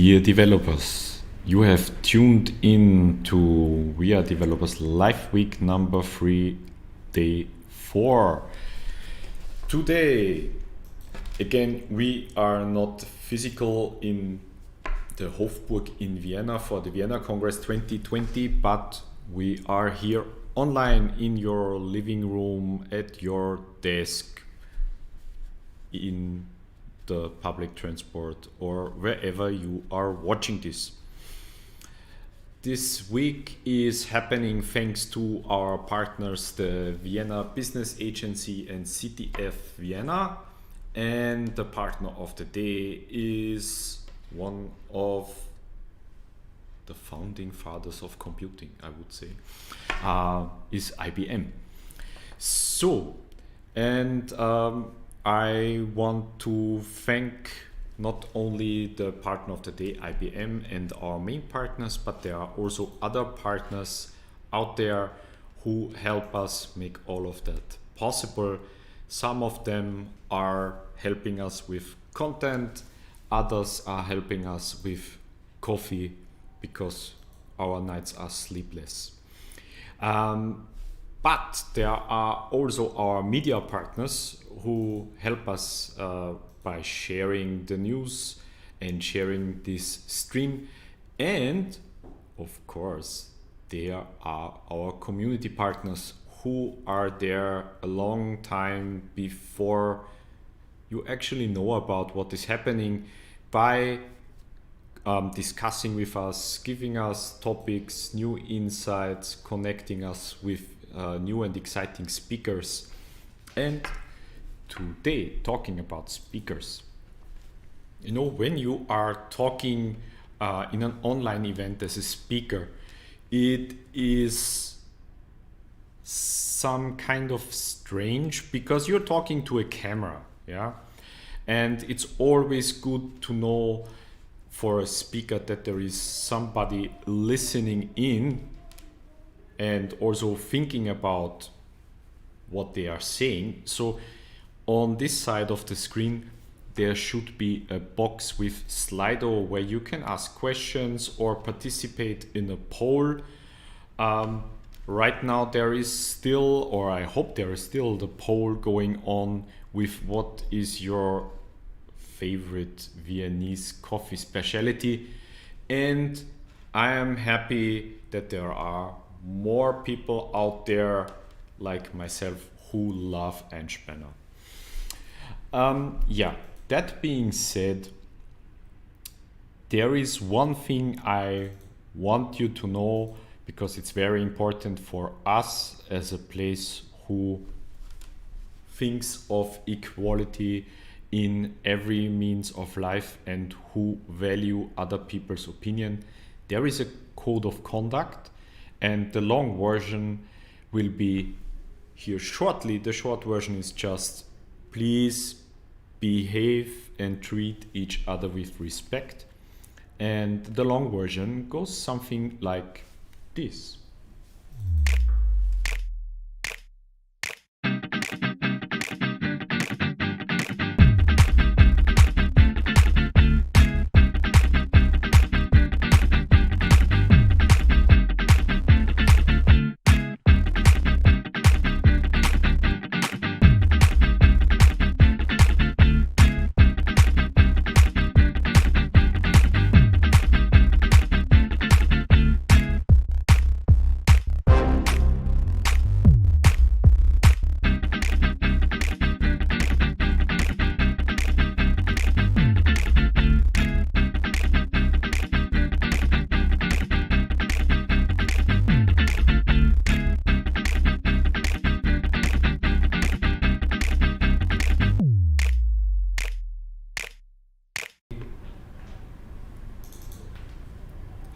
WeAreDevelopers. You have tuned in to WeAreDevelopers Live Week number 3, day 4. Today, again, we are not physical in the Hofburg in Vienna for the Vienna Congress 2020, but we are here online in your living room, at your desk, in the public transport, or wherever you are watching this. This week is happening thanks to our partners, the Vienna Business Agency and CTF Vienna. And the partner of the day is one of the founding fathers of computing, I would say, is IBM. So, and I want to thank not only the partner of the day, IBM, and our main partners, but there are also other partners out there who help us make all of that possible. Some of them are helping us with content, others are helping us with coffee because our nights are sleepless. But there are also our media partners who help us by sharing the news and sharing this stream. And of course, there are our community partners who are there a long time before you actually know about what is happening by discussing with us, giving us topics, new insights, connecting us with new and exciting speakers. And today, talking about speakers. You know, when you are talking in an online event as a speaker, it is some kind of strange because you're talking to a camera, yeah? And it's always good to know for a speaker that there is somebody listening in and also thinking about what they are saying. So on this side of the screen, there should be a box with Slido where you can ask questions or participate in a poll. Right now there is still, or I hope there is still, the poll going on with what is your favorite Viennese coffee specialty. And I am happy that there are more people out there like myself who love Einspanner. Yeah, that being said, there is one thing I want you to know, because it's very important for us as a place who thinks of equality in every means of life and who value other people's opinion. There is a code of conduct, and the long version will be here shortly. The short version is just please behave and treat each other with respect. And the long version goes something like this.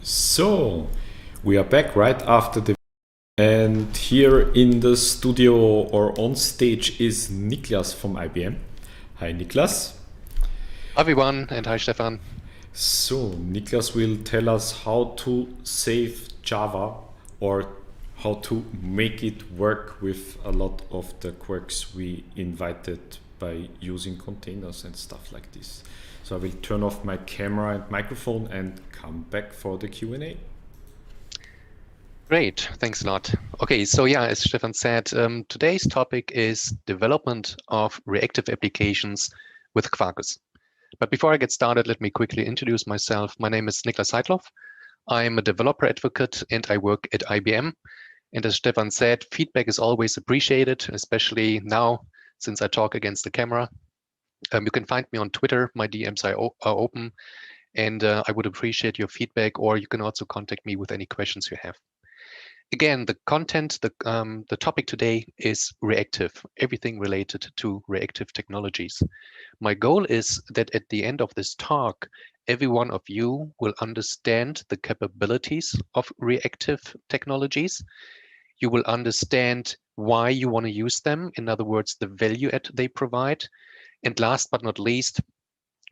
So we are back right after the, and here in the studio or on stage is Niklas from IBM. Hi Niklas. Hi everyone, and hi Stefan. So Niklas will tell us how to save Java, or how to make it work with a lot of the quirks we invited by using containers and stuff like this. So I will turn off my camera and microphone and come back for the Q&A. Great, thanks a lot. Okay, so yeah, as Stefan said, today's topic is development of reactive applications with Quarkus. But before I get started, let me quickly introduce myself. My name is Niklas Seidloff. I'm a developer advocate and I work at IBM. And as Stefan said, feedback is always appreciated, especially now since I talk against the camera. You can find me on Twitter. My DMs are open, and I would appreciate your feedback, or you can also contact me with any questions you have. Again, the content, the topic today is reactive, everything related to reactive technologies. My goal is that at the end of this talk, every one of you will understand the capabilities of reactive technologies. You will understand why you want to use them. In other words, the value add they provide. And last but not least,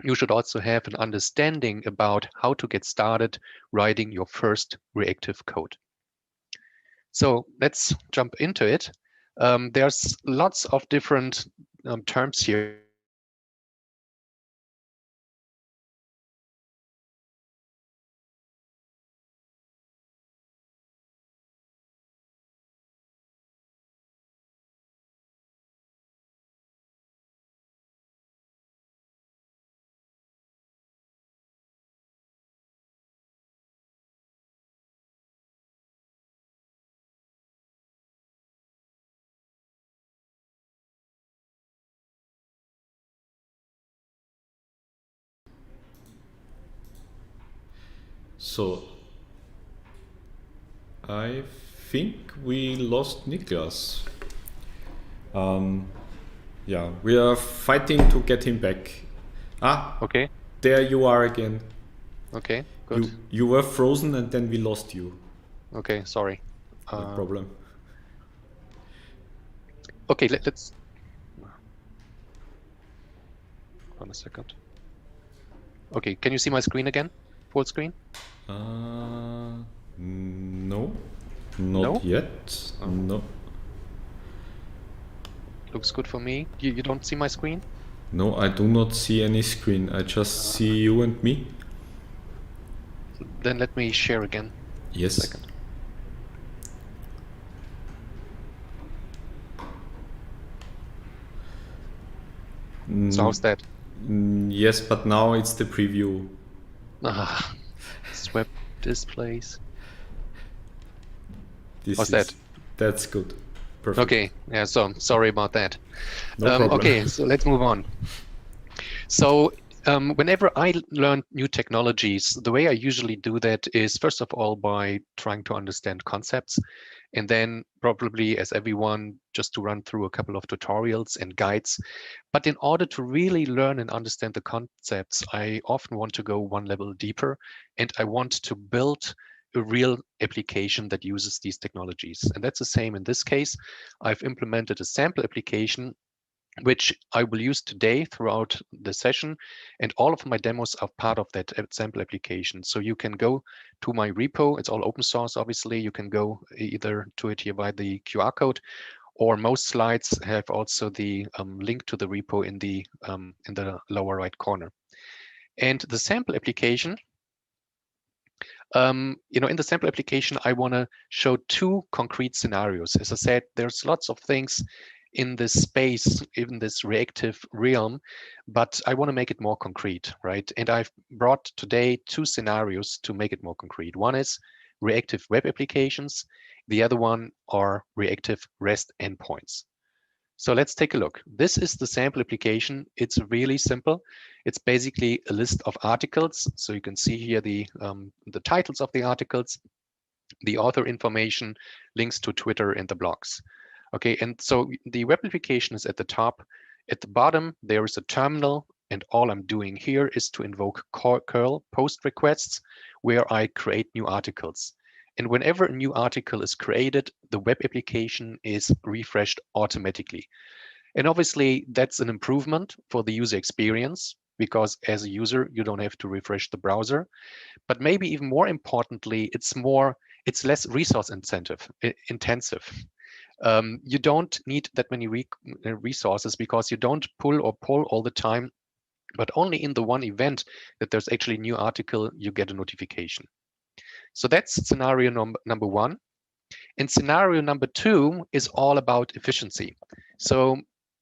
you should also have an understanding about how to get started writing your first reactive code. So let's jump into it. There's lots of different terms here. So I think we lost Niklas. Yeah, we are fighting to get him back. Okay. There you are again. Okay, good. You were frozen and then we lost you. Okay, sorry. No problem. Okay, let's. Hold on a second. Okay, can you see my screen again? Full screen? No, not yet. Oh. No. Looks good for me. You don't see my screen? No, I do not see any screen. I just see you and me. Then let me share again. Yes. Second. So how's that? Yes, but now it's the preview. Swept displays. How's that? That's good. Perfect. Okay, yeah, so sorry about that. No problem. Okay, so let's move on. So whenever I learn new technologies, the way I usually do that is, first of all, by trying to understand concepts, and then probably, as everyone, just to run through a couple of tutorials and guides. But in order to really learn and understand the concepts, I often want to go one level deeper, and I want to build a real application that uses these technologies. And that's the same in this case. I've implemented a sample application which I will use today throughout the session. And all of my demos are part of that sample application. So you can go to my repo. It's all open source, obviously. You can go either to it here by the QR code, or most slides have also the link to the repo in the lower right corner. And the sample application, in the sample application, I want to show two concrete scenarios. As I said, there's lots of things in this space, in this reactive realm, but I want to make it more concrete, right? And I've brought today two scenarios to make it more concrete. One is reactive web applications. The other one are reactive REST endpoints. So let's take a look. This is the sample application. It's really simple. It's basically a list of articles. So you can see here the titles of the articles, the author information, links to Twitter and the blogs. Okay, and so the web application is at the top. At the bottom, there is a terminal, and all I'm doing here is to invoke curl post requests where I create new articles. And whenever a new article is created, the web application is refreshed automatically. And obviously, that's an improvement for the user experience, because as a user, you don't have to refresh the browser. But maybe even more importantly, it's less resource intensive. You don't need that many resources, because you don't pull all the time but only in the one event that there's actually a new article, you get a notification. So that's scenario number one. And scenario number two is all about efficiency. So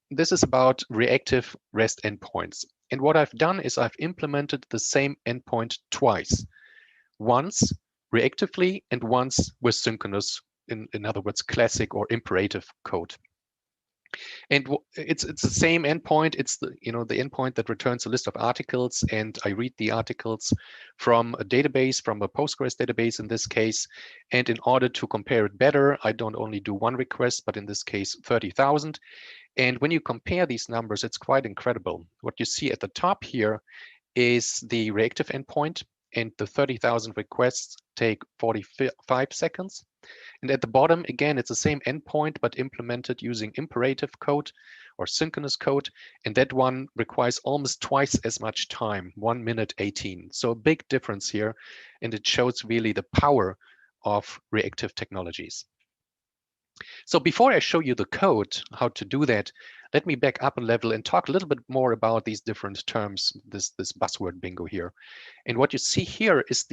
this is about reactive REST endpoints. And what I've done is I've implemented the same endpoint twice. Once reactively and once with synchronous, in other words, classic or imperative code. And it's the same endpoint. It's the the endpoint that returns a list of articles, and I read the articles from a database, from a Postgres database in this case. And in order to compare it better, I don't only do one request, but in this case 30,000. And when you compare these numbers, it's quite incredible. What you see at the top here is the reactive endpoint, and the 30,000 requests take 45 seconds. And at the bottom, again, it's the same endpoint, but implemented using imperative code or synchronous code. And that one requires almost twice as much time, 1 minute 18. So a big difference here. And it shows really the power of reactive technologies. So before I show you the code, how to do that, let me back up a level and talk a little bit more about these different terms, this buzzword bingo here. And what you see here is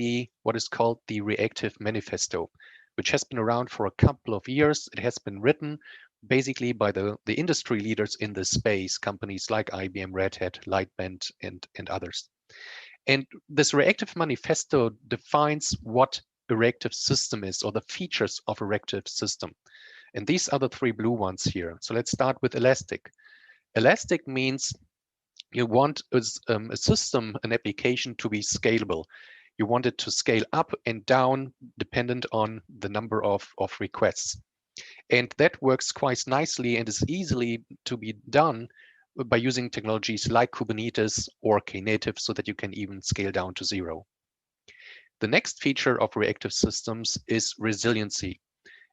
what is called the reactive manifesto, which has been around for a couple of years. It has been written basically by the industry leaders in this space, companies like IBM, Red Hat, Lightband, and others. And this reactive manifesto defines what a reactive system is, or the features of a reactive system. And these are the three blue ones here. So let's start with Elastic. Elastic means you want a system, an application to be scalable. You want it to scale up and down dependent on the number of requests. And that works quite nicely and is easily to be done by using technologies like Kubernetes or Knative, so that you can even scale down to 0. The next feature of reactive systems is resiliency.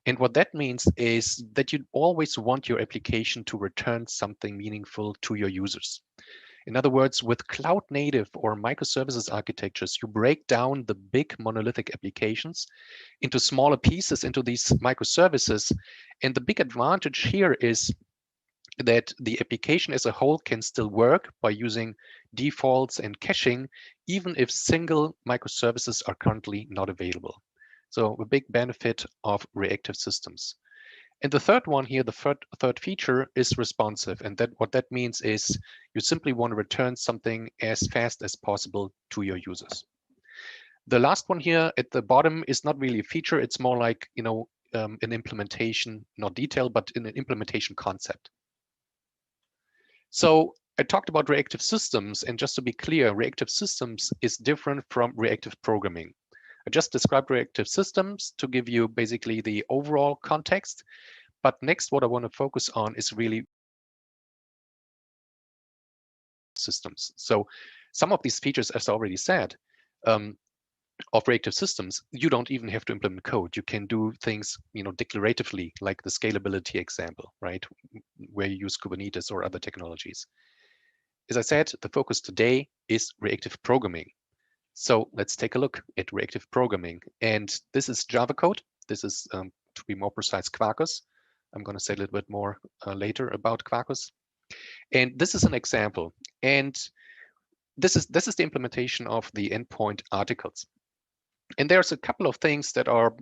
And what that means is that you always want your application to return something meaningful to your users. In other words, with cloud native or microservices architectures, you break down the big monolithic applications into smaller pieces, into these microservices. And the big advantage here is that the application as a whole can still work by using defaults and caching, even if single microservices are currently not available. So a big benefit of reactive systems. And the third one here, the third feature is responsive. And what that means is you simply want to return something as fast as possible to your users. The last one here at the bottom is not really a feature. It's more like, an implementation, not detail, but an implementation concept. So I talked about reactive systems, and just to be clear, reactive systems is different from reactive programming. I just described reactive systems to give you basically the overall context. But next, what I want to focus on is really systems. So some of these features, as I already said, of reactive systems, you don't even have to implement code. You can do things, declaratively, like the scalability example, right? Where you use Kubernetes or other technologies. As I said, the focus today is reactive programming. So let's take a look at reactive programming. And this is Java code. This is, to be more precise, Quarkus. I'm going to say a little bit more later about Quarkus. And this is an example. And this is the implementation of the endpoint articles. And there's a couple of things that are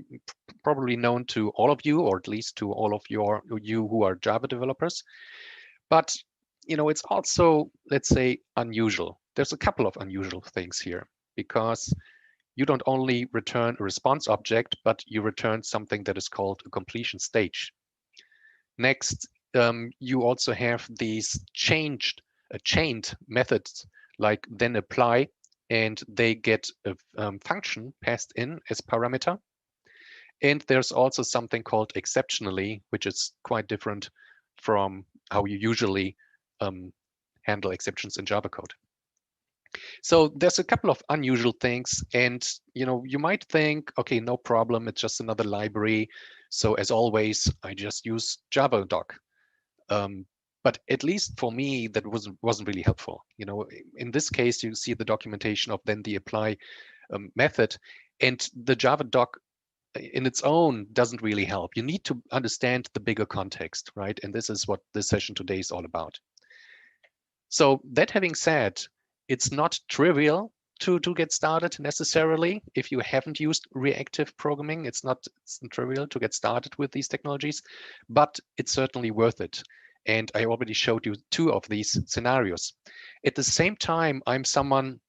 probably known to all of you, or at least to all of you who are Java developers. But it's also, let's say, unusual. There's a couple of unusual things here, because you don't only return a response object, but you return something that is called a completion stage. Next, you also have these chained methods like then apply, and they get a function passed in as parameter. And there's also something called exceptionally, which is quite different from how you usually handle exceptions in Java code. So there's a couple of unusual things, and you might think, okay, no problem, it's just another library. So as always, I just use Javadoc. But at least for me, that wasn't really helpful. In this case, you see the documentation of then the apply method, and the Javadoc in its own doesn't really help. You need to understand the bigger context, right? And this is what this session today is all about. So that having said, It's not trivial to get started necessarily. If you haven't used reactive programming, it's not trivial to get started with these technologies, but it's certainly worth it. And I already showed you 2 of these scenarios. At the same time, I'm someone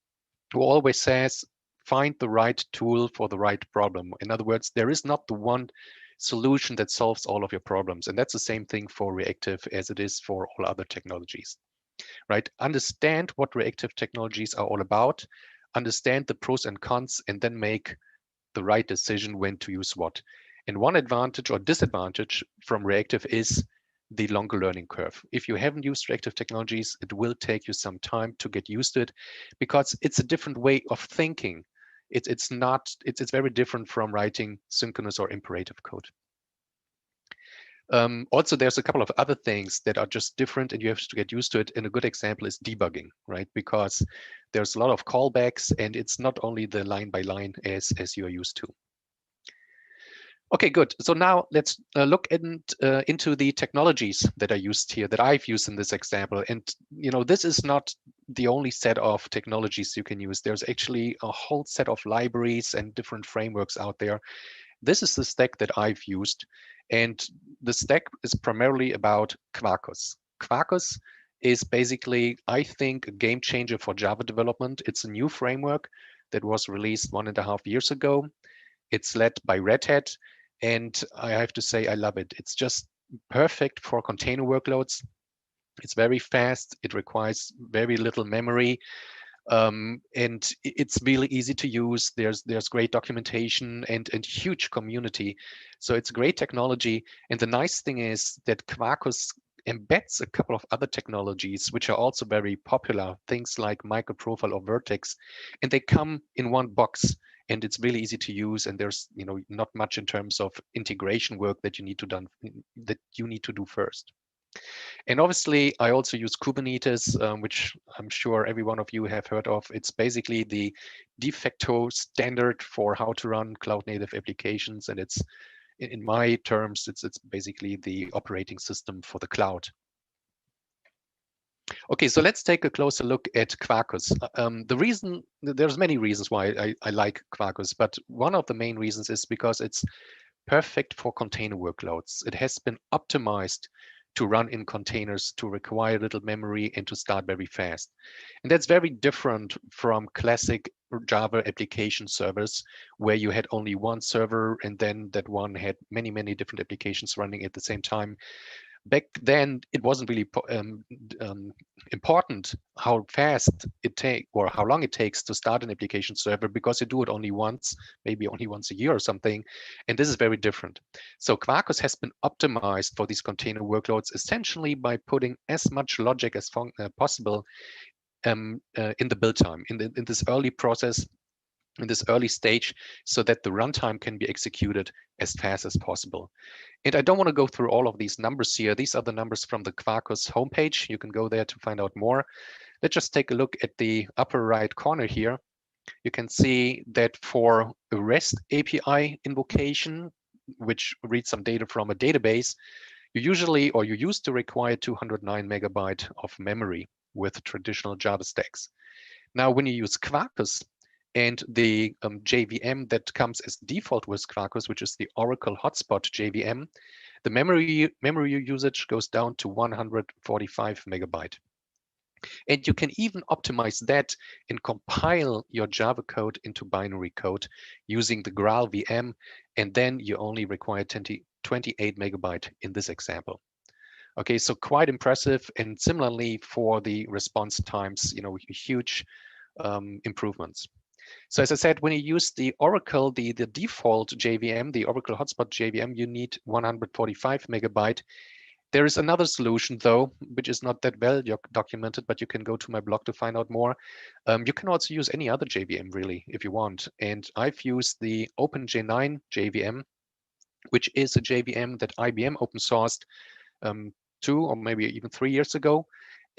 who always says, find the right tool for the right problem. In other words, there is not the one solution that solves all of your problems. And that's the same thing for reactive as it is for all other technologies, right? Understand what reactive technologies are all about, understand the pros and cons, and then make the right decision when to use what. And one advantage or disadvantage from reactive is the longer learning curve. If you haven't used reactive technologies, it will take you some time to get used to it because it's a different way of thinking. It's very different from writing synchronous or imperative code. Also, there's a couple of other things that are just different and you have to get used to it. And a good example is debugging, right? Because there's a lot of callbacks and it's not only the line by line as you are used to. Okay, good. So now let's look into the technologies that are used here, that I've used in this example. And this is not the only set of technologies you can use. There's actually a whole set of libraries and different frameworks out there. This is the stack that I've used. And the stack is primarily about Quarkus. Quarkus is basically, I think, a game changer for Java development. It's a new framework that was released 1.5 years ago. It's led by Red Hat. And I have to say, I love it. It's just perfect for container workloads. It's very fast. It requires very little memory. And it's really easy to use. There's great documentation and huge community. So it's great technology. And the nice thing is that Quarkus embeds a couple of other technologies which are also very popular, things like microprofile or vertex, and they come in one box. And it's really easy to use, and there's not much in terms of integration work that you need to do first. And obviously, I also use Kubernetes, which I'm sure every one of you have heard of. It's basically the de facto standard for how to run cloud-native applications, and it's, in my terms, it's basically the operating system for the cloud. Okay, so let's take a closer look at Quarkus. There's many reasons why I like Quarkus, but one of the main reasons is because it's perfect for container workloads. It has been optimized to run in containers, to require little memory, and to start very fast. And that's very different from classic Java application servers, where you had only one server, and then that one had many, many different applications running at the same time. Back then, it wasn't really important how fast it takes or how long it takes to start an application server, because you do it only once, maybe only once a year or something. And this is very different. So Quarkus has been optimized for these container workloads essentially by putting as much logic as possible in the build time, in this early process, in this early stage, so that the runtime can be executed as fast as possible. And I don't want to go through all of these numbers here. These are the numbers from the Quarkus homepage. You can go there to find out more. Let's just take a look at the upper right corner here. You can see that for a REST API invocation, which reads some data from a database, you used to require 209 megabyte of memory with traditional Java stacks. Now, when you use Quarkus, and the JVM that comes as default with Quarkus, which is the Oracle Hotspot JVM, the memory usage goes down to 145 megabyte. And you can even optimize that and compile your Java code into binary code using the Graal VM, and then you only require 28 megabyte in this example. Okay, so quite impressive, and similarly for the response times, huge improvements. So as I said, when you use the Oracle, the default JVM, the Oracle Hotspot JVM, you need 145 megabyte. There is another solution, though, which is not that well documented, but you can go to my blog to find out more. You can also use any other JVM, really, if you want. And I've used the OpenJ9 JVM, which is a JVM that IBM open sourced 2 or maybe even 3 years ago.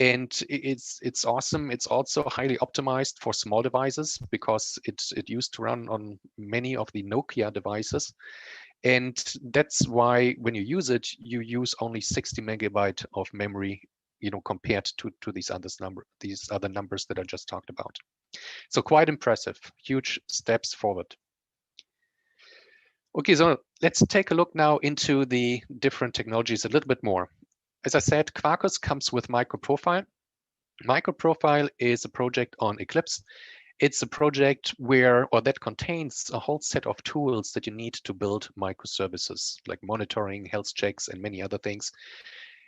And it's awesome. It's also highly optimized for small devices because it used to run on many of the Nokia devices. And that's why when you use it, you use only 60 megabyte of memory compared to these other numbers that I just talked about. So quite impressive, huge steps forward. Okay, so let's take a look now into the different technologies a little bit more. As I said, Quarkus comes with MicroProfile. MicroProfile is a project on Eclipse. It's a project that contains a whole set of tools that you need to build microservices, like monitoring, health checks, and many other things.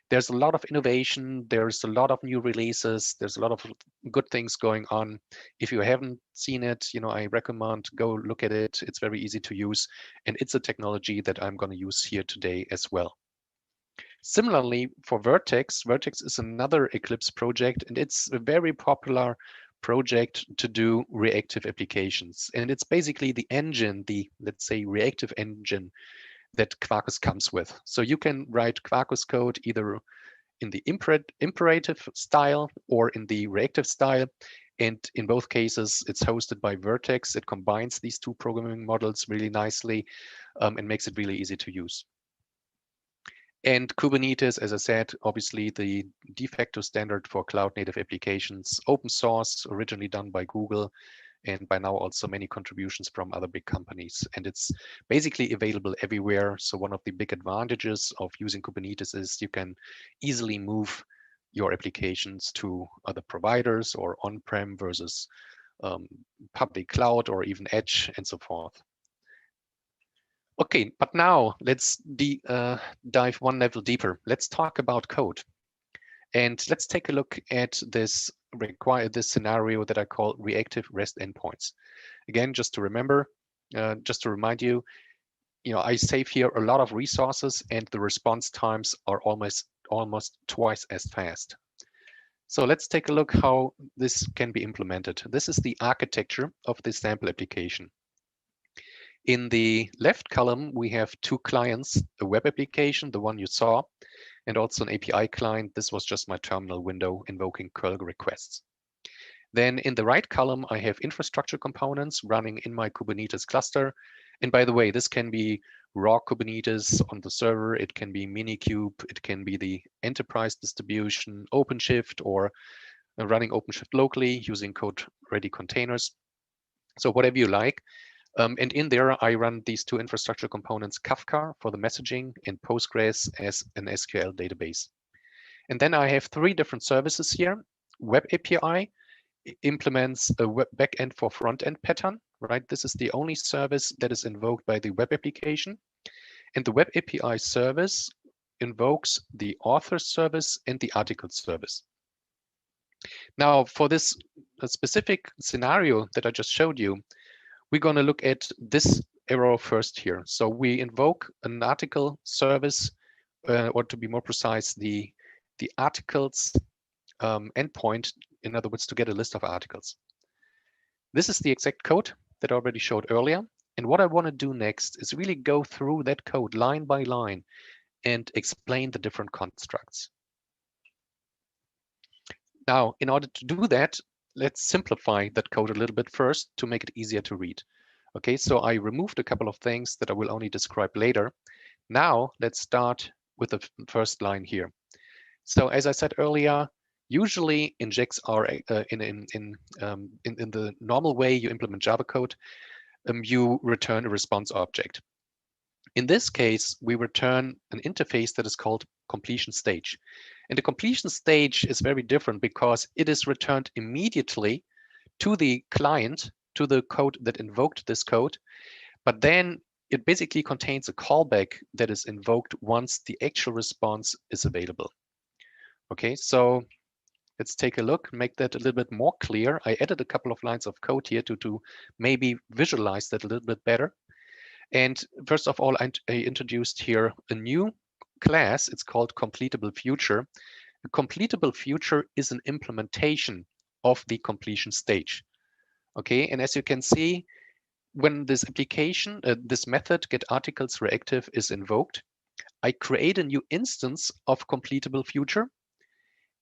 There's a lot of innovation. There's a lot of new releases. There's a lot of good things going on. If you haven't seen it, I recommend go look at it. It's very easy to use, and it's a technology that I'm going to use here today as well. Similarly, for Vertex is another Eclipse project, and it's a very popular project to do reactive applications. And it's basically the engine, let's say, reactive engine that Quarkus comes with. So you can write Quarkus code either in the imperative style or in the reactive style. And in both cases, it's hosted by Vertex. It combines these two programming models really nicely and makes it really easy to use. And Kubernetes, as I said, obviously the de facto standard for cloud native applications, open source, originally done by Google, and by now also many contributions from other big companies. And it's basically available everywhere. So one of the big advantages of using Kubernetes is you can easily move your applications to other providers or on-prem versus public cloud or even edge and so forth. Okay, but now let's dive one level deeper. Let's talk about code. And let's take a look at this scenario that I call reactive REST endpoints. Again, just to remind you, I save here a lot of resources and the response times are almost twice as fast. So let's take a look how this can be implemented. This is the architecture of this sample application. In the left column, we have two clients, a web application, the one you saw, and also an API client. This was just my terminal window invoking curl requests. Then in the right column, I have infrastructure components running in my Kubernetes cluster. And by the way, this can be raw Kubernetes on the server. It can be Minikube. It can be the enterprise distribution, OpenShift, or running OpenShift locally using code-ready containers. So whatever you like. And in there, I run these two infrastructure components, Kafka for the messaging and Postgres as an SQL database. And then I have three different services here. Web API implements a web backend for front-end pattern, right? This is the only service that is invoked by the web application. And the web API service invokes the author service and the article service. Now, for this specific scenario that I just showed you, we're going to look at this arrow first here. So we invoke an article service, or to be more precise, the articles endpoint, in other words, to get a list of articles. This is the exact code that I already showed earlier. And what I want to do next is really go through that code line by line and explain the different constructs. Now, in order to do that, let's simplify that code a little bit first to make it easier to read. Okay, so I removed a couple of things that I will only describe later. Now let's start with the first line here. So as I said earlier, usually injects are in the normal way you implement Java code, you return a response object. In this case, we return an interface that is called completion stage. And the completion stage is very different because it is returned immediately to the client, to the code that invoked this code. But then it basically contains a callback that is invoked once the actual response is available. Okay, so let's take a look, make that a little bit more clear. I added a couple of lines of code here to maybe visualize that a little bit better. And first of all, I introduced here a new class. It's called completable future. A completable future is an implementation of the completion stage. Okay, and as you can see, when this application, this method get articles reactive is invoked, I create a new instance of completable future.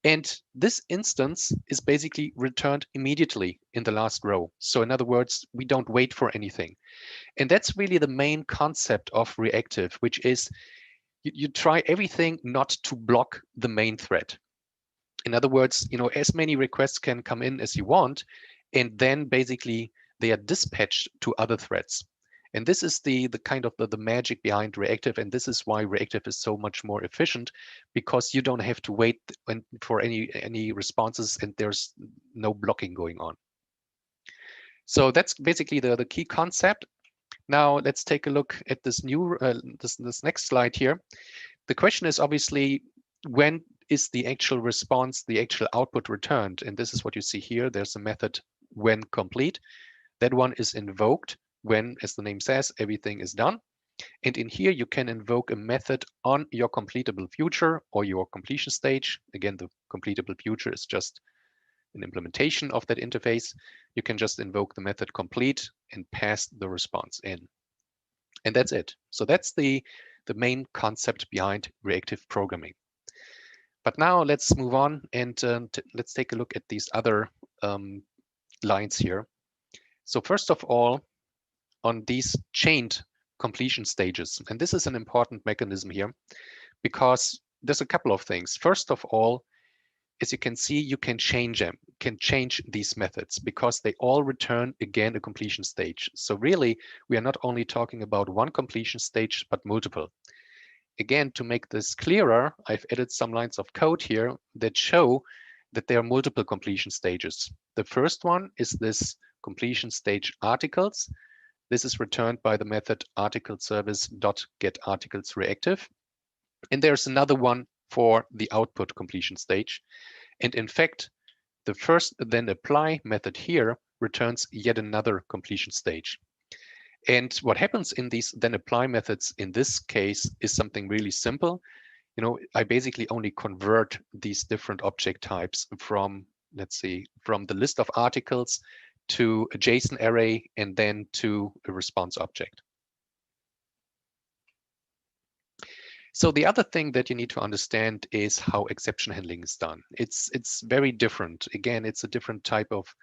And this instance is basically returned immediately in the last row. So in other words, we don't wait for anything. And that's really the main concept of reactive, which is you try everything not to block the main thread. In other words, as many requests can come in as you want, and then basically they are dispatched to other threads. And this is the kind of the magic behind reactive, and this is why reactive is so much more efficient, because you don't have to wait for any responses, and there's no blocking going on. So that's basically the key concept. Now let's take a look at this new this next slide here. The question is obviously, when is the actual response, the actual output returned? And this is what you see here. There's a method when complete. That one is invoked when, as the name says, everything is done. And in here, you can invoke a method on your completable future or your completion stage. Again, the completable future is just an implementation of that interface. You can just invoke the method complete and pass the response in. And that's it. So that's the main concept behind reactive programming. But now let's move on and let's take a look at these other lines here. So first of all, on these chained completion stages, and this is an important mechanism here because there's a couple of things. First of all, as you can see, you can change them, can change these methods because they all return again a completion stage. So really, we are not only talking about one completion stage, but multiple. Again, to make this clearer, I've added some lines of code here that show that there are multiple completion stages. The first one is this completion stage articles. This is returned by the method articleService.getArticlesReactive. And there's another one for the output completion stage. And in fact, the first then apply method here returns yet another completion stage. And what happens in these then apply methods in this case is something really simple. I basically only convert these different object types from, let's see, from the list of articles to a JSON array and then to a response object. So the other thing that you need to understand is how exception handling is done. It's very different. Again, it's a different type of,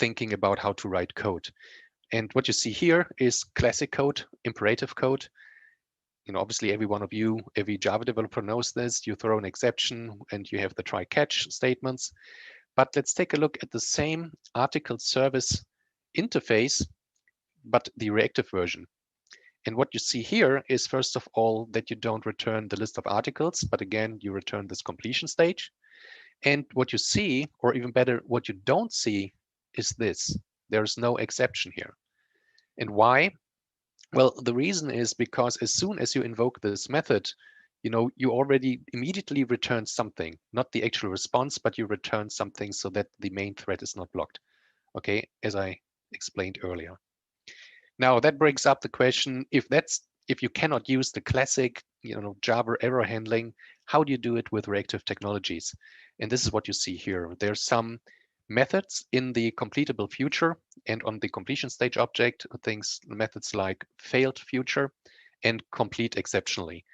thinking about how to write code. And what you see here is classic code, imperative code. Obviously every one of you, every Java developer knows this. You throw an exception and you have the try catch statements. But let's take a look at the same article service interface, but the reactive version. And what you see here is, first of all, that you don't return the list of articles, but again, you return this completion stage. And what you see, or even better, what you don't see is this. There's no exception here. And why? Well, the reason is because as soon as you invoke this method, you already immediately return something, not the actual response, but you return something so that the main thread is not blocked. Okay, as I explained earlier. Now that brings up the question, if you cannot use the classic, Java error handling, how do you do it with reactive technologies? And this is what you see here. There's some methods in the completable future and on the completion stage object, methods like failed future and complete exceptionally.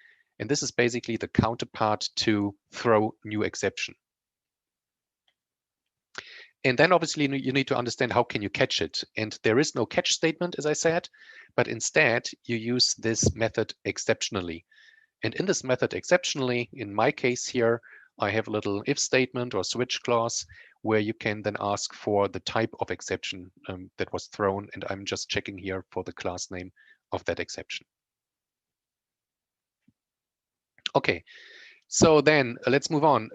And this is basically the counterpart to throw new exception. And then obviously you need to understand how can you catch it. And there is no catch statement, as I said, but instead you use this method exceptionally. And in this method exceptionally, in my case here, I have a little if statement or switch clause where you can then ask for the type of exception that was thrown. And I'm just checking here for the class name of that exception. Okay, so then let's move on.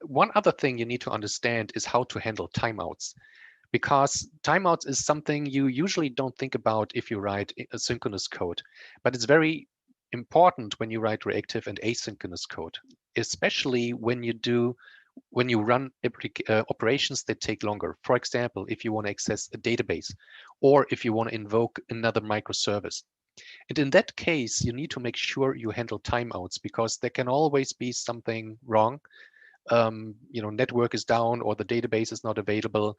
One other thing you need to understand is how to handle timeouts, because timeouts is something you usually don't think about if you write asynchronous code, but it's very important when you write reactive and asynchronous code, especially when you run operations that take longer. For example, if you want to access a database or if you want to invoke another microservice. And in that case, you need to make sure you handle timeouts because there can always be something wrong. Network is down or the database is not available.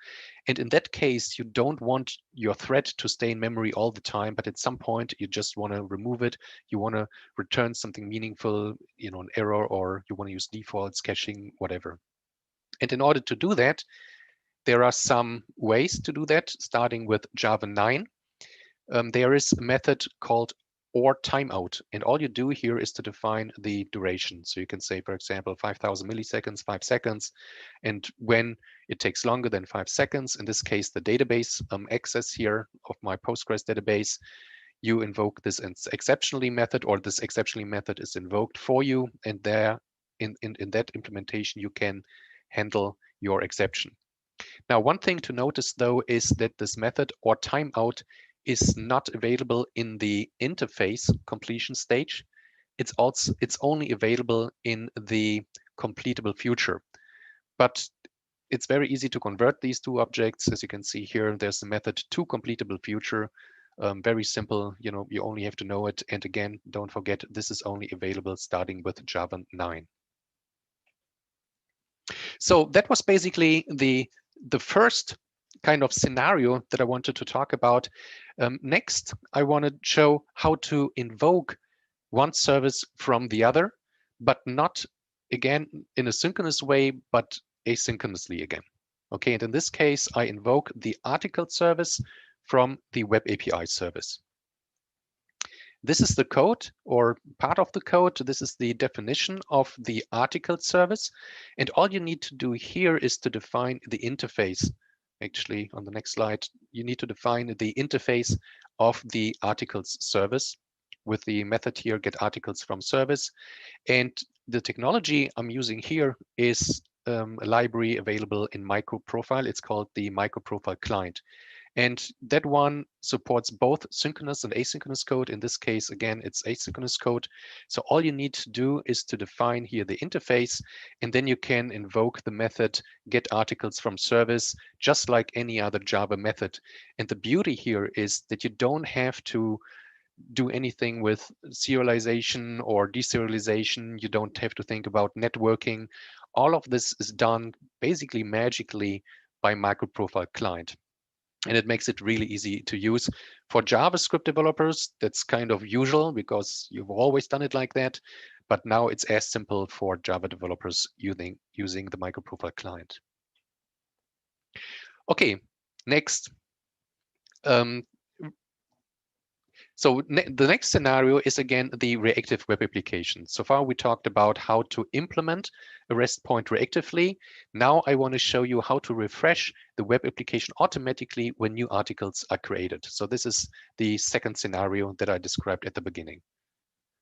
And in that case, you don't want your thread to stay in memory all the time, but at some point you just want to remove it. You want to return something meaningful, an error, or you want to use defaults, caching, whatever. And in order to do that, there are some ways to do that, starting with Java 9. There is a method called or timeout. And all you do here is to define the duration. So you can say, for example, 5,000 milliseconds, 5 seconds. And when it takes longer than 5 seconds, in this case, the database access here of my Postgres database, you invoke this exceptionally method, or this exceptionally method is invoked for you. And there in that implementation, you can handle your exception. Now, one thing to notice though is that this method or timeout is not available in the interface completion stage. It's only available in the completable future. But it's very easy to convert these two objects. As you can see here, there's the method to completable future. Very simple, you only have to know it. And again, don't forget, this is only available starting with Java 9. So that was basically the first kind of scenario that I wanted to talk about. Next, I want to show how to invoke one service from the other, but not, again, in a synchronous way, but asynchronously again. Okay, and in this case, I invoke the article service from the Web API service. This is the code, or part of the code. This is the definition of the article service. And all you need to do here is to define the interface. Actually, on the next slide, you need to define the interface of the articles service with the method here, get articles from service. And the technology I'm using here is a library available in MicroProfile. It's called the MicroProfile client. And that one supports both synchronous and asynchronous code. In this case, again, it's asynchronous code. So all you need to do is to define here the interface, and then you can invoke the method get articles from service, just like any other Java method. And the beauty here is that you don't have to do anything with serialization or deserialization. You don't have to think about networking. All of this is done basically magically by MicroProfile client. And it makes it really easy to use. For JavaScript developers, that's kind of usual because you've always done it like that. But now it's as simple for Java developers using the MicroProfile client. Okay, next. So the next scenario is again the reactive web application. So far we talked about how to implement a REST point reactively. Now I want to show you how to refresh the web application automatically when new articles are created. So this is the second scenario that I described at the beginning.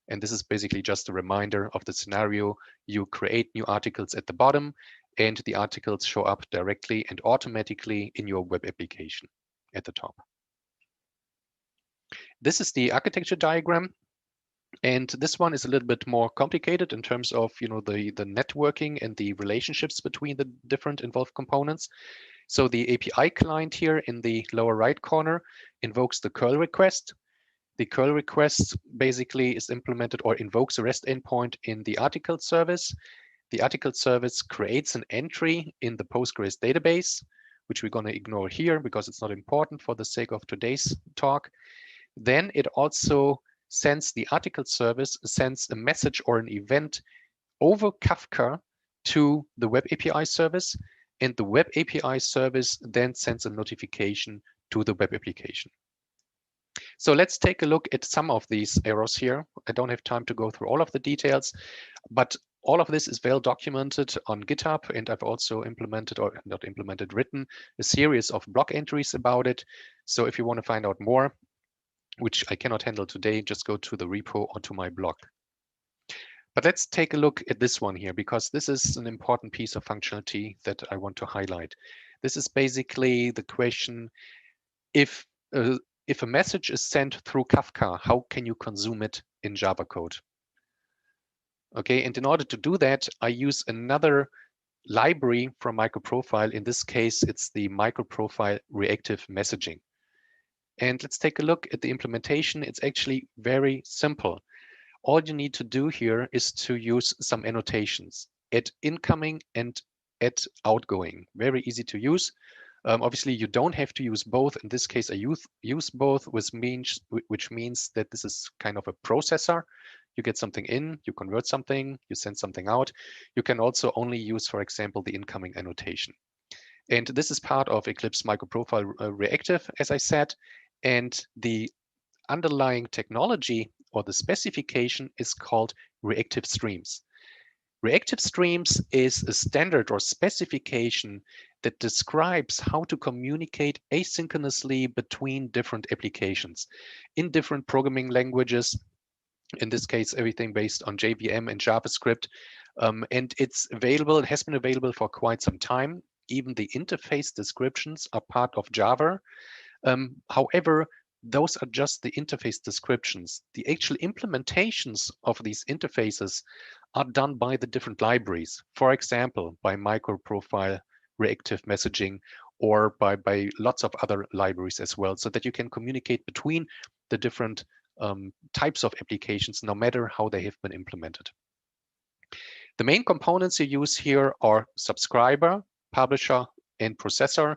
And this is basically just a reminder of the scenario. You create new articles at the bottom and the articles show up directly and automatically in your web application at the top. This is the architecture diagram. And this one is a little bit more complicated in terms of the networking and the relationships between the different involved components. So the API client here in the lower right corner invokes the curl request. The curl request basically is implemented or invokes a REST endpoint in the article service. The article service creates an entry in the Postgres database, which we're going to ignore here because it's not important for the sake of today's talk. Then it also sends the article service, sends a message or an event over Kafka to the Web API service, and the Web API service then sends a notification to the web application. So let's take a look at some of these errors here. I don't have time to go through all of the details, but all of this is well documented on GitHub, and I've also implemented, or not implemented, written a series of blog entries about it. So if you want to find out more, which I cannot handle today, just go to the repo or to my blog. But let's take a look at this one here, because this is an important piece of functionality that I want to highlight. This is basically the question, if a message is sent through Kafka, how can you consume it in Java code? Okay, and in order to do that, I use another library from MicroProfile. In this case, it's the MicroProfile reactive messaging. And let's take a look at the implementation. It's actually very simple. All you need to do here is to use some annotations at incoming and at outgoing. Very easy to use. Obviously, you don't have to use both. In this case, I use both, which means that this is kind of a processor. You get something in, you convert something, you send something out. You can also only use, for example, the incoming annotation. And this is part of Eclipse MicroProfile reactive, as I said. And the underlying technology or the specification is called reactive streams. Reactive streams is a standard or specification that describes how to communicate asynchronously between different applications in different programming languages. In this case, everything based on JVM and JavaScript. And it's available, it has been available for quite some time. Even the interface descriptions are part of Java. However, those are just the interface descriptions. The actual implementations of these interfaces are done by the different libraries. For example, by microprofile, reactive messaging, or by lots of other libraries as well, so that you can communicate between the different types of applications, no matter how they have been implemented. The main components you use here are subscriber, publisher, and processor.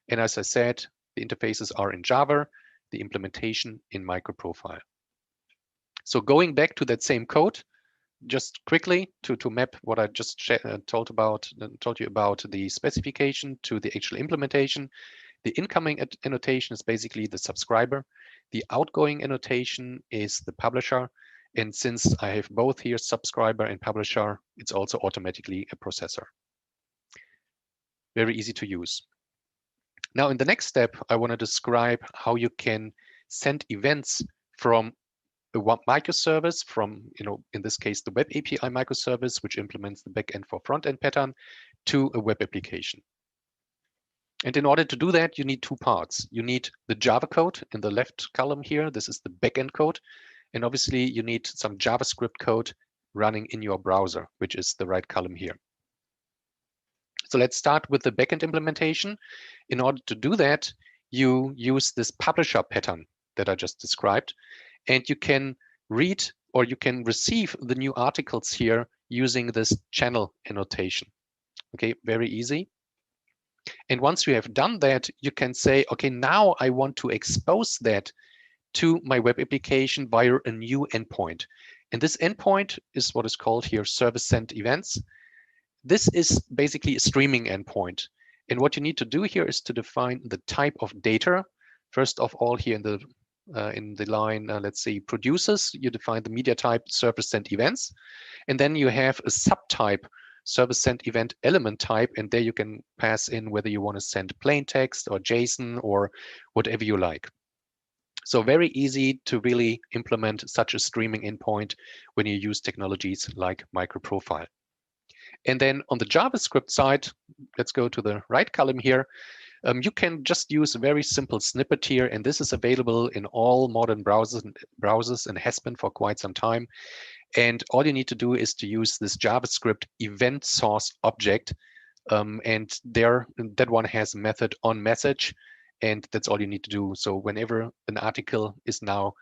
And as I said, the interfaces are in Java, the implementation in microprofile. So going back to that same code, just quickly to map what I just told you about the specification to the actual implementation. The incoming annotation is basically the subscriber. The outgoing annotation is the publisher. And since I have both here, subscriber and publisher, it's also automatically a processor. Very easy to use. Now, in the next step, I want to describe how you can send events from a microservice, from, in this case, the web API microservice, which implements the backend for front-end pattern, to a web application. And in order to do that, you need two parts. You need the Java code in the left column here. This is the backend code. And obviously, you need some JavaScript code running in your browser, which is the right column here. So let's start with the backend implementation. In order to do that, you use this publisher pattern that I just described. And you can read or you can receive the new articles here using this channel annotation. Okay, very easy. And once you have done that, you can say, okay, now I want to expose that to my web application via a new endpoint. And this endpoint is what is called here service sent events. This is basically a streaming endpoint. And what you need to do here is to define the type of data. First of all, here in the line, let's say producers, you define the media type service sent events. And then you have a subtype service sent event element type. And there you can pass in whether you want to send plain text or JSON or whatever you like. So very easy to really implement such a streaming endpoint when you use technologies like microprofile. And then on the JavaScript side, let's go to the right column here. You can just use a very simple snippet here, and this is available in all modern browsers and has been for quite some time. And all you need to do is to use this JavaScript event source object, and that one has a method on message, and that's all you need to do. So whenever an article is now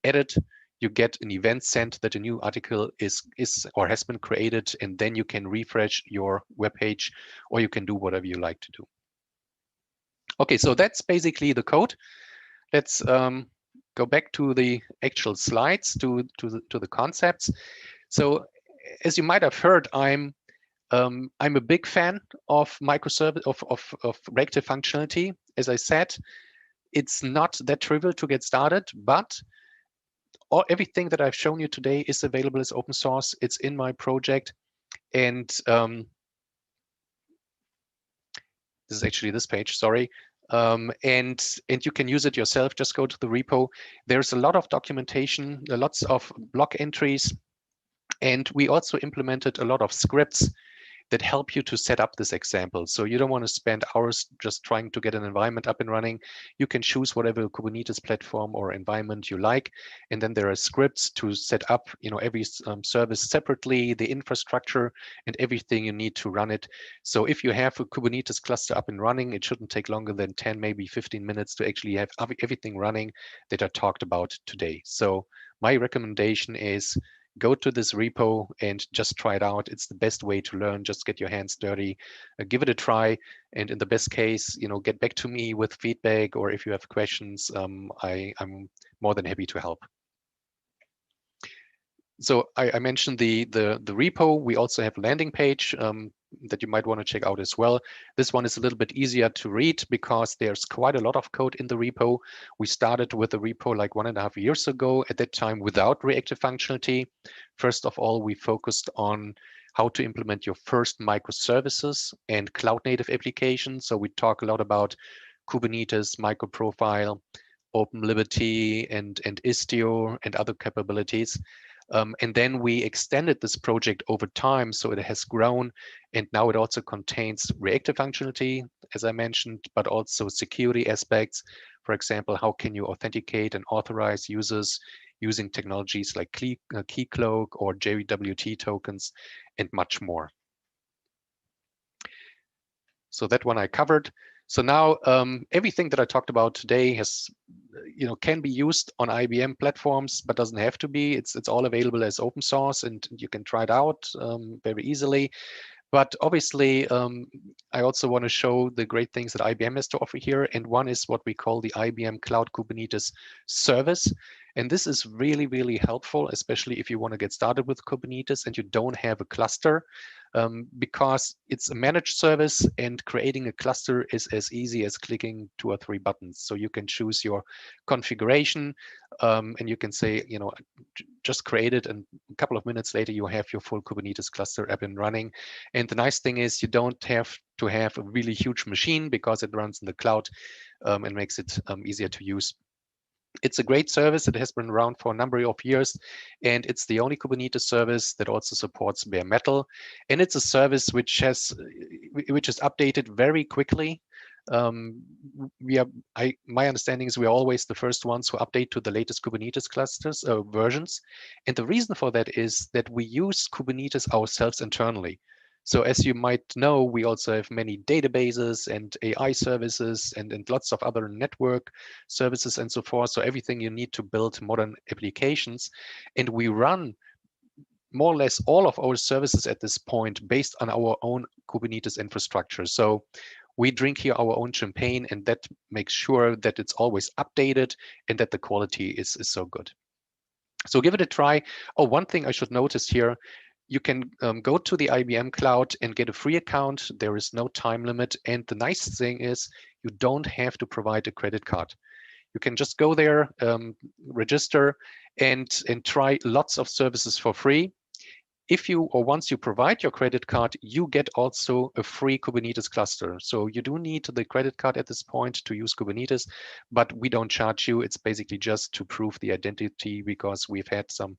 added, you get an event sent that a new article is or has been created, and then you can refresh your web page, or you can do whatever you like to do. Okay, so that's basically the code. Let's go back to the actual slides, to the concepts. So as you might have heard, I'm a big fan of microservice of reactive functionality. As I said, it's not that trivial to get started, but everything that I've shown you today is available as open source. It's in my project, and this is actually this page. Sorry. And you can use it yourself. Just go to the repo. There's a lot of documentation, lots of block entries, and we also implemented a lot of scripts that help you to set up this example. So you don't want to spend hours just trying to get an environment up and running. You can choose whatever Kubernetes platform or environment you like. And then there are scripts to set up, every service separately, the infrastructure and everything you need to run it. So if you have a Kubernetes cluster up and running, it shouldn't take longer than 10, maybe 15 minutes to actually have everything running that I talked about today. So my recommendation is go to this repo and just try it out. It's the best way to learn. Just get your hands dirty, give it a try. And in the best case, get back to me with feedback, or if you have questions, I'm more than happy to help. So I mentioned the repo. We also have a landing page that you might want to check out as well. This one is a little bit easier to read because there's quite a lot of code in the repo. We started with the repo like 1.5 years ago, at that time without reactive functionality. First of all, we focused on how to implement your first microservices and cloud native applications. So we talk a lot about Kubernetes, microprofile, OpenLiberty, and Istio and other capabilities. And then we extended this project over time, so it has grown, and now it also contains reactive functionality, as I mentioned, but also security aspects. For example, how can you authenticate and authorize users using technologies like Keycloak or JWT tokens, and much more. So that one I covered. So now everything that I talked about today has, can be used on IBM platforms, but doesn't have to be. It's all available as open source, and you can try it out very easily. But obviously, I also want to show the great things that IBM has to offer here. And one is what we call the IBM Cloud Kubernetes Service. And this is really, really helpful, especially if you want to get started with Kubernetes and you don't have a cluster, because it's a managed service, and creating a cluster is as easy as clicking 2 or 3 buttons. So you can choose your configuration, and you can say, just create it, and a couple of minutes later, you have your full Kubernetes cluster up and running. And the nice thing is you don't have to have a really huge machine because it runs in the cloud, and makes it easier to use. It's a great service. It has been around for a number of years, and it's the only Kubernetes service that also supports bare metal. And it's a service which is updated very quickly. My understanding is we are always the first ones who update to the latest Kubernetes clusters versions. And the reason for that is that we use Kubernetes ourselves internally. So as you might know, we also have many databases and AI services and lots of other network services and so forth. So everything you need to build modern applications. And we run more or less all of our services at this point based on our own Kubernetes infrastructure. So we drink here our own champagne, and that makes sure that it's always updated and that the quality is so good. So give it a try. Oh, one thing I should notice here, you can go to the IBM Cloud and get a free account. There is no time limit. And the nice thing is you don't have to provide a credit card. You can just go there, register, and try lots of services for free. Once you provide your credit card, you get also a free Kubernetes cluster. So you do need the credit card at this point to use Kubernetes, but we don't charge you. It's basically just to prove the identity, because we've had some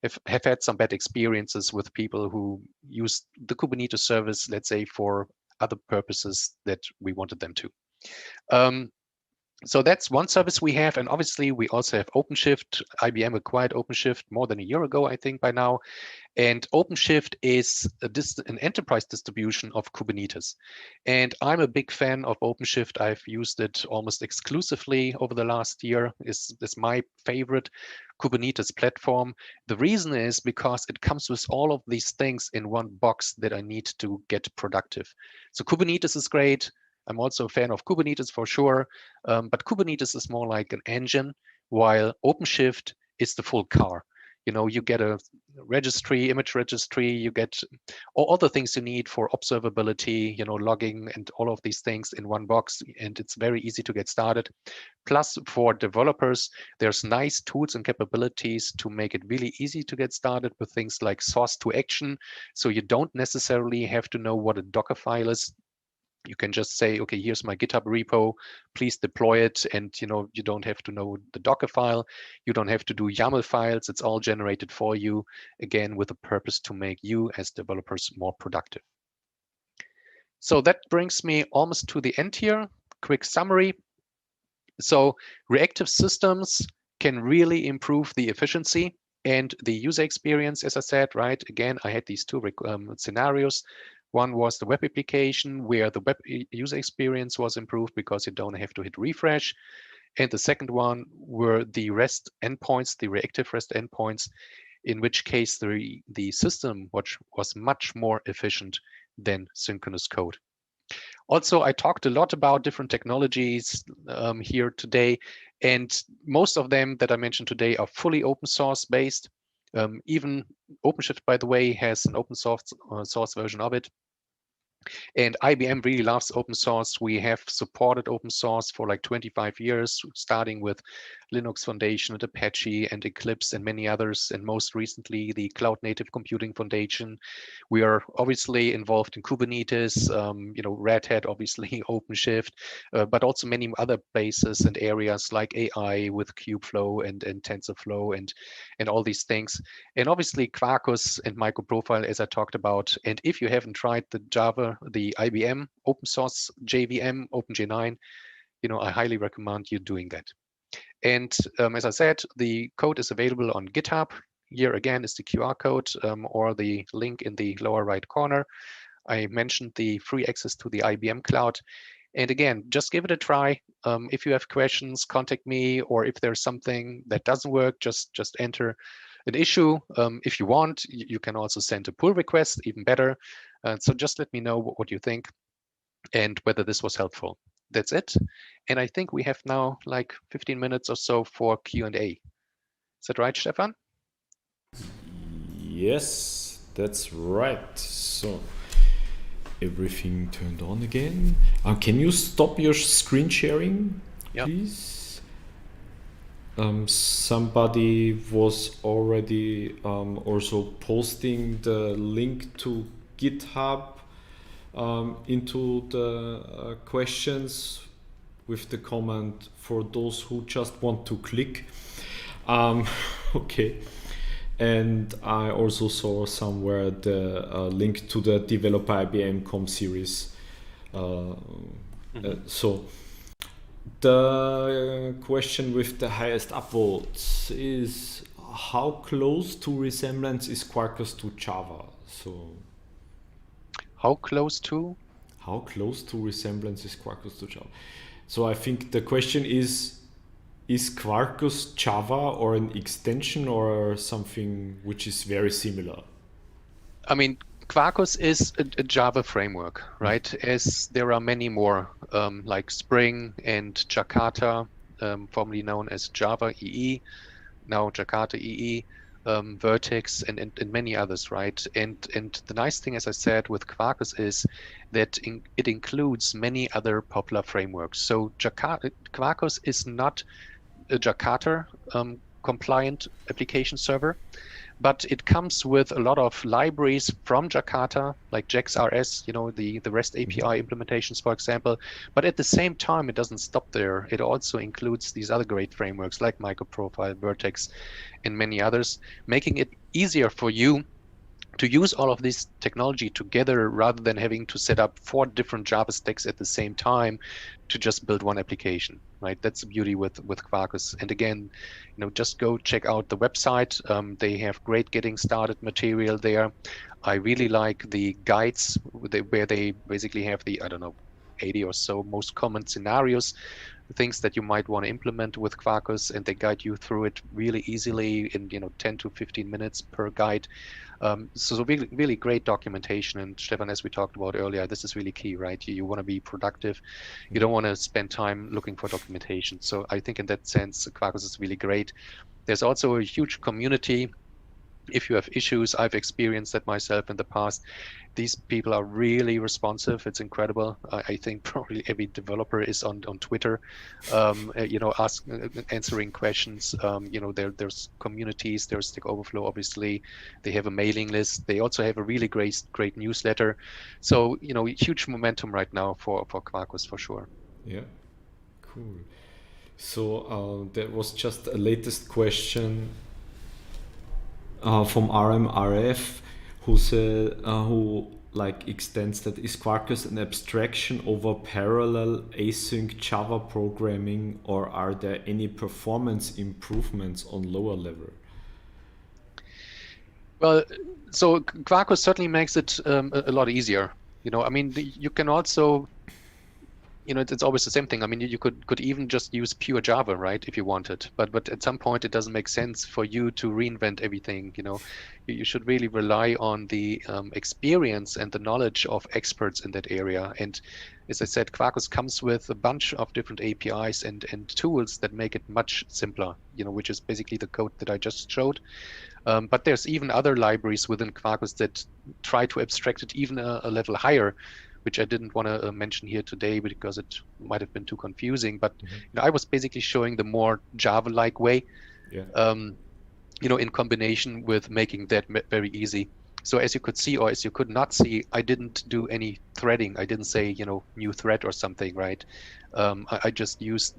have had some bad experiences with people who use the Kubernetes service, let's say, for other purposes that we wanted them to. So that's one service we have. And obviously, we also have OpenShift. IBM acquired OpenShift more than a year ago, I think, by now. And OpenShift is an enterprise distribution of Kubernetes. And I'm a big fan of OpenShift. I've used it almost exclusively over the last year. It's my favorite Kubernetes platform. The reason is because it comes with all of these things in one box that I need to get productive. So Kubernetes is great. I'm also a fan of Kubernetes for sure, but Kubernetes is more like an engine, while OpenShift is the full car. You get a registry, image registry, you get all the things you need for observability, logging and all of these things in one box, and it's very easy to get started. Plus, for developers, there's nice tools and capabilities to make it really easy to get started with things like source to action. So you don't necessarily have to know what a Docker file is. You can just say, okay, here's my GitHub repo, please deploy it. And you don't have to know the Docker file. You don't have to do YAML files. It's all generated for you, again, with a purpose to make you as developers more productive. So that brings me almost to the end here. Quick summary. So reactive systems can really improve the efficiency and the user experience, as I said, right? Again, I had these two scenarios. One was the web application where the web user experience was improved because you don't have to hit refresh. And the second one were the REST endpoints, the reactive REST endpoints, in which case the system was much more efficient than synchronous code. Also, I talked a lot about different technologies here today, and most of them that I mentioned today are fully open source based. Even OpenShift, by the way, has an open source version of it. And IBM really loves open source. We have supported open source for like 25 years, starting with Linux Foundation and Apache and Eclipse and many others. And most recently, the Cloud Native Computing Foundation. We are obviously involved in Kubernetes, Red Hat, obviously, OpenShift, but also many other places and areas like AI with Kubeflow and TensorFlow and all these things. And obviously Quarkus and MicroProfile, as I talked about. And if you haven't tried the IBM open source JVM, OpenJ9, I highly recommend you doing that. And as I said, the code is available on GitHub. Here again is the QR code or the link in the lower right corner. I mentioned the free access to the IBM cloud. And again, just give it a try. If you have questions, contact me, or if there's something that doesn't work, just enter an issue. If you want, you can also send a pull request, even better. So just let me know what you think and whether this was helpful. That's it. And I think we have now like 15 minutes or so for Q&A. Is that right, Stefan? Yes, that's right. So everything turned on again. Can you stop your screen sharing, please? Somebody was already also posting the link to GitHub into the questions with the comment for those who just want to click. Okay. And I also saw somewhere the link to the Developer IBM Com series. So the question with the highest upvotes is, how close to resemblance is Quarkus to Java? So how close to resemblance is Quarkus to Java? So I think the question is Quarkus Java or an extension or something which is very similar? I mean, Quarkus is a Java framework, right? As there are many more like Spring and Jakarta, formerly known as Java EE, now Jakarta EE, Vertex, and many others, right? And the nice thing, as I said, with Quarkus is that it includes many other popular frameworks. So Quarkus is not a Jakarta compliant application server, but it comes with a lot of libraries from Jakarta, like JAX-RS, the REST API implementations, for example. But at the same time, it doesn't stop there. It also includes these other great frameworks like MicroProfile, Vertex, and many others, making it easier for you to use all of this technology together rather than having to set up 4 different Java stacks at the same time to just build one application, right? That's the beauty with Quarkus. And again, just go check out the website. They have great getting started material there. I really like the guides where they basically have the, 80 or so most common scenarios, things that you might want to implement with Quarkus, and they guide you through it really easily in 10 to 15 minutes per guide. So really, really great documentation. And Stefan, as we talked about earlier, this is really key, right? You want to be productive. You don't want to spend time looking for documentation. So I think in that sense, Quarkus is really great. There's also a huge community. If you have issues, I've experienced that myself in the past. These people are really responsive. It's incredible. I think probably every developer is on Twitter, answering questions. There's communities, there's Stack Overflow, obviously. They have a mailing list. They also have a really great newsletter. So, huge momentum right now for Quarkus for sure. Yeah, cool. So that was just a latest question from RMRF, who said, extends that, is Quarkus an abstraction over parallel async Java programming, or are there any performance improvements on lower level? Well, so Quarkus certainly makes it a lot easier. You can also, it's always the same thing. I mean, you could even just use pure Java, right, if you wanted. But at some point, it doesn't make sense for you to reinvent everything. You should really rely on the experience and the knowledge of experts in that area. And as I said, Quarkus comes with a bunch of different APIs and tools that make it much simpler, which is basically the code that I just showed. But there's even other libraries within Quarkus that try to abstract it even a level higher, which I didn't want to mention here today because it might have been too confusing. But I was basically showing the more Java-like way, in combination with making that very easy. So as you could see, or as you could not see, I didn't do any threading. I didn't say, new thread or something, right? I just used,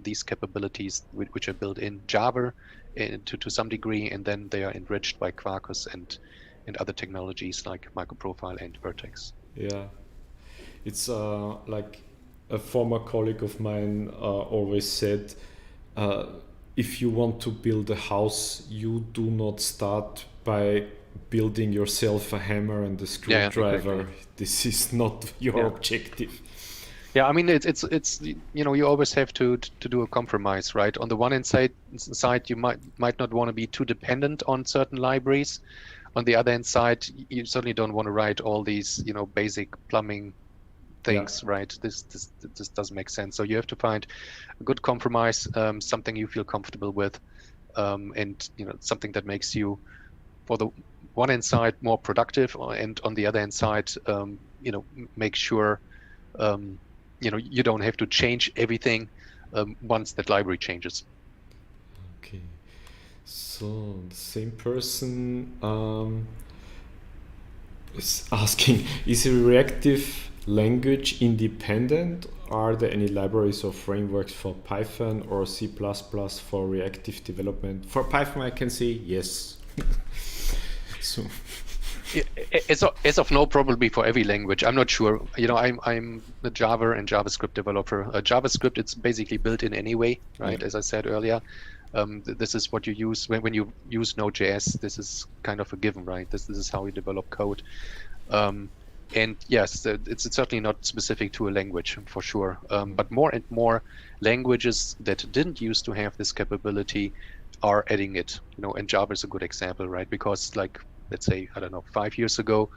these capabilities which are built in Java to some degree, and then they are enriched by Quarkus and other technologies like microprofile and Vertex. Yeah, it's like a former colleague of mine always said, if you want to build a house, you do not start by building yourself a hammer and a screwdriver. Exactly. This is not your objective. Yeah, I mean, it's you always have to do a compromise, right? On the one hand side, you might not want to be too dependent on certain libraries. On the other hand side, you certainly don't want to write all these, basic plumbing things, right? This doesn't make sense. So you have to find a good compromise, something you feel comfortable with, and something that makes you, for the one hand side, more productive, and on the other hand side, make sure you don't have to change everything once that library changes. Okay, so the same person is asking, is a reactive language independent? Are there any libraries or frameworks for Python or C++ for reactive development? For Python, I can say yes. So as of now, probably for every language. I'm not sure. I'm a Java and JavaScript developer. JavaScript, it's basically built in anyway, right? Yeah. As I said earlier, this is what you use when you use Node.js. This is kind of a given, right? This is how you develop code. And yes, it's certainly not specific to a language for sure. But more and more languages that didn't used to have this capability are adding it. And Java is a good example, right? Because let's say, I don't know, 5 years ago,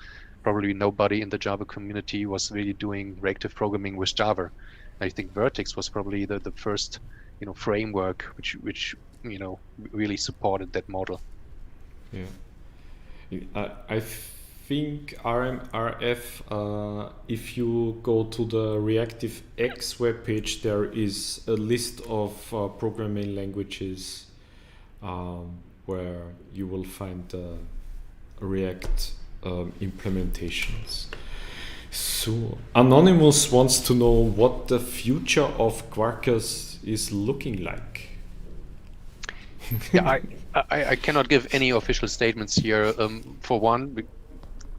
probably nobody in the Java community was really doing reactive programming with Java. I think Vertex was probably the first, framework which really supported that model. Yeah, I think RMRF, if you go to the Reactive X webpage, there is a list of programming languages where you will find React implementations. So Anonymous wants to know what the future of Quarkus is looking like. Yeah, I cannot give any official statements here. For one,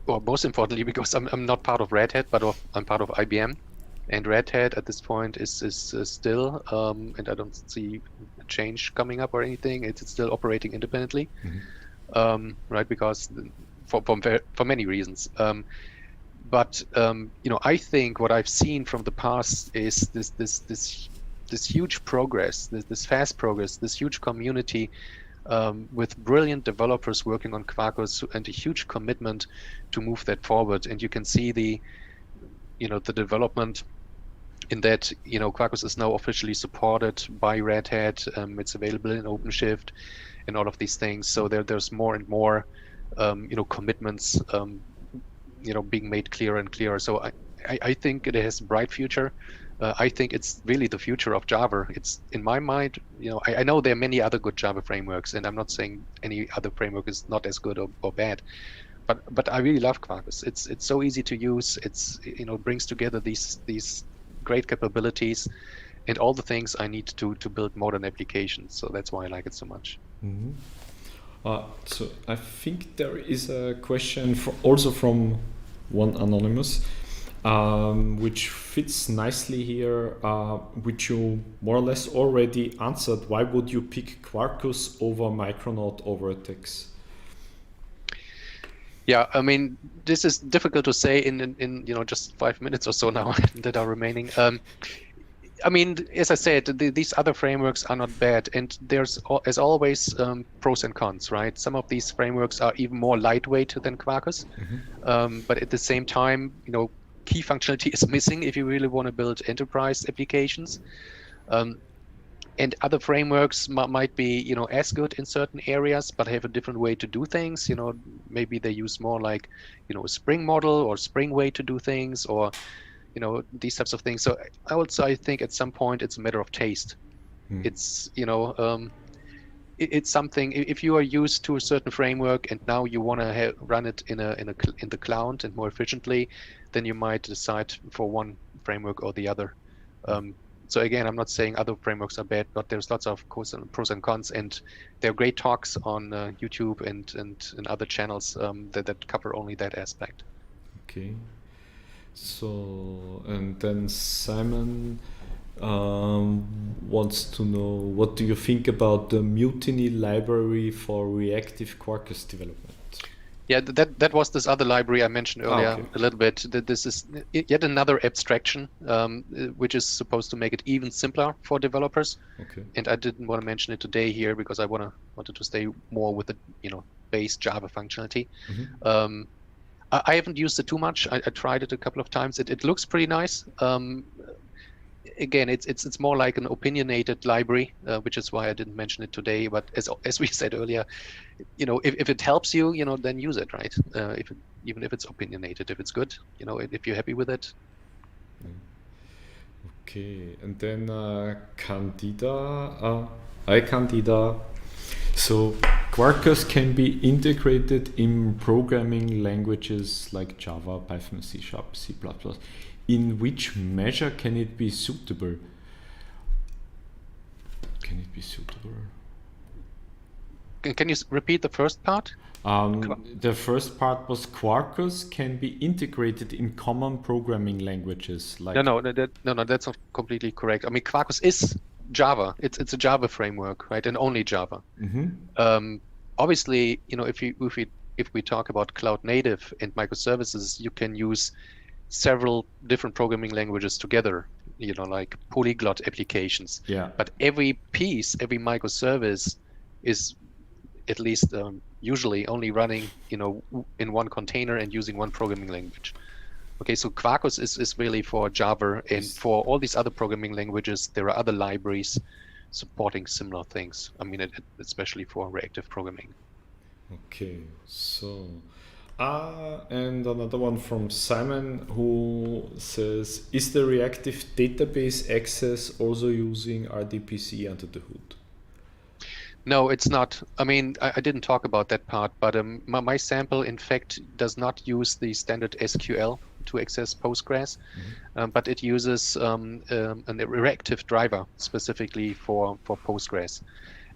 or most importantly, because I'm not part of Red Hat, but I'm part of IBM, and Red Hat at this point is still, and I don't see a change coming up or anything. It's still operating independently. Mm-hmm. Right, because for many reasons. But I think what I've seen from the past is this huge progress, this fast progress, this huge community with brilliant developers working on Quarkus and a huge commitment to move that forward. And you can see the development in that, Quarkus is now officially supported by Red Hat. It's available in OpenShift and all of these things. So there's more and more, commitments, being made clearer and clearer. So I think it has a bright future. I think it's really the future of Java. It's, in my mind, I know there are many other good Java frameworks, and I'm not saying any other framework is not as good or bad, but I really love Quarkus. It's so easy to use. It's brings together these great capabilities and all the things I need to build modern applications. So that's why I like it so much. Mm-hmm. So I think there is a question also from one Anonymous, which fits nicely here, which you more or less already answered. Why would you pick Quarkus over Micronaut or Vertex? Yeah, I mean, this is difficult to say in just 5 minutes or so now that are remaining. I mean, as I said, these other frameworks are not bad, and there's, as always, pros and cons, right? Some of these frameworks are even more lightweight than Quarkus, mm-hmm. But at the same time, key functionality is missing if you really want to build enterprise applications. And other frameworks might be, as good in certain areas, but have a different way to do things. Maybe they use more like, a Spring model or Spring way to do things, or, these types of things. So I think at some point it's a matter of taste. It's, it's something. If you are used to a certain framework and now you want to run it in the cloud and more efficiently, then you might decide for one framework or the other. So again, I'm not saying other frameworks are bad, but there's lots of pros and cons, and there are great talks on YouTube and other channels that cover only that aspect. Okay. So, and then Simon wants to know, what do you think about the Mutiny library for reactive Quarkus development? Yeah, that was this other library I mentioned earlier a little bit. This is yet another abstraction, which is supposed to make it even simpler for developers. Okay. And I didn't want to mention it today here because I wanted to stay more with the base Java functionality. I haven't used it too much. I tried it a couple of times. It looks pretty nice. Again, it's more like an opinionated library, which is why I didn't mention it today. But as we said earlier, if it helps you, then use it, right? Even if it's opinionated, if it's good, if you're happy with it. Okay, and then Candida. Hi, Candida. So Quarkus can be integrated in programming languages like Java, Python, C#, C++. In which measure can it be suitable? Can it be suitable? Can you repeat the first part? The first part was Quarkus can be integrated in common programming languages. Like No, that's not completely correct. I mean, Quarkus is Java. It's a Java framework, right? And only Java. Obviously, if we talk about cloud native and microservices, you can use several different programming languages together, like polyglot applications. Yeah. But every microservice is at least usually only running, in one container and using one programming language. Okay, so Quarkus is really for Java, and for all these other programming languages, there are other libraries supporting similar things. I mean, especially for reactive programming. Okay, so and another one from Simon, who says, is the reactive database access also using RDBC under the hood? No, it's not. I mean, I didn't talk about that part, but my sample, in fact, does not use the standard SQL to access Postgres, but it uses an reactive driver specifically for Postgres.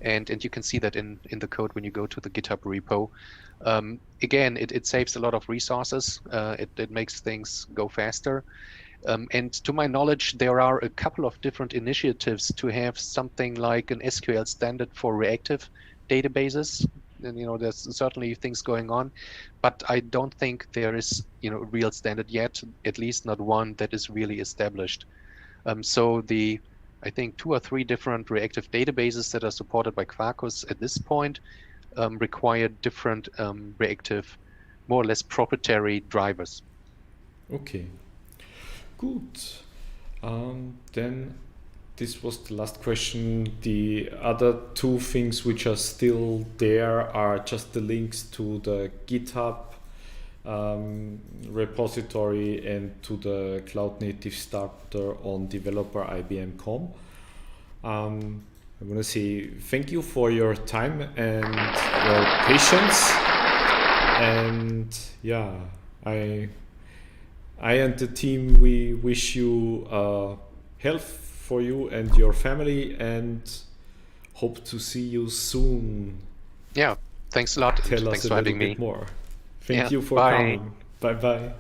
And you can see that in the code when you go to the GitHub repo. Again, it saves a lot of resources. It makes things go faster. And to my knowledge, there are a couple of different initiatives to have something like an SQL standard for reactive databases. And there's certainly things going on, but I don't think there is a real standard yet, at least not one that is really established. So I think 2 or 3 different reactive databases that are supported by Quarkus at this point require different reactive, more or less proprietary drivers. Okay, good. Then this was the last question. The other 2 things which are still there are just the links to the GitHub repository and to the cloud native starter on developer IBM.com. I want to say thank you for your time and your patience. And yeah, I and the team, we wish you health for you and your family, and hope to see you soon. Yeah, thanks a lot. Tell thanks us for a little having bit me. more. Thank you for bye. coming. Bye bye.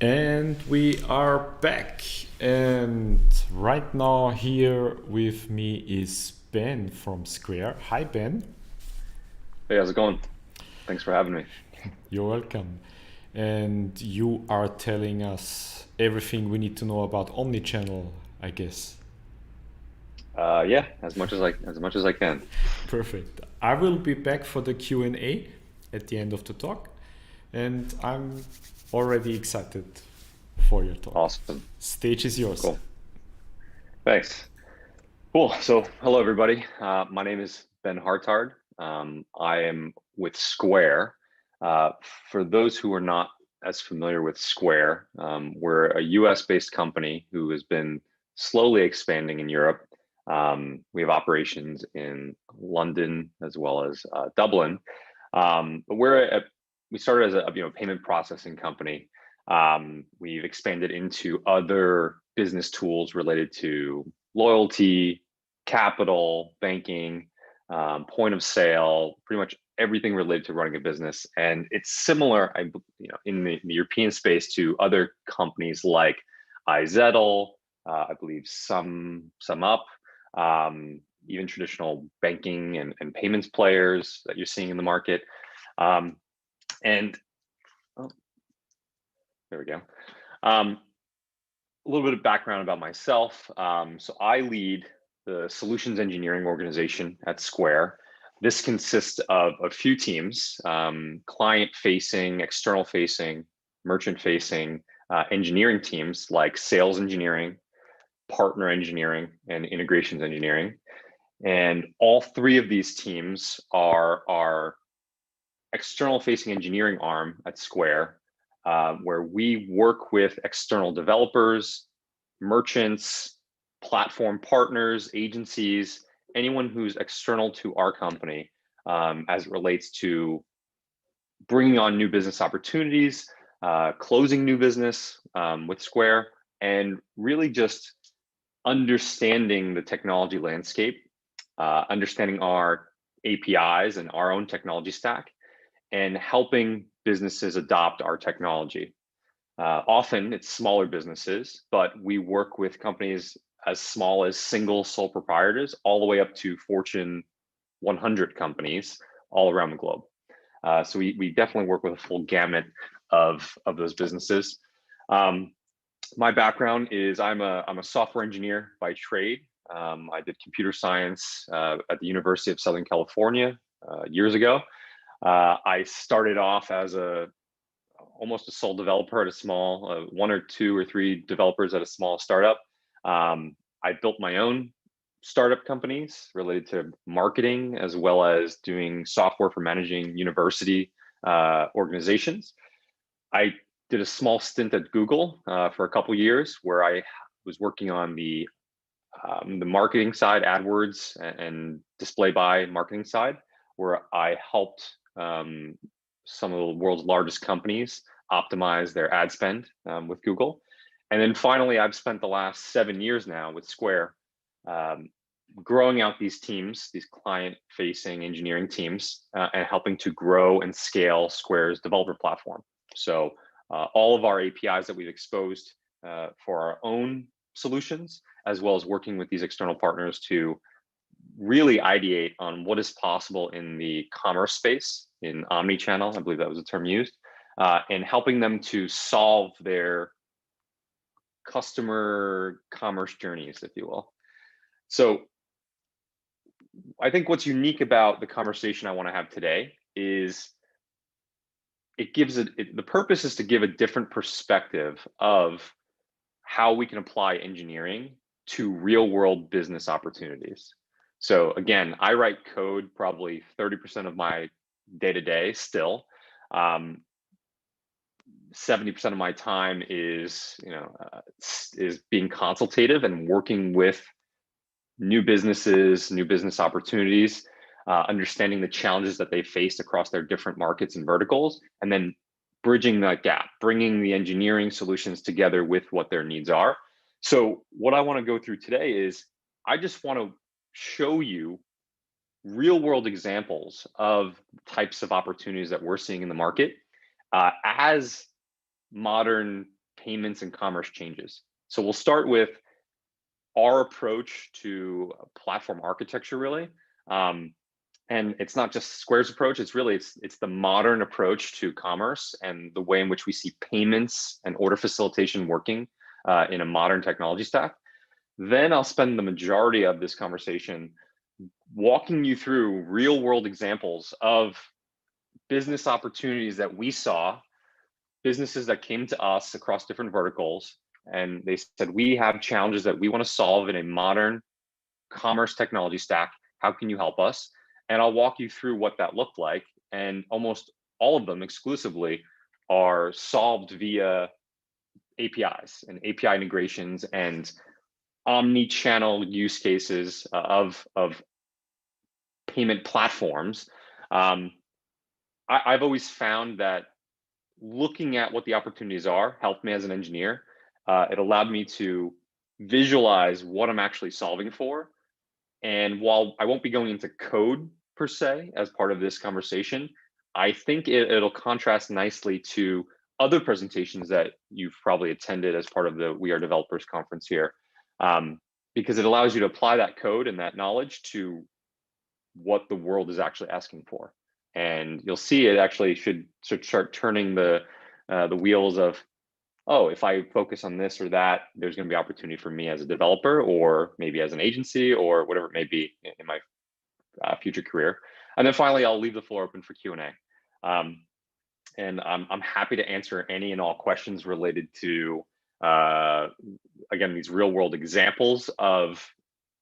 And we are back. And right now here with me is Ben from Square. Hi, Ben. Hey, how's it going? Thanks for having me. You're welcome. And you are telling us everything we need to know about omnichannel, I guess. Yeah, as much as I can. Perfect. I will be back for the Q&A at the end of the talk, and I'm already excited for your talk. Awesome. Stage is yours. Cool. Thanks. Cool. So, hello everybody. My name is Ben Hartard. I am with Square. Uh, for those who are not as familiar with Square, we're a US-based company who has been slowly expanding in Europe. We have operations in London as well as Dublin. But we started as a payment processing company. We've expanded into other business tools related to loyalty, capital, banking, point of sale, pretty much everything related to running a business. And it's similar, in the European space to other companies like iZettle, I believe SumUp, even traditional banking and payments players that you're seeing in the market. Um, and oh, there we go. A little bit of background about myself. So I lead the solutions engineering organization at Square. This consists of a few teams, client-facing, external-facing, merchant-facing engineering teams like sales engineering, partner engineering, and integrations engineering. And all three of these teams are our external-facing engineering arm at Square, where we work with external developers, merchants, platform partners, agencies, anyone who's external to our company, as it relates to bringing on new business opportunities, closing new business with Square, and really just understanding the technology landscape, understanding our APIs and our own technology stack, and helping businesses adopt our technology. Often it's smaller businesses, but we work with companies as small as single sole proprietors all the way up to Fortune 100 companies all around the globe. So we definitely work with a full gamut of those businesses. My background is I'm a software engineer by trade. I did computer science at the University of Southern California years ago. I started off as almost a sole developer at a small, one or two or three developers at a small startup. I built my own startup companies related to marketing, as well as doing software for managing university organizations. I did a small stint at Google for a couple years, where I was working on the marketing side, AdWords and display buy marketing side, where I helped some of the world's largest companies optimize their ad spend with Google. And then finally, I've spent the last 7 years now with Square, growing out these teams, these client-facing engineering teams, and helping to grow and scale Square's developer platform. So all of our APIs that we've exposed for our own solutions, as well as working with these external partners to really ideate on what is possible in the commerce space, in omnichannel, I believe that was the term used, and helping them to solve their customer commerce journeys, if you will. So I think what's unique about the conversation I want to have today is the purpose is to give a different perspective of how we can apply engineering to real world business opportunities. So again, I write code probably 30% of my day-to-day still. 70% of my time is being consultative and working with new businesses, new business opportunities, understanding the challenges that they faced across their different markets and verticals, and then bridging that gap, bringing the engineering solutions together with what their needs are. So what I want to go through today is I just want to show you real world examples of types of opportunities that we're seeing in the market as modern payments and commerce changes. So we'll start with our approach to platform architecture, really. And it's not just Square's approach, it's the modern approach to commerce and the way in which we see payments and order facilitation working in a modern technology stack. Then I'll spend the majority of this conversation walking you through real world examples of business opportunities that we saw, businesses that came to us across different verticals, and they said, we have challenges that we want to solve in a modern commerce technology stack. How can you help us? And I'll walk you through what that looked like. And almost all of them exclusively are solved via APIs and API integrations and omni-channel use cases of payment platforms. I've always found that looking at what the opportunities are helped me as an engineer. It allowed me to visualize what I'm actually solving for. And while I won't be going into code per se as part of this conversation, I think it'll contrast nicely to other presentations that you've probably attended as part of the WeAreDevelopers conference here, because it allows you to apply that code and that knowledge to what the world is actually asking for. And you'll see it actually should start turning the wheels of, oh, if I focus on this or that, there's going to be opportunity for me as a developer or maybe as an agency or whatever it may be in my future career. And then finally, I'll leave the floor open for Q&A. And I'm happy to answer any and all questions related to, again, these real world examples of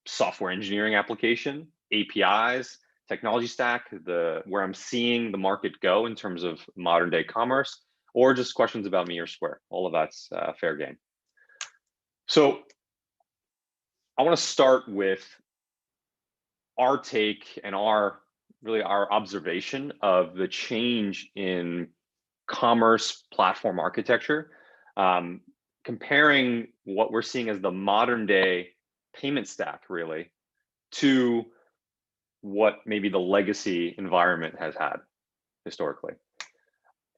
software engineering application, APIs, technology stack, where I'm seeing the market go in terms of modern day commerce, or just questions about me or Square. All of that's fair game. So I want to start with our take and our observation of the change in commerce platform architecture, comparing what we're seeing as the modern day payment stack really to what maybe the legacy environment has had historically.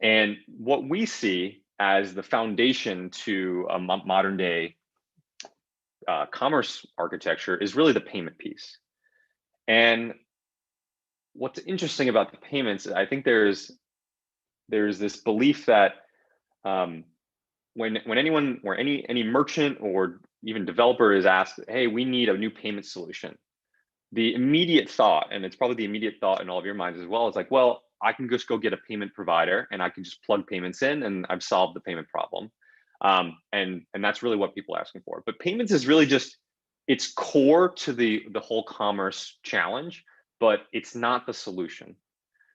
And what we see as the foundation to a modern day commerce architecture is really the payment piece. And what's interesting about the payments, I think there's this belief that when anyone or any merchant or even developer is asked, hey, we need a new payment solution, the immediate thought, and it's probably the immediate thought in all of your minds as well, is like, well, I can just go get a payment provider and I can just plug payments in and I've solved the payment problem. And that's really what people are asking for. But payments is really just, it's core to the whole commerce challenge, but it's not the solution.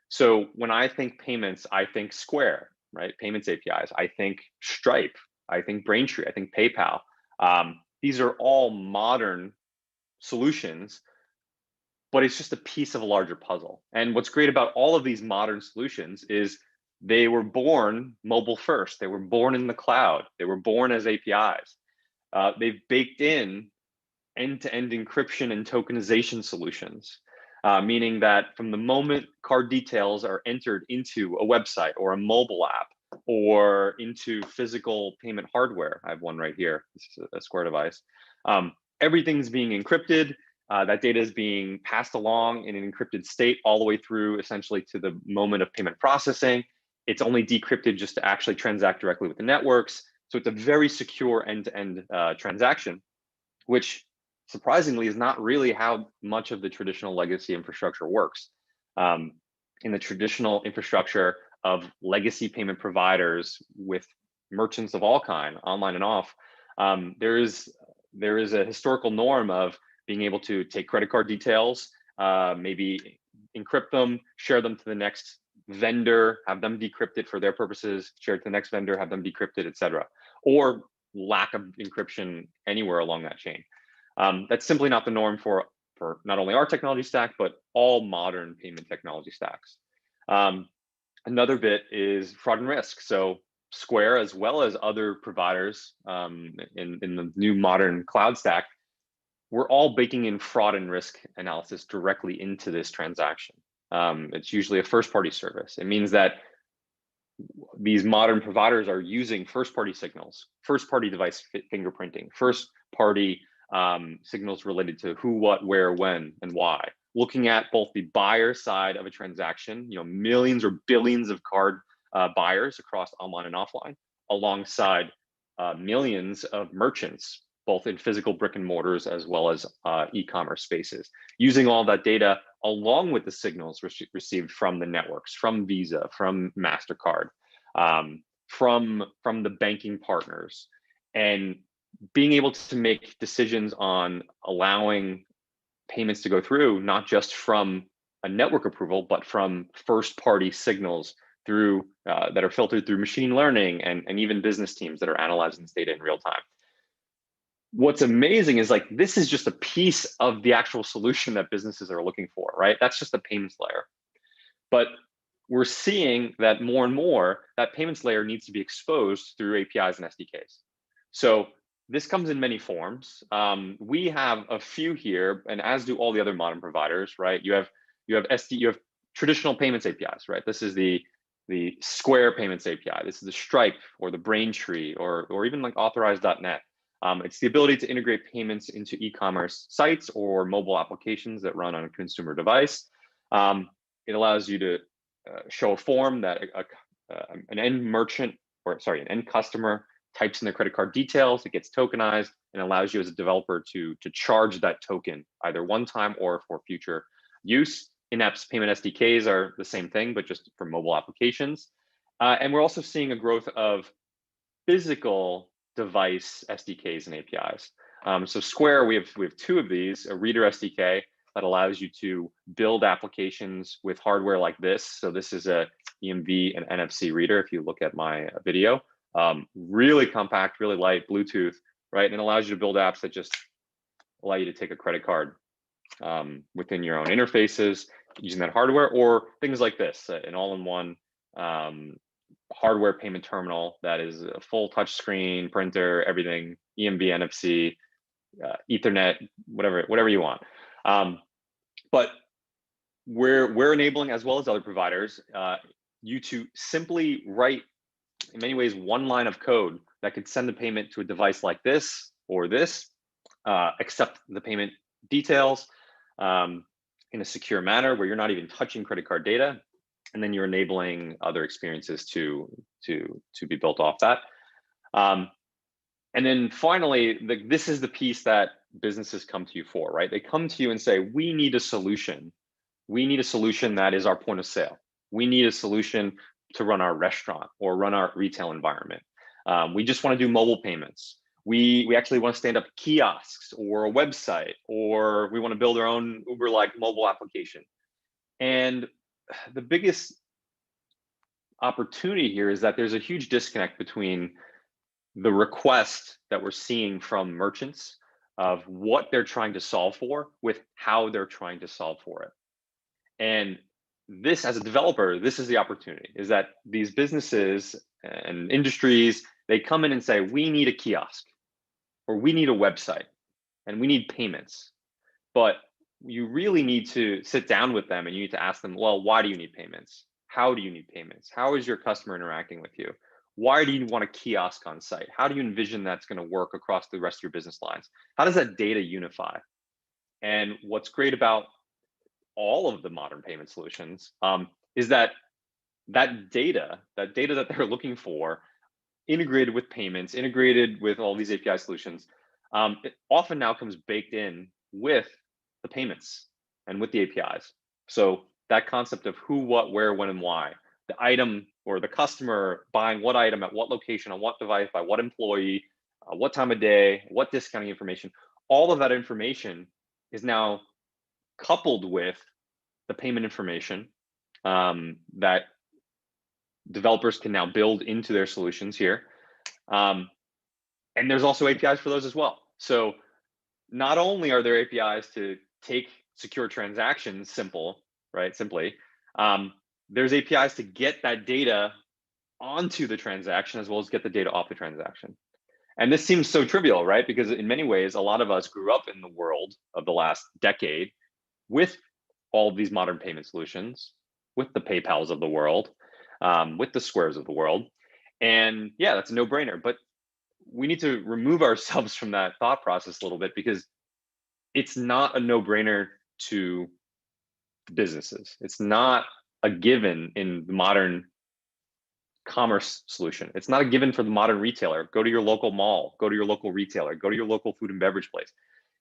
So when I think payments, I think Square, right? Payments APIs. I think Stripe. I think Braintree. I think PayPal. These are all modern solutions, but it's just a piece of a larger puzzle. And what's great about all of these modern solutions is they were born mobile first. They were born in the cloud. They were born as APIs. They've baked in end-to-end encryption and tokenization solutions, meaning that from the moment card details are entered into a website or a mobile app or into physical payment hardware, I have one right here, this is a Square device, everything's being encrypted. That data is being passed along in an encrypted state all the way through essentially to the moment of payment processing. It's only decrypted just to actually transact directly with the networks. So it's a very secure end-to-end transaction, which surprisingly is not really how much of the traditional legacy infrastructure works. In the traditional infrastructure of legacy payment providers with merchants of all kind, online and off, there is a historical norm of being able to take credit card details, maybe encrypt them, share them to the next vendor, have them decrypted for their purposes, share it to the next vendor, have them decrypted, et cetera, or lack of encryption anywhere along that chain. That's simply not the norm for not only our technology stack, but all modern payment technology stacks. Another bit is fraud and risk. So Square, as well as other providers in the new modern cloud stack, we're all baking in fraud and risk analysis directly into this transaction. It's usually a first-party service. It means that these modern providers are using first-party signals, first-party device fingerprinting, first-party signals related to who, what, where, when, and why. Looking at both the buyer side of a transaction, millions or billions of card buyers across online and offline, alongside millions of merchants, both in physical brick and mortars as well as e-commerce spaces. Using all that data along with the signals received from the networks, from Visa, from MasterCard, from the banking partners, and being able to make decisions on allowing payments to go through, not just from a network approval, but from first-party signals through that are filtered through machine learning and even business teams that are analyzing this data in real time. What's amazing is, like, this is just a piece of the actual solution that businesses are looking for, right? That's just the payments layer. But we're seeing that more and more, that payments layer needs to be exposed through APIs and SDKs. So this comes in many forms. We have a few here, and as do all the other modern providers, right? You have traditional payments APIs, right? This is the Square payments API. This is the Stripe or the Braintree or even like Authorize.net. It's the ability to integrate payments into e-commerce sites or mobile applications that run on a consumer device. It allows you to show a form that an end customer types in their credit card details, it gets tokenized, and allows you as a developer to charge that token either one time or for future use. In-app payment SDKs are the same thing, but just for mobile applications. And we're also seeing a growth of physical device SDKs and APIs. So Square, we have two of these, a Reader SDK that allows you to build applications with hardware like this. So this is a EMV and NFC reader, if you look at my video. Really compact, really light, Bluetooth, right? And it allows you to build apps that just allow you to take a credit card within your own interfaces using that hardware, or things like this, an all-in-one hardware payment terminal that is a full touch screen, printer, everything, EMV, NFC, Ethernet, whatever you want. But we're enabling, as well as other providers, you to simply write, in many ways, one line of code that could send the payment to a device like this or this, accept the payment details in a secure manner where you're not even touching credit card data, and then you're enabling other experiences to be built off that. And then finally, this is the piece that businesses come to you for, right? They come to you and say, we need a solution. We need a solution that is our point of sale. We need a solution to run our restaurant or run our retail environment. We just want to do mobile payments. We actually want to stand up kiosks or a website, or we want to build our own Uber-like mobile application. And the biggest opportunity here is that there's a huge disconnect between the request that we're seeing from merchants of what they're trying to solve for with how they're trying to solve for it. And this, as a developer, this is the opportunity, is that these businesses and industries, they come in and say, we need a kiosk, or we need a website, and we need payments. But you really need to sit down with them and you need to ask them, well, why do you need payments? How do you need payments? How is your customer interacting with you? Why do you want a kiosk on site? How do you envision that's going to work across the rest of your business lines? How does that data unify? And what's great about all of the modern payment solutions is that data that they're looking for, integrated with payments, integrated with all these API solutions, it often now comes baked in with the payments and with the APIs. So that concept of who, what, where, when, and why, the item or the customer buying what item at what location, on what device, by what employee, what time of day, what discounting information, all of that information is now coupled with the payment information that developers can now build into their solutions here. And there's also APIs for those as well. So not only are there APIs to take secure transactions simply, there's APIs to get that data onto the transaction as well as get the data off the transaction. And this seems so trivial, right? Because in many ways, a lot of us grew up in the world of the last decade with all of these modern payment solutions, with the PayPals of the world. with the Squares of the world. And yeah, that's a no-brainer. But we need to remove ourselves from that thought process a little bit, because it's not a no-brainer to businesses. It's not a given in the modern commerce solution. It's not a given for the modern retailer. Go to your local mall, go to your local retailer, go to your local food and beverage place.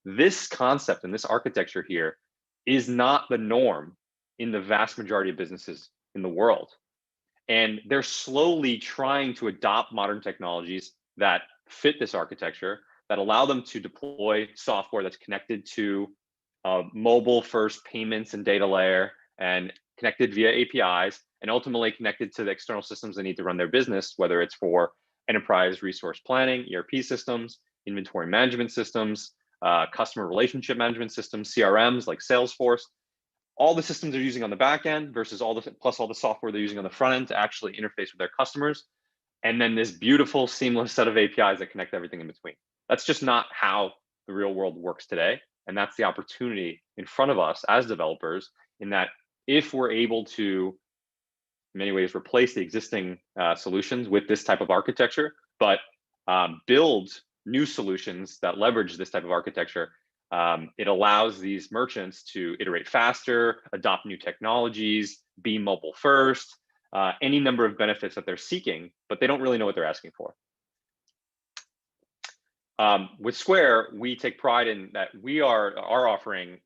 This concept and this architecture here is not the norm in the vast majority of businesses in the world. And they're slowly trying to adopt modern technologies that fit this architecture, that allow them to deploy software that's connected to mobile first payments and data layer, and connected via APIs, and ultimately connected to the external systems they need to run their business, whether it's for enterprise resource planning, ERP systems, inventory management systems, customer relationship management systems, CRMs like Salesforce. All the systems they're using on the back end versus all the software they're using on the front end to actually interface with their customers. And then this beautiful seamless set of APIs that connect everything in between. That's just not how the real world works today. And that's the opportunity in front of us as developers, in that if we're able to, in many ways, replace the existing solutions with this type of architecture, but build new solutions that leverage this type of architecture, it allows these merchants to iterate faster, adopt new technologies, be mobile first, any number of benefits that they're seeking, but they don't really know what they're asking for. With Square, we take pride in that our offering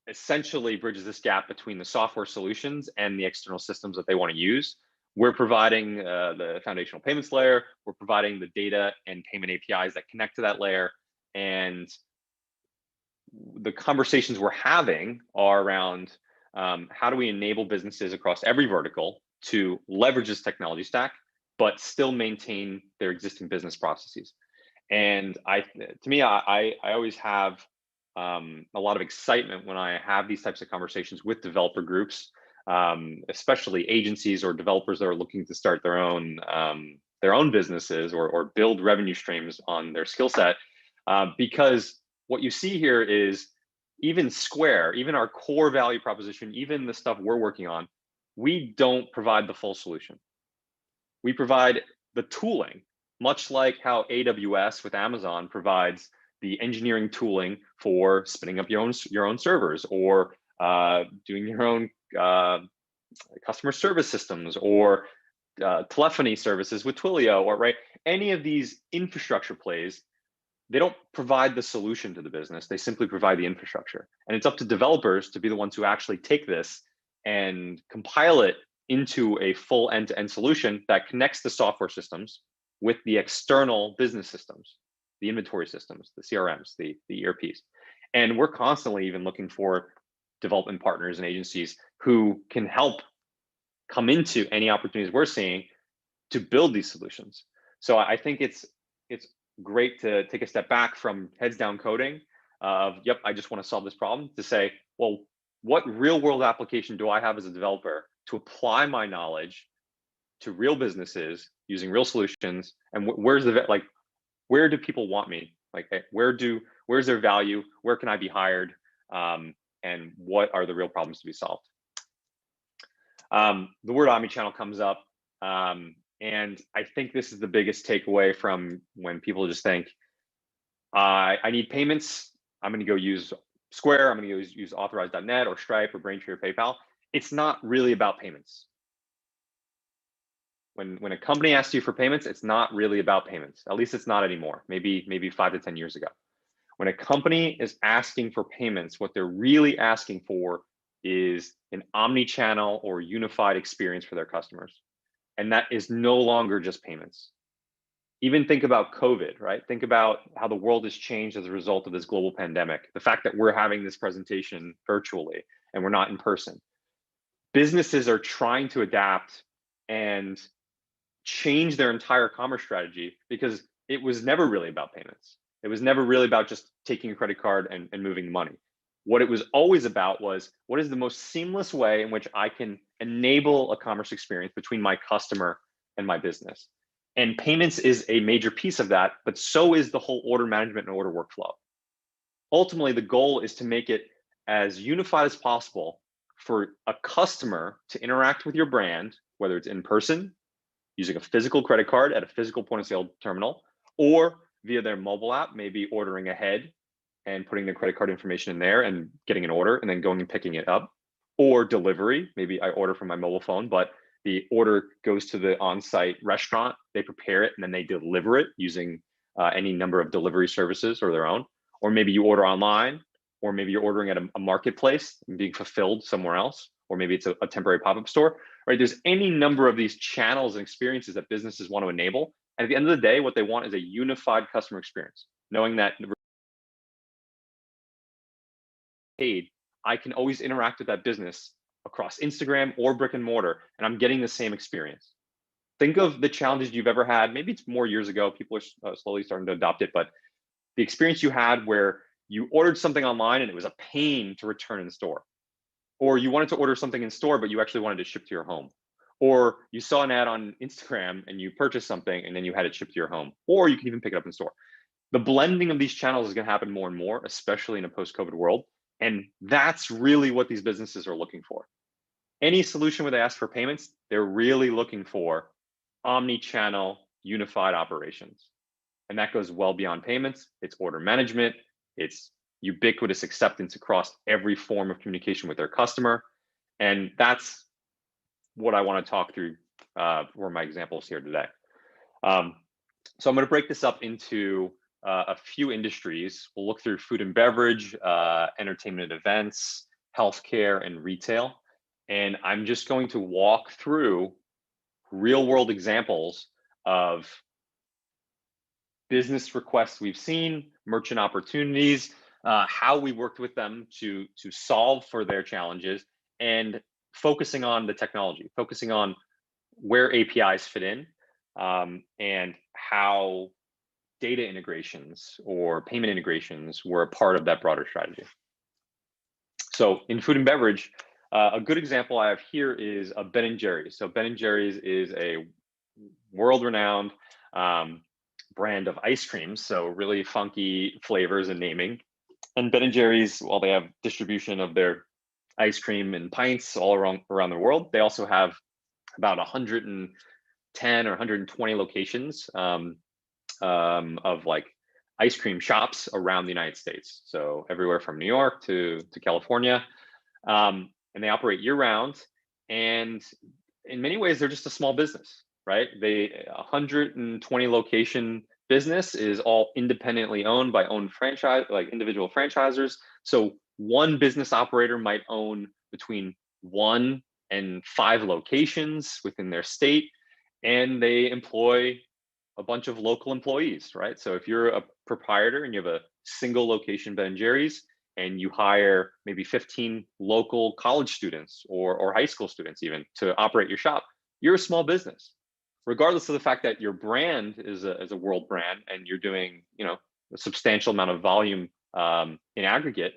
essentially bridges this gap between the software solutions and the external systems that they want to use. We're providing the foundational payments layer. We're providing the data and payment APIs that connect to that layer. And the conversations we're having are around how do we enable businesses across every vertical to leverage this technology stack, but still maintain their existing business processes. And to me, I always have a lot of excitement when I have these types of conversations with developer groups, especially agencies or developers that are looking to start their own businesses or build revenue streams on their skill set. Because what you see here is even Square, even our core value proposition, even the stuff we're working on, we don't provide the full solution. We provide the tooling, much like how AWS with Amazon provides the engineering tooling for spinning up your own servers, or doing your own customer service systems, or telephony services with Twilio, or right, any of these infrastructure plays. They don't provide the solution to the business. They simply provide the infrastructure. And it's up to developers to be the ones who actually take this and compile it into a full end-to-end solution that connects the software systems with the external business systems, the inventory systems, the CRMs, the ERPs. And we're constantly even looking for development partners and agencies who can help come into any opportunities we're seeing to build these solutions. So I think it's great to take a step back from heads down coding of, yep, I just want to solve this problem, to say, well, what real world application do I have as a developer to apply my knowledge to real businesses using real solutions? And where do people want me? Like, where's their value? Where can I be hired? And what are the real problems to be solved? The word omnichannel comes up. And I think this is the biggest takeaway from when people just think, I need payments, I'm going to go use Square, I'm going to go use Authorize.net or Stripe or Braintree or PayPal. It's not really about payments. When a company asks you for payments, it's not really about payments. At least it's not anymore. Maybe 5 to 10 years ago. When a company is asking for payments, what they're really asking for is an omni-channel or unified experience for their customers. And that is no longer just payments. Even think about COVID, right? Think about how the world has changed as a result of this global pandemic. The fact that we're having this presentation virtually and we're not in person. Businesses are trying to adapt and change their entire commerce strategy, because it was never really about payments. It was never really about just taking a credit card and moving the money. What it was always about was, what is the most seamless way in which I can enable a commerce experience between my customer and my business? And payments is a major piece of that, but so is the whole order management and order workflow. Ultimately, the goal is to make it as unified as possible for a customer to interact with your brand whether it's in person, using a physical credit card at a physical point of sale terminal, or via their mobile app, maybe ordering ahead and putting their credit card information in there and getting an order and then going and picking it up, or delivery. Maybe I order from my mobile phone, but the order goes to the on-site restaurant, they prepare it, and then they deliver it using any number of delivery services or their own. Or maybe you order online, or maybe you're ordering at a marketplace and being fulfilled somewhere else, or maybe it's a temporary pop-up store, right? There's any number of these channels and experiences that businesses want to enable. And at the end of the day, what they want is a unified customer experience, knowing that paid, I can always interact with that business across Instagram or brick and mortar, and I'm getting the same experience. Think of the challenges you've ever had. Maybe it's more years ago, people are slowly starting to adopt it, but the experience you had where you ordered something online and it was a pain to return in store, or you wanted to order something in store, but you actually wanted it shipped to your home, or you saw an ad on Instagram and you purchased something and then you had it shipped to your home, or you can even pick it up in store. The blending of these channels is going to happen more and more, especially in a post-COVID world. And that's really what these businesses are looking for. Any solution where they ask for payments, they're really looking for omni-channel unified operations. And that goes well beyond payments. It's order management. It's ubiquitous acceptance across every form of communication with their customer. And that's what I want to talk through for my examples here today. So I'm going to break this up into a few industries. We'll look through food and beverage, entertainment and events, healthcare, and retail. And I'm just going to walk through real world examples of business requests we've seen, merchant opportunities, how we worked with them to solve for their challenges, and focusing on the technology, focusing on where APIs fit in, and how data integrations or payment integrations were a part of that broader strategy. So in food and beverage, a good example I have here is a Ben & Jerry's. So Ben & Jerry's is a world-renowned brand of ice creams, so really funky flavors and naming. And Ben & Jerry's, while they have distribution of their ice cream in pints all around the world, they also have about 110 or 120 locations of like ice cream shops around the United States. So everywhere from New York to California. And they operate year round. And in many ways, they're just a small business, right? They 120 location business is all independently owned by like individual franchisors. So one business operator might own between 1 and 5 locations within their state, and they employ a bunch of local employees, right? So if you're a proprietor and you have a single location Ben & Jerry's, and you hire maybe 15 local college students or high school students even to operate your shop, you're a small business. Regardless of the fact that your brand is a world brand and you're doing, a substantial amount of volume in aggregate,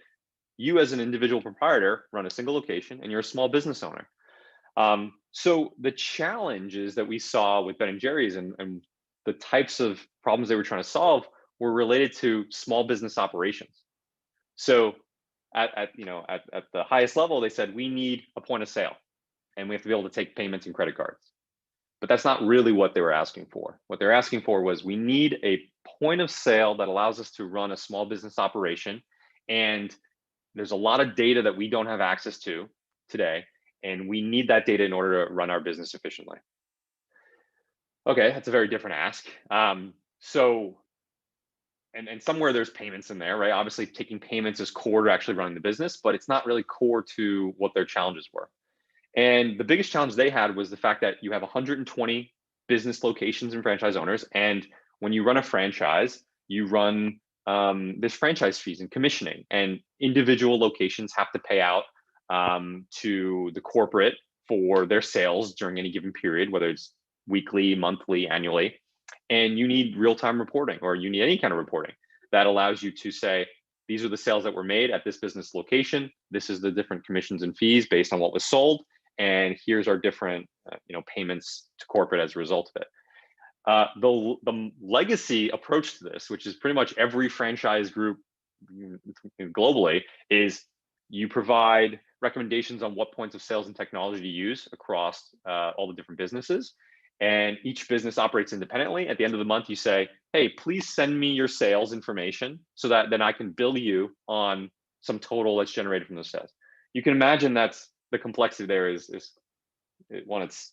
you as an individual proprietor run a single location and you're a small business owner. So the challenges that we saw with Ben & Jerry's and the types of problems they were trying to solve were related to small business operations. So at the highest level, they said, we need a point of sale and we have to be able to take payments and credit cards. But that's not really what they were asking for. What they're asking for was, we need a point of sale that allows us to run a small business operation. And there's a lot of data that we don't have access to today. And we need that data in order to run our business efficiently. Okay, that's a very different ask. And somewhere there's payments in there, right? Obviously taking payments is core to actually running the business, but it's not really core to what their challenges were. And the biggest challenge they had was the fact that you have 120 business locations and franchise owners. And when you run a franchise, you run, there's franchise fees and commissioning, and individual locations have to pay out to the corporate for their sales during any given period, whether it's weekly, monthly, annually. And you need real-time reporting, or you need any kind of reporting that allows you to say, these are the sales that were made at this business location. This is the different commissions and fees based on what was sold. And here's our different payments to corporate as a result of it. The legacy approach to this, which is pretty much every franchise group globally, is you provide recommendations on what points of sales and technology to use across all the different businesses. And each business operates independently. At the end of the month, you say, hey, please send me your sales information so that then I can bill you on some total that's generated from those sales. You can imagine that's the complexity there is one, it's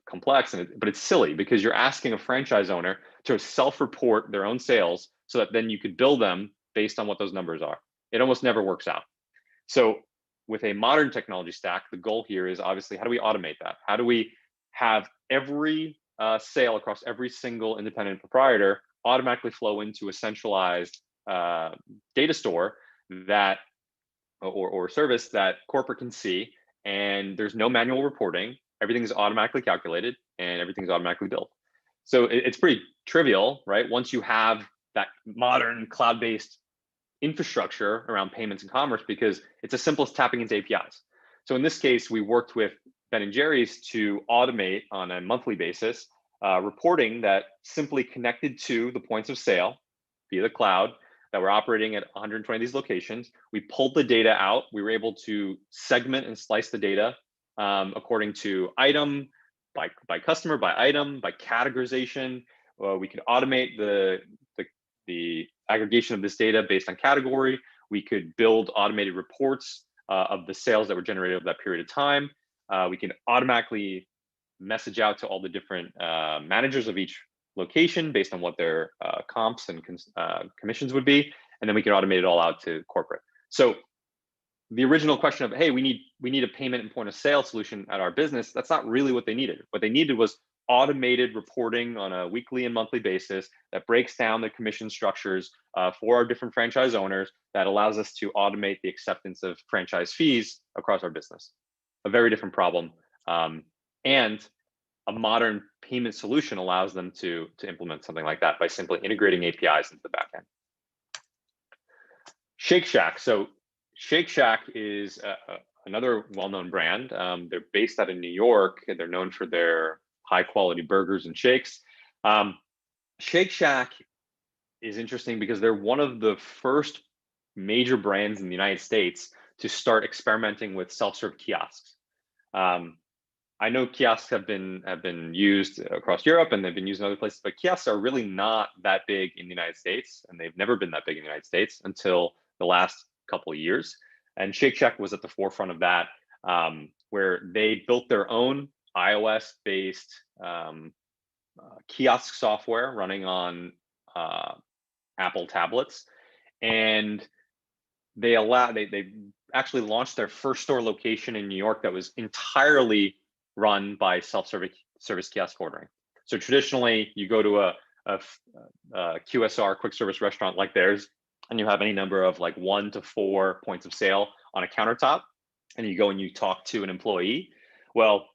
complex, but it's silly because you're asking a franchise owner to self-report their own sales so that then you could bill them based on what those numbers are. It almost never works out. So with a modern technology stack, the goal here is obviously, how do we automate that? How do we have every sale across every single independent proprietor automatically flow into a centralized data store that or service that corporate can see, and there's no manual reporting. Everything is automatically calculated and everything's automatically billed. So it's pretty trivial, right? Once you have that modern cloud-based infrastructure around payments and commerce, because it's as simple as tapping into APIs. So in this case, we worked with Ben & Jerry's to automate on a monthly basis reporting that simply connected to the points of sale via the cloud that we're operating at 120 of these locations. We pulled the data out. We were able to segment and slice the data according to item, by customer, by item, by categorization. We could automate the aggregation of this data based on category. We could build automated reports of the sales that were generated over that period of time. We can automatically message out to all the different managers of each location based on what their comps and commissions would be, and then we can automate it all out to corporate. So the original question of, hey, we need a payment and point of sale solution at our business, that's not really what they needed. What they needed was automated reporting on a weekly and monthly basis that breaks down the commission structures for our different franchise owners, that allows us to automate the acceptance of franchise fees across our business. A very different problem. And a modern payment solution allows them to implement something like that by simply integrating APIs into the backend. Shake Shack. So Shake Shack is another well-known brand. They're based out of New York. They're known for their high-quality burgers and shakes. Shake Shack is interesting because they're one of the first major brands in the United States to start experimenting with self-serve kiosks. I know kiosks have been used across Europe and they've been used in other places, but kiosks are really not that big in the United States, and they've never been that big in the United States until the last couple of years. And Shake Shack was at the forefront of that, where they built their own iOS-based kiosk software running on Apple tablets, and they actually launched their first store location in New York that was entirely run by self-service kiosk ordering. So traditionally, you go to a QSR, quick service restaurant like theirs, and you have any number of like 1 to 4 points of sale on a countertop, and you go and you talk to an employee. Well,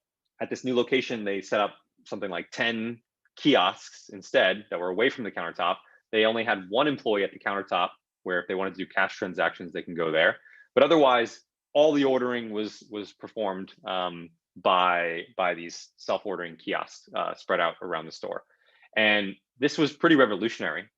at this new location, they set up something like 10 kiosks instead that were away from the countertop. They only had one employee at the countertop, where if they wanted to do cash transactions, they can go there. But otherwise, all the ordering was performed by these self-ordering kiosks spread out around the store. And this was pretty revolutionary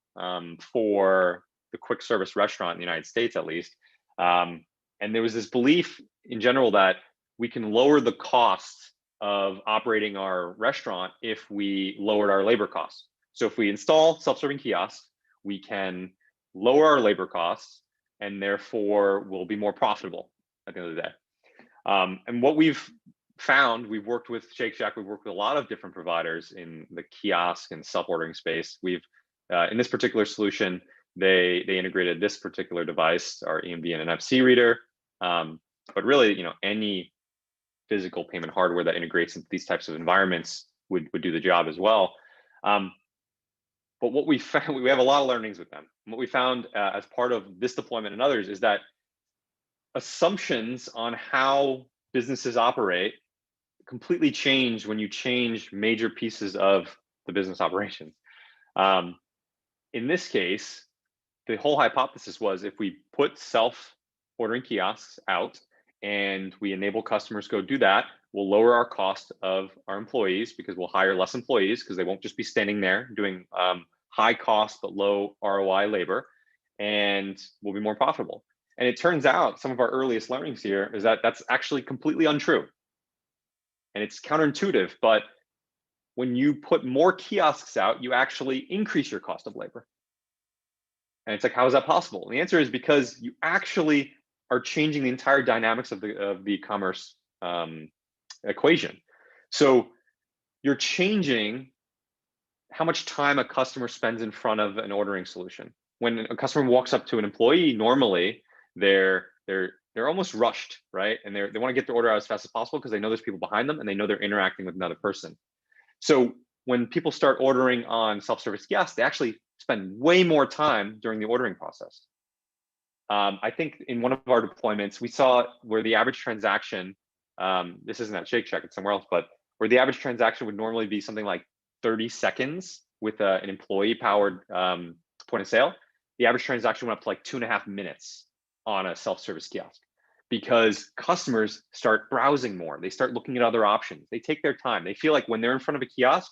for the quick service restaurant in the United States, at least. And there was this belief in general that we can lower the cost of operating our restaurant if we lowered our labor costs. So if we install self-serving kiosks, we can lower our labor costs, and therefore we'll be more profitable at the end of the day. And what we've found, we've worked with Shake Shack, we've worked with a lot of different providers in the kiosk and self-ordering space. We've, in this particular solution, they integrated this particular device, our EMV and NFC reader, but really, any physical payment hardware that integrates into these types of environments would do the job as well. But what we found, we have a lot of learnings with them. And what we found as part of this deployment and others is that assumptions on how businesses operate completely change when you change major pieces of the business operations. In this case, the whole hypothesis was if we put self-ordering kiosks out and we enable customers to go do that, we'll lower our cost of our employees because we'll hire less employees because they won't just be standing there doing high cost but low ROI labor, and we'll be more profitable. And it turns out some of our earliest learnings here is that that's actually completely untrue. And it's counterintuitive, but when you put more kiosks out, you actually increase your cost of labor. And it's like, how is that possible? And the answer is because you actually are changing the entire dynamics of the e-commerce equation. So you're changing how much time a customer spends in front of an ordering solution. When a customer walks up to an employee, normally they're almost rushed, right? And they want to get their order out as fast as possible because they know there's people behind them and they know they're interacting with another person. So when people start ordering on self-service kiosks, they actually spend way more time during the ordering process. I think in one of our deployments, we saw where the average transaction, this isn't at Shake Shack, it's somewhere else, but where the average transaction would normally be something like 30 seconds with an employee-powered point of sale, the average transaction went up to like 2.5 minutes on a self-service kiosk because customers start browsing more. They start looking at other options. They take their time. They feel like when they're in front of a kiosk,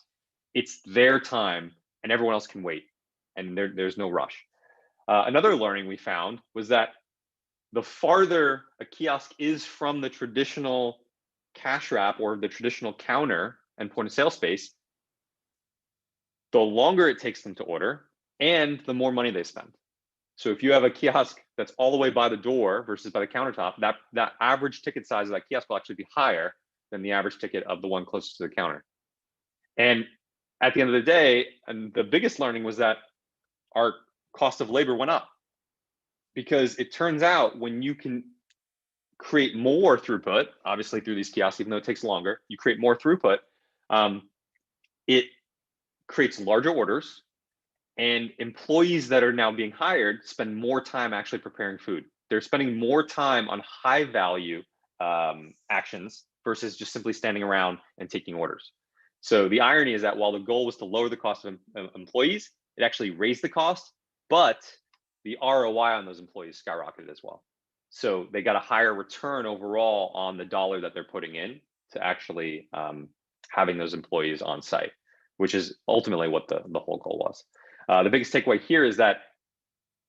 it's their time and everyone else can wait and there's no rush. Another learning we found was that the farther a kiosk is from the traditional cash wrap or the traditional counter and point of sale space, the longer it takes them to order and the more money they spend. So if you have a kiosk that's all the way by the door versus by the countertop, that average ticket size of that kiosk will actually be higher than the average ticket of the one closest to the counter. And at the end of the day, and the biggest learning was that our cost of labor went up because it turns out when you can create more throughput, obviously through these kiosks, even though it takes longer, you create more throughput, it creates larger orders, and employees that are now being hired spend more time actually preparing food. They're spending more time on high value actions versus just simply standing around and taking orders. So the irony is that while the goal was to lower the cost of employees, it actually raised the cost, but the ROI on those employees skyrocketed as well. So they got a higher return overall on the dollar that they're putting in to actually having those employees on site, which is ultimately what the whole goal was. The biggest takeaway here is that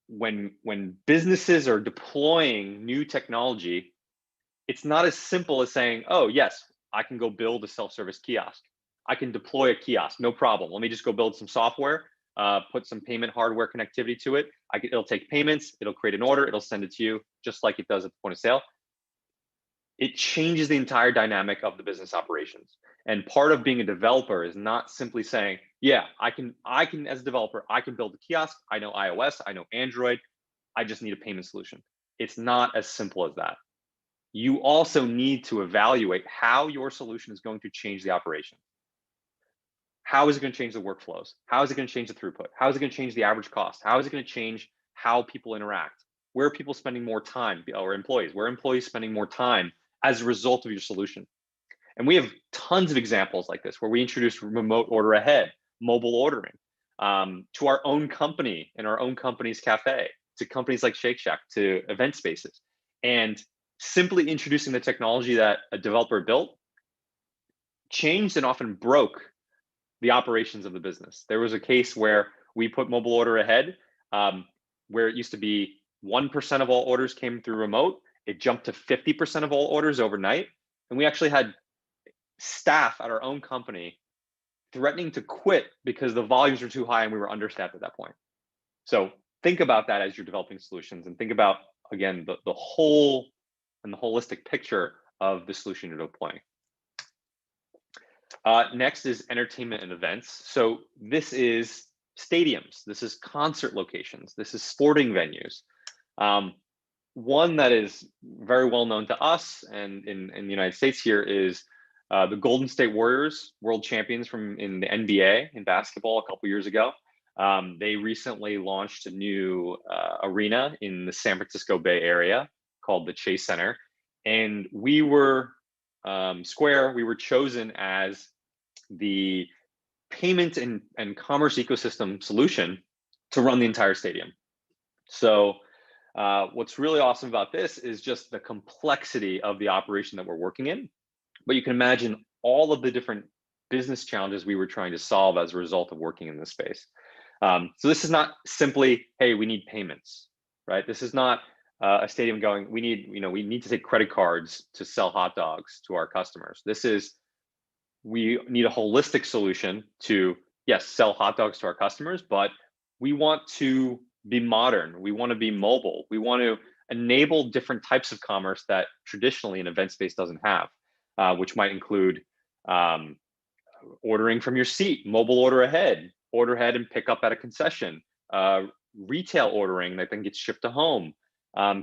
when businesses are deploying new technology, it's not as simple as saying, oh, yes, I can go build a self-service kiosk. I can deploy a kiosk, no problem. Let me just go build some software, put some payment hardware connectivity to it. It'll take payments, it'll create an order, it'll send it to you, just like it does at the point of sale. It changes the entire dynamic of the business operations. And part of being a developer is not simply saying, yeah, I can as a developer, I can build a kiosk. I know iOS, I know Android. I just need a payment solution. It's not as simple as that. You also need to evaluate how your solution is going to change the operation. How is it going to change the workflows? How is it going to change the throughput? How is it going to change the average cost? How is it going to change how people interact? Where are people spending more time, or employees? Where are employees spending more time as a result of your solution? And we have tons of examples like this where we introduced remote order ahead, mobile ordering, to our own company and our own company's cafe, to companies like Shake Shack, to event spaces. And simply introducing the technology that a developer built changed and often broke the operations of the business. There was a case where we put mobile order ahead, where it used to be 1% of all orders came through remote. It jumped to 50% of all orders overnight. And we actually had staff at our own company threatening to quit because the volumes were too high and we were understaffed at that point. So think about that as you're developing solutions, and think about, again, the whole and the holistic picture of the solution you're deploying. Next is entertainment and events. So this is stadiums, this is concert locations, this is sporting venues. One that is very well known to us and in the United States here is the Golden State Warriors, world champions in the NBA in basketball a couple years ago. They recently launched a new arena in the San Francisco Bay Area called the Chase Center. And we were, Square, we were chosen as the payment and commerce ecosystem solution to run the entire stadium. So what's really awesome about this is just the complexity of the operation that we're working in. But you can imagine all of the different business challenges we were trying to solve as a result of working in this space. So this is not simply, hey, we need payments, right? This is not, a stadium going, we need to take credit cards to sell hot dogs to our customers. We need a holistic solution to, yes, sell hot dogs to our customers, but we want to be modern. We want to be mobile. We want to enable different types of commerce that traditionally an event space doesn't have, which might include ordering from your seat, mobile order ahead and pick up at a concession, retail ordering that then gets shipped to home,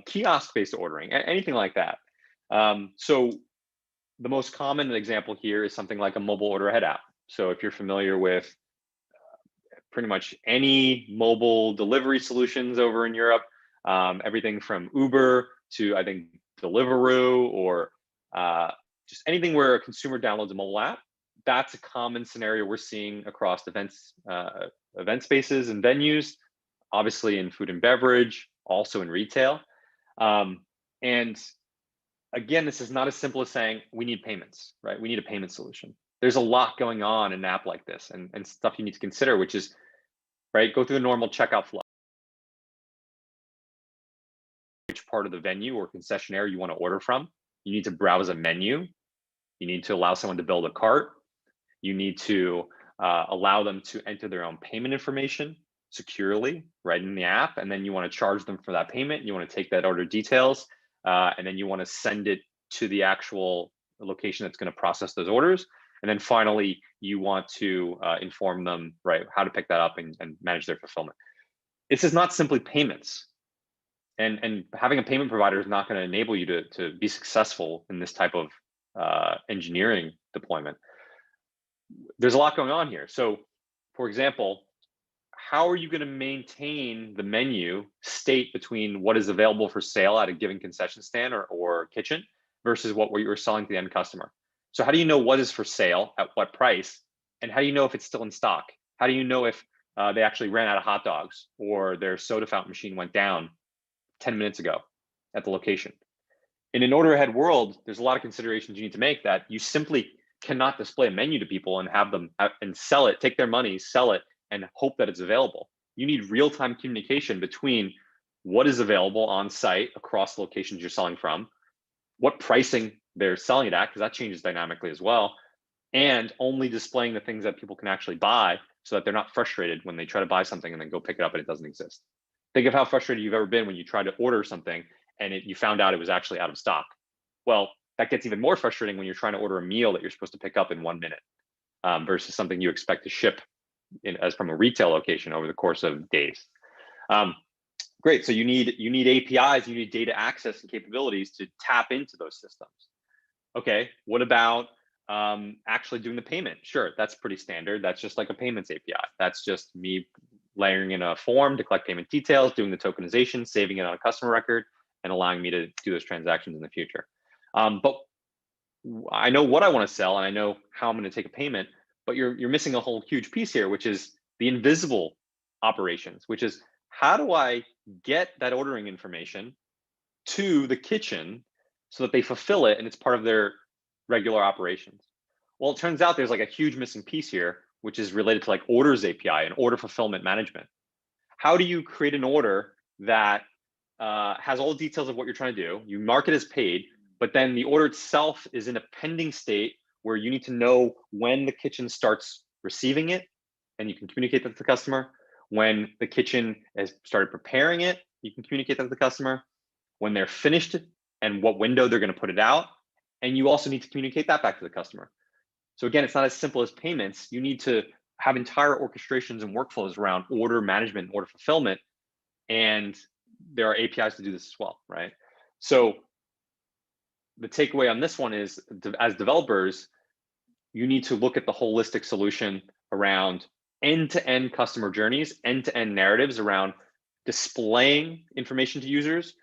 kiosk-based ordering, anything like that. So the most common example here is something like a mobile order ahead app. So if you're familiar with pretty much any mobile delivery solutions over in Europe, everything from Uber to, I think, Deliveroo, or just anything where a consumer downloads a mobile app, that's a common scenario we're seeing across events, event spaces and venues, obviously in food and beverage, also in retail. And again, this is not as simple as saying we need payments, right? We need a payment solution. There's a lot going on in an app like this, and stuff you need to consider, which is, right, go through the normal checkout flow. Which part of the venue or concessionaire you want to order from. You need to browse a menu. You need to allow someone to build a cart. You need to allow them to enter their own payment information securely right in the app. And then you want to charge them for that payment. You want to take that order details, and then you want to send it to the actual location that's going to process those orders. And then finally, you want to inform them, right, how to pick that up and manage their fulfillment. This is not simply payments. And having a payment provider is not going to enable you to be successful in this type of engineering deployment. There's a lot going on here. So, for example, how are you going to maintain the menu state between what is available for sale at a given concession stand or kitchen versus what you're selling to the end customer? So how do you know what is for sale at what price? And how do you know if it's still in stock? How do you know if they actually ran out of hot dogs or their soda fountain machine went down 10 minutes ago at the location? In an order ahead world, there's a lot of considerations you need to make that you simply cannot display a menu to people and have them and sell it, take their money, sell it, and hope that it's available. You need real-time communication between what is available on site across the locations you're selling from, what pricing they're selling it at, because that changes dynamically as well, and only displaying the things that people can actually buy so that they're not frustrated when they try to buy something and then go pick it up and it doesn't exist. Think of how frustrated you've ever been when you tried to order something and you found out it was actually out of stock. Well, that gets even more frustrating when you're trying to order a meal that you're supposed to pick up in 1 minute versus something you expect to ship as from a retail location over the course of days. Great, so you need APIs, you need data access and capabilities to tap into those systems. Okay, what about actually doing the payment? Sure, that's pretty standard. That's just like a payments API. That's just me layering in a form to collect payment details, doing the tokenization, saving it on a customer record, and allowing me to do those transactions in the future. But I know what I want to sell and I know how I'm going to take a payment, but you're missing a whole huge piece here, which is the invisible operations, which is how do I get that ordering information to the kitchen so that they fulfill it and it's part of their regular operations? Well, it turns out there's like a huge missing piece here, which is related to like orders API and order fulfillment management. How do you create an order that has all the details of what you're trying to do? You mark it as paid, but then the order itself is in a pending state where you need to know when the kitchen starts receiving it, and you can communicate that to the customer. When the kitchen has started preparing it, you can communicate that to the customer. When they're finished and what window they're going to put it out, and you also need to communicate that back to the customer. So again, it's not as simple as payments. You need to have entire orchestrations and workflows around order management and order fulfillment, and there are APIs to do this as well, right? So the takeaway on this one is, as developers, you need to look at the holistic solution around end-to-end customer journeys, end-to-end narratives around displaying information to users,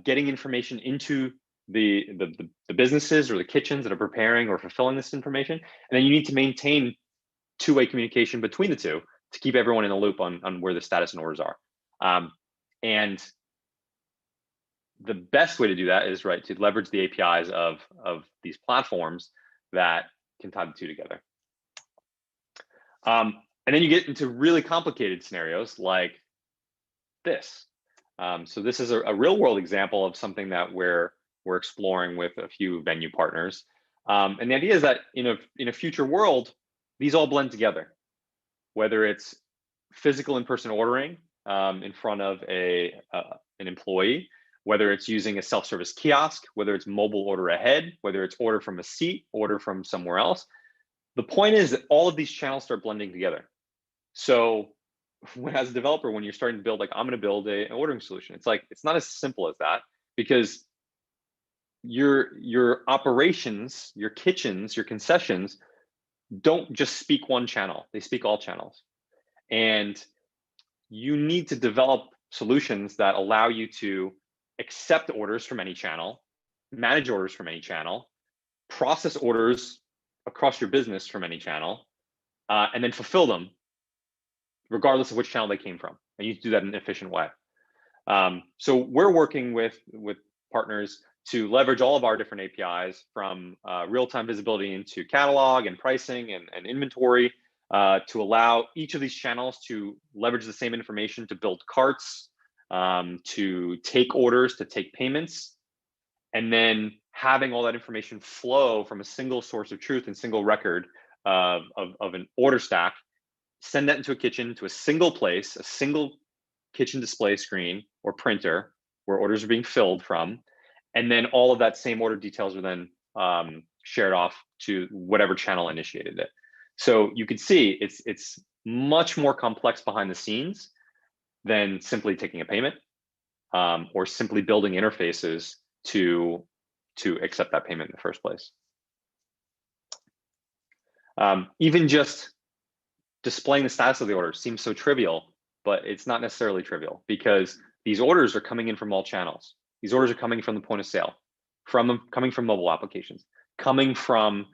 getting information into the businesses or the kitchens that are preparing or fulfilling this information. And then you need to maintain two-way communication between the two to keep everyone in the loop on where the status and orders are. And the best way to do that is, right, to leverage the APIs of these platforms that can tie the two together. And then you get into really complicated scenarios like this. So this is a real world example of something that we're exploring with a few venue partners. And the idea is that in a future world, these all blend together, whether it's physical in-person ordering in front of an employee, whether it's using a self-service kiosk, whether it's mobile order ahead, whether it's order from a seat, order from somewhere else. The point is that all of these channels start blending together. So as a developer, when you're starting to build, like, I'm going to build an ordering solution, it's like, it's not as simple as that, because your operations, your kitchens, your concessions don't just speak one channel, they speak all channels. And you need to develop solutions that allow you to accept orders from any channel, manage orders from any channel, process orders across your business from any channel, and then fulfill them regardless of which channel they came from. And you do that in an efficient way. So we're working with partners to leverage all of our different APIs, from real-time visibility into catalog and pricing and inventory, to allow each of these channels to leverage the same information to build carts, to take orders, to take payments, and then having all that information flow from a single source of truth and single record of an order stack, send that into a kitchen, to a single place, a single kitchen display screen or printer where orders are being filled from. And then all of that same order details are then shared off to whatever channel initiated it. So you can see it's much more complex behind the scenes than simply taking a payment or simply building interfaces to accept that payment in the first place. Even just displaying the status of the order seems so trivial, but it's not necessarily trivial, because these orders are coming in from all channels. These orders are coming from the point of sale, coming from mobile applications, coming from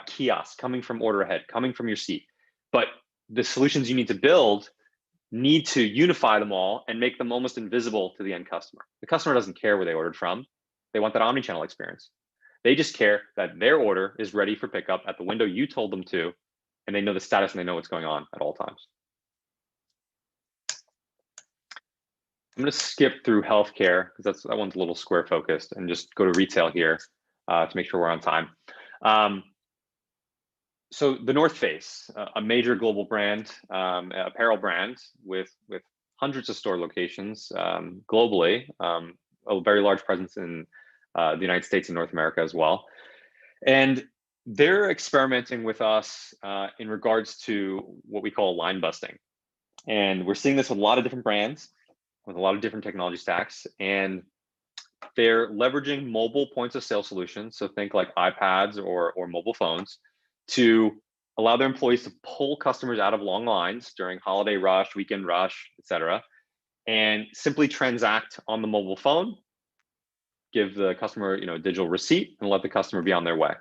kiosks, coming from order ahead, coming from your seat. But the solutions you need to build need to unify them all and make them almost invisible to the end customer. The customer doesn't care where they ordered from. They want that omnichannel experience. They just care that their order is ready for pickup at the window you told them to, and they know the status and they know what's going on at all times. I'm going to skip through healthcare because that one's a little square focused, and just go to retail here to make sure we're on time. So the North Face, a major global brand, apparel brand with hundreds of store locations globally, a very large presence in the United States and North America as well. And they're experimenting with us in regards to what we call line busting. And we're seeing this with a lot of different brands, with a lot of different technology stacks, and they're leveraging mobile points of sale solutions. So think like iPads or mobile phones, to allow their employees to pull customers out of long lines during holiday rush, weekend rush, etc., and simply transact on the mobile phone, give the customer a digital receipt, and let the customer be on their way.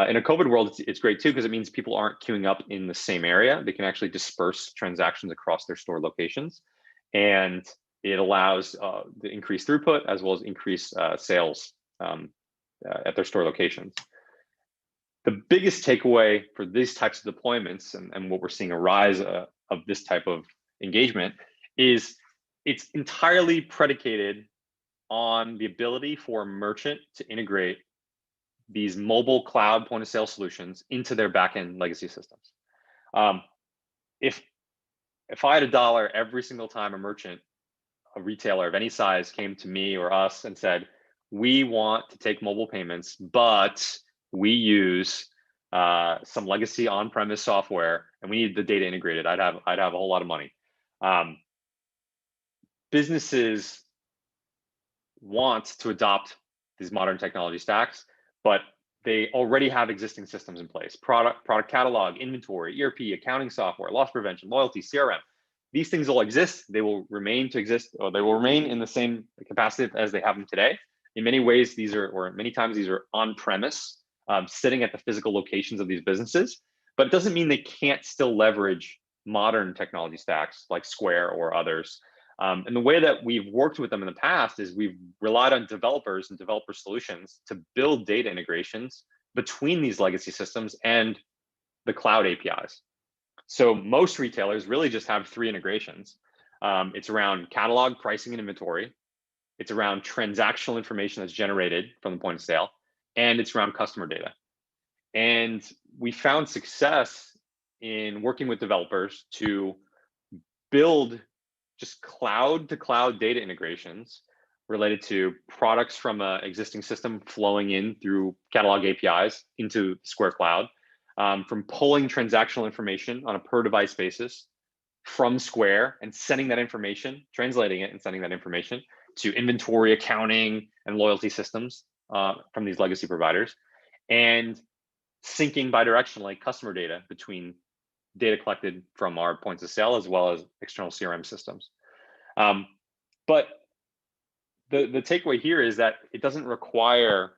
In a COVID world, it's great too, because it means people aren't queuing up in the same area. They can actually disperse transactions across their store locations, and it allows the increased throughput as well as increased sales at their store locations. The biggest takeaway for these types of deployments, and what we're seeing a rise of this type of engagement, is it's entirely predicated on the ability for a merchant to integrate these mobile cloud point of sale solutions into their backend legacy systems. If I had $1 every single time a merchant, a retailer of any size, came to me or us and said, we want to take mobile payments, but we use some legacy on-premise software and we need the data integrated, I'd have a whole lot of money. Businesses want to adopt these modern technology stacks, but they already have existing systems in place: product catalog, inventory, ERP, accounting software, loss prevention, loyalty, CRM. These things all exist. They will remain to exist, or they will remain in the same capacity as they have them today. In many ways, many times these are on-premise, sitting at the physical locations of these businesses, but it doesn't mean they can't still leverage modern technology stacks like Square or others. And the way that we've worked with them in the past is we've relied on developers and developer solutions to build data integrations between these legacy systems and the cloud APIs. So most retailers really just have 3 integrations. It's around catalog, pricing, and inventory. It's around transactional information that's generated from the point of sale, and it's around customer data. And we found success in working with developers to build just cloud to cloud data integrations related to products from an existing system flowing in through catalog APIs into Square Cloud, from pulling transactional information on a per device basis from Square and sending that information, translating it and sending that information to inventory, accounting, and loyalty systems from these legacy providers, and syncing bidirectionally customer data between data collected from our points of sale as well as external CRM systems. But the takeaway here is that it doesn't require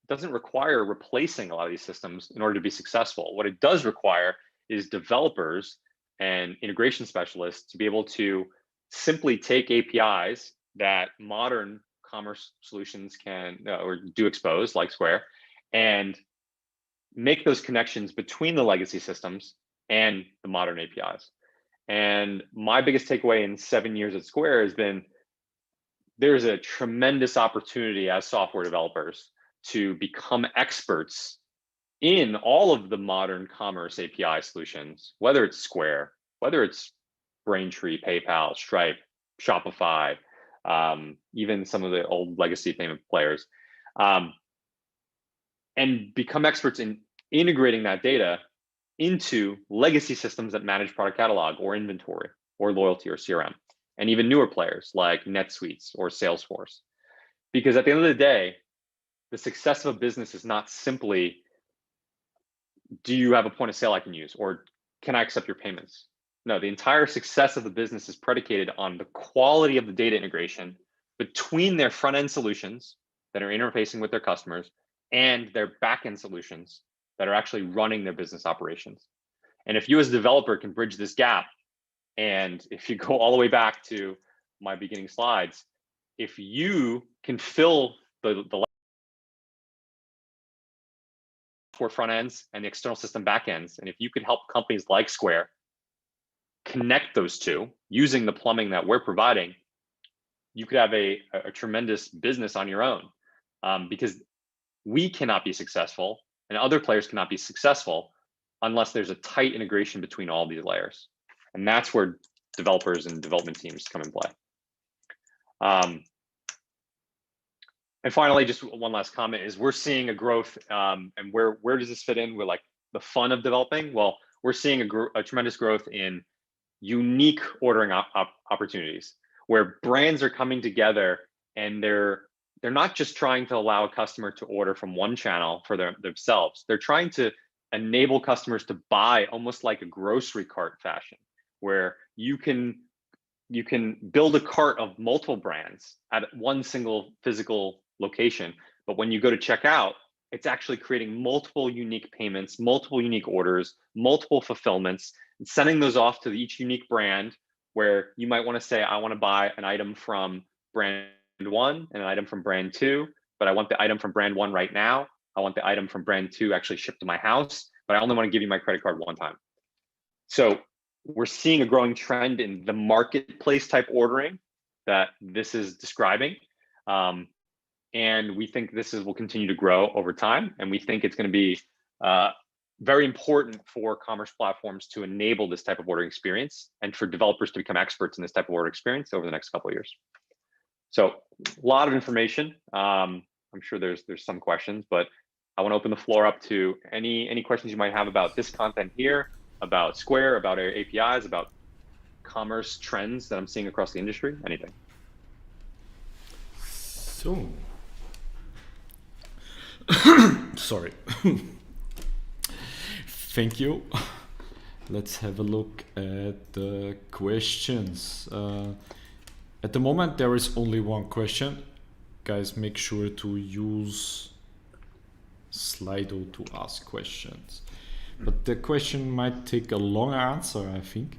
replacing a lot of these systems in order to be successful. What it does require is developers and integration specialists to be able to simply take APIs that modern commerce solutions can or do expose, like Square, and make those connections between the legacy systems and the modern APIs. And my biggest takeaway in 7 years at Square has been there's a tremendous opportunity as software developers to become experts in all of the modern commerce API solutions, whether it's Square, whether it's Braintree, PayPal, Stripe, Shopify, even some of the old legacy payment players, and become experts in integrating that data into legacy systems that manage product catalog or inventory or loyalty or CRM, and even newer players like NetSuite or Salesforce. Because at the end of the day, the success of a business is not simply, do you have a point of sale I can use, or can I accept your payments? No, the entire success of the business is predicated on the quality of the data integration between their front-end solutions that are interfacing with their customers and their back-end solutions that are actually running their business operations. And if you as a developer can bridge this gap, and if you go all the way back to my beginning slides, if you can fill the for front ends and the external system back ends, and if you could help companies like Square connect those two using the plumbing that we're providing, you could have a tremendous business on your own, because we cannot be successful and other players cannot be successful unless there's a tight integration between all these layers. And that's where developers and development teams come in play. And finally, just one last comment is we're seeing a growth, and where does this fit in with like the fun of developing? Well, we're seeing a tremendous growth in unique ordering opportunities where brands are coming together and they're not just trying to allow a customer to order from one channel for themselves. They're trying to enable customers to buy almost like a grocery cart fashion, where you can build a cart of multiple brands at one single physical location. But when you go to check out, it's actually creating multiple unique payments, multiple unique orders, multiple fulfillments, and sending those off to each unique brand, where you might want to say, I want to buy an item from brand one and an item from brand two, but I want the item from brand one right now. I want the item from brand two actually shipped to my house, but I only want to give you my credit card one time. So we're seeing a growing trend in the marketplace type ordering that this is describing. And we think this will continue to grow over time. And we think it's going to be very important for commerce platforms to enable this type of ordering experience and for developers to become experts in this type of order experience over the next couple of years. So a lot of information. I'm sure there's some questions, but I want to open the floor up to any questions you might have about this content here, about Square, about our APIs, about commerce trends that I'm seeing across the industry, anything. So, sorry. Thank you. Let's have a look at the questions. At the moment, there is only one question. Guys, make sure to use Slido to ask questions. But the question might take a long answer, I think.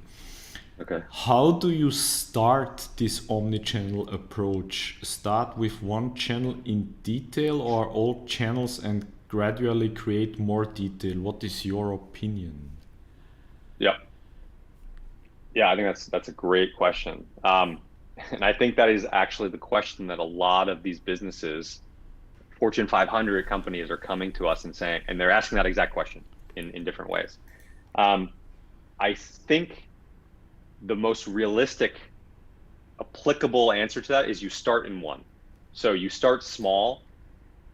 Okay. How do you start this omnichannel approach? Start with one channel in detail or all channels and gradually create more detail? What is your opinion? Yeah. Yeah, I think that's a great question. And I think that is actually the question that a lot of these businesses, Fortune 500 companies, are coming to us and saying, and they're asking that exact question in different ways. I think the most realistic, applicable answer to that is you start in one. So you start small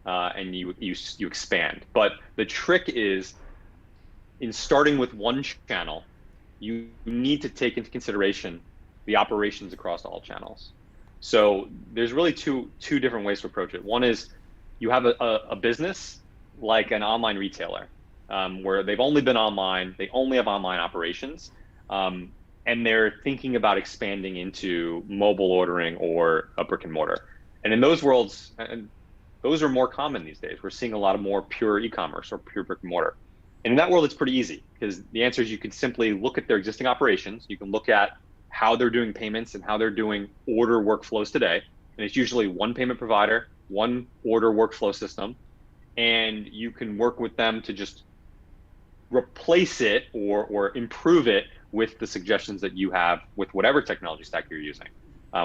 and you expand. But the trick is, in starting with one channel, you need to take into consideration the operations across all channels. So there's really two different ways to approach it. One is you have a business like an online retailer where they've only been online, they only have online operations, and they're thinking about expanding into mobile ordering or a brick and mortar. And in those worlds, and those are more common these days. We're seeing a lot of more pure e-commerce or pure brick and mortar. And in that world, it's pretty easy because the answer is you can simply look at their existing operations. You can look at how they're doing payments and how they're doing order workflows today. And it's usually one payment provider, one order workflow system. And you can work with them to just replace it or improve it with the suggestions that you have with whatever technology stack you're using,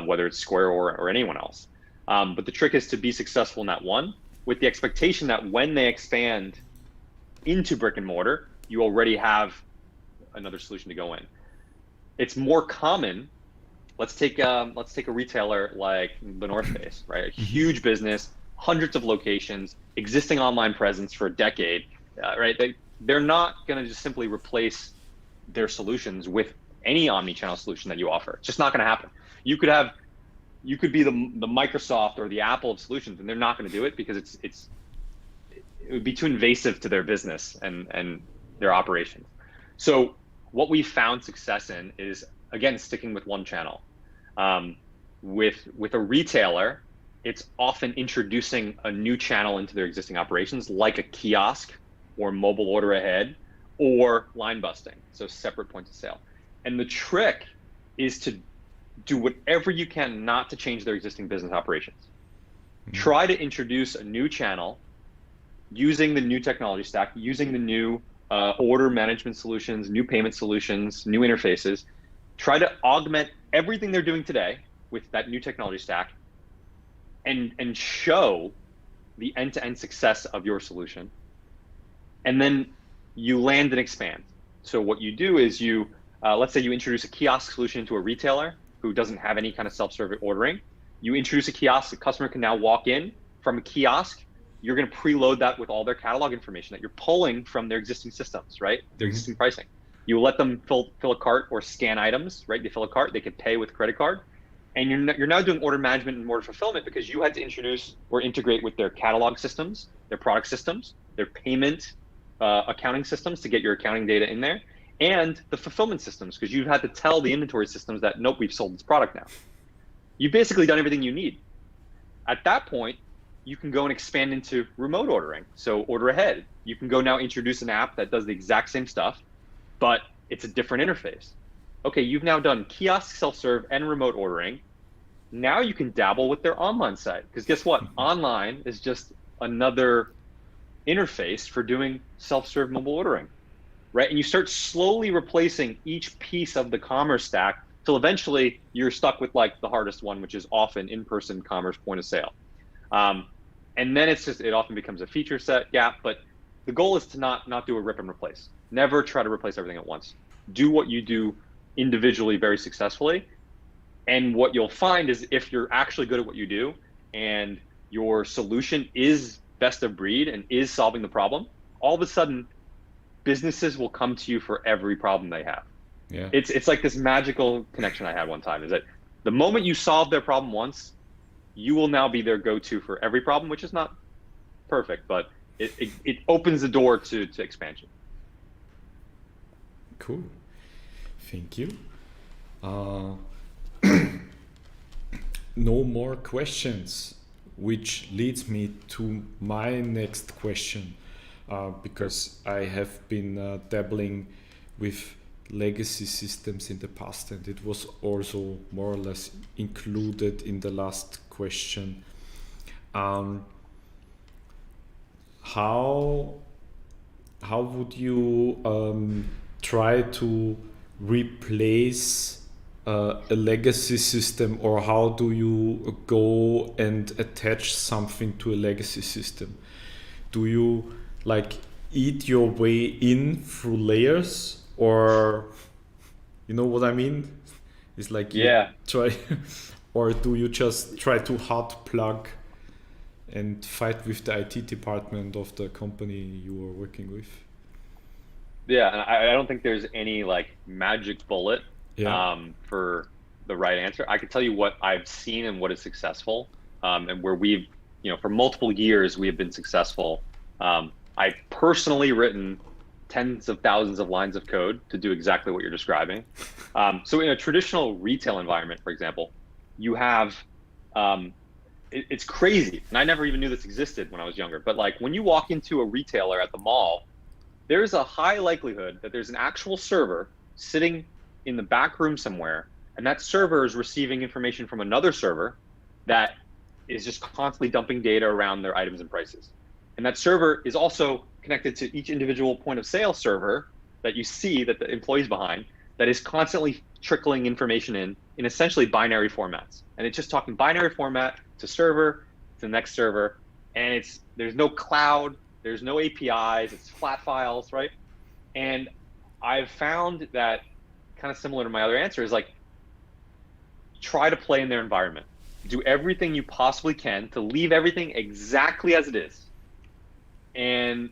whether it's Square or anyone else. But the trick is to be successful in that one with the expectation that when they expand into brick and mortar, you already have another solution to go in. It's more common. Let's take a retailer like the North Face, right? A huge business, hundreds of locations, existing online presence for a decade, right? They're not going to just simply replace their solutions with any omni-channel solution that you offer. It's just not going to happen. You could be the Microsoft or the Apple of solutions, and they're not going to do it because it would be too invasive to their business and their operations. So what we found success in is, again, sticking with one channel. With a retailer, it's often introducing a new channel into their existing operations, like a kiosk or mobile order ahead or line busting, so separate points of sale. And the trick is to do whatever you can not to change their existing business operations. Try to introduce a new channel using the new technology stack, using the new order management solutions, new payment solutions, new interfaces. Try to augment everything they're doing today with that new technology stack and show the end-to-end success of your solution. And then you land and expand. So what you do is let's say you introduce a kiosk solution to a retailer who doesn't have any kind of self-service ordering. You introduce a kiosk, the customer can now walk in from a kiosk. You're going to preload that with all their catalog information that you're pulling from their existing systems, right? Their existing pricing. You let them fill a cart or scan items, right? They fill a cart, they can pay with credit card. And you're now doing order management and order fulfillment because you had to introduce or integrate with their catalog systems, their product systems, their payment accounting systems to get your accounting data in there, and the fulfillment systems because you've had to tell the inventory systems that, nope, we've sold this product now. You've basically done everything you need. At that point, you can go and expand into remote ordering. So order ahead. You can go now introduce an app that does the exact same stuff, but it's a different interface. Okay, you've now done kiosk, self-serve, and remote ordering. Now you can dabble with their online site because guess what? Online is just another interface for doing self-serve mobile ordering, right? And you start slowly replacing each piece of the commerce stack till eventually you're stuck with like the hardest one, which is often in-person commerce point of sale. And then it often becomes a feature set gap, but the goal is to not do a rip and replace. Never try to replace everything at once. Do what you do individually very successfully. And what you'll find is if you're actually good at what you do and your solution is best of breed and is solving the problem, all of a sudden businesses will come to you for every problem they have. Yeah. It's like this magical connection I had one time is that the moment you solve their problem once, you will now be their go-to for every problem, which is not perfect, but it opens the door to expansion. Cool. Thank you. No more questions, which leads me to my next question, because I have been dabbling with legacy systems in the past, and it was also more or less included in the last question. How would you try to replace a legacy system, or how do you go and attach something to a legacy system? Do you like eat your way in through layers, or you know what I mean? It's like you try, or do you just try to hard plug and fight with the IT department of the company you are working with? Yeah, and I don't think there's any like magic bullet for the right answer. I can tell you what I've seen and what is successful, and where we've, for multiple years we have been successful. I've personally written tens of thousands of lines of code to do exactly what you're describing. So in a traditional retail environment, for example, you have, it's crazy, and I never even knew this existed when I was younger, but like when you walk into a retailer at the mall, there's a high likelihood that there's an actual server sitting in the back room somewhere, and that server is receiving information from another server that is just constantly dumping data around their items and prices. And that server is also connected to each individual point of sale server that you see that the employee's behind, that is constantly trickling information in essentially binary formats. And it's just talking binary format to server, to the next server, and there's no cloud, there's no APIs, it's flat files, right? And I've found that, kind of similar to my other answer, is like, try to play in their environment. Do everything you possibly can to leave everything exactly as it is. And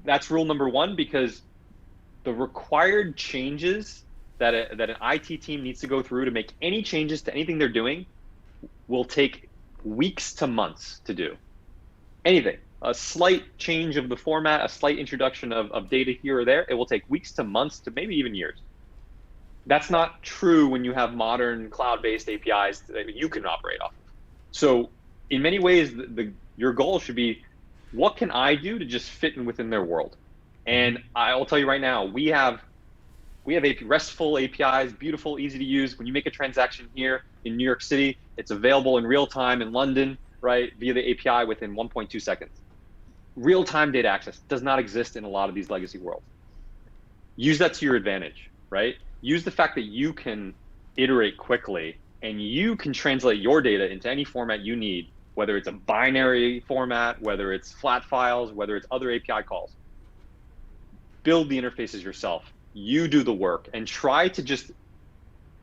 that's rule number one, because the required changes that an IT team needs to go through to make any changes to anything they're doing will take weeks to months to do. Anything. A slight change of the format, a slight introduction of data here or there, it will take weeks to months to maybe even years. That's not true when you have modern cloud-based APIs that you can operate off of. So in many ways, your goal should be, what can I do to just fit in within their world? And I will tell you right now, we have RESTful APIs, beautiful, easy to use. When you make a transaction here in New York City, it's available in real time in London, right, via the API within 1.2 seconds. Real-time data access does not exist in a lot of these legacy worlds. Use that to your advantage, right? Use the fact that you can iterate quickly and you can translate your data into any format you need, whether it's a binary format, whether it's flat files, whether it's other API calls. Build the interfaces yourself. You do the work, and try to just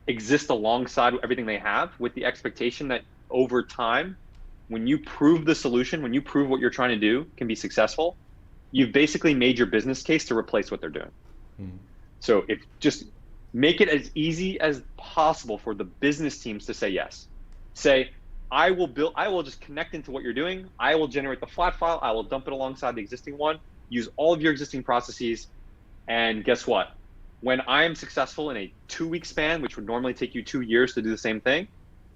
exist alongside everything they have, with the expectation that over time, when you prove the solution, when you prove what you're trying to do can be successful, you've basically made your business case to replace what they're doing. So just make it as easy as possible for the business teams to say yes. Say, I will just connect into what you're doing. I will generate the flat file. I will dump it alongside the existing one, use all of your existing processes. And guess what? When I am successful in a 2-week span, which would normally take you 2 years to do the same thing,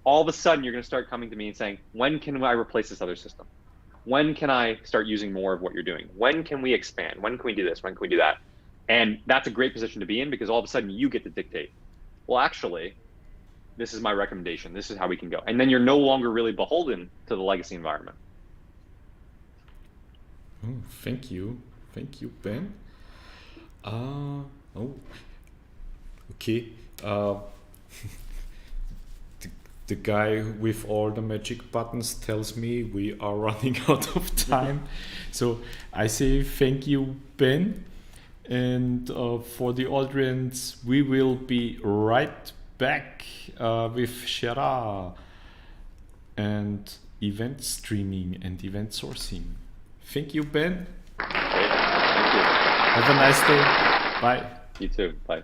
all of a sudden you're going to start coming to me and saying, when can I replace this other system? When can I start using more of what you're doing? When can we expand? When can we do this? When can we do that? And that's a great position to be in, because all of a sudden you get to dictate, well, actually, this is my recommendation. This is how we can go. And then you're no longer really beholden to the legacy environment. Oh, thank you. Thank you, Ben. Okay. The guy with all the magic buttons tells me we are running out of time. So I say thank you, Ben. And for the audience, we will be right back with Shera and event streaming and event sourcing. Thank you, Ben. Great. Thank you. Have a nice day. Bye. You too. Bye.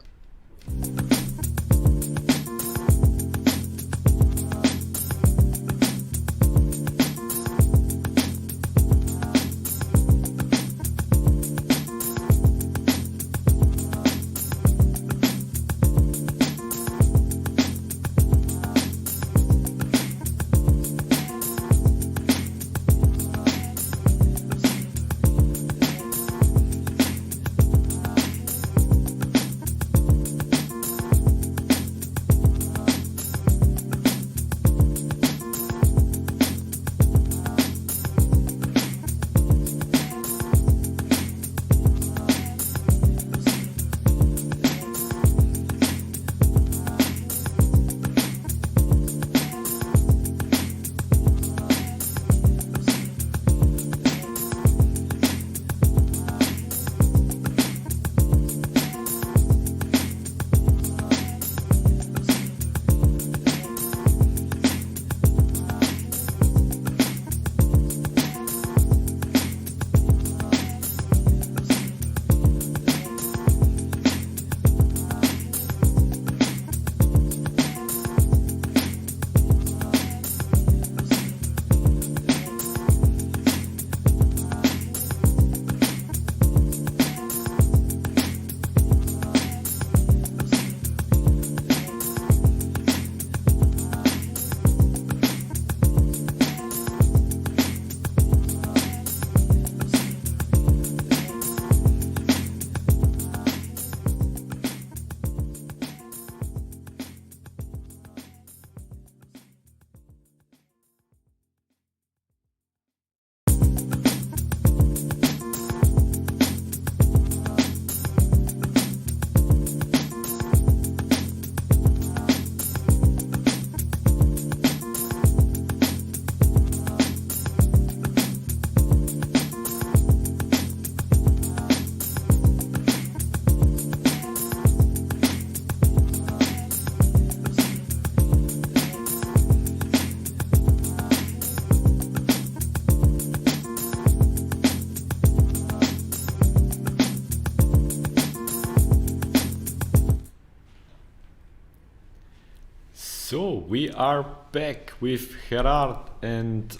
So we are back with Gerard, and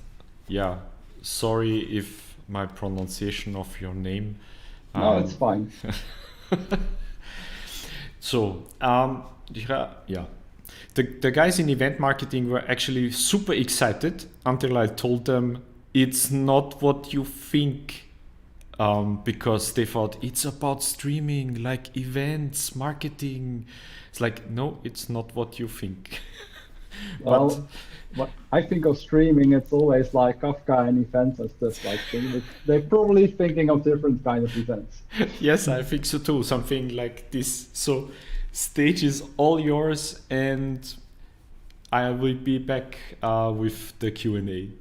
yeah, sorry if my pronunciation of your name. No, it's fine. So yeah, the guys in event marketing were actually super excited until I told them it's not what you think. Because they thought it's about streaming, like events, marketing. It's like, no, it's not what you think. Well, what I think of streaming, it's always like Kafka and events and stuff like that. They're probably thinking of different kind of events. Yes, I think so too. Something like this. So stage is all yours, and I will be back with the Q&A.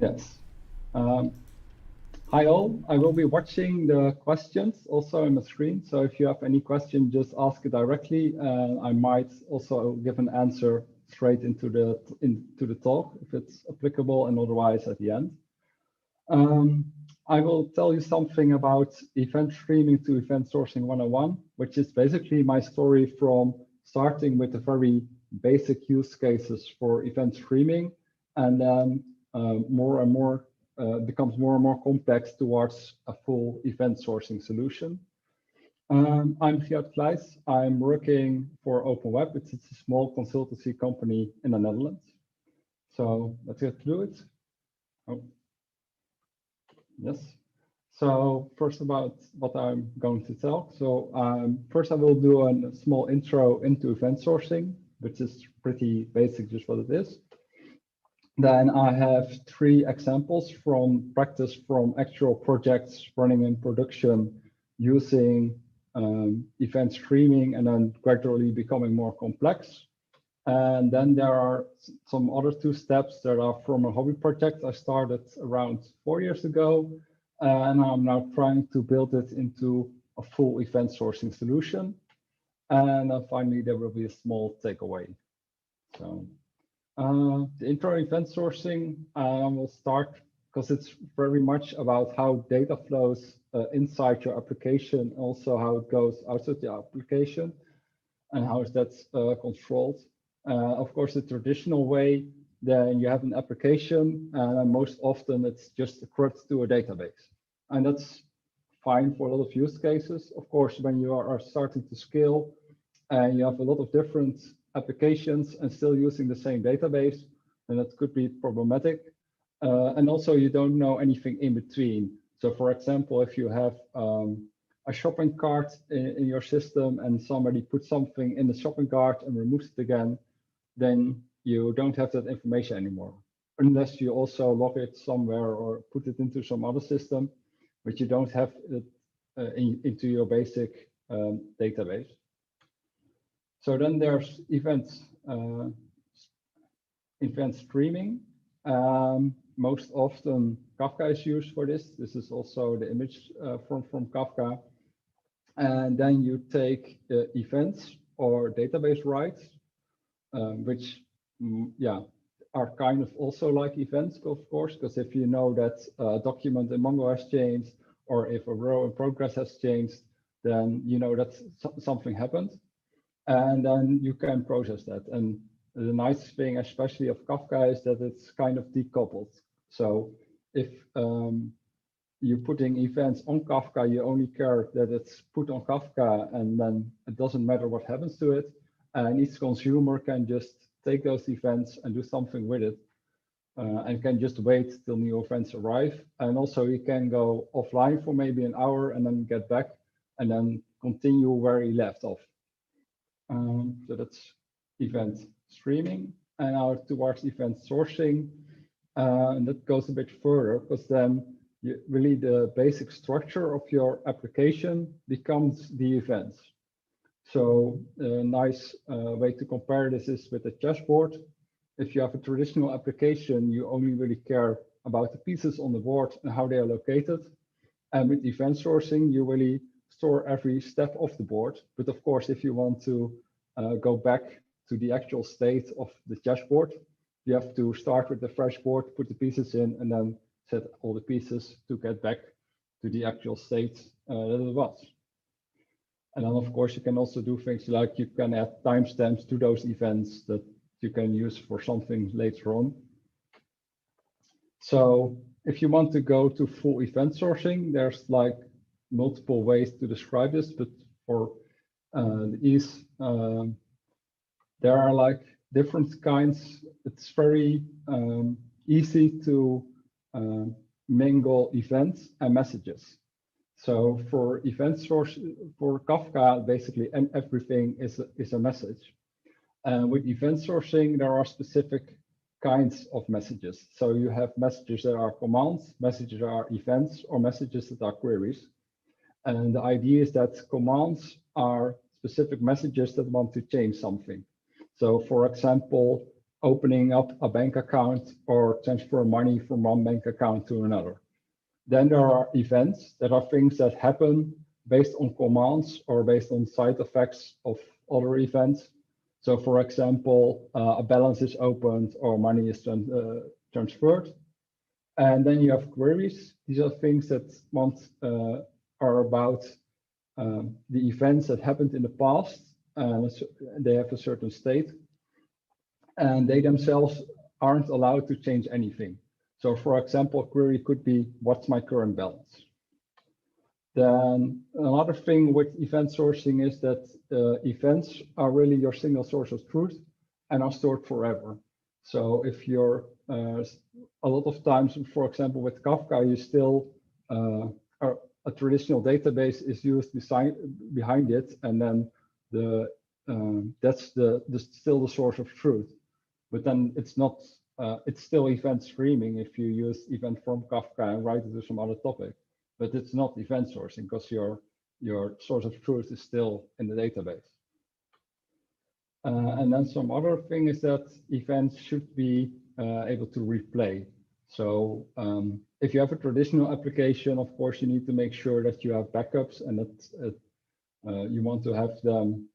Yes. Hi all, I will be watching the questions also on the screen. So if you have any question, just ask it directly. I might also give an answer straight into the talk if it's applicable, and otherwise at the end. I will tell you something about event streaming to event sourcing 101, which is basically my story from starting with the very basic use cases for event streaming, and then more and more becomes more and more complex towards a full event sourcing solution. I'm Geert Kleijs. I'm working for Open Web. It's a small consultancy company in the Netherlands. So let's get through it. Oh. Yes. So first about what I'm going to tell. So first I will do a small intro into event sourcing, which is pretty basic, just what it is. Then I have 3 examples from practice from actual projects running in production using event streaming and then gradually becoming more complex. And then there are some other 2 steps that are from a hobby project I started around 4 years ago. And I'm now trying to build it into a full event sourcing solution. And then finally, there will be a small takeaway. So the intro event sourcing will start because it's very much about how data flows inside your application, also how it goes outside the application, and how is that controlled. Of course, the traditional way, then you have an application, and most often it's just a CRUD to a database. And that's fine for a lot of use cases. Of course, when you are starting to scale and you have a lot of different applications and still using the same database, then that could be problematic. And also you don't know anything in between. So for example, if you have a shopping cart in your system and somebody puts something in the shopping cart and removes it again, then you don't have that information anymore, unless you also log it somewhere or put it into some other system, but you don't have it into your basic database. So then there's event streaming. Most often Kafka is used for this. This is also the image from Kafka. And then you take events or database writes, which are kind of also like events, of course, because if you know that a document in Mongo has changed, or if a row in progress has changed, then you know that something happened. And then you can process that. And the nice thing, especially of Kafka, is that it's kind of decoupled. So if you're putting events on Kafka, you only care that it's put on Kafka, and then it doesn't matter what happens to it. And each consumer can just take those events and do something with it, and can just wait till new events arrive. And also you can go offline for maybe an hour and then get back and then continue where you left off. So that's event streaming. And now towards event sourcing, and that goes a bit further, because then really the basic structure of your application becomes the events. So a nice way to compare this is with a chessboard. If you have a traditional application, you only really care about the pieces on the board and how they are located. And with event sourcing, you really store every step of the board. But of course, if you want to go back to the actual state of the chessboard, you have to start with the fresh board, put the pieces in, and then set all the pieces to get back to the actual state that it was. And then, of course, you can also do things like you can add timestamps to those events that you can use for something later on. So if you want to go to full event sourcing, there's like multiple ways to describe this, but for the ease, there are like different kinds. It's very easy to mingle events and messages. So for event source, for Kafka, basically everything is a message. And with event sourcing, there are specific kinds of messages. So you have messages that are commands, messages that are events, or messages that are queries. And the idea is that commands are specific messages that want to change something. So for example, opening up a bank account or transfer money from one bank account to another. Then there are events that are things that happen based on commands or based on side effects of other events. So for example, a balance is opened or money is transferred. And then you have queries. These are things that are about the events that happened in the past, and they have a certain state, and they themselves aren't allowed to change anything. So for example, a query could be, what's my current balance? Then another thing with event sourcing is that events are really your single source of truth and are stored forever. So if you're a lot of times, for example, with Kafka, you still a traditional database is used behind it, and then that's still the source of truth. But then it's not. It's still event streaming if you use event from Kafka and write it to some other topic, but it's not event sourcing because your source of truth is still in the database. And then some other thing is that events should be able to replay. So if you have a traditional application, of course, you need to make sure that you have backups and that you want to have them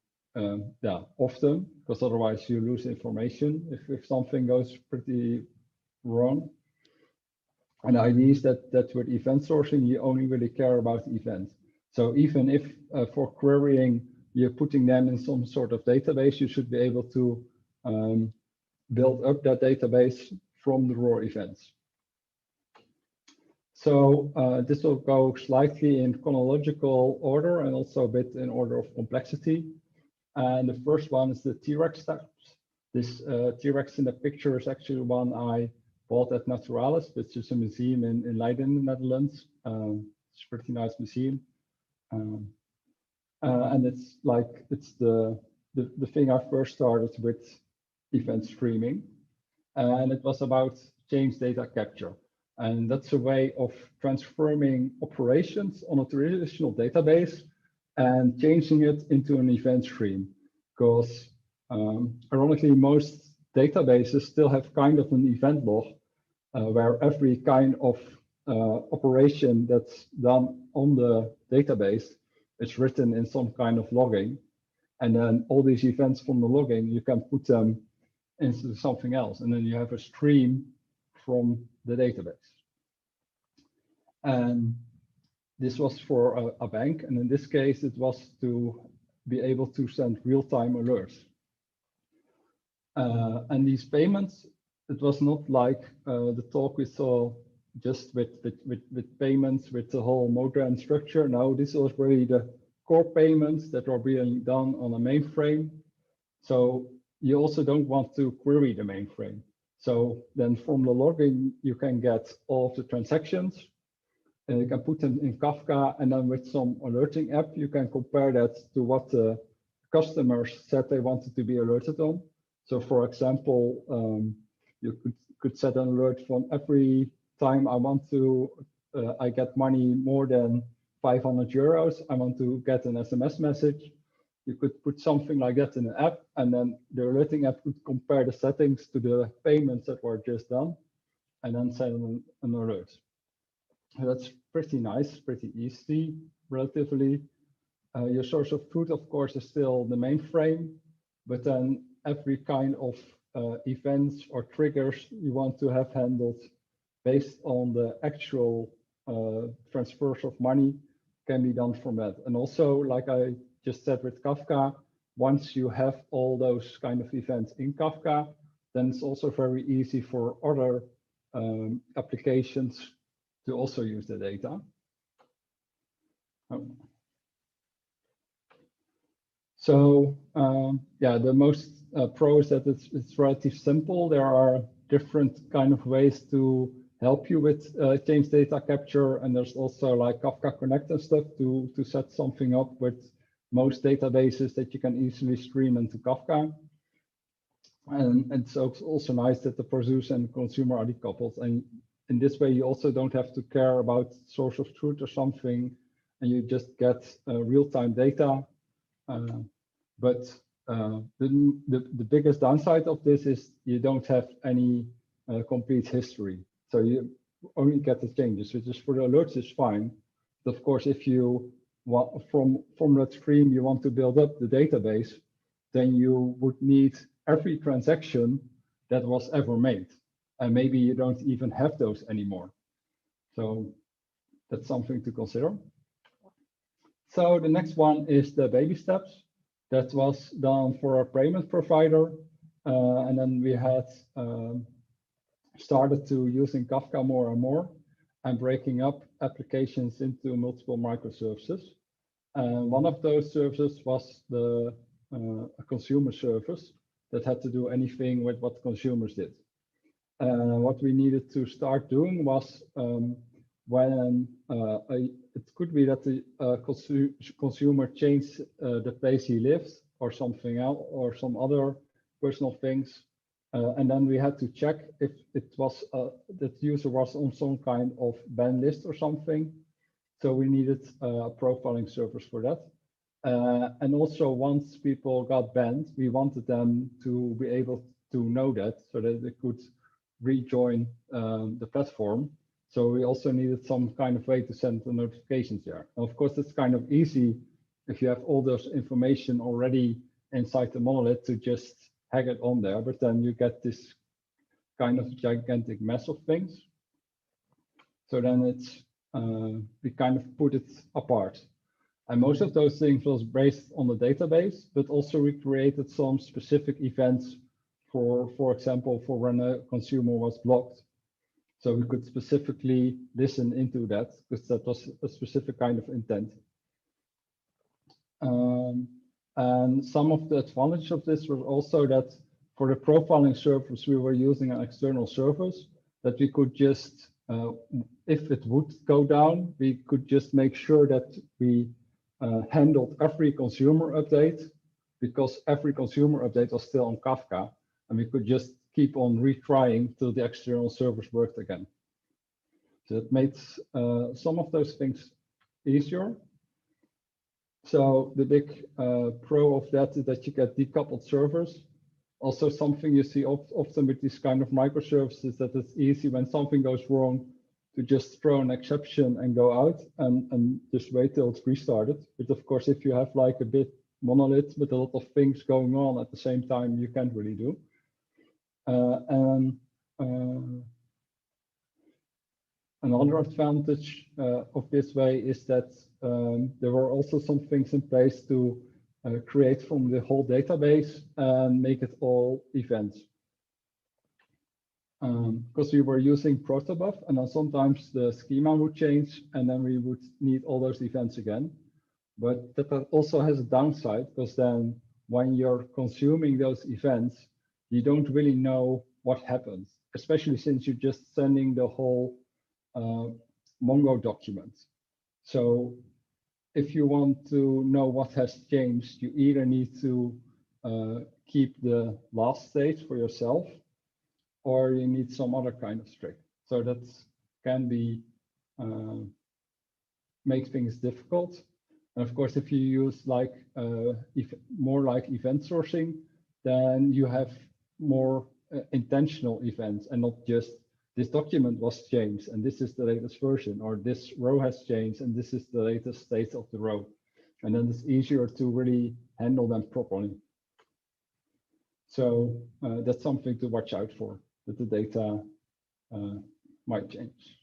often, because otherwise you lose information if something goes pretty wrong. And the idea is that with event sourcing, you only really care about events. So even if for querying, you're putting them in some sort of database, you should be able to build up that database from the raw events. So this will go slightly in chronological order and also a bit in order of complexity. And the first one is the T-Rex steps. This T-Rex in the picture is actually one I bought at Naturalis, which is a museum in Leiden, in the Netherlands. It's a pretty nice museum. And it's the thing I first started with event streaming. And it was about change data capture. And that's a way of transforming operations on a traditional database and changing it into an event stream, because ironically, most databases still have kind of an event log where every kind of operation that's done on the database is written in some kind of logging. And then all these events from the logging, you can put them into something else. And then you have a stream from the database. And this was for a bank, and in this case, it was to be able to send real-time alerts. And these payments, it was not like the talk we saw just with payments with the whole modern structure. No, this was really the core payments that are being done on a mainframe. So you also don't want to query the mainframe. So then from the logging, you can get all of the transactions. And you can put them in Kafka, and then with some alerting app, you can compare that to what the customers said they wanted to be alerted on. So for example, you could set an alert from every time I get money more than 500 euros, I want to get an SMS message. You could put something like that in an app, and then the alerting app could compare the settings to the payments that were just done, and then send an alert. That's pretty nice, pretty easy, relatively. Your source of truth, of course, is still the mainframe, but then every kind of events or triggers you want to have handled based on the actual transfers of money can be done from that. And also, like I just said with Kafka, once you have all those kind of events in Kafka, then it's also very easy for other applications to also use the data. So yeah, the most pro is that it's relatively simple. There are different kind of ways to help you with change data capture, and there's also like Kafka Connect and stuff to set something up with most databases that you can easily stream into Kafka. And it's also nice that the producer and consumer are decoupled, and in this way you also don't have to care about source of truth or something, and you just get real-time data. But the biggest downside of this is you don't have any complete history. So you only get the changes, which is for the alerts is fine. But of course, if you want from that stream you want to build up the database, then you would need every transaction that was ever made. And maybe you don't even have those anymore. So that's something to consider. So the next one is the baby steps. That was done for our payment provider. And then we had started to using Kafka more and more and breaking up applications into multiple microservices. And one of those services was a consumer service that had to do anything with what consumers did. What we needed to start doing was when it could be that the consumer changed the place he lives or something else or some other personal things. And then we had to check if it was that user was on some kind of ban list or something. So we needed a profiling service for that. And also once people got banned, we wanted them to be able to know that so that they could rejoin the platform. So we also needed some kind of way to send the notifications there. And of course, it's kind of easy if you have all those information already inside the monolith to just hang it on there, but then you get this kind of gigantic mess of things. So then it's we kind of put it apart. And most of those things was based on the database, but also we created some specific events for example, for when a consumer was blocked. So we could specifically listen into that because that was a specific kind of intent. And some of the advantage of this was also that for the profiling service, we were using an external service that we could just, if it would go down, we could just make sure that we handled every consumer update because every consumer update was still on Kafka, and we could just keep on retrying till the external service worked again. So it made some of those things easier. So the big pro of that is that you get decoupled servers. Also something you see often with these kind of microservices that it's easy when something goes wrong to just throw an exception and go out and just wait till it's restarted. But of course, if you have like a big monolith with a lot of things going on at the same time, you can't really do. Another advantage of this way is that there were also some things in place to create from the whole database and make it all events. Because we were using protobuf, and then sometimes the schema would change, and then we would need all those events again. But that also has a downside, because then when you're consuming those events, you don't really know what happens, especially since you're just sending the whole Mongo document. So if you want to know what has changed, you either need to keep the last state for yourself, or you need some other kind of trick. So that can be make things difficult. And of course, if you use like more like event sourcing, then you have more intentional events and not just this document was changed and this is the latest version, or this row has changed and this is the latest state of the row. And then it's easier to really handle them properly. So that's something to watch out for, that the data might change.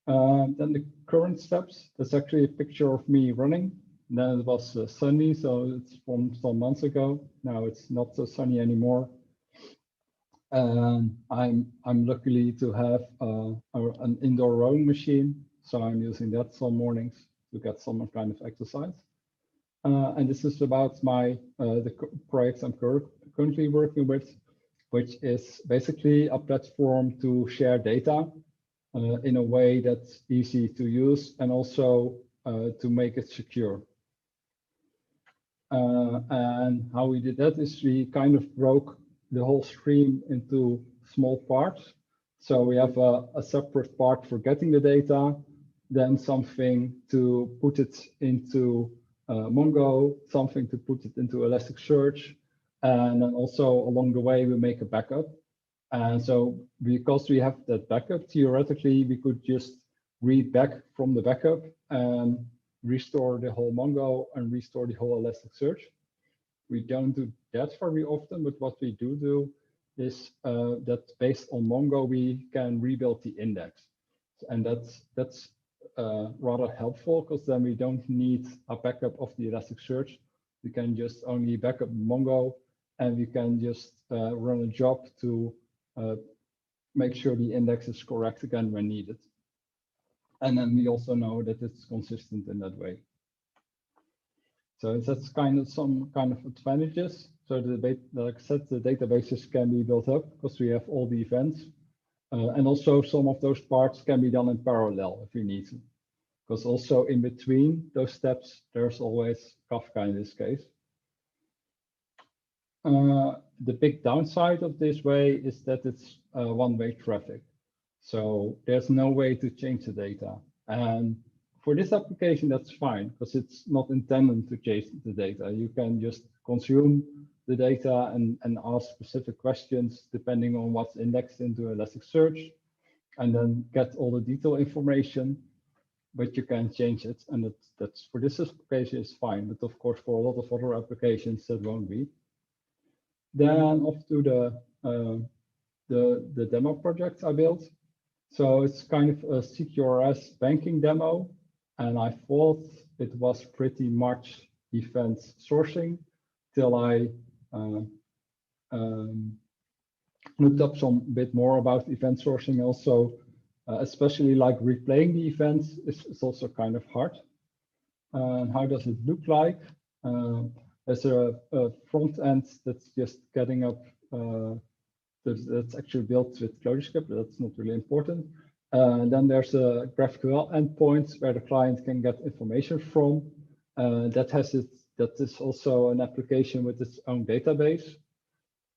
Then the current steps, that's actually a picture of me running Then it was sunny, so it's from some months ago. Now it's not so sunny anymore. And I'm luckily to have an indoor rowing machine, so I'm using that some mornings to get some kind of exercise. And this is about the project I'm currently working with, which is basically a platform to share data in a way that's easy to use and also to make it secure. And how we did that is we kind of broke the whole stream into small parts. So we have a separate part for getting the data, then something to put it into Mongo, something to put it into Elasticsearch, and then also along the way we make a backup. And so because we have that backup, theoretically we could just read back from the backup and restore the whole Mongo and restore the whole Elasticsearch. We don't do that very often, but what we do is that based on Mongo, we can rebuild the index. And that's rather helpful because then we don't need a backup of the Elasticsearch. We can just only backup Mongo and we can just run a job to make sure the index is correct again when needed. And then we also know that it's consistent in that way. So that's kind of some kind of advantages. So like I said, the databases can be built up because we have all the events. And also some of those parts can be done in parallel if we need to. Because also in between those steps, there's always Kafka in this case. The big downside of this way is that it's one-way traffic. So there's no way to change the data. And for this application, that's fine because it's not intended to change the data. You can just consume the data and ask specific questions depending on what's indexed into Elasticsearch and then get all the detailed information, but you can change it. And that's for this application is fine. But of course, for a lot of other applications, that won't be. Then off to the demo project I built. So it's kind of a CQRS banking demo. And I thought it was pretty much event sourcing till I looked up some bit more about event sourcing. Also, especially like replaying the events is also kind of hard. How does it look like? There's a front end that's just getting up. That's actually built with ClojureScript, but that's not really important. Then there's a GraphQL endpoint where the client can get information from. That is also an application with its own database.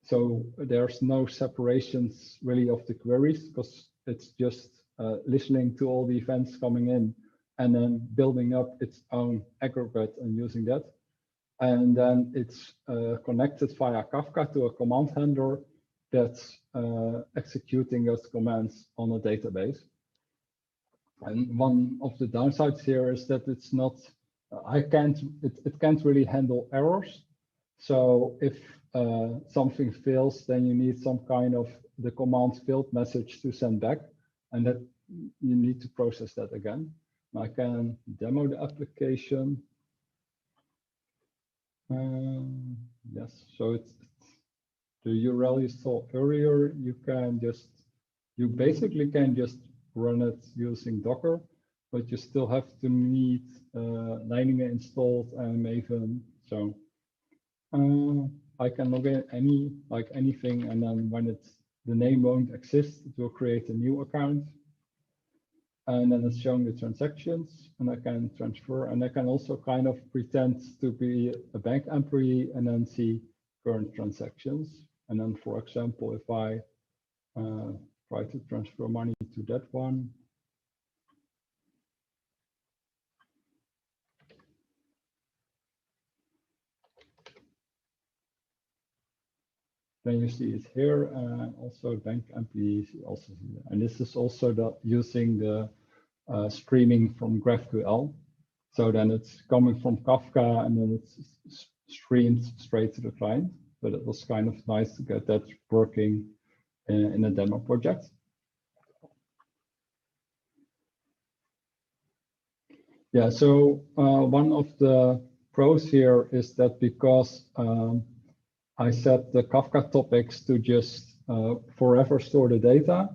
So there's no separations really of the queries because it's just listening to all the events coming in and then building up its own aggregate and using that. And then it's connected via Kafka to a command handler that's executing those commands on a database. And one of the downsides here is that it's not, it can't really handle errors. So if something fails, then you need some kind of the command failed message to send back, and that you need to process that again. I can demo the application. Yes, so it's the URL you saw earlier. You basically can just run it using Docker, but you still have to need Leininger installed and Maven. So I can log in anything, and then when the name won't exist, it will create a new account. And then it's showing the transactions, and I can transfer, and I can also kind of pretend to be a bank employee and then see current transactions. And then, for example, if I try to transfer money to that one, then you see it here, and also bank employees, you also see that. And this is also using the streaming from GraphQL. So then it's coming from Kafka and then it's streamed straight to the client. But it was kind of nice to get that working in a demo project. Yeah, so one of the pros here is that because I set the Kafka topics to just forever store the data,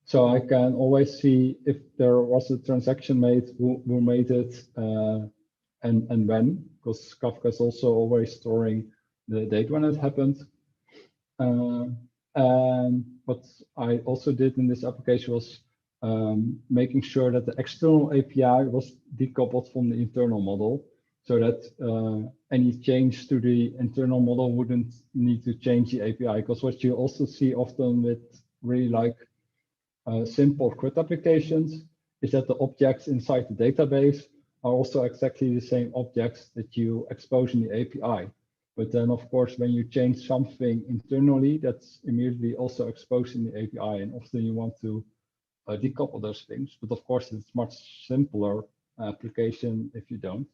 so I can always see if there was a transaction made, who made it, and when, because Kafka is also always storing the date when it happened. And what I also did in this application was making sure that the external API was decoupled from the internal model, so that any change to the internal model wouldn't need to change the API. Because what you also see often with really like simple CRUD applications is that the objects inside the database are also exactly the same objects that you expose in the API. But then, of course, when you change something internally, that's immediately also exposed in the API. And often you want to decouple those things. But of course, it's much simpler application if you don't.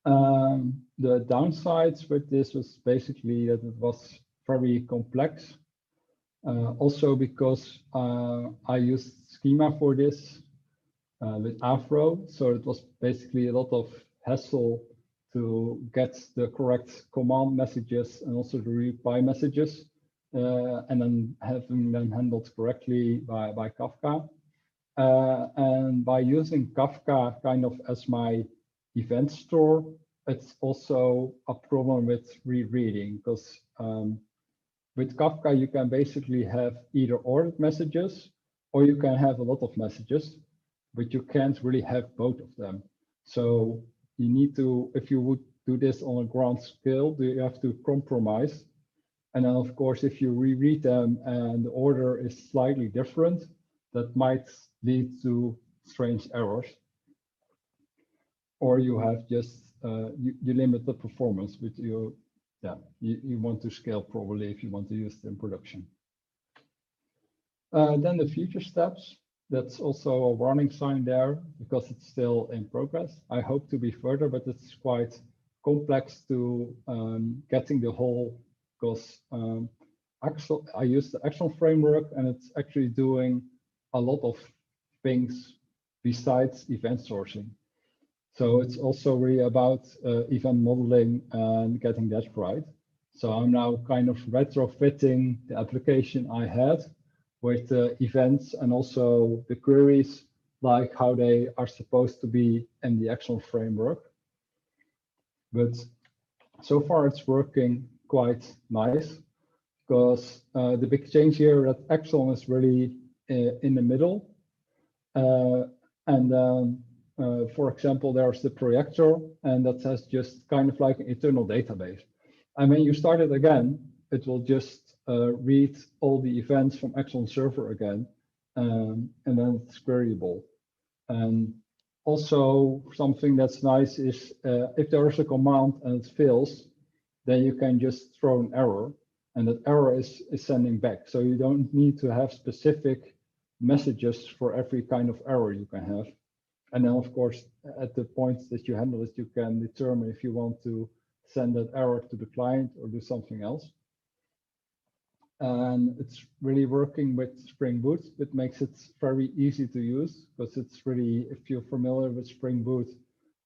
The downsides with this was basically that it was very complex. Also because I used schema for this with Afro. So it was basically a lot of hassle to get the correct command messages and also the reply messages, and then having them handled correctly by Kafka. And by using Kafka kind of as my event store, it's also a problem with rereading, because with Kafka, you can basically have either ordered messages or you can have a lot of messages, but you can't really have both of them. So you need to, if you would do this on a grand scale, you have to compromise. And then, of course, if you reread them and the order is slightly different, that might lead to strange errors. Or you have just, you limit the performance, but you want to scale probably if you want to use it in production. Then the future steps, that's also a warning sign there because it's still in progress. I hope to be further, but it's quite complex to getting the whole, because I use the Action framework and it's actually doing a lot of things besides event sourcing. So it's also really about event modeling and getting that right. So I'm now kind of retrofitting the application I had with the events and also the queries, like how they are supposed to be in the Action framework. But so far it's working quite nice, because the big change here that Action is really in the middle. For example, there's the projector, and that has just kind of like an internal database. And when you start it again, it will just read all the events from Action server again, and then it's queryable. And also something that's nice is if there is a command and it fails, then you can just throw an error, and that error is sending back. So you don't need to have specific messages for every kind of error you can have. And then, of course, at the point that you handle it, you can determine if you want to send that error to the client or do something else. And it's really working with Spring Boot. It makes it very easy to use, because it's really, if you're familiar with Spring Boot,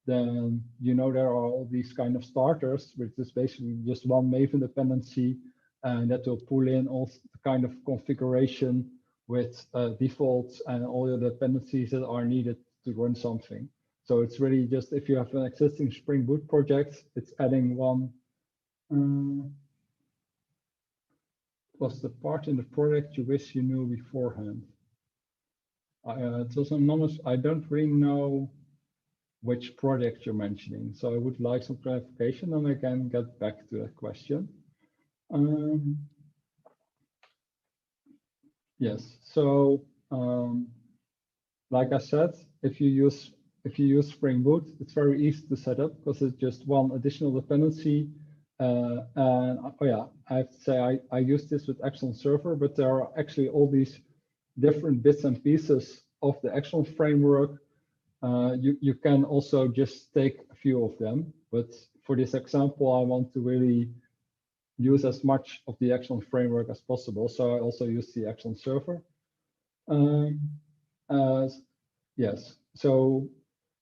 then you know there are all these kind of starters, which is basically just one Maven dependency, and that will pull in all the kind of configuration with defaults and all the dependencies that are needed to run something. So it's really just, if you have an existing Spring Boot project, it's adding one. Was the part in the project you wish you knew beforehand? It's also anonymous. I don't really know which project you're mentioning, so I would like some clarification, and I can get back to that question. Yes, so like I said, if you use Spring Boot, it's very easy to set up because it's just one additional dependency. And oh yeah, I have to say I use this with Action Server, but there are actually all these different bits and pieces of the Action framework. You can also just take a few of them, but for this example, I want to really use as much of the Action framework as possible. So I also use the Action Server. Yes, so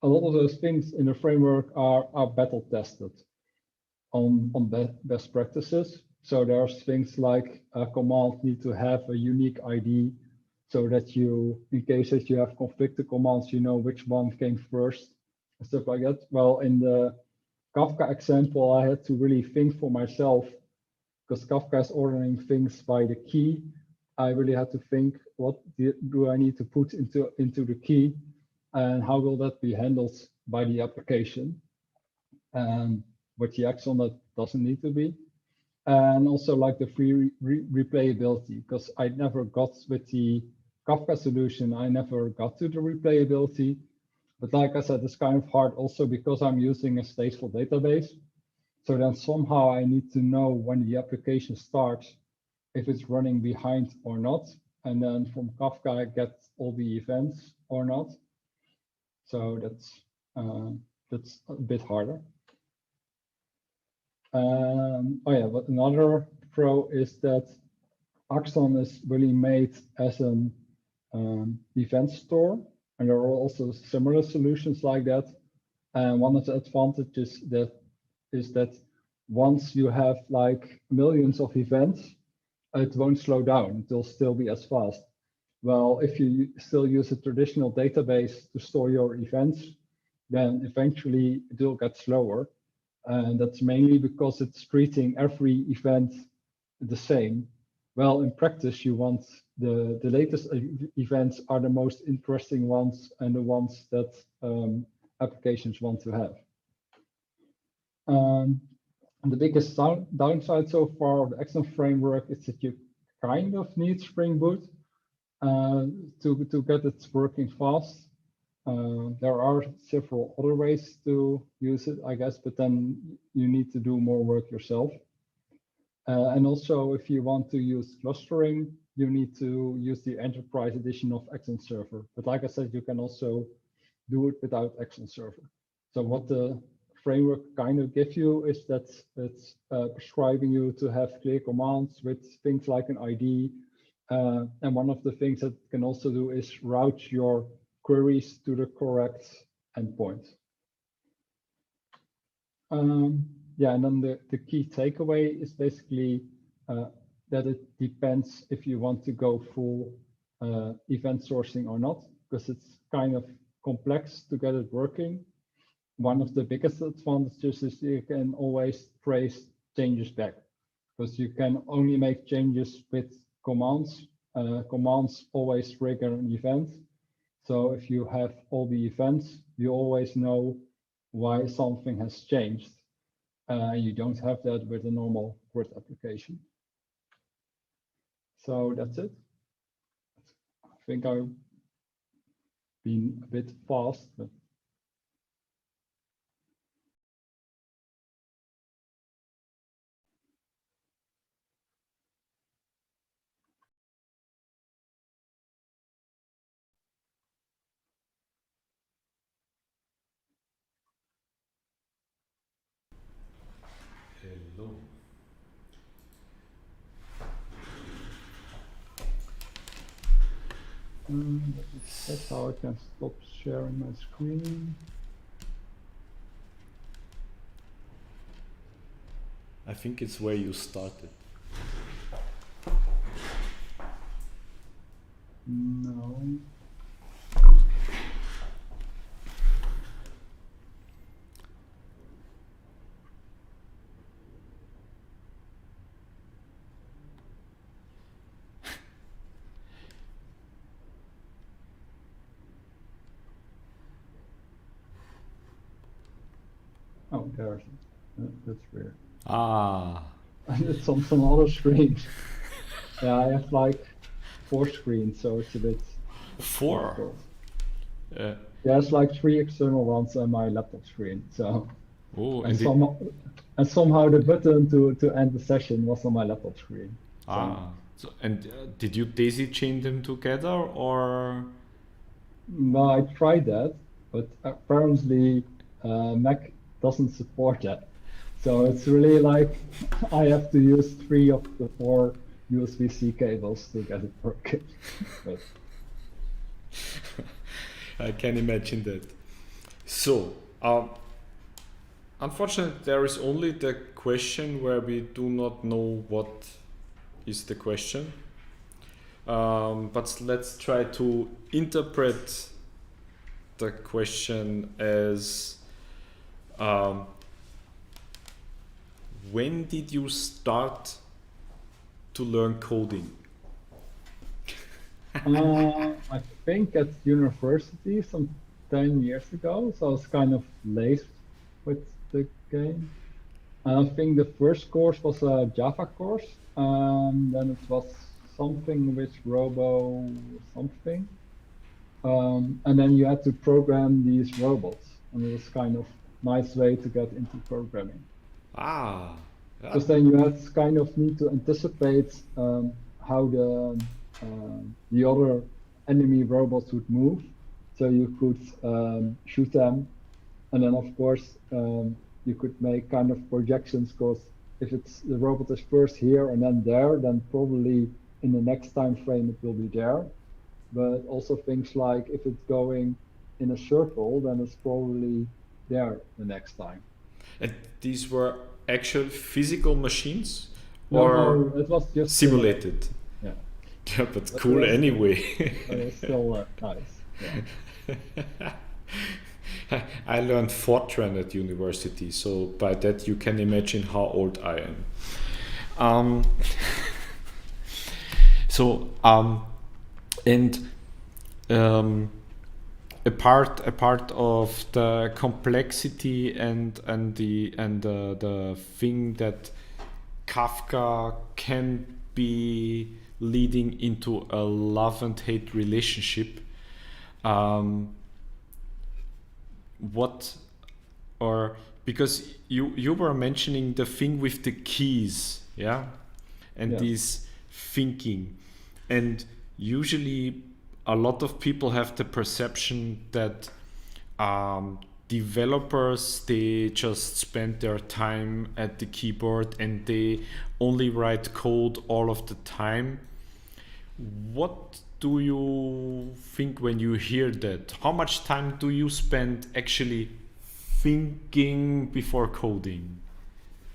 a lot of those things in the framework are battle tested on best practices. So there's things like a command need to have a unique ID so that you, in case that you have conflicted commands, you know which one came first and stuff like that. Well, in the Kafka example, I had to really think for myself because Kafka is ordering things by the key. I really had to think, what do I need to put into the key and how will that be handled by the application? And with the Axon, that doesn't need to be. And also like the free replayability, because I never got with the Kafka solution, I never got to the replayability. But like I said, it's kind of hard also because I'm using a stateful database. So then somehow I need to know when the application starts, if it's running behind or not. And then from Kafka, I get all the events or not. So that's a bit harder. Oh yeah, but another pro is that Axon is really made as an event store, and there are also similar solutions like that. And one of the advantages is that once you have like millions of events, it won't slow down. It will still be as fast. Well, if you still use a traditional database to store your events, then eventually it will get slower. And that's mainly because it's treating every event the same. Well, in practice, you want the latest events are the most interesting ones and the ones that applications want to have. And the biggest downside so far of the Axon framework is that you kind of need Spring Boot to get it working fast. There are several other ways to use it, I guess, but then you need to do more work yourself. And also, if you want to use clustering, you need to use the enterprise edition of Axon Server. But like I said, you can also do it without Axon Server. So what the framework kind of gives you is that it's prescribing you to have clear commands with things like an ID. And one of the things that it can also do is route your queries to the correct endpoint. Yeah, and then the key takeaway is basically that it depends if you want to go full event sourcing or not, because it's kind of complex to get it working. One of the biggest advantages is you can always trace changes back, because you can only make changes with commands. Commands always trigger an event. So if you have all the events, you always know why something has changed. You don't have that with a normal grid application. So that's it. I think I've been a bit fast, but Hello. that's how I can stop sharing my screen. I think it's where you started. No. Oh, there's that's weird. Ah. It's on some other screen. Yeah, I have like 4 screens, so it's a bit 4. difficult. Yeah, it's like 3 external ones on my laptop screen. So Oh, and somehow the button to end the session was on my laptop screen. So and did you daisy chain them together or? No, I tried that, but apparently Mac doesn't support that. So it's really like I have to use 3 of the 4 USB-C cables to get it working. But I can imagine that. So, unfortunately, there is only the question where we do not know what is the question. But let's try to interpret the question as when did you start to learn coding? I think at university some 10 years ago, so I was kind of late with the game. I think the first course was a Java course, then it was something with Robo something. And then you had to program these robots, and it was kind of nice way to get into programming. Ah, Because then you had kind of need to anticipate how the other enemy robots would move, so you could shoot them, and then of course you could make kind of projections, because if the robot is first here and then there, then probably in the next time frame it will be there. But also things like if it's going in a circle, then it's probably there the next time. and these were actual physical machines No, or it was just simulated? Yeah. Yeah, but cool anyway. It's still nice. Yeah. I learned Fortran at university, so by that you can imagine how old I am. Apart of the complexity and the thing that Kafka can be leading into a love and hate relationship, because you were mentioning the thing with the keys, yeah, and Yeah. this thinking, and usually a lot of people have the perception that developers, they just spend their time at the keyboard and they only write code all of the time. What do you think when you hear that? How much time do you spend actually thinking before coding?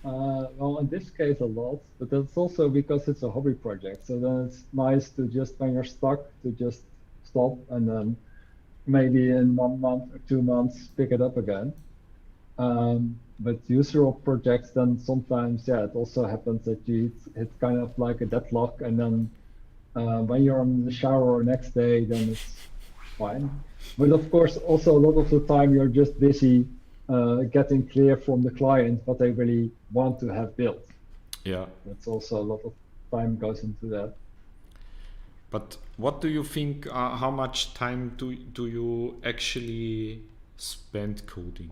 Well, in this case, a lot, but that's also because it's a hobby project. So then it's nice to just, when you're stuck, to just stop and then maybe in 1 month or 2 months pick it up again. But usual projects, then sometimes, yeah, it also happens that you hit kind of like a deadlock, and then when you're in the shower next day, then it's fine. But of course, also a lot of the time you're just busy getting clear from the client what they really want to have built. Yeah. That's also a lot of time goes into that. But what do you think, how much time do you actually spend coding?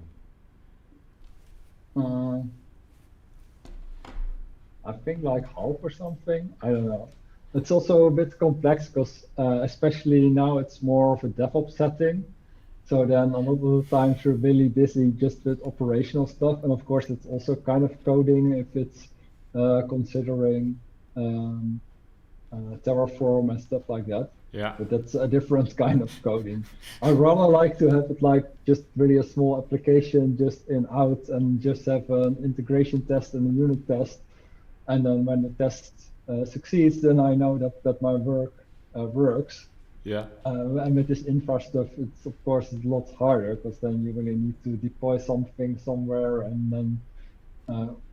I think like half or something. I don't know. It's also a bit complex because especially now it's more of a DevOps setting. So then a lot of the times you're really busy just with operational stuff. And of course, it's also kind of coding if it's considering Terraform and stuff like that. Yeah. But that's a different kind of coding. I'd rather like to have it like just really a small application just in out and just have an integration test and a unit test. And then when the test succeeds, then I know that my work works. Yeah. And with this infra stuff, it's of course a lot harder because then you really need to deploy something somewhere, and then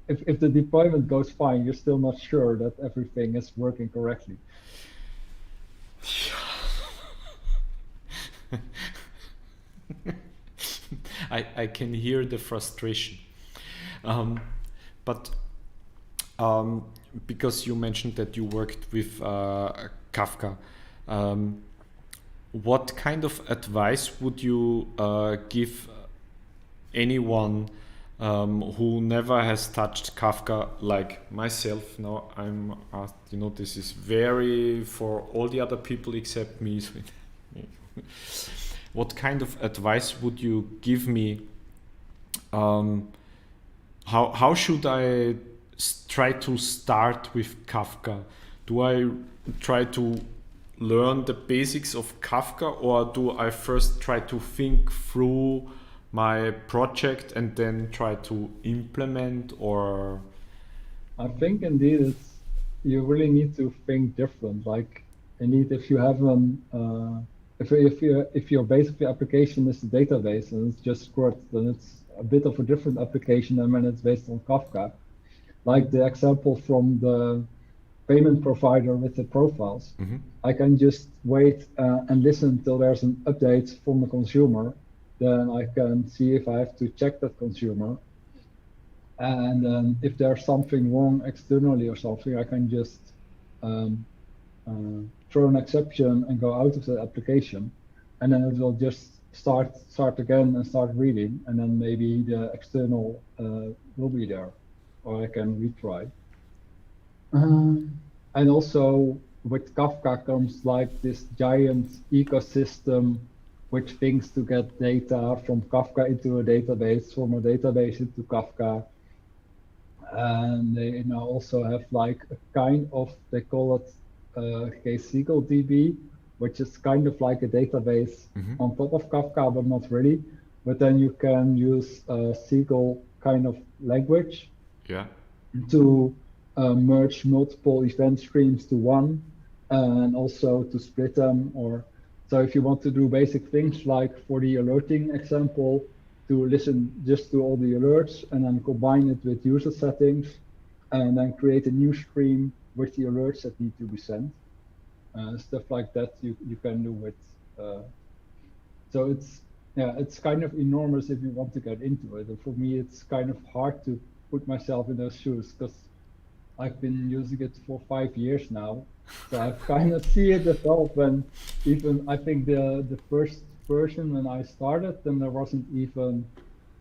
if the deployment goes fine, you're still not sure that everything is working correctly. I can hear the frustration, but because you mentioned that you worked with Kafka, what kind of advice would you give anyone who never has touched Kafka, like myself? Now I'm asked, this is very for all the other people except me. What kind of advice would you give me? How should I try to start with Kafka? Do I try to learn the basics of Kafka, or do I first try to think through my project and then try to implement, or? I think indeed you really need to think different. Like indeed, if you have if your base of your application is a database and it's just script, then it's a bit of a different application than when it's based on Kafka. Like the example from the payment provider with the profiles. Mm-hmm. I can just wait and listen till there's an update from the consumer. Then I can see if I have to check that consumer. And then if there's something wrong externally or something, I can just throw an exception and go out of the application. And then it will just start again and start reading. And then maybe the external will be there, or I can retry. And also with Kafka comes like this giant ecosystem with things to get data from Kafka into a database, from a database into Kafka. And they now also have like a kind of, they call it KSQL DB, which is kind of like a database on top of Kafka, but not really. But then you can use a SQL kind of language to merge multiple event streams to one, and also to split them. Or so if you want to do basic things like for the alerting example, to listen just to all the alerts and then combine it with user settings and then create a new stream with the alerts that need to be sent. Stuff like that you can do with. So it's kind of enormous if you want to get into it. And for me, it's kind of hard to put myself in those shoes because I've been using it for 5 years now. So I've kind of see it develop, and even I think the first version when I started, then there wasn't even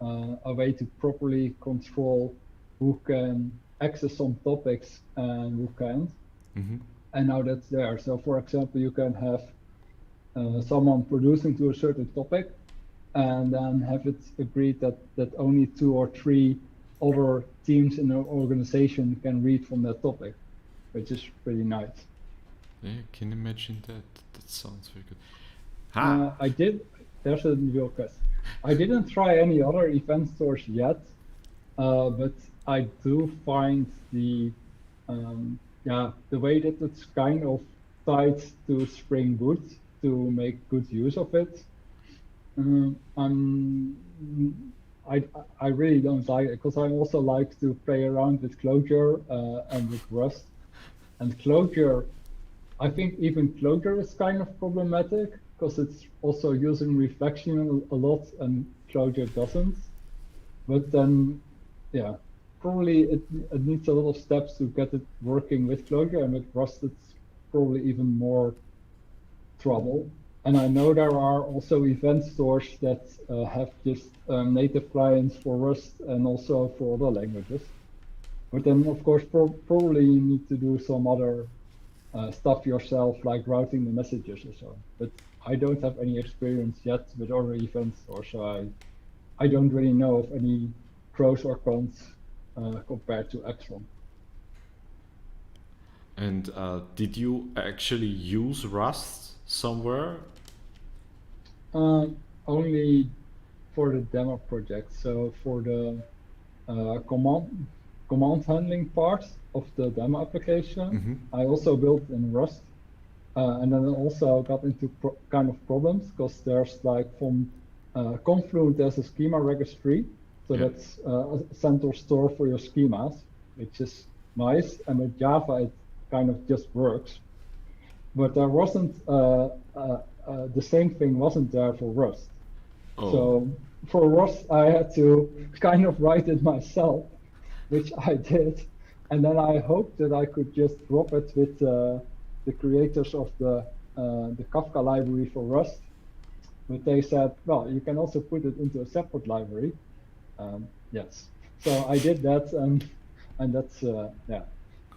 a way to properly control who can access some topics and who can't. And now that's there. So for example, you can have someone producing to a certain topic and then have it agreed that only 2 or 3 other teams in the organization can read from that topic, which is pretty nice. Yeah, can you imagine that? That sounds very good. There's a real question. I didn't try any other event stores yet, but I do find the way that it's kind of tied to Spring Boot to make good use of it. I really don't like it because I also like to play around with Clojure and with Rust. And Clojure, I think even Clojure is kind of problematic because it's also using reflection a lot and Clojure doesn't. But then, yeah, probably it needs a lot of steps to get it working with Clojure, and with Rust it's probably even more trouble. And I know there are also event stores that have just native clients for Rust and also for other languages. But then, of course, probably you need to do some other stuff yourself, like routing the messages or so. But I don't have any experience yet with other event stores, so I don't really know of any pros or cons compared to Axon. And did you actually use Rust somewhere? Only for the demo project. So for the command handling part of the demo application, I also built in Rust. And then also got into kind of problems because there's like from Confluent, there's a schema registry. So that's a central store for your schemas, which is nice. And with Java, it kind of just works. But there wasn't, the same thing wasn't there for Rust. Oh. So for Rust, I had to kind of write it myself, which I did. And then I hoped that I could just drop it with the creators of the Kafka library for Rust. But they said, well, you can also put it into a separate library. Yes. So I did that, and that's yeah.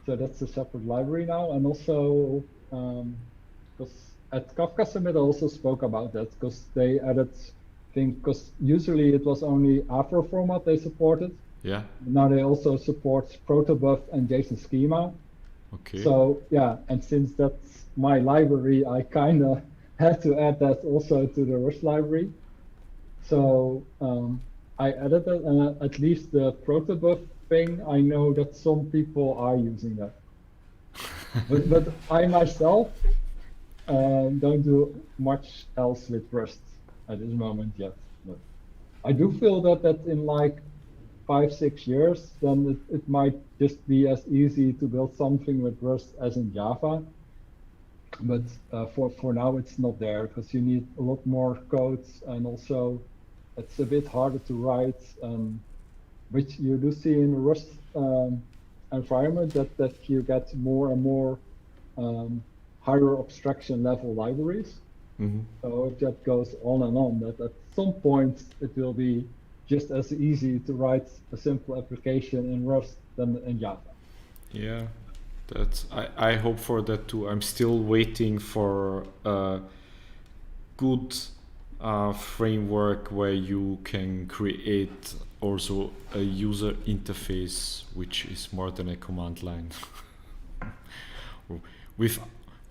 So that's a separate library now, and also because at Kafka Summit I also spoke about that because they added things, because usually it was only Afro format they supported. Yeah. Now they also support protobuf and JSON schema. Okay. So yeah, and since that's my library, I kind of had to add that also to the Rust library. So I added it, and at least the protobuf thing, I know that some people are using that. but I myself don't do much else with Rust at this moment yet. But I do feel that in like 5-6 years, then it might just be as easy to build something with Rust as in Java. But for now, it's not there because you need a lot more codes, and also it's a bit harder to write, which you do see in the Rust environment that you get more and more higher abstraction level libraries. Mm-hmm. So if that goes on and on, that at some point it will be just as easy to write a simple application in Rust than in Java. Yeah, that's I hope for that too. I'm still waiting for a good framework where you can create also a user interface which is more than a command line.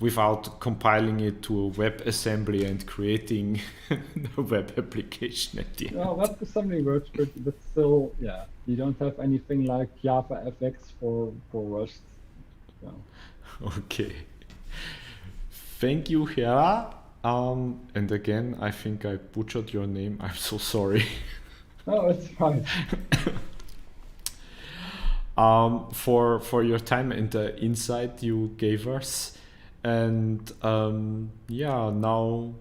Without compiling it to a WebAssembly and creating the web application at the end. Well, WebAssembly works, but still, yeah, you don't have anything like Java FX for Rust. So. Okay. Thank you, Hera. And again, I think I butchered your name. I'm so sorry. No, it's fine. For your time and the insight you gave us. And yeah, now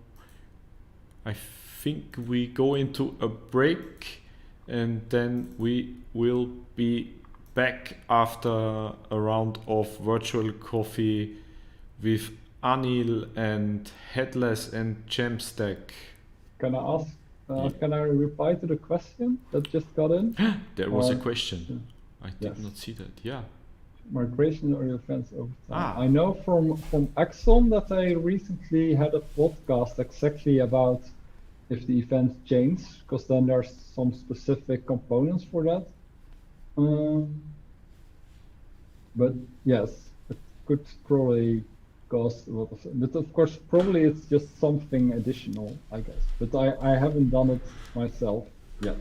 I think we go into a break, and then we will be back after a round of virtual coffee with Anil and Headless and JAMstack. Can I ask? Can I reply to the question that just got in? There was a question. I did Yes. not see that. Yeah. Migration or events over time. Ah. I know from Axon that they recently had a podcast exactly about if the events change, because then there's some specific components for that. But yes, it could probably cause a lot of, but of course, probably it's just something additional, I guess. But I haven't done it myself yet.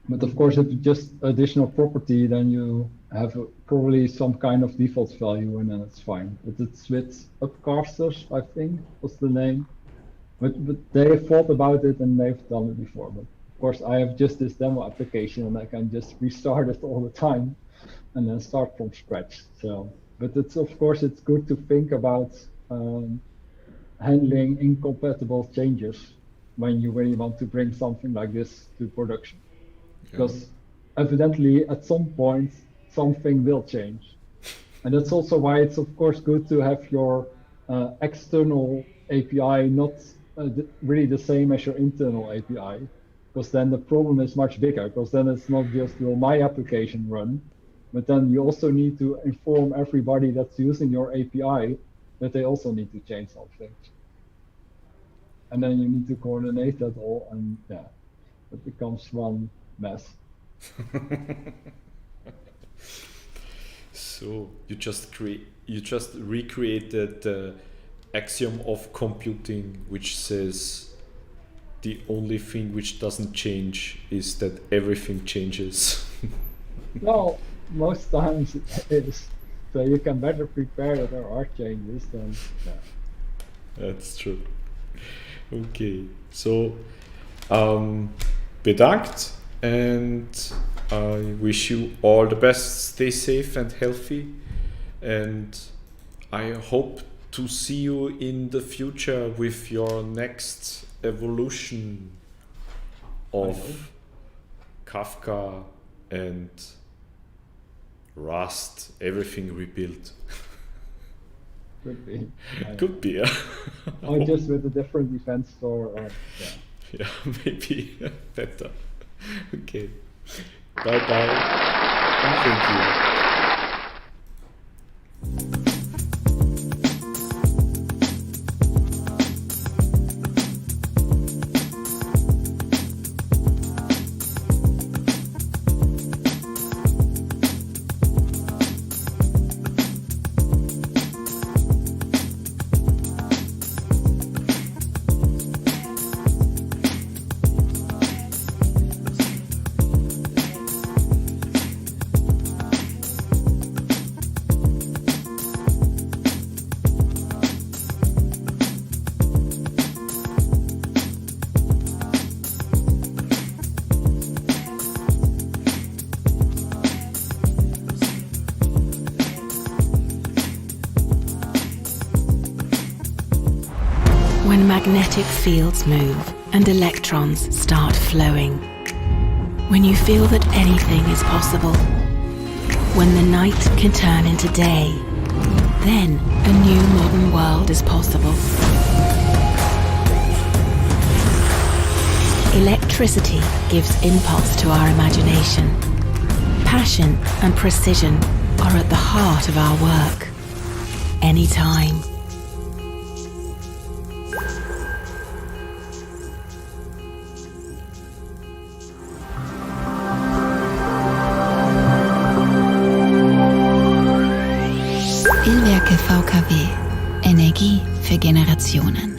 But of course, if it's just additional property, then you have probably some kind of default value, and then it's fine. But it's with Upcasters, I think, was the name. But they thought about it and they've done it before. But of course, I have just this demo application, and I can just restart it all the time, and then start from scratch. So, but it's of course it's good to think about handling incompatible changes when you really want to bring something like this to production. Because evidently at some point something will change, and that's also why it's of course good to have your external API not really the same as your internal API, because then the problem is much bigger, because then it's not just will my application run, but then you also need to inform everybody that's using your API that they also need to change something, and then you need to coordinate that all, and yeah, it becomes one mess. So you just recreated the axiom of computing, which says the only thing which doesn't change is that everything changes. Well, most times it is. So you can better prepare that there are changes than, yeah. That's true. Okay, so bedankt, and I wish you all the best. Stay safe and healthy, and I hope to see you in the future with your next evolution of Kafka and Rust, everything rebuilt. Could be. Could be, yeah. Or just with a different event store, or yeah. Yeah, maybe better. Okay. Bye bye. Thank you. When magnetic fields move and electrons start flowing. When you feel that anything is possible. When the night can turn into day. Then a new modern world is possible. Electricity gives impulse to our imagination. Passion and precision are at the heart of our work. Anytime. Illwerke VKW. Energie für Generationen.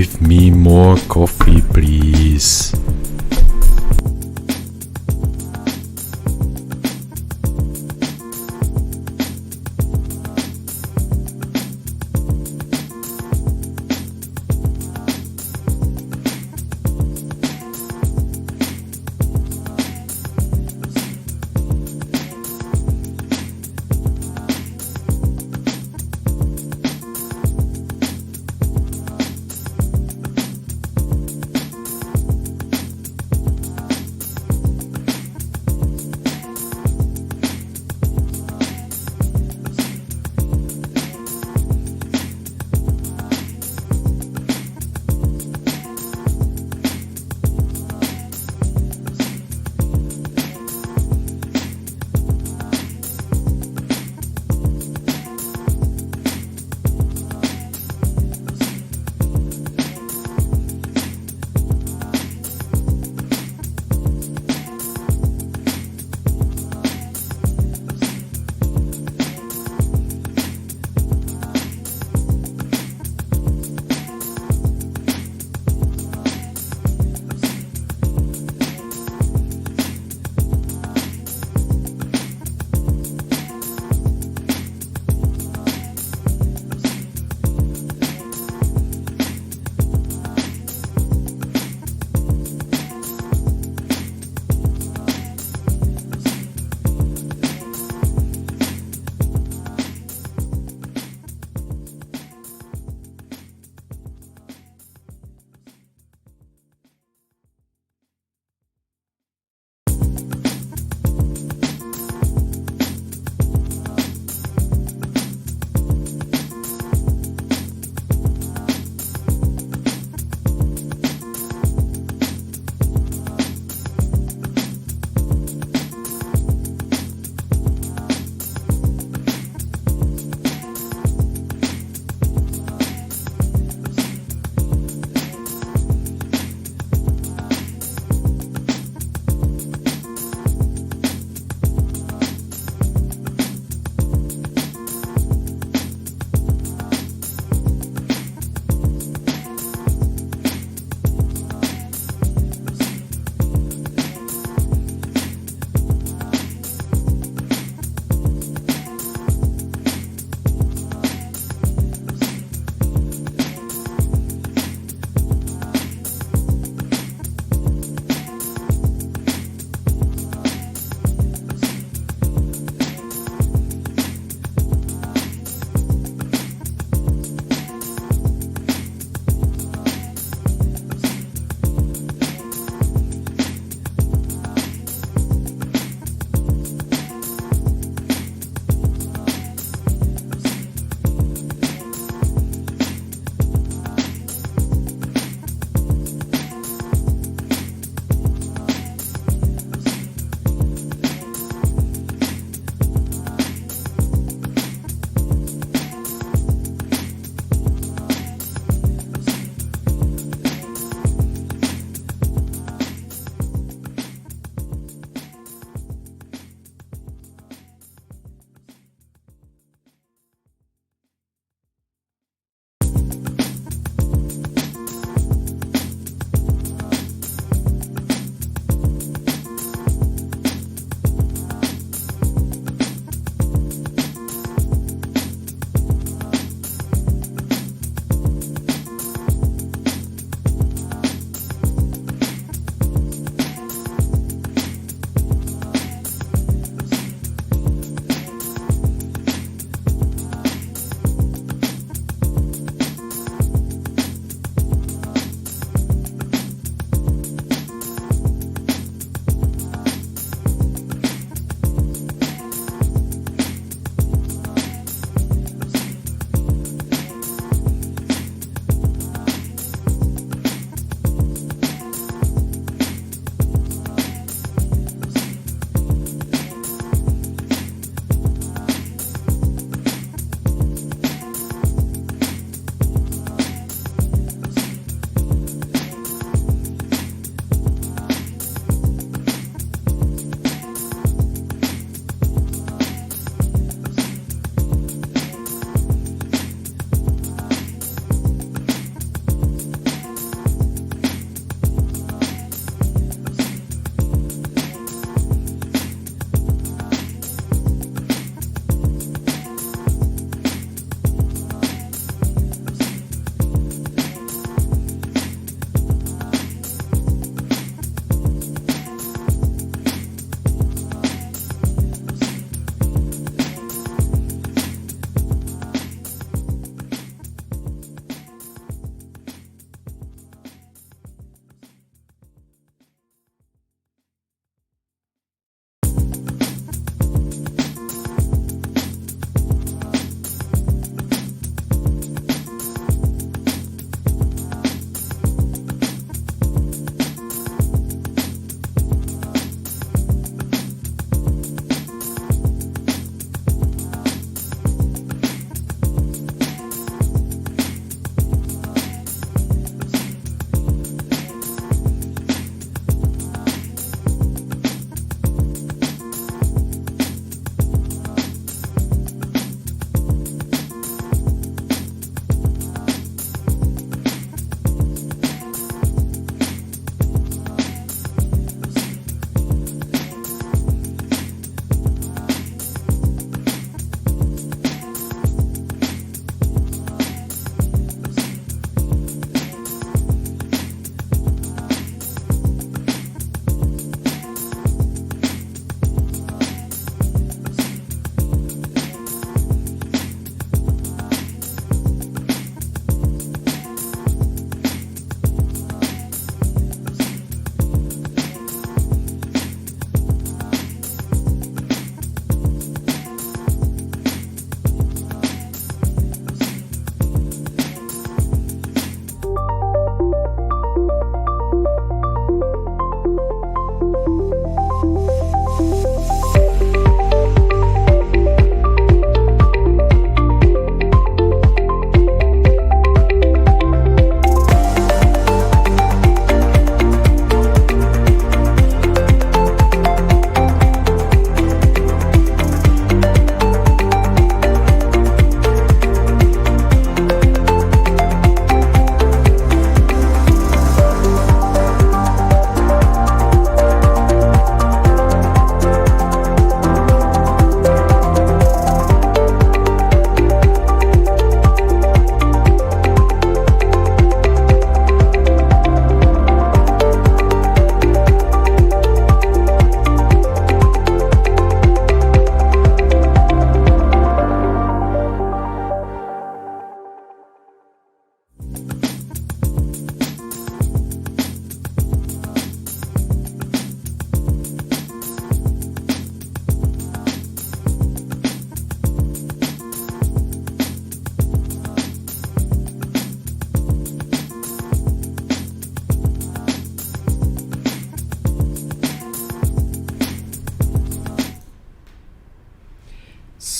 Give me more coffee, please.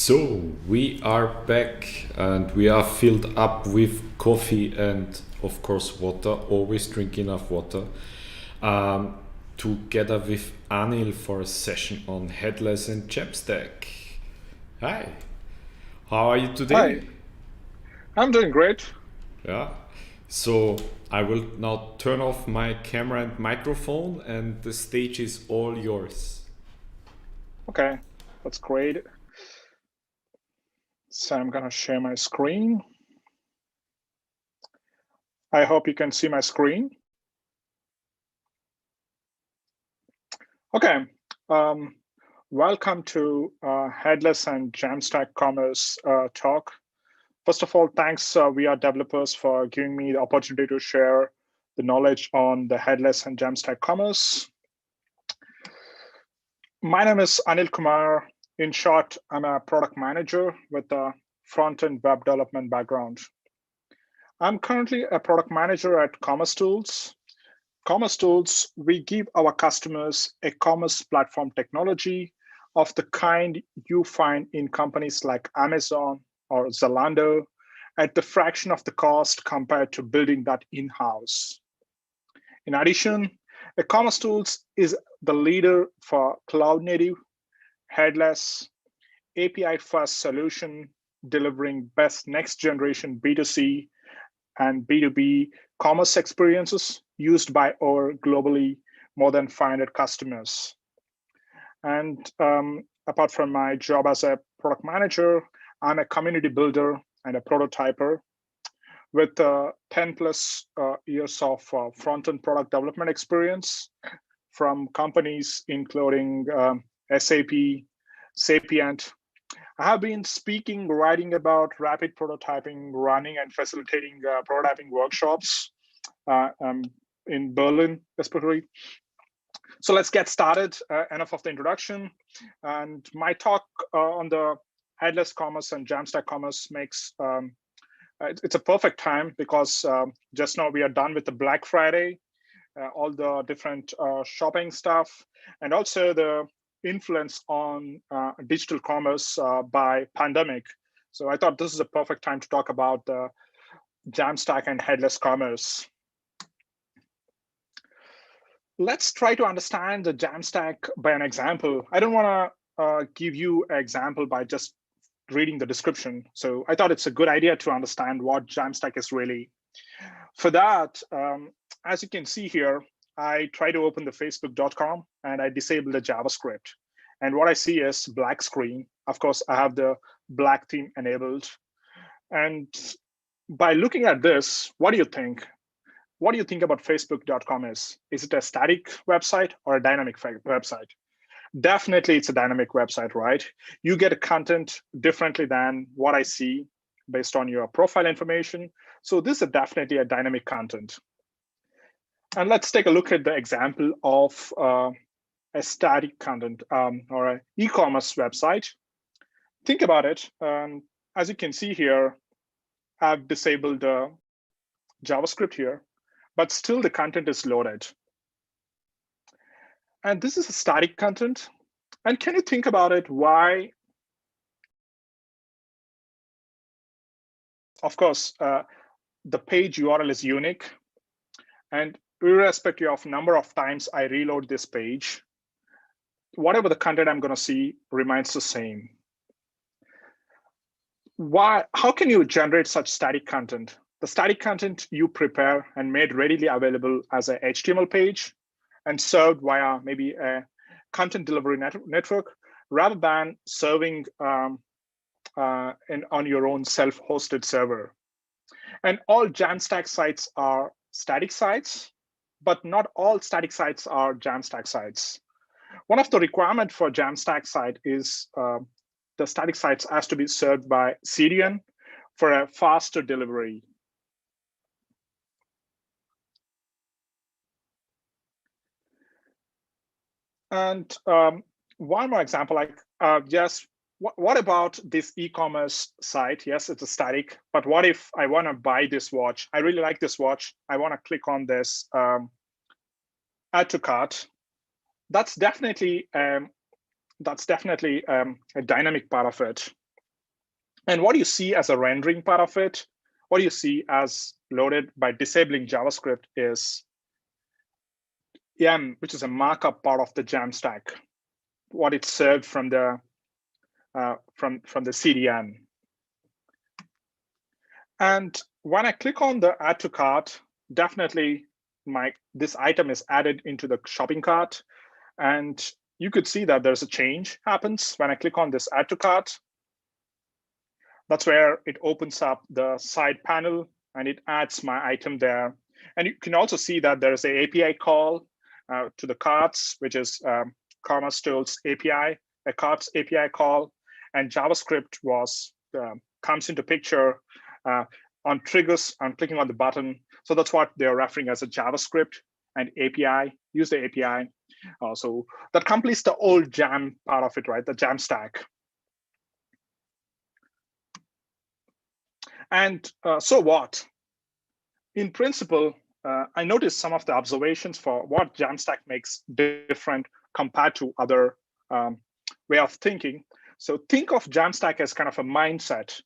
So we are back and we are filled up with coffee and of course water, always drink enough water, together with Anil for a session on Headless and JAMstack. Hi, how are you today? Hi, I'm doing great. Yeah, so I will now turn off my camera and microphone and the stage is all yours. Okay, that's great. So I'm gonna share my screen. I hope you can see my screen. Okay, welcome to Headless and JAMstack Commerce talk. First of all, thanks WeAreDevelopers for giving me the opportunity to share the knowledge on the Headless and JAMstack Commerce. My name is Anil Kumar. In short, I'm a product manager with a front-end web development background. I'm currently a product manager at Commerce Tools. Commerce Tools, we give our customers a commerce platform technology of the kind you find in companies like Amazon or Zalando at the fraction of the cost compared to building that in-house. In addition, Commerce Tools is the leader for cloud-native, headless, API-first solution delivering best next-generation B2C and B2B commerce experiences used by our globally more than 500 customers. And apart from my job as a product manager, I'm a community builder and a prototyper with 10 plus years of front-end product development experience from companies including SAP, Sapient. I have been speaking, writing about rapid prototyping, running and facilitating prototyping workshops in Berlin, especially. So let's get started. Enough of the introduction. And my talk on the headless commerce and JAMstack commerce makes it's a perfect time because just now we are done with the Black Friday, all the different shopping stuff, and also the influence on digital commerce by pandemic. So I thought this is a perfect time to talk about the JAMstack and headless commerce. Let's try to understand the JAMstack by an example. I don't want to give you an example by just reading the description. So I thought it's a good idea to understand what JAMstack is really. For that, as you can see here, I try to open the facebook.com and I disable the JavaScript. And what I see is black screen. Of course, I have the black theme enabled. And by looking at this, what do you think? What do you think about facebook.com is? Is it a static website or a dynamic website? Definitely it's a dynamic website, right? You get content differently than what I see based on your profile information. So this is definitely a dynamic content. And let's take a look at the example of a static content or an e-commerce website. Think about it. As you can see here, I've disabled the JavaScript here, but still the content is loaded. And this is a static content. And can you think about it? Why? Of course, the page URL is unique. And irrespective of number of times I reload this page, whatever the content I'm going to see remains the same. Why? How can you generate such static content? The static content you prepare and made readily available as a HTML page and served via maybe a content delivery network rather than serving on your own self-hosted server. And all JAMstack sites are static sites, but not all static sites are JAMstack sites. One of the requirements for JAMstack site is the static sites has to be served by CDN for a faster delivery. And one more example, like just what about this e-commerce site? Yes, it's a static, but what if I want to buy this watch? I really like this watch. I want to click on this add to cart. That's definitely a dynamic part of it. And what you see as a rendering part of it, what you see as loaded by disabling JavaScript is M, which is a markup part of the JAMstack, what it served from the CDN. And when I click on the add to cart, definitely this item is added into the shopping cart. And you could see that there's a change happens when I click on this add to cart. That's where it opens up the side panel and it adds my item there. And you can also see that there's an API call to the carts, which is Commerce Tools API, a carts API call, and JavaScript comes into picture on triggers. I'm clicking on the button, so that's what they're referring as a JavaScript and API. Use the API. So that completes the old Jam part of it, right? The JAMstack. And so what? In principle, I noticed some of the observations for what JAMstack makes different compared to other way of thinking. So think of JAMstack as kind of a mindset.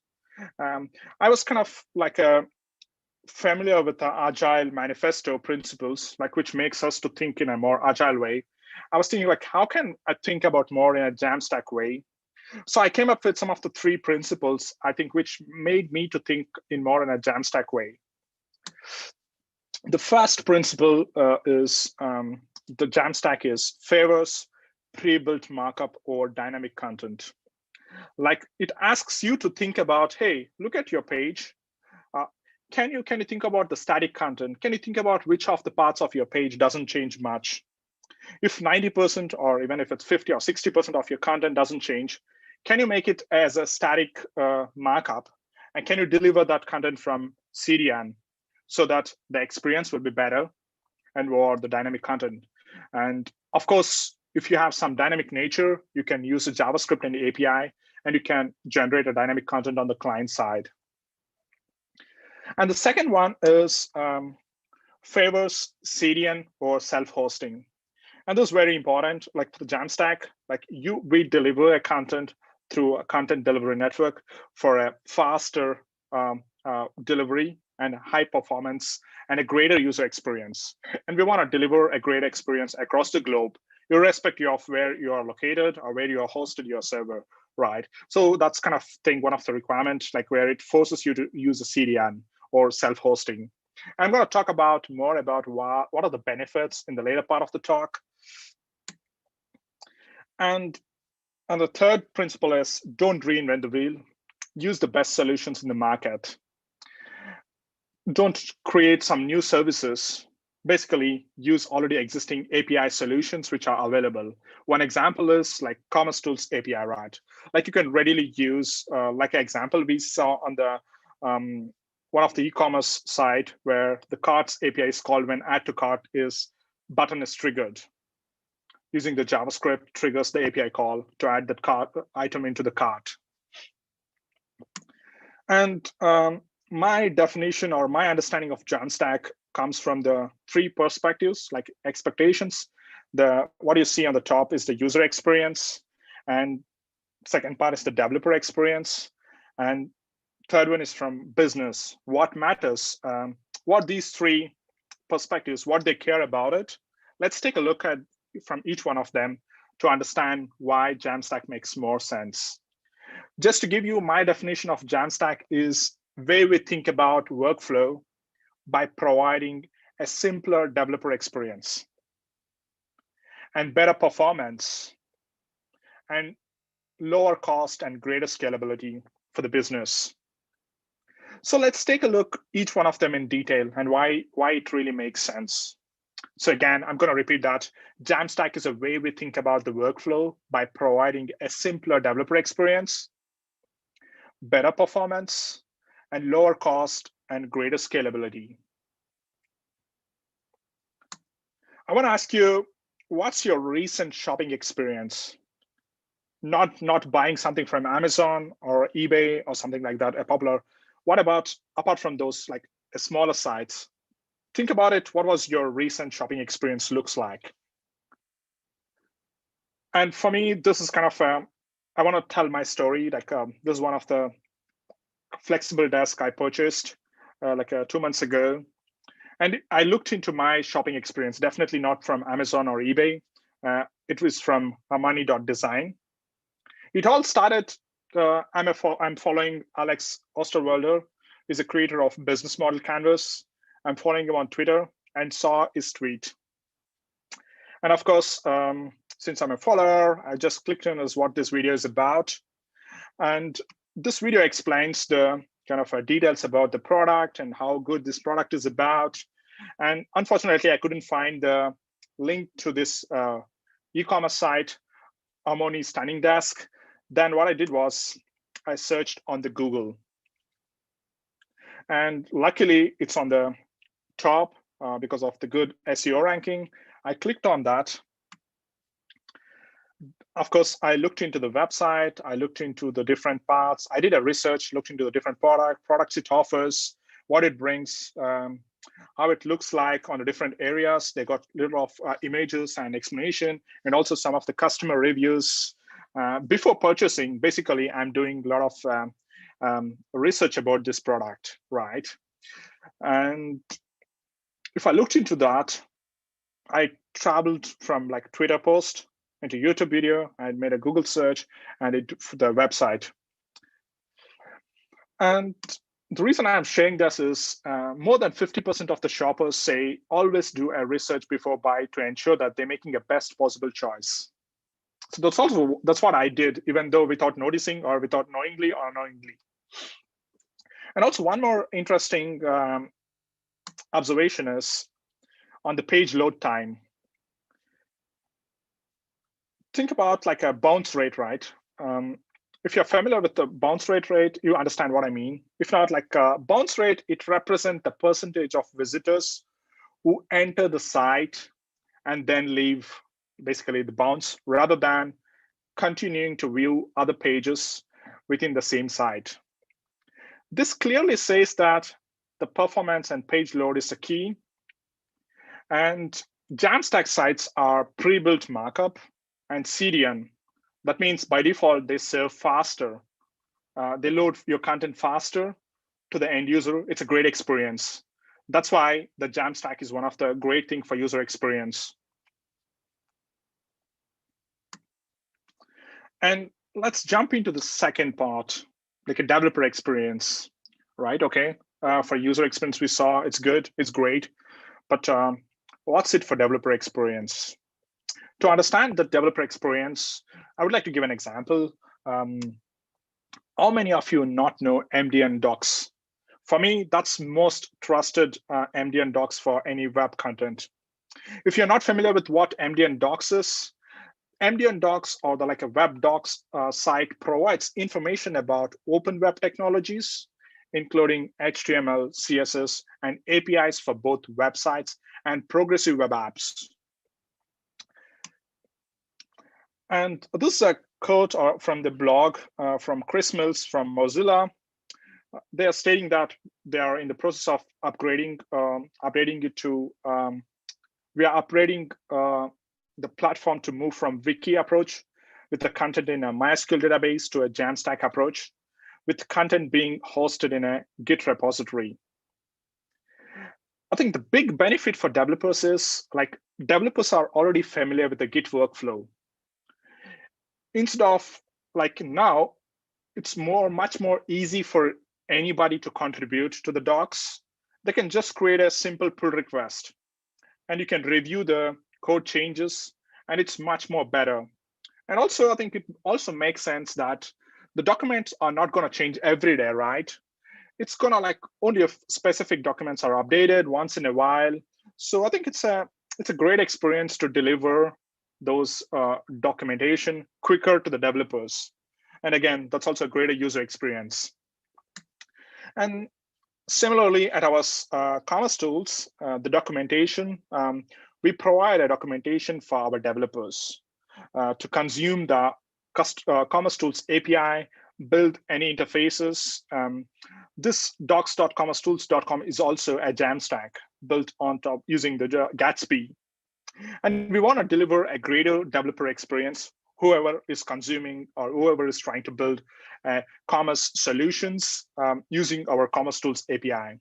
I was kind of like familiar with the Agile manifesto principles, like which makes us to think in a more agile way. I was thinking like, how can I think about more in a JAMstack way? So I came up with some of the 3 principles, I think, which made me to think in more in a JAMstack way. The first principle is the JAMstack is favors pre-built markup or dynamic content. Like it asks you to think about, hey, look at your page. Can you think about the static content? Can you think about which of the parts of your page doesn't change much? If 90% or even if it's 50 or 60% of your content doesn't change, can you make it as a static markup? And can you deliver that content from CDN so that the experience will be better and more the dynamic content? And of course, if you have some dynamic nature, you can use the JavaScript and the API, and you can generate a dynamic content on the client side. And the second one is favors CDN or self-hosting. And this is very important, like for the JAMstack, like we deliver a content through a content delivery network for a faster delivery and high performance and a greater user experience. And we want to deliver a great experience across the globe, irrespective of where you are located or where you are hosted your server, right? So that's kind of thing, one of the requirements, like where it forces you to use a CDN or self-hosting. I'm going to talk more about what are the benefits in the later part of the talk. And the third principle is don't reinvent the wheel. Use the best solutions in the market. Don't create some new services. Basically, use already existing API solutions which are available. One example is like Commerce Tools API, right? Like you can readily use, like an example we saw on the one of the e-commerce site where the carts API is called when add to cart button is triggered. Using the JavaScript triggers the API call to add that cart item into the cart. And my definition or my understanding of JAMstack comes from the 3 perspectives, like expectations. What you see on the top is the user experience, and second part is the developer experience, and third one is from business. What matters? What these 3 perspectives, what they care about it. Let's take a look at from each one of them to understand why JAMstack makes more sense. Just to give you my definition of JAMstack is where we think about workflow by providing a simpler developer experience and better performance and lower cost and greater scalability for the business. So let's take a look each one of them in detail and why it really makes sense. So again, I'm going to repeat that. JAMstack is a way we think about the workflow by providing a simpler developer experience, better performance, and lower cost and greater scalability. I want to ask you, what's your recent shopping experience? Not buying something from Amazon or eBay or something like that, a popular. What about, apart from those like smaller sites? Think about it. What was your recent shopping experience looks like? And for me, this is kind of, I want to tell my story. Like this is one of the flexible desk I purchased like 2 months ago. And I looked into my shopping experience, definitely not from Amazon or eBay. It was from money.design. It all started, I'm following Alex Osterwalder. He's a creator of Business Model Canvas. I'm following him on Twitter and saw his tweet. And of course, since I'm a follower, I just clicked on as what this video is about. And this video explains the kind of details about the product and how good this product is about. And unfortunately, I couldn't find the link to this e-commerce site, Harmony Standing Desk. Then what I did was I searched on the Google. And luckily, it's on the top because of the good SEO ranking. I clicked on that. Of course, I looked into the website. I looked into the different parts. I did a research, looked into the different products it offers, what it brings, how it looks like on the different areas. They got a little of images and explanation, and also some of the customer reviews. Before purchasing, basically, I'm doing a lot of research about this product, right? And if I looked into that, I traveled from like Twitter post into YouTube video. I made a Google search and the website. And the reason I'm sharing this is more than 50% of the shoppers say always do a research before buy to ensure that they're making a best possible choice. So that's what I did, even though without noticing or without knowingly or unknowingly. And also one more interesting observation is on the page load time. Think about like a bounce rate, right? If you're familiar with the bounce rate, you understand what I mean. If not, like bounce rate, it represents the percentage of visitors who enter the site and then leave basically the bounce rather than continuing to view other pages within the same site. This clearly says that the performance and page load is the key. And JAMstack sites are pre-built markup and CDN. That means by default, they serve faster. They load your content faster to the end user. It's a great experience. That's why the JAMstack is one of the great things for user experience. And let's jump into the second part, like a developer experience, right? Okay, for user experience, we saw it's good, it's great, but what's it for developer experience? To understand the developer experience, I would like to give an example. How many of you not know MDN docs? For me, that's most trusted MDN docs for any web content. If you're not familiar with what MDN docs is, MDN docs or like a web docs site provides information about open web technologies, including HTML, CSS, and APIs for both websites and progressive web apps. And this is a quote from the blog from Chris Mills from Mozilla. They are stating that they are in the process of upgrading it to, we are upgrading the platform to move from wiki approach with the content in a MySQL database to a JAMstack approach with content being hosted in a Git repository. I think the big benefit for developers is like developers are already familiar with the Git workflow. Instead of like now, it's much more easy for anybody to contribute to the docs. They can just create a simple pull request and you can review the code changes and it's much more better. And also, I think it also makes sense that the documents are not going to change every day, right? It's going to like only if specific documents are updated once in a while. So I think it's a great experience to deliver those documentation quicker to the developers. And again, that's also a greater user experience. And similarly, at our Commerce Tools, the documentation, we provide a documentation for our developers to consume the Commerce Tools API, build any interfaces. This docs.commercetools.com is also a JAMstack built on top using the Gatsby. And we want to deliver a greater developer experience whoever is consuming or whoever is trying to build commerce solutions using our Commerce Tools API.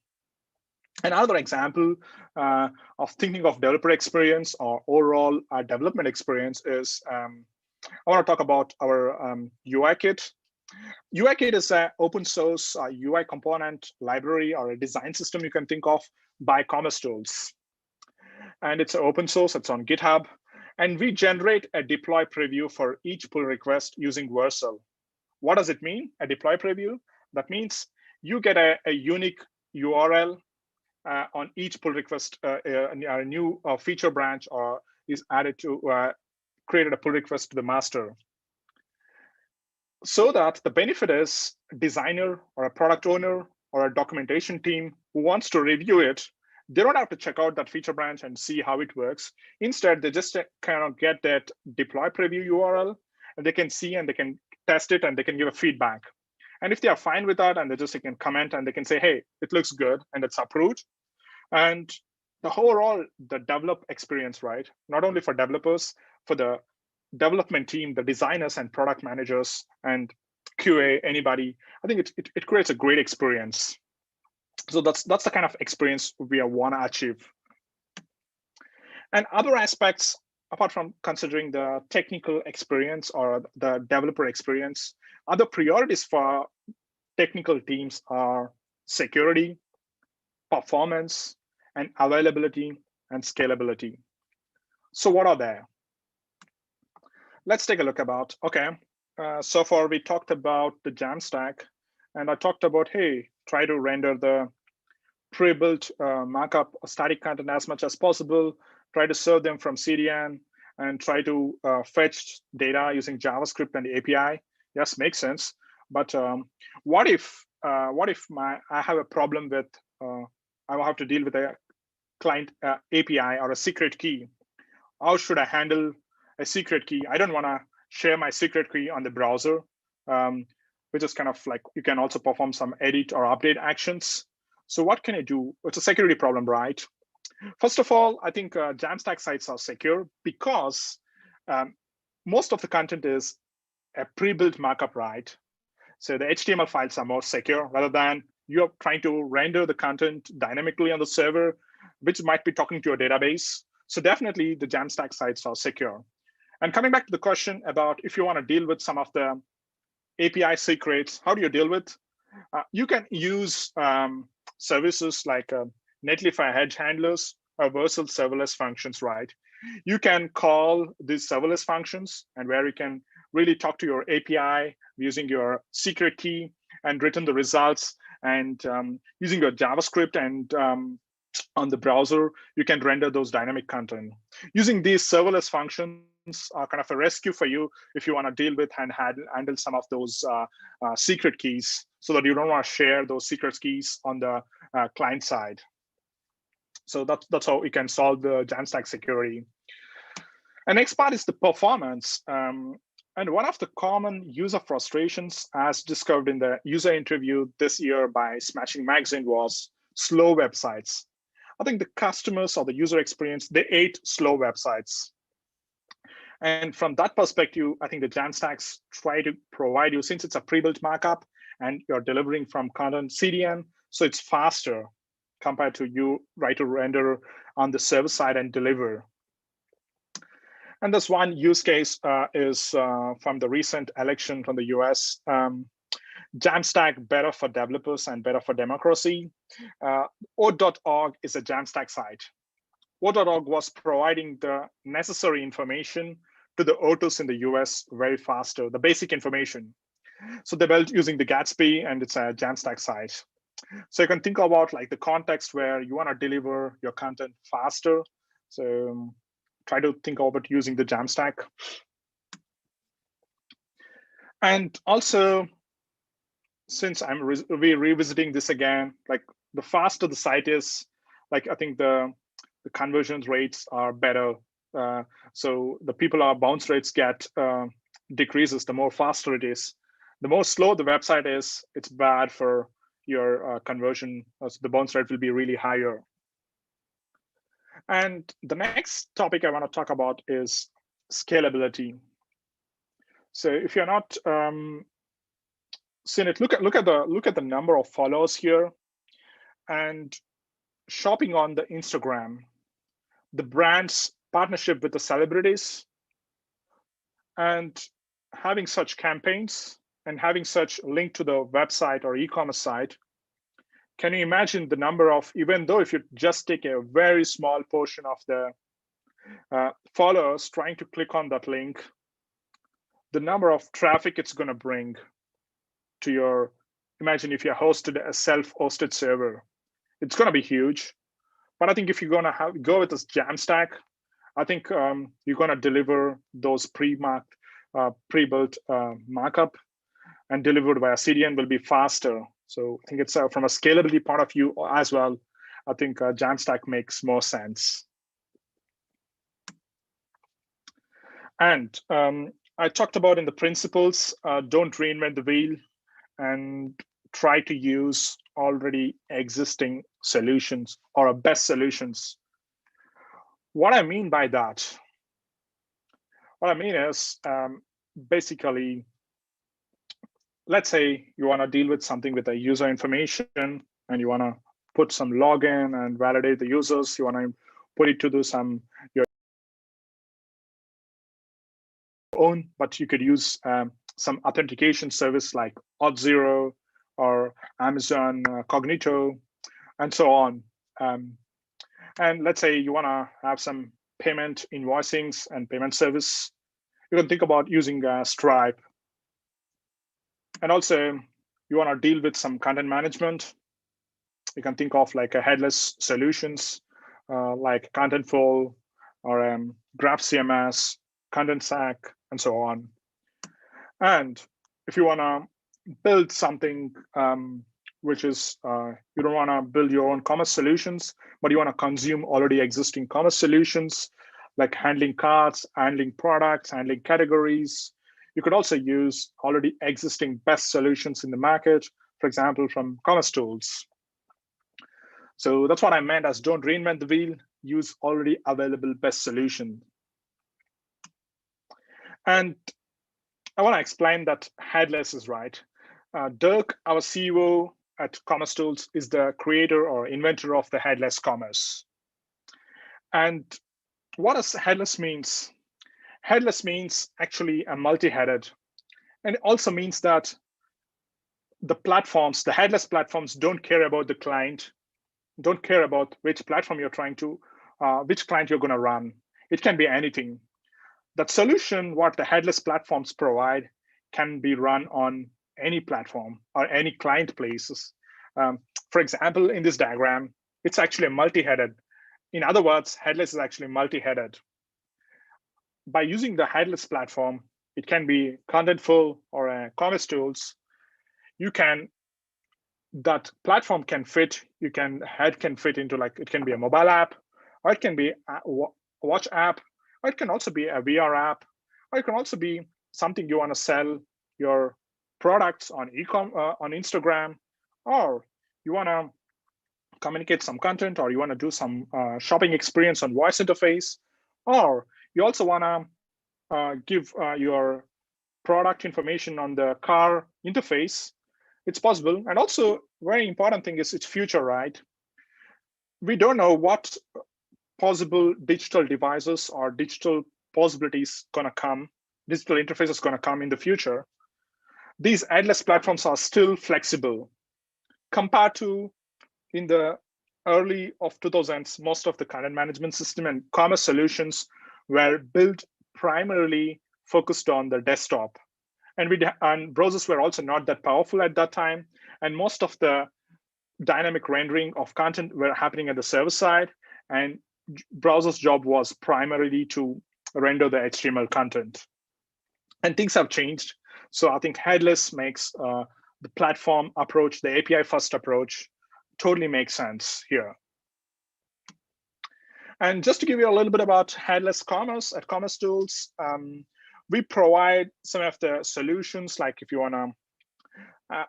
Another example of thinking of developer experience or overall development experience is I want to talk about our UI kit. UI kit is an open source UI component library or a design system you can think of by Commerce Tools. And it's open source, it's on GitHub. And we generate a deploy preview for each pull request using Vercel. What does it mean, a deploy preview? That means you get a unique URL on each pull request, a new feature branch or is added to created a pull request to the master. So that the benefit is a designer or a product owner or a documentation team who wants to review it, they don't have to check out that feature branch and see how it works. Instead, they just kind of get that deploy preview URL and they can see and they can test it and they can give a feedback. And if they are fine with that and they can comment and they can say, hey, it looks good and it's approved. And the overall, the develop experience, right? Not only for developers, for the development team, the designers and product managers and QA, anybody, I think it creates a great experience. So that's the kind of experience we want to achieve. And other aspects, apart from considering the technical experience or the developer experience, other priorities for technical teams are security, performance, and availability and scalability. So what are they? Let's take a look about, okay, so far we talked about the JAMstack, and I talked about, hey, try to render the pre-built markup static content as much as possible, try to serve them from CDN, and try to fetch data using JavaScript and the API. Yes, makes sense. But what if I have a problem with, I will have to deal with a client API or a secret key? How should I handle a secret key? I don't want to share my secret key on the browser, which is kind of like you can also perform some edit or update actions. So what can I do? It's a security problem, right? First of all, I think JAMstack sites are secure because most of the content is a pre-built markup, right? So the HTML files are more secure rather than you're trying to render the content dynamically on the server, which might be talking to your database. So definitely the JAMstack sites are secure. And coming back to the question about if you want to deal with some of the API secrets, how do you deal with? You can use services like Netlify edge handlers or Vercel serverless functions, right? You can call these serverless functions and where you can really talk to your API using your secret key and return the results, and using your JavaScript and on the browser, you can render those dynamic content. Using these serverless functions are kind of a rescue for you if you want to deal with and handle some of those secret keys, so that you don't want to share those secret keys on the client side. So that's how you can solve the JAMstack security. And next part is the performance. And one of the common user frustrations, as discovered in the user interview this year by Smashing Magazine, was slow websites. I think the customers or the user experience, they hate slow websites. And from that perspective, I think the JAMstacks try to provide you, since it's a pre-built markup and you're delivering from content CDN, so it's faster compared to you write to render on the server side and deliver. And this one use case is from the recent election from the US. JAMstack better for developers and better for democracy. O.org is a JAMstack site. O.org was providing the necessary information to the O2s in the US very faster, the basic information. So they built using the Gatsby, and it's a JAMstack site. So you can think about like the context where you want to deliver your content faster. So try to think about using the JAMstack. And also, since I'm revisiting this again, like the faster the site is, like I think the conversion rates are better. So the bounce rates get decreases the more faster it is. The more slow the website is, it's bad for your conversion. So the bounce rate will be really higher. And the next topic I want to talk about is scalability. So if you're not seen it, look at the number of followers here, and shopping on the Instagram, the brand's partnership with the celebrities, and having such campaigns and having such link to the website or e-commerce site. Can you imagine the number of, even though if you just take a very small portion of the followers trying to click on that link, the number of traffic it's going to bring to your, imagine if you hosted a self-hosted server, it's going to be huge. But I think if you're going to go with this JAMstack, I think you're going to deliver those pre-built markup, and delivered via CDN will be faster. So I think it's from a scalability point of view as well, I think JAMstack makes more sense. And I talked about in the principles, don't reinvent the wheel and try to use already existing solutions or best solutions. What I mean by that, what I mean is basically, let's say you want to deal with something with the user information and you want to put some login and validate the users. You want to put it to do your own, but you could use some authentication service like Auth0 or Amazon Cognito and so on. And let's say you want to have some payment invoicings and payment service. You can think about using Stripe. And also, you want to deal with some content management. You can think of like a headless solutions like Contentful or Graph CMS, Content Stack, and so on. And if you want to build something which is, you don't want to build your own commerce solutions, but you want to consume already existing commerce solutions like handling carts, handling products, handling categories. You could also use already existing best solutions in the market, for example, from commerce tools. So that's what I meant as don't reinvent the wheel, use already available best solution. And I want to explain that headless is right. Dirk, our CEO at Commerce Tools, is the creator or inventor of the headless commerce. And what does headless means? Headless means actually a multi-headed. And it also means that the platforms, the headless platforms, don't care about the client, don't care about which platform you're trying to, which client you're going to run. It can be anything. That solution, what the headless platforms provide, can be run on any platform or any client places. For example, in this diagram, it's actually a multi-headed. In other words, headless is actually multi-headed. By using the headless platform, it can be Contentful or Commerce Tools. That platform can fit. Head can fit into like, it can be a mobile app, or it can be a watch app, or it can also be a VR app, or it can also be something you want to sell your products on on Instagram, or you want to communicate some content, or you want to do some shopping experience on voice interface, or you also want to give your product information on the car interface. It's possible. And also, very important thing is it's future, right? We don't know what possible digital devices or digital possibilities gonna come, digital interfaces gonna come in the future. These headless platforms are still flexible compared to in the early of 2000s, most of the content management system and commerce solutions were built primarily focused on the desktop. And browsers were also not that powerful at that time. And most of the dynamic rendering of content were happening at the server side. And browser's job was primarily to render the HTML content. And things have changed. So I think headless makes the platform approach, the API first approach, totally makes sense here. And just to give you a little bit about headless commerce at Commerce Tools, we provide some of the solutions, like if you want to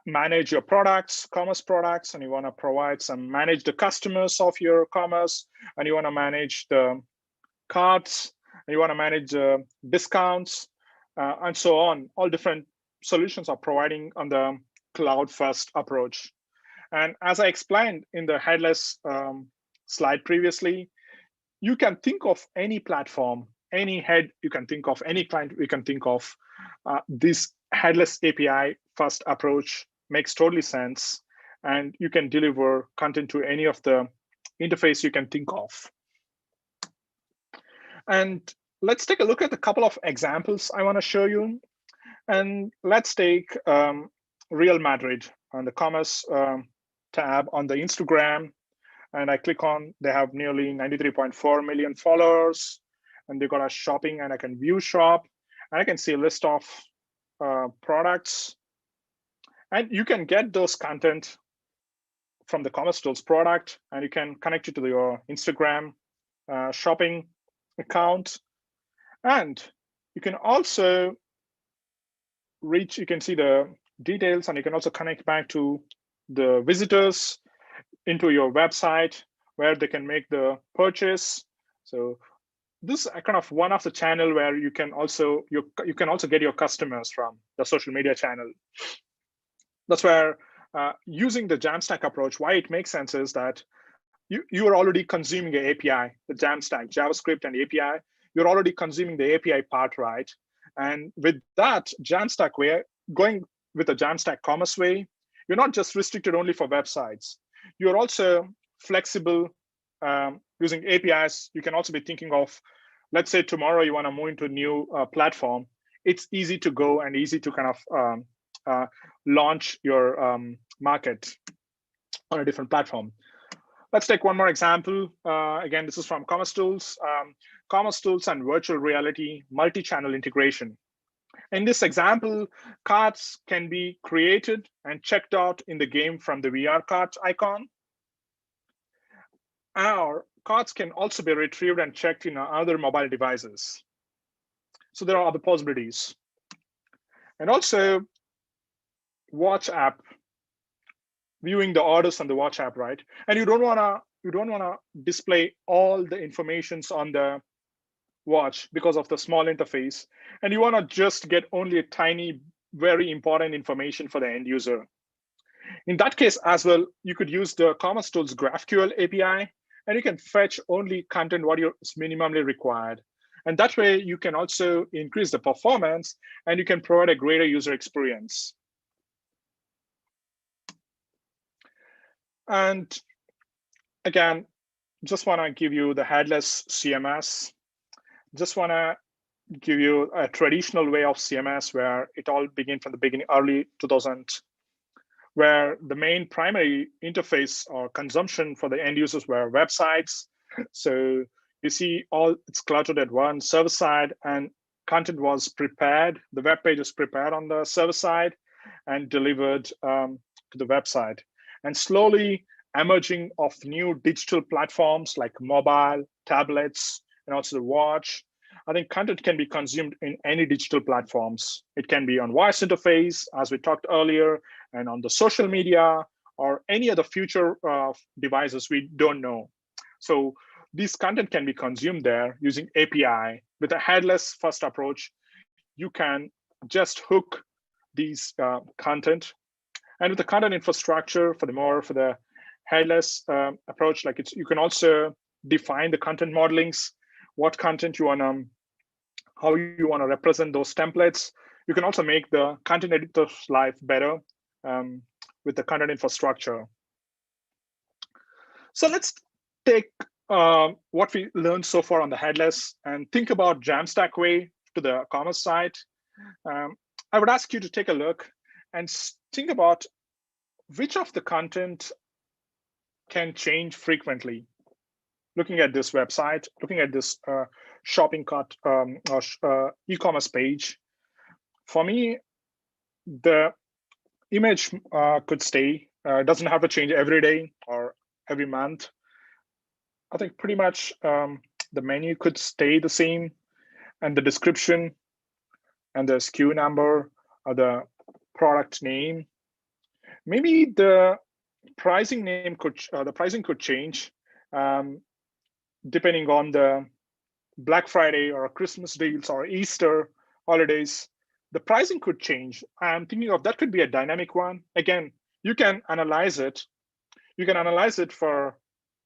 manage your products, commerce products, and you want to manage the customers of your commerce, and you want to manage the carts, and you want to manage discounts, and so on. All different solutions are providing on the cloud-first approach. And as I explained in the headless slide previously, you can think of any platform, any head you can think of, any client you can think of. This headless API first approach makes totally sense, and you can deliver content to any of the interface you can think of. And let's take a look at a couple of examples I want to show you. And let's take Real Madrid on the commerce tab on the Instagram. And I click on, they have nearly 93.4 million followers, and they've got a shopping, and I can view shop, and I can see a list of products. And you can get those content from the Commerce Tools product, and you can connect it to your Instagram shopping account. And you can also you can see the details, and you can also connect back to the visitors into your website where they can make the purchase. So this is kind of one of the channel where you can also get your customers from the social media channel. That's where using the JAMstack approach, why it makes sense is that you are already consuming the API, the JAMstack, JavaScript and API. You're already consuming the API part, right? And with that JAMstack way, going with the JAMstack commerce way, you're not just restricted only for websites. You're also flexible using APIs. You can also be thinking of, let's say tomorrow you want to move into a new platform. It's easy to go and easy to kind of launch your market on a different platform. Let's take one more example. Again, this is from Commerce Tools. Commerce Tools and virtual reality multi-channel integration. In this example, cards can be created and checked out in the game from the VR cart icon. Or cards can also be retrieved and checked in other mobile devices. So there are other possibilities. And also, watch app, viewing the orders on the watch app, right? And you don't wanna display all the informations on the watch because of the small interface, and you want to just get only a tiny, very important information for the end user. In that case as well, you could use the Commerce Tools GraphQL API, and you can fetch only content what is minimally required. And that way you can also increase the performance, and you can provide a greater user experience. And again, just want to give you the headless CMS. Just want to give you a traditional way of CMS where it all began from the beginning, early 2000, where the main primary interface or consumption for the end users were websites. So you see all it's cluttered at one server side, and content was prepared. The web page is prepared on the server side and delivered to the website. And slowly emerging of new digital platforms like mobile, tablets, and also the watch. I think content can be consumed in any digital platforms. It can be on voice interface, as we talked earlier, and on the social media, or any other future devices we don't know. So this content can be consumed there using API. With a headless first approach, you can just hook these content. And with the content infrastructure, for the headless approach, like you can also define the content modelings, what content you want to, how you want to represent those templates. You can also make the content editor's life better with the content infrastructure. So let's take what we learned so far on the headless and think about JAMstack way to the commerce side. I would ask you to take a look and think about which of the content can change frequently. Looking at this website, looking at this shopping cart or e-commerce page, for me, the image could stay. Doesn't have to change every day or every month. I think pretty much the menu could stay the same, and the description and the SKU number or the product name. Maybe the pricing name could the pricing could change depending on the Black Friday or Christmas deals or Easter holidays, the pricing could change. I'm thinking of that could be a dynamic one. Again, you can analyze it. You can analyze it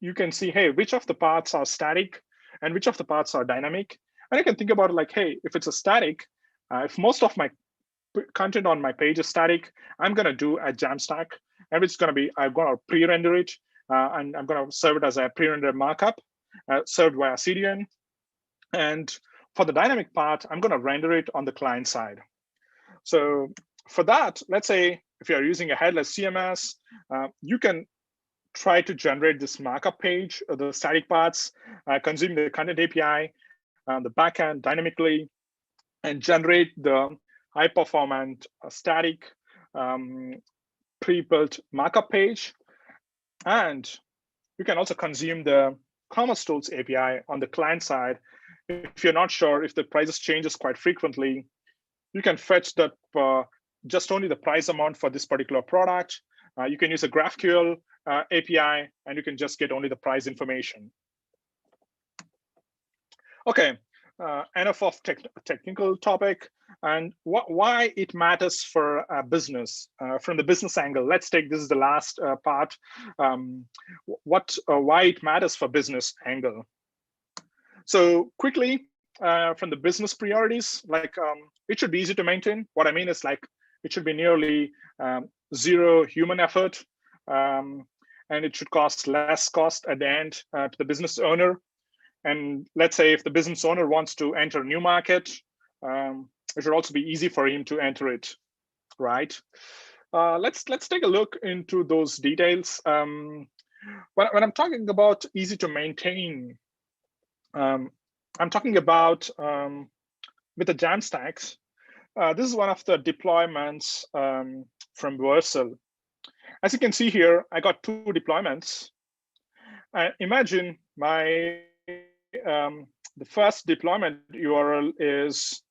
you can see, hey, which of the parts are static and which of the parts are dynamic. And I can think about it like, hey, if it's a static, if most of my content on my page is static, I'm going to do a JAMstack, and it's going to be, I'm going to pre-render it, and I'm going to serve it as a pre-rendered markup served via CDN. And for the dynamic part, I'm going to render it on the client side. So for that, let's say if you're using a headless CMS, you can try to generate this markup page, the static parts, consume the content API, the backend dynamically, and generate the high performant static pre-built markup page. And you can also consume the Commerce Tools API on the client side. If you're not sure if the prices changes quite frequently, you can fetch that just only the price amount for this particular product. You can use a GraphQL API, and you can just get only the price information. Okay, enough of technical topic, and why it matters for a business from the business angle. Let's take this is the last part. Why it matters for business angle. So quickly from the business priorities, like it should be easy to maintain. What I mean is like it should be nearly zero human effort, and it should cost less cost at the end to the business owner. And let's say if the business owner wants to enter a new market, it should also be easy for him to enter it, right? Let's take a look into those details. When I'm talking about easy to maintain, I'm talking about with the JAMstacks. This is one of the deployments from Vercel. As you can see here, I got 2 deployments. Imagine the first deployment URL is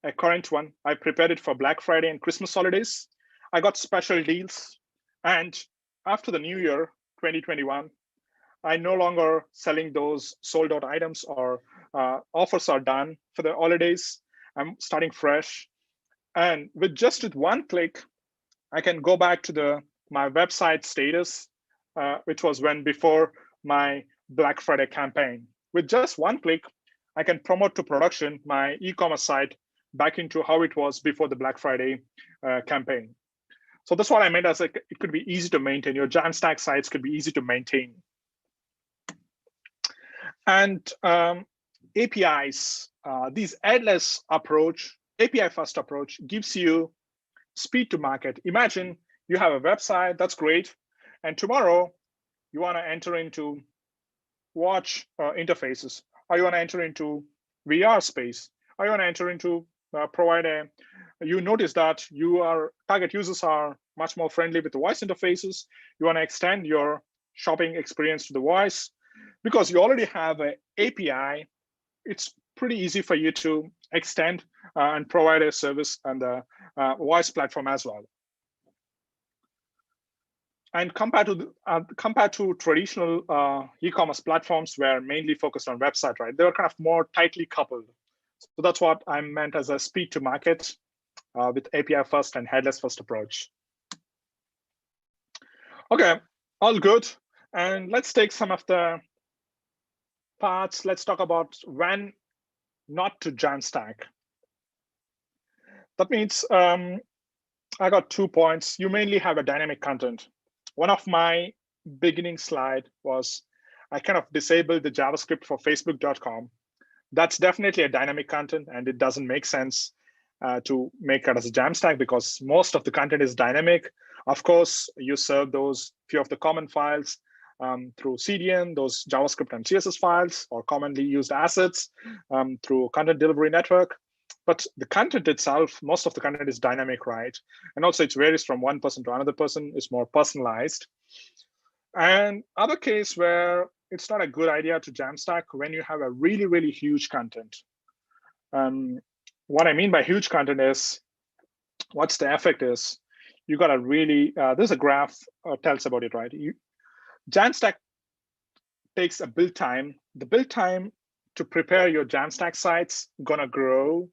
a current one. I prepared it for Black Friday and Christmas holidays. I got special deals. And after the new year, 2021, I no longer selling those sold out items, or offers are done for the holidays. I'm starting fresh. And with one click, I can go back to my website status, which was before my Black Friday campaign. With just one click, I can promote to production my e-commerce site back into how it was before the Black Friday campaign. So that's what I meant as like, it could be easy to maintain. Your JAMstack sites could be easy to maintain. And APIs, these headless approach, API first approach gives you speed to market. Imagine you have a website, that's great. And tomorrow you want to enter into watch interfaces, or you want to enter into VR space, or you want to enter into provide you notice that your target users are much more friendly with the voice interfaces. You want to extend your shopping experience to the voice. Because you already have an API, it's pretty easy for you to extend and provide a service on the voice platform as well. And compared to traditional e-commerce platforms where mainly focused on website, right? They're kind of more tightly coupled. So that's what I meant as a speed to market with API first and headless first approach. Okay, all good. And let's take some of the parts. Let's talk about when not to JAMstack. That means I got 2 points. You mainly have a dynamic content. One of my beginning slide was I kind of disabled the JavaScript for Facebook.com. That's definitely a dynamic content, and it doesn't make sense to make it as a JAMstack because most of the content is dynamic. Of course, you serve those few of the common files through CDN, those JavaScript and CSS files, or commonly used assets through content delivery network. But the content itself, most of the content is dynamic, right? And also it varies from one person to another person, it's more personalized. And other case where it's not a good idea to JAMstack when you have a really, really huge content. What I mean by huge content is, what's the effect is, you got to really, there's a graph tells about it, right? JAMstack takes a build time. The build time to prepare your JAMstack sites gonna grow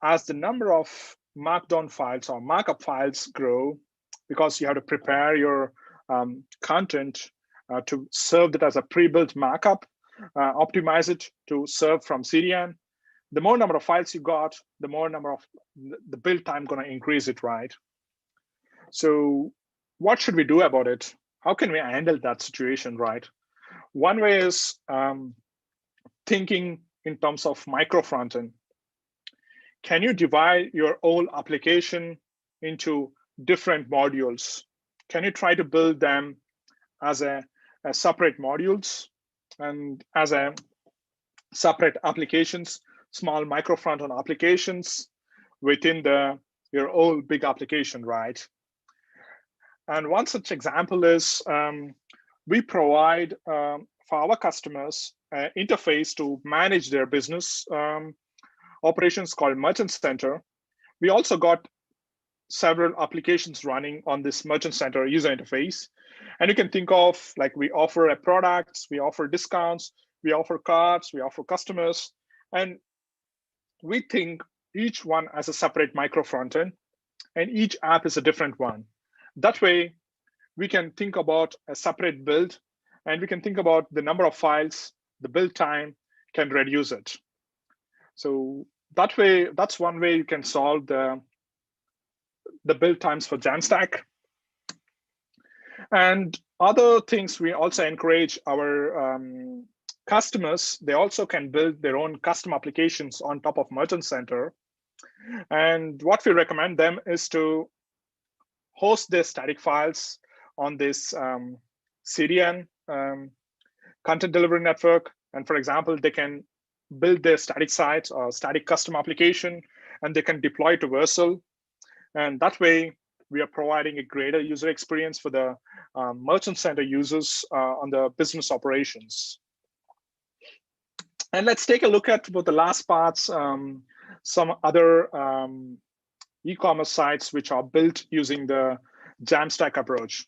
as the number of markdown files or markup files grow, because you have to prepare your content to serve that as a pre-built markup, optimize it to serve from CDN. The more number of files you got, the more number of the build time going to increase it, right? So what should we do about it? How can we handle that situation, right? One way is thinking in terms of micro frontend. Can you divide your whole application into different modules? Can you try to build them as a separate modules and as a separate applications, small micro frontend applications within your whole big application, right? And one such example is we provide for our customers an interface to manage their business operations called Merchant Center. We also got several applications running on this Merchant Center user interface. And you can think of, like, we offer a products, we offer discounts, we offer cards, we offer customers, and we think each one as a separate micro frontend, and each app is a different one. That way, we can think about a separate build, and we can think about the number of files, the build time can reduce it. So that way, that's one way you can solve the build times for JAMstack. And other things, we also encourage our customers, they also can build their own custom applications on top of Merchant Center. And what we recommend them is to host their static files on this CDN content delivery network. And for example, they can build their static site or static custom application, and they can deploy it to Vercel. And that way, we are providing a greater user experience for the Merchant Center users on the business operations. And let's take a look at the last parts, some other e-commerce sites which are built using the JAMstack approach.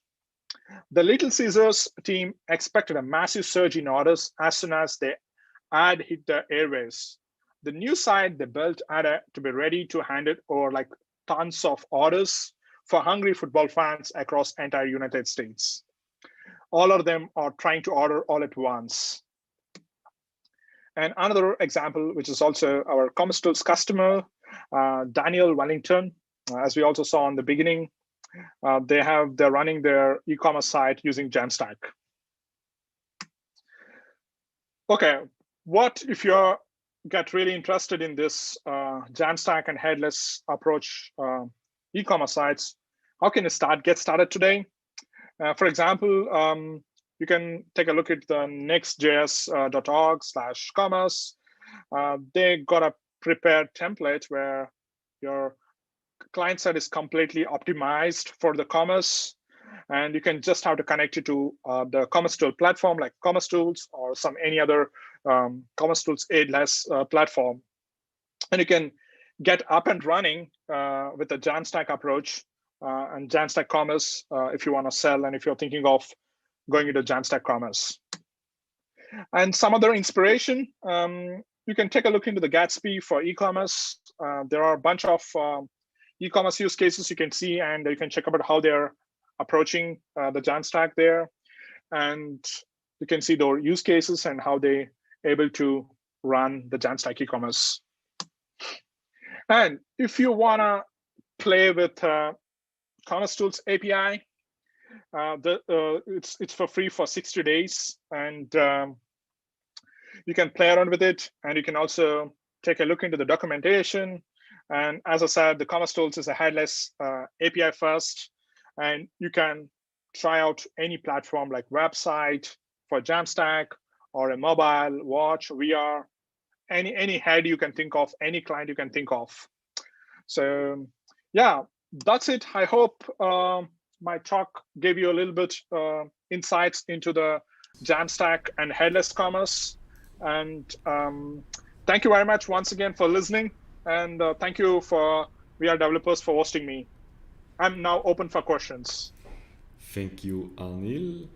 The Little Caesars team expected a massive surge in orders as soon as the ad hit the airwaves. The new site they built had to be ready to handle over like tons of orders for hungry football fans across the entire United States. All of them are trying to order all at once. And another example, which is also our Commerce Tools customer, Daniel Wellington, as we also saw in the beginning, they're running their e-commerce site using JAMstack. Okay, what if you get really interested in this JAMstack and headless approach e-commerce sites? How can you get started today? For example, you can take a look at the nextjs.org/commerce. They got a prepared template where your client side is completely optimized for the commerce, and you can just have to connect it to the Commerce Tool platform like Commerce Tools or any other Commerce Tools headless platform. And you can get up and running with the JAMstack approach and JAMstack Commerce if you want to sell and if you're thinking of going into JAMstack Commerce. And some other inspiration, you can take a look into the Gatsby for e-commerce. There are a bunch of e-commerce use cases you can see, and you can check out how they're approaching the JAMstack there. And you can see their use cases and how they're able to run the JAMstack e-commerce. And if you want to play with Commerce Tools API, it's for free for 60 days, and you can play around with it, and you can also take a look into the documentation. And as I said, the Commerce Tools is a headless API first, and you can try out any platform like website for JAMstack or a mobile, watch, VR, any head you can think of, any client you can think of. So yeah, that's it. I hope my talk gave you a little bit insights into the JAMstack and headless commerce. And thank you very much once again for listening. And thank you for WeAreDevelopers for hosting me. I'm now open for questions. Thank you, Anil.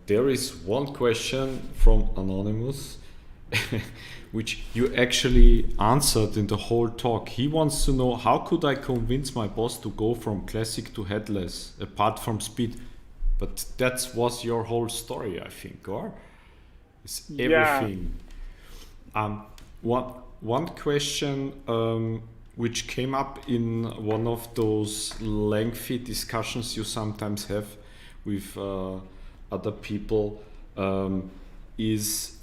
There is one question from Anonymous, which you actually answered in the whole talk. He wants to know, how could I convince my boss to go from classic to headless, apart from speed? But that was your whole story, I think, or? It's everything. Yeah. One question which came up in one of those lengthy discussions you sometimes have with other people is,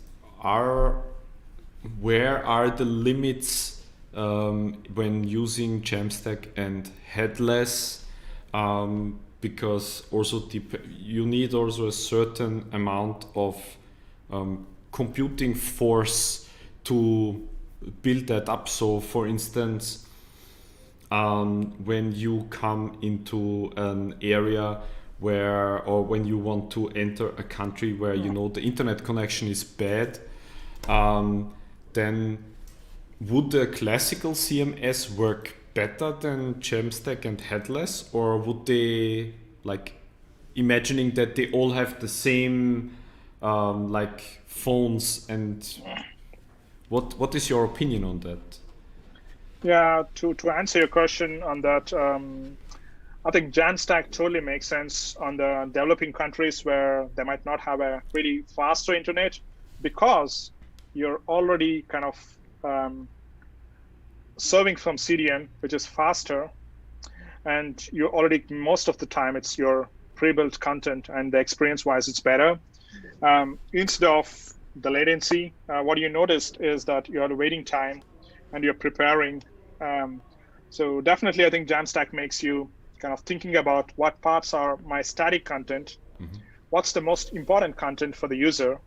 where are the limits when using JAMstack and headless? Because also you need also a certain amount of computing force to build that up. So for instance, when you come into an area where, or when you want to enter a country where you know the internet connection is bad, then would the classical CMS work better than JAMstack and headless, or would they, like, imagining that they all have the same like phones, and what is your opinion on that? Yeah, to answer your question on that, I think JAMstack totally makes sense on the developing countries where they might not have a really faster internet, because you're already kind of serving from CDN, which is faster, and you're already, most of the time, it's your pre-built content, and the experience-wise, it's better. Instead of the latency, what you noticed is that you have a waiting time and you're preparing. So definitely, I think JAMstack makes you kind of thinking about what parts are my static content, what's the most important content for the user.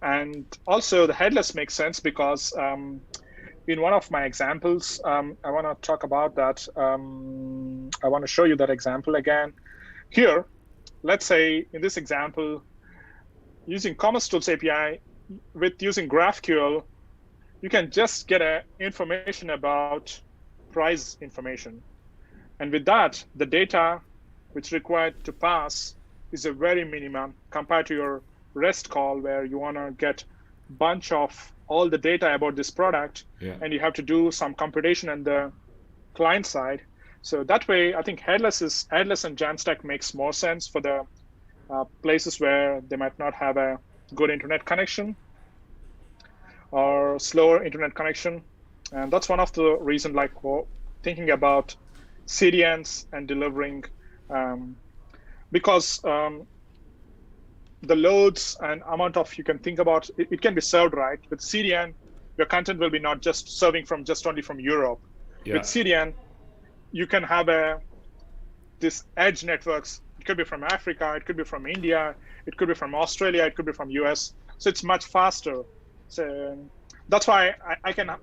And also the headless makes sense because in one of my examples, I want to talk about that. I want to show you that example again. Here, let's say in this example, using Commerce Tools API with using GraphQL, you can just get information about price information. And with that, the data which required to pass is a very minimum compared to your REST call, where you want to get a bunch of all the data about this product, and you have to do some computation on the client side. So that way, I think headless and JAMstack makes more sense for the places where they might not have a good internet connection or slower internet connection. And that's one of the reasons, like, thinking about CDNs and delivering, because the loads and amount of, you can think about, it can be served right. With CDN, your content will be not just serving from only from Europe. With CDN, you can have this edge networks. It could be from Africa, it could be from India, it could be from Australia, it could be from US. So it's much faster. So that's why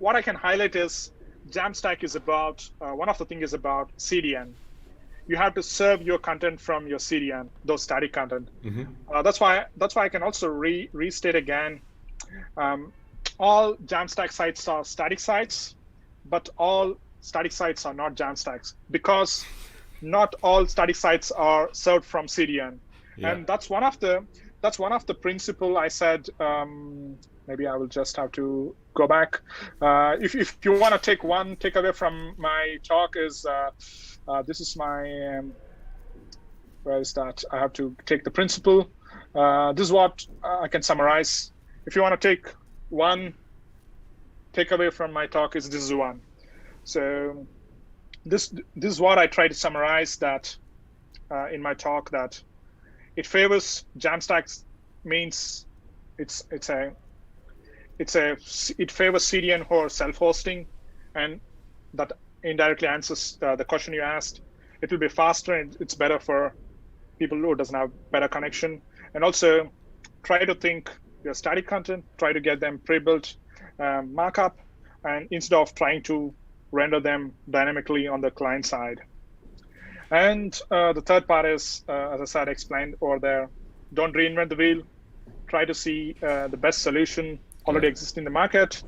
what I can highlight is JAMstack is about, one of the things is about CDN. You have to serve your content from your CDN, those static content. That's why I can also restate again. All JAMstack sites are static sites, but all static sites are not JAMstacks, because not all static sites are served from CDN. And that's one of the principle I said. Maybe I will just have to go back. If you want to take one takeaway from my talk is, this is my, where is that? I have to take the principle. This is what I can summarize. If you want to take one takeaway from my talk, is this one. So this is what I try to summarize that in my talk, that it favors JAMstack, means it favors CDN or self-hosting, and that indirectly answers the question you asked. It will be faster and it's better for people who doesn't have better connection. And also try to think your static content, try to get them pre-built markup, and instead of trying to render them dynamically on the client side. And the third part is, as I said, explained over there, don't reinvent the wheel. Try to see the best solution already exists in the market.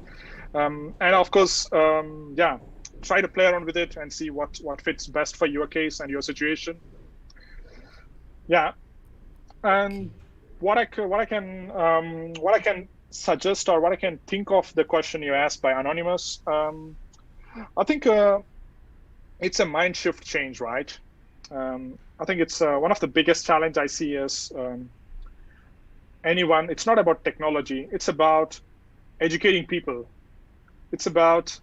And of course, try to play around with it and see what fits best for your case and your situation. And what I can suggest or what I can think of the question you asked by Anonymous, I think it's a mind shift change, right? I think it's one of the biggest challenge I see is it's not about technology, it's about educating people. It's about,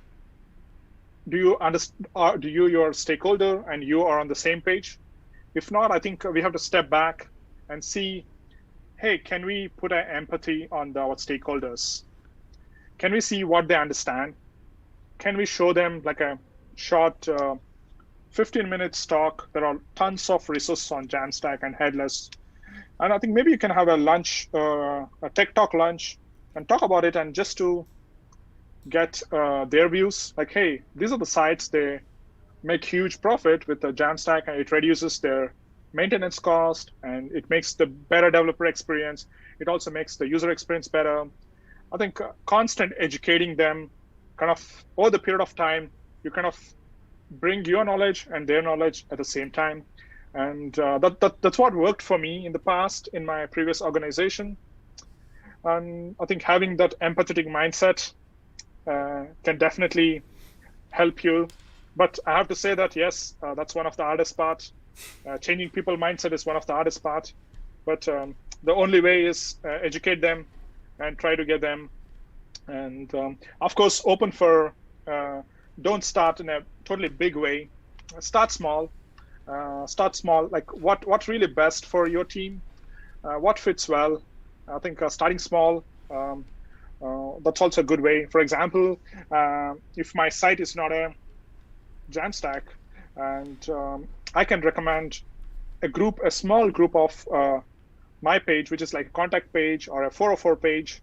do you understand, your stakeholder and you are on the same page? If not, I think we have to step back and see, hey, can we put an empathy on our stakeholders? Can we see what they understand? Can we show them like a short 15-minute talk? There are tons of resources on Jamstack and Headless. And I think maybe you can have a lunch, a tech talk lunch, and talk about it, and just to get their views, like, hey, these are the sites, they make huge profit with the Jamstack, and it reduces their maintenance cost, and it makes the better developer experience. It also makes the user experience better. I think constant educating them, kind of over the period of time, you kind of bring your knowledge and their knowledge at the same time. And that's what worked for me in the past in my previous organization. And I think having that empathetic mindset can definitely help you. But I have to say that, yes, that's one of the hardest parts. Changing people's mindset is one of the hardest parts. But the only way is educate them and try to get them. And of course, open for, don't start in a totally big way. Start small. Like what's really best for your team, what fits well. I think starting small, that's also a good way. For example, if my site is not a Jamstack, and I can recommend a small group of my page, which is like a contact page or a 404 page,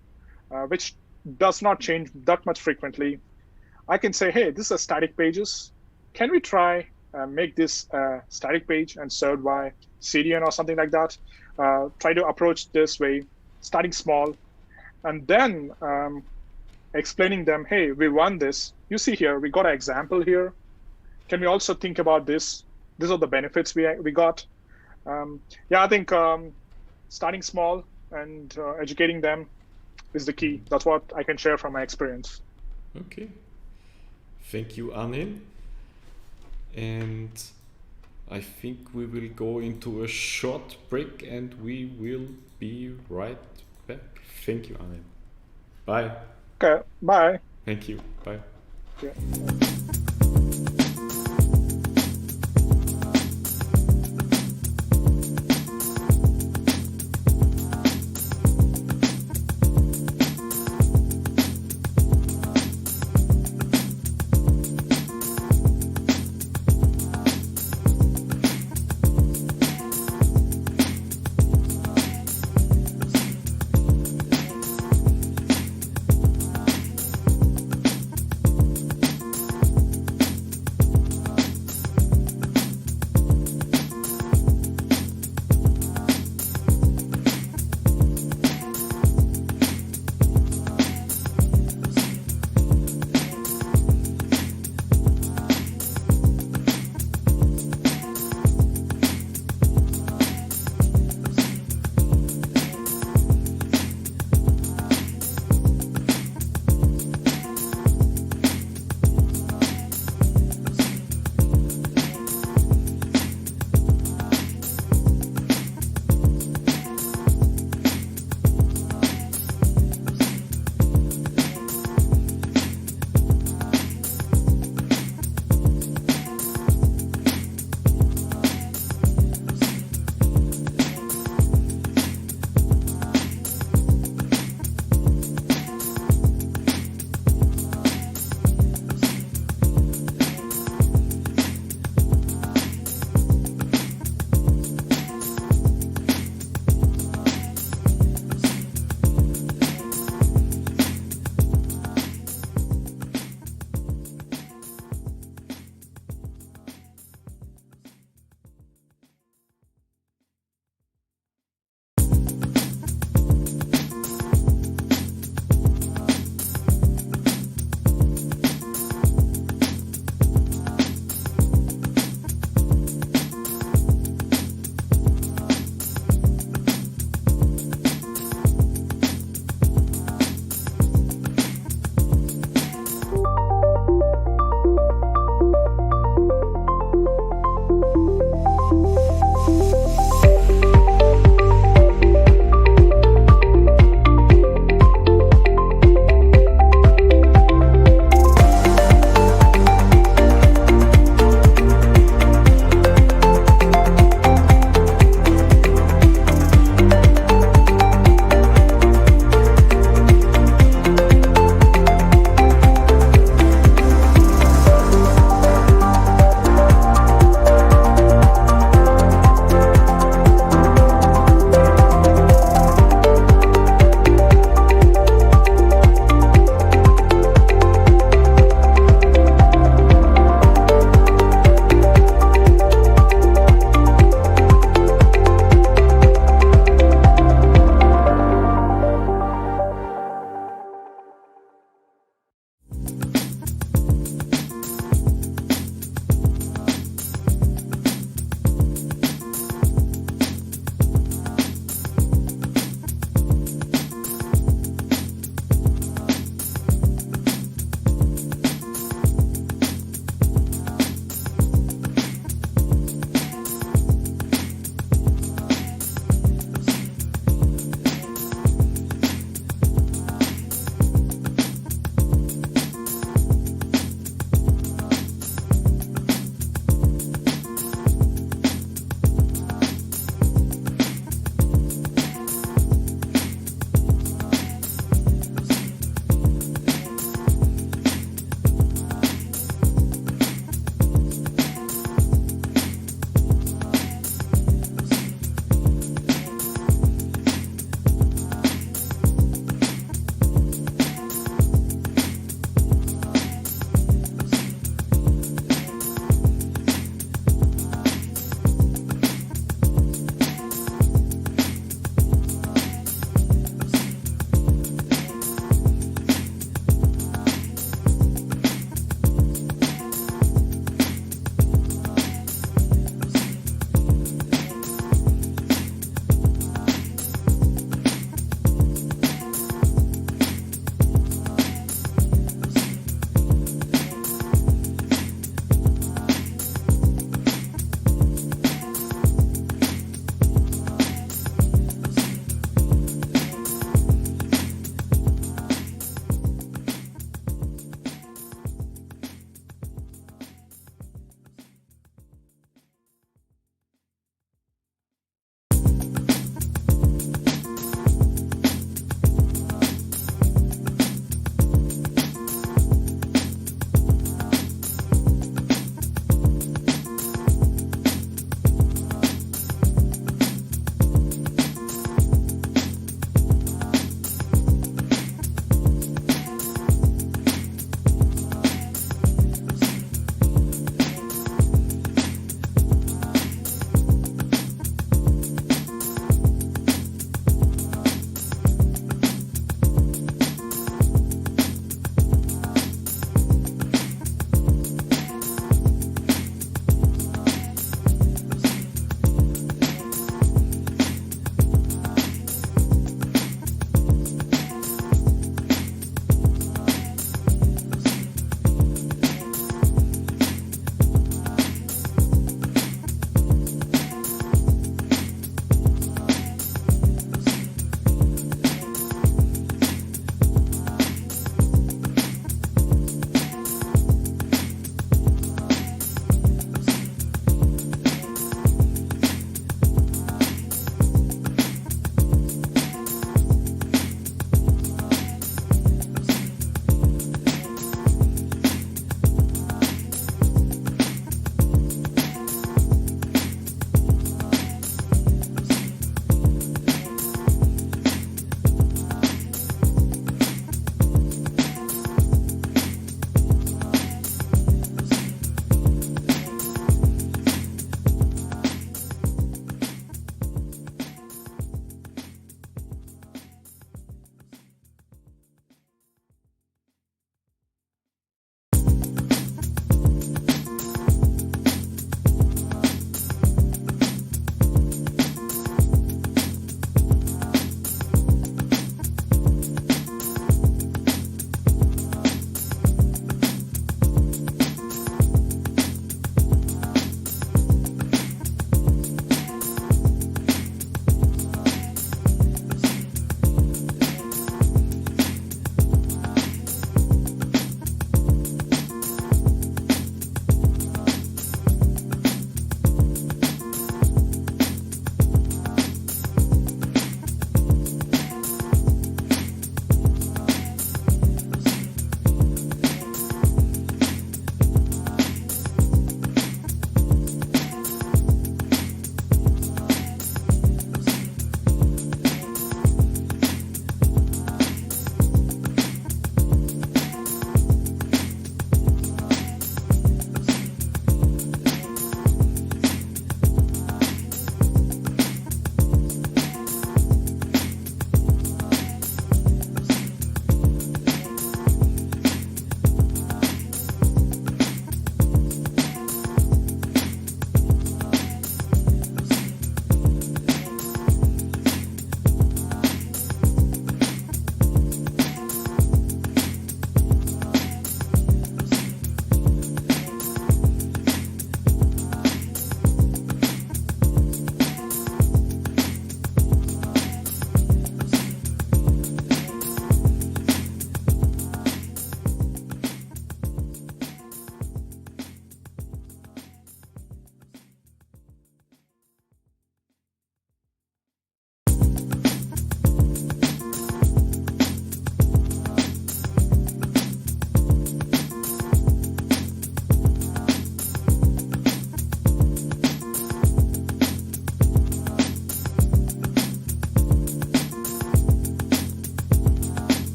which does not change that much frequently. I can say, hey, this is static pages. Can we try make this static page and served by CDN or something like that? Try to approach this way, starting small, and then explaining them, hey, we won this. You see here, we got an example here. Can we also think about this? These are the benefits we got. Yeah, I think starting small and educating them is the key. That's what I can share from my experience. Okay. Thank you, Anil. And I think we will go into a short break and we will be right back. Thank you, Anil. Bye. Okay, bye. Thank you. Bye. Yeah.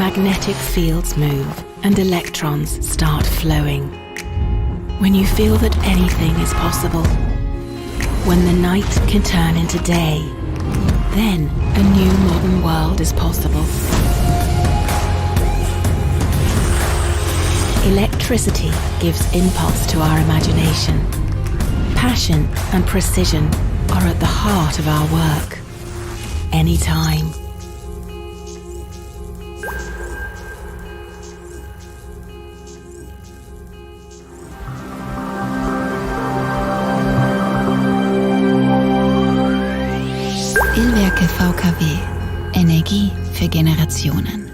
magnetic fields move and electrons start flowing. When you feel that anything is possible, when the night can turn into day, then a new modern world is possible. Electricity gives impulse to our imagination. Passion and precision are at the heart of our work. Anytime. Illwerke VKW. Energie für Generationen.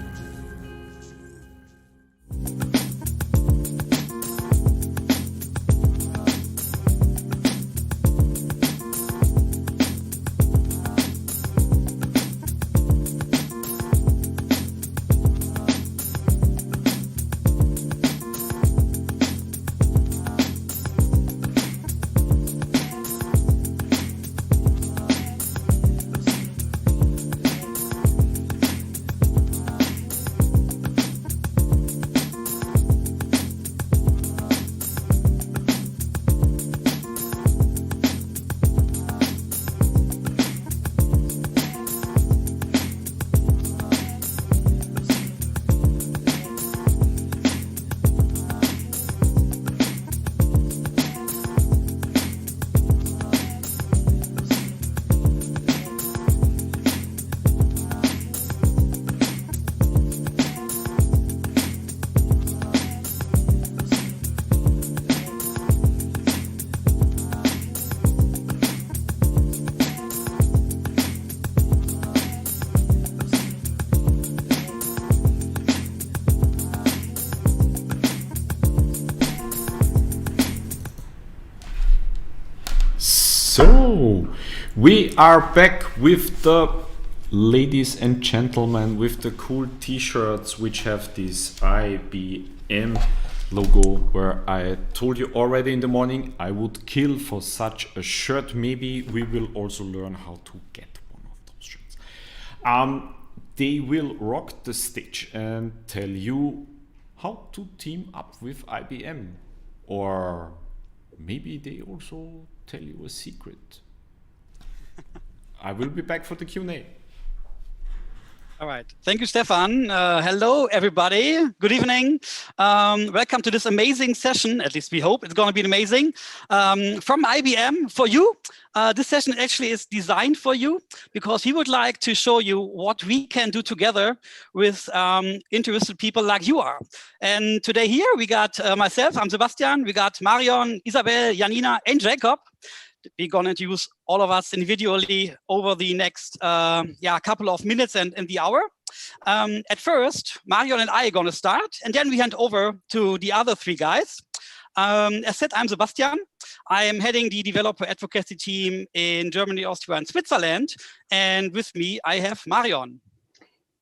So, we are back with the ladies and gentlemen with the cool t-shirts which have this IBM logo, where I told you already in the morning I would kill for such a shirt. Maybe we will also learn how to get one of those shirts. They will rock the stage and tell you how to team up with IBM, or maybe they also tell you a secret. I will be back for the Q&A. All right. Thank you, Stefan. Hello, everybody. Good evening. Welcome to this amazing session. At least we hope it's going to be amazing. From IBM for you. This session actually is designed for you because we would like to show you what we can do together with interested people like you are. And today here we got myself, I'm Sebastian. We got Marion, Isabel, Janina, and Jacob. We're going to introduce all of us individually over the next couple of minutes and the hour. At first, Marion and I are going to start, and then we hand over to the other three guys. As said, I'm Sebastian. I am heading the developer advocacy team in Germany, Austria, and Switzerland. And with me, I have Marion.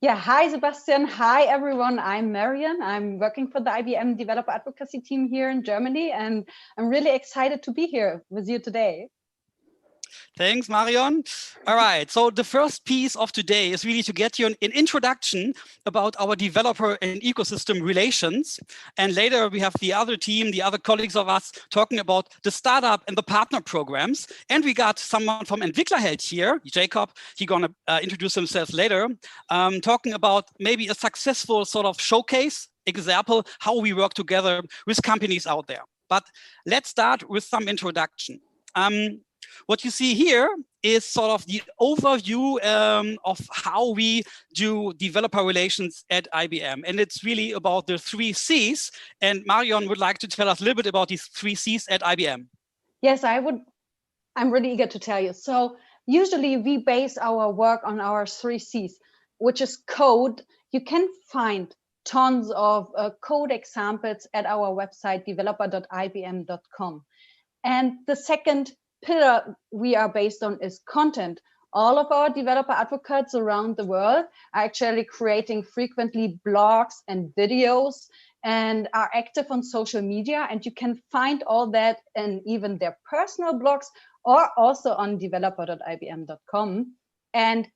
Yeah, hi, Sebastian. Hi, everyone. I'm Marion. I'm working for the IBM developer advocacy team here in Germany, and I'm really excited to be here with you today. Thanks, Marion. All right, so the first piece of today is really to get you an introduction about our developer and ecosystem relations. And later we have the other team, the other colleagues of us talking about the startup and the partner programs. And we got someone from Entwicklerheld here, Jacob. He's going to introduce himself later, talking about maybe a successful sort of showcase example, how we work together with companies out there. But let's start with some introduction. What you see here is sort of the overview of how we do developer relations at IBM. And it's really about the 3 C's. And Marion would like to tell us a little bit about these 3 C's at IBM. Yes, I would. I'm really eager to tell you. So usually we base our work on our 3 C's, which is code. You can find tons of code examples at our website, developer.ibm.com. And the second pillar we are based on is content. All of our developer advocates around the world are actually creating frequently blogs and videos and are active on social media. And you can find all that in even their personal blogs or also on developer.ibm.com. And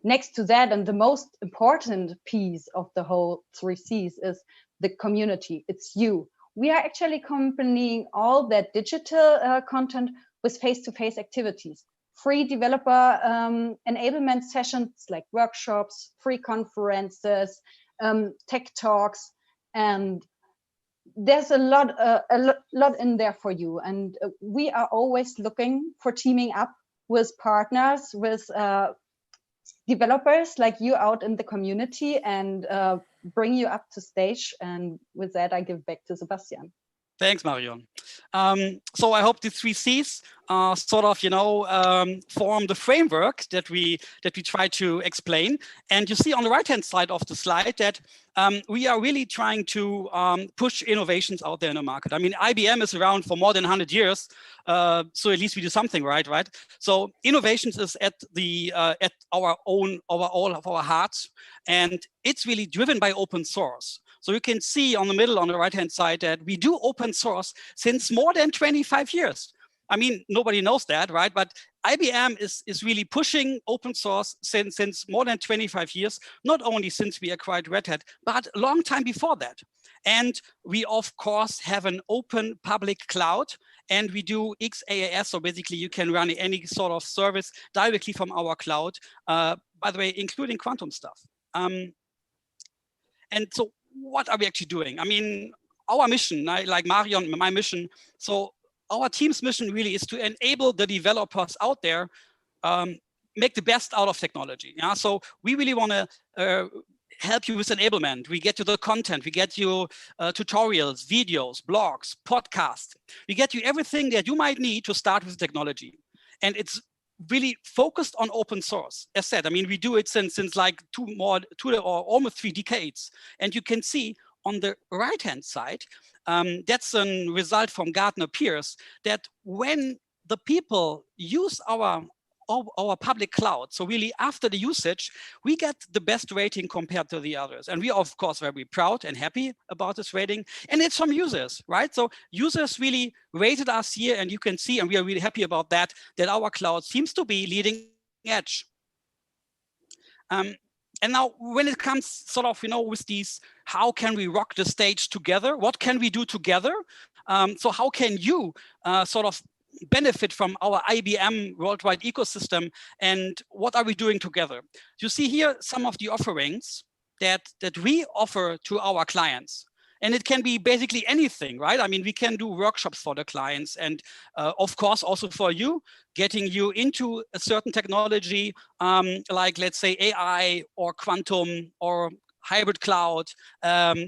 next to that, and the most important piece of the whole 3 Cs is the community. It's you. We are actually accompanying all that digital content with face-to-face activities, free developer enablement sessions like workshops, free conferences, tech talks, and there's a lot in there for you. And we are always looking for teaming up with partners, with developers like you out in the community, and bring you up to stage. And with that, I give back to Sebastian. Thanks, Marion. So I hope the 3 Cs sort of, form the framework that we try to explain. And you see on the right-hand side of the slide that we are really trying to push innovations out there in the market. I mean, IBM is around for more than 100 years, so at least we do something right? So innovations is at all of our hearts, and it's really driven by open source. So you can see on the middle, on the right-hand side, that we do open source since more than 25 years. I mean, nobody knows that, right? But IBM is really pushing open source since more than 25 years, not only since we acquired Red Hat, but a long time before that. And we, of course, have an open public cloud, and we do XaaS, so basically you can run any sort of service directly from our cloud, by the way, including quantum stuff. And so what are we actually doing? I mean, our mission, like Marion, my mission, so our team's mission really is to enable the developers out there make the best out of technology. Yeah, so we really want to help you with enablement. We get you the content, we get you tutorials, videos, blogs, podcasts. We get you everything that you might need to start with technology. And it's really focused on open source. As said, I mean, we do it since like two or almost 3 decades. And you can see on the right-hand side, that's a result from Gartner Peers, that when the people use our public cloud, so really after the usage, we get the best rating compared to the others. And we are, of course, very proud and happy about this rating. And it's from users, right? So users really rated us here, and you can see, and we are really happy about that our cloud seems to be leading edge. And now when it comes sort of, with these, how can we rock the stage together? What can we do together? So how can you sort of benefit from our IBM worldwide ecosystem, and what are we doing together? You see here some of the offerings that we offer to our clients. And it can be basically anything, right? I mean, we can do workshops for the clients, and of course also for you, getting you into a certain technology, like let's say AI or quantum or hybrid cloud,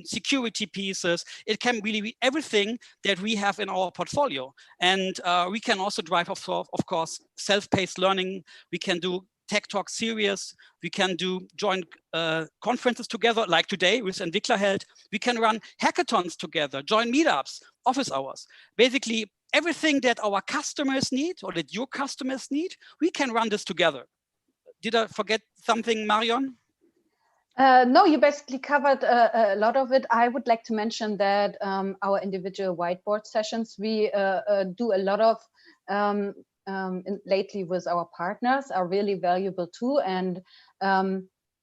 security pieces. It can really be everything that we have in our portfolio. And we can also drive, of course, self-paced learning. We can do Tech Talk series. We can do joint conferences together, like today with Entwickler Held. We can run hackathons together, join meetups, office hours. Basically, everything that our customers need or that your customers need, we can run this together. Did I forget something, Marion? No, you basically covered a lot of it. I would like to mention that our individual whiteboard sessions, we do a lot of lately with our partners, are really valuable too. And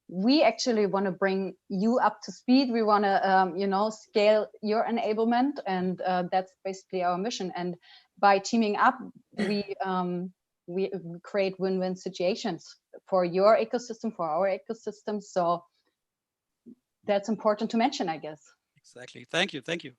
we actually want to bring you up to speed. We want to, scale your enablement, and that's basically our mission. And by teaming up, we create win-win situations for your ecosystem, for our ecosystem. So that's important to mention, I guess. Exactly. Thank you. Thank you.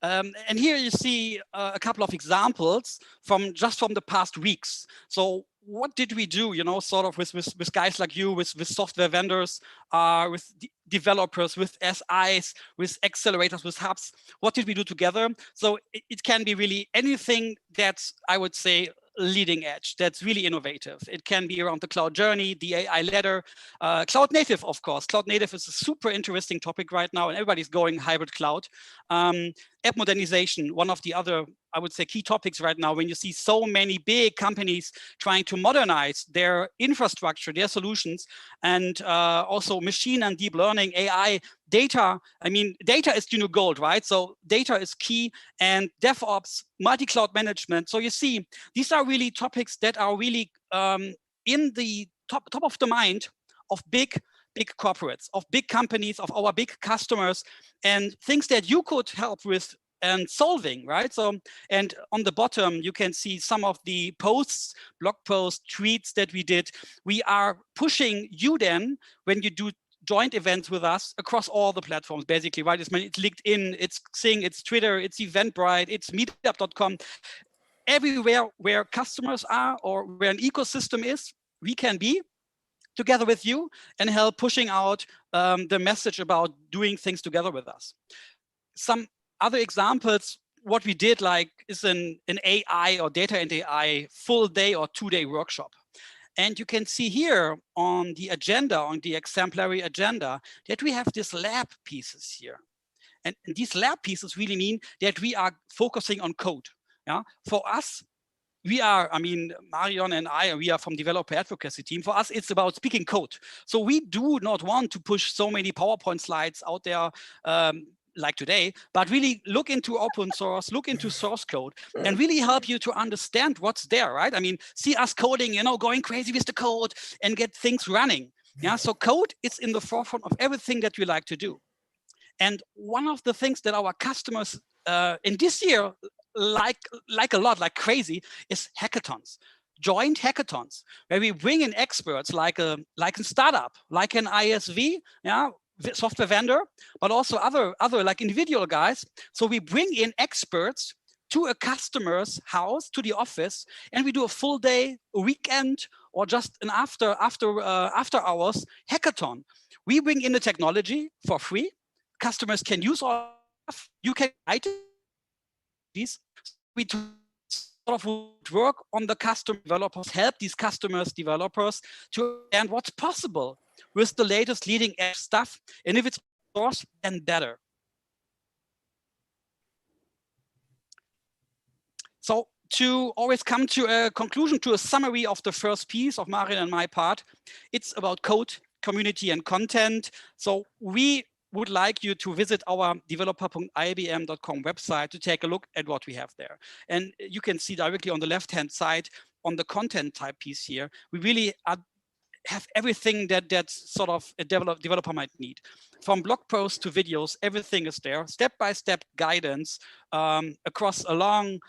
And here you see a couple of examples from the past weeks. So what did we do, sort of with guys like you, with software vendors, with developers, with SIs, with accelerators, with hubs? What did we do together? So it can be really anything that's, I would say, leading edge, that's really innovative. It can be around the cloud journey, the AI ladder, cloud native, of course. Cloud native is a super interesting topic right now, and everybody's going hybrid cloud. App modernization, one of the other, I would say, key topics right now, when you see so many big companies trying to modernize their infrastructure, their solutions, and also machine and deep learning, AI, data. I mean, data is gold, right? So data is key, and DevOps, multi-cloud management. So you see, these are really topics that are really in the top of the mind of big corporates, of big companies, of our big customers, and things that you could help with and solving, right? So, and on the bottom, you can see some of the posts, blog posts, tweets that we did. We are pushing you then when you do joint events with us across all the platforms, basically, right? It's LinkedIn, it's Xing, it's Twitter, it's Eventbrite, it's meetup.com. Everywhere where customers are or where an ecosystem is, we can be together with you and help pushing out the message about doing things together with us. Some other examples, what we did is an AI or data and AI full day or 2-day workshop. And you can see here on the agenda, on the exemplary agenda, that we have these lab pieces here. And these lab pieces really mean that we are focusing on code. Yeah? For us, we are, Marion and I, we are from developer advocacy team. For us, it's about speaking code. So we do not want to push so many PowerPoint slides out there like today, but really look into open source, look into source code, and really help you to understand what's there, right? See us coding, going crazy with the code and get things running. Yeah, so code is in the forefront of everything that we like to do. And one of the things that our customers in this year like a lot, like crazy, is hackathons, joint hackathons, where we bring in experts like a startup, like an ISV, yeah, software vendor, but also other like individual guys. So we bring in experts to a customer's house, to the office, and we do a full day, a weekend, or just an after hours hackathon. We bring in the technology for free. Customers can use all stuff. You can write these. We sort of work on the customer developers, help these customers developers to understand what's possible with the latest leading edge stuff. And if it's source, then better. So to always come to a conclusion, to a summary of the first piece of Marion and my part, it's about code, community, and content. So we would like you to visit our developer.ibm.com website to take a look at what we have there. And you can see directly on the left-hand side on the content type piece here, we really have everything that sort of a developer might need. From blog posts to videos, everything is there. Step-by-step guidance across a long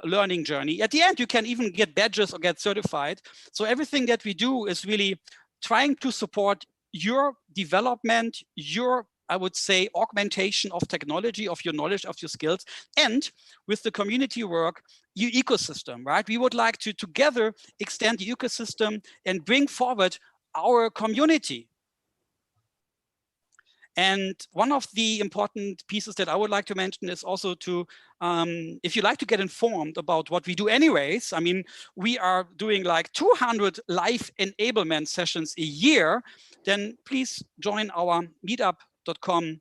learning journey. At the end, you can even get badges or get certified. So everything that we do is really trying to support your development, your, I would say, augmentation of technology, of your knowledge, of your skills, and with the community work, your ecosystem, right? We would like to together extend the ecosystem and bring forward our community. And one of the important pieces that I would like to mention is also to, if you like to get informed about what we do anyways, we are doing like 200 live enablement sessions a year, then please join our meetup.com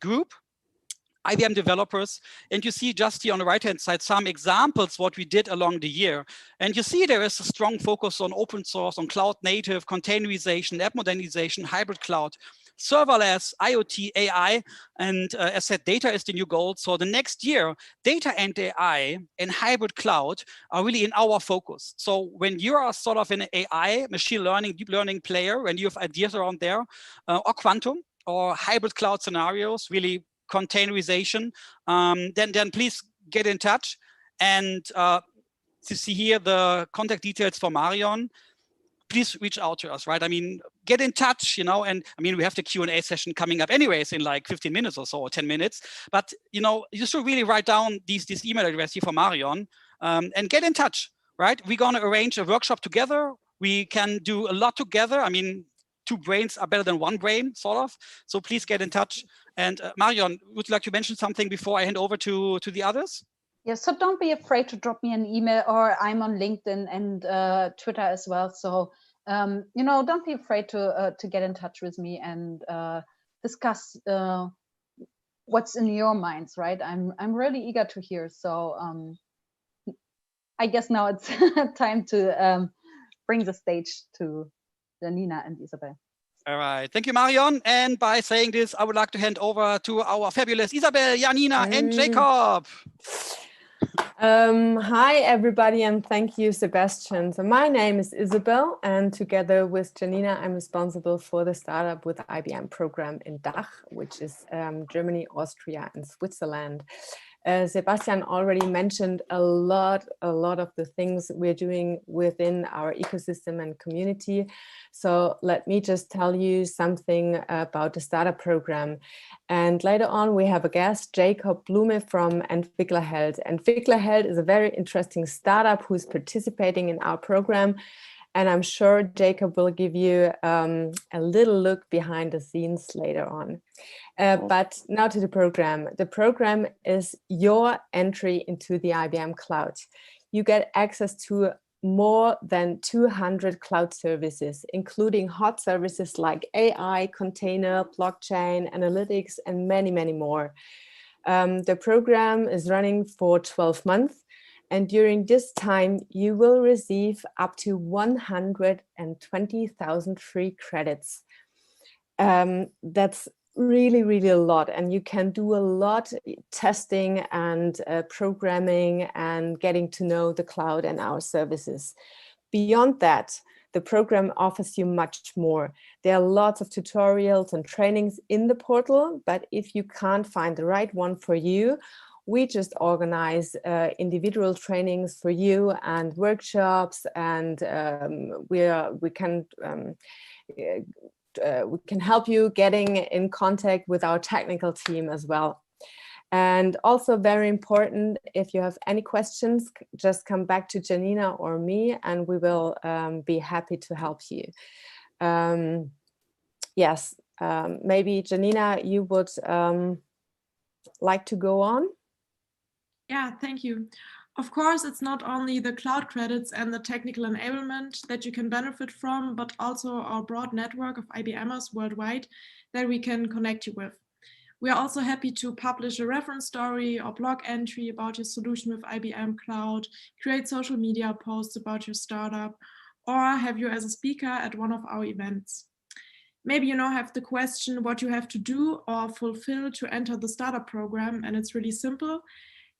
group, IBM developers, and you see just here on the right-hand side some examples what we did along the year. And you see there is a strong focus on open source, on cloud native, containerization, app modernization, hybrid cloud, serverless, IoT, AI, and as said, data is the new gold. So the next year, data and AI and hybrid cloud are really in our focus. So when you are sort of an AI, machine learning, deep learning player, when you have ideas around there, or quantum or hybrid cloud scenarios, really containerization, then please get in touch. And to see here the contact details for Marion, please reach out to us, right? Get in touch, and we have the Q&A session coming up anyways in like 15 minutes or so, or 10 minutes. But, you should really write down this email address here for Marion and get in touch, right? We're going to arrange a workshop together. We can do a lot together. Two brains are better than one brain, sort of. So please get in touch. And Marion, would you like to mention something before I hand over to the others? Yeah, so don't be afraid to drop me an email, or I'm on LinkedIn and Twitter as well. So, don't be afraid to get in touch with me and discuss what's in your minds, right? I'm really eager to hear. So I guess now it's time to bring the stage to Janina and Isabel. All right, thank you, Marion. And by saying this, I would like to hand over to our fabulous Isabel, Janina, and Jacob. Hi, everybody, and thank you, Sebastian. So my name is Isabel, and together with Janina, I'm responsible for the Startup with IBM program in DACH, which is Germany, Austria, and Switzerland. Sebastian already mentioned a lot of the things we're doing within our ecosystem and community. So let me just tell you something about the startup program. And later on, we have a guest, Jacob Blume from Entwicklerheld. Entwicklerheld is a very interesting startup who's participating in our program. And I'm sure Jacob will give you a little look behind the scenes later on. But now to the program. The program is your entry into the IBM cloud. You get access to more than 200 cloud services, including hot services like AI, container, blockchain, analytics, and many, many more. The program is running for 12 months. And during this time, you will receive up to 120,000 free credits. That's really a lot, and you can do a lot testing and programming and getting to know the cloud and our services. Beyond that, the program offers you much more. There are lots of tutorials and trainings in the portal, but if you can't find the right one for you, we just organize individual trainings for you and workshops, and we can help you getting in contact with our technical team as well. And also very important, if you have any questions, just come back to Janina or me and we will be happy to help you. Yes, maybe Janina, you would like to go on? Yeah, thank you. Of course, it's not only the cloud credits and the technical enablement that you can benefit from, but also our broad network of IBMers worldwide that we can connect you with. We are also happy to publish a reference story or blog entry about your solution with IBM Cloud, create social media posts about your startup, or have you as a speaker at one of our events. Maybe you now have the question what you have to do or fulfill to enter the startup program, and it's really simple.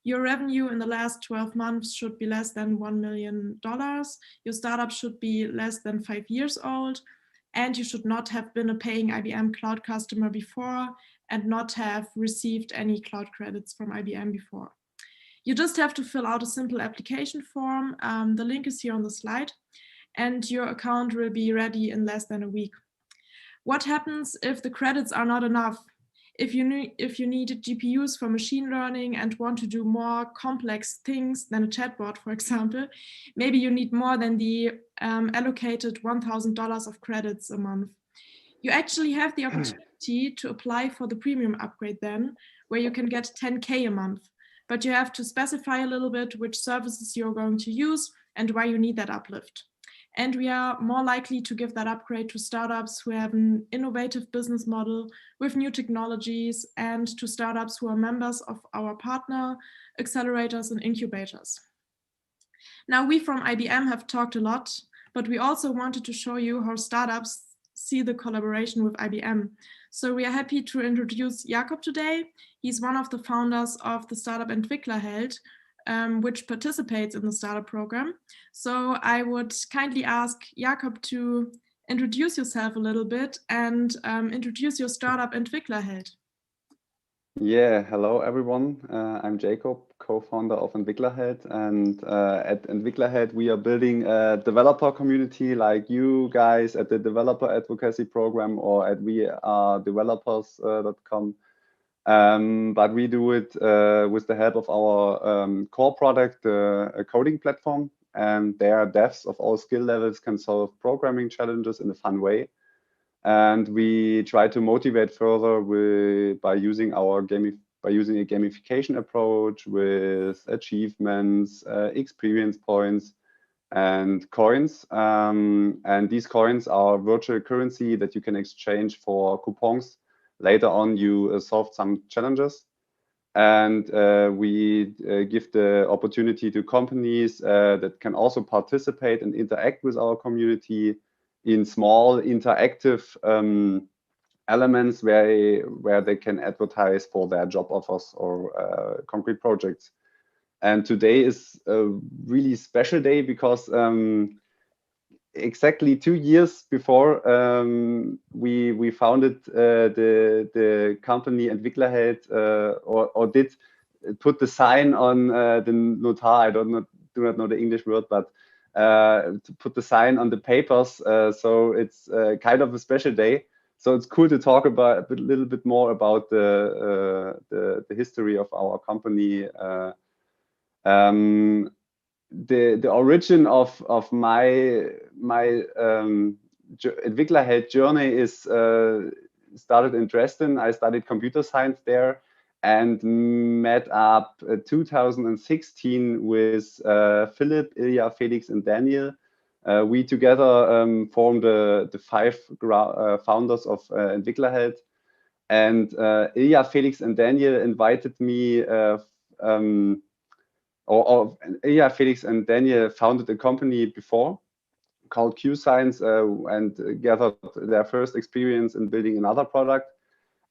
Your revenue in the last 12 months should be less than $1 million. Your startup should be less than 5 years old, and you should not have been a paying IBM Cloud customer before and not have received any cloud credits from IBM before. You just have to fill out a simple application form. The link is here on the slide, and your account will be ready in less than a week. What happens if the credits are not enough? If you need GPUs for machine learning and want to do more complex things than a chatbot, for example, maybe you need more than the allocated $1,000 of credits a month. You actually have the opportunity to apply for the premium upgrade then, where you can get 10K a month, but you have to specify a little bit which services you're going to use and why you need that uplift. And we are more likely to give that upgrade to startups who have an innovative business model with new technologies, and to startups who are members of our partner accelerators and incubators. Now, we from IBM have talked a lot, but we also wanted to show you how startups see the collaboration with IBM. So we are happy to introduce Jakob today. He's one of the founders of the startup Entwicklerheld, which participates in the startup program. So I would kindly ask Jakob to introduce yourself a little bit and introduce your startup Entwicklerheld. Yeah, hello everyone. I'm Jacob, co-founder of Entwicklerheld, and at Entwicklerheld we are building a developer community like you guys at the developer advocacy program or at WeAreDevelopers.com. But we do it with the help of our core product, a coding platform, and there devs of all skill levels can solve programming challenges in a fun way. And we try to motivate further by using a gamification approach with achievements, experience points, and coins. And these coins are virtual currency that you can exchange for coupons. Later on, you solved some challenges, and we give the opportunity to companies that can also participate and interact with our community in small interactive elements where they can advertise for their job offers or concrete projects. And today is a really special day because exactly 2 years before we founded the company Entwicklerheld, or did put the sign on the Notar. I do not know the English word, but to put the sign on the papers. So it's kind of a special day. So it's cool to talk about a little bit more about the history of our company. The origin of my Entwicklerheld journey is started in Dresden. I studied computer science there and met up 2016 with Philip, Ilya, Felix, and Daniel. We together formed the 5 founders of Entwicklerheld. And Ilya, Felix, and Daniel invited me, Ilya, Felix, and Daniel founded a company before called QScience and gathered their first experience in building another product.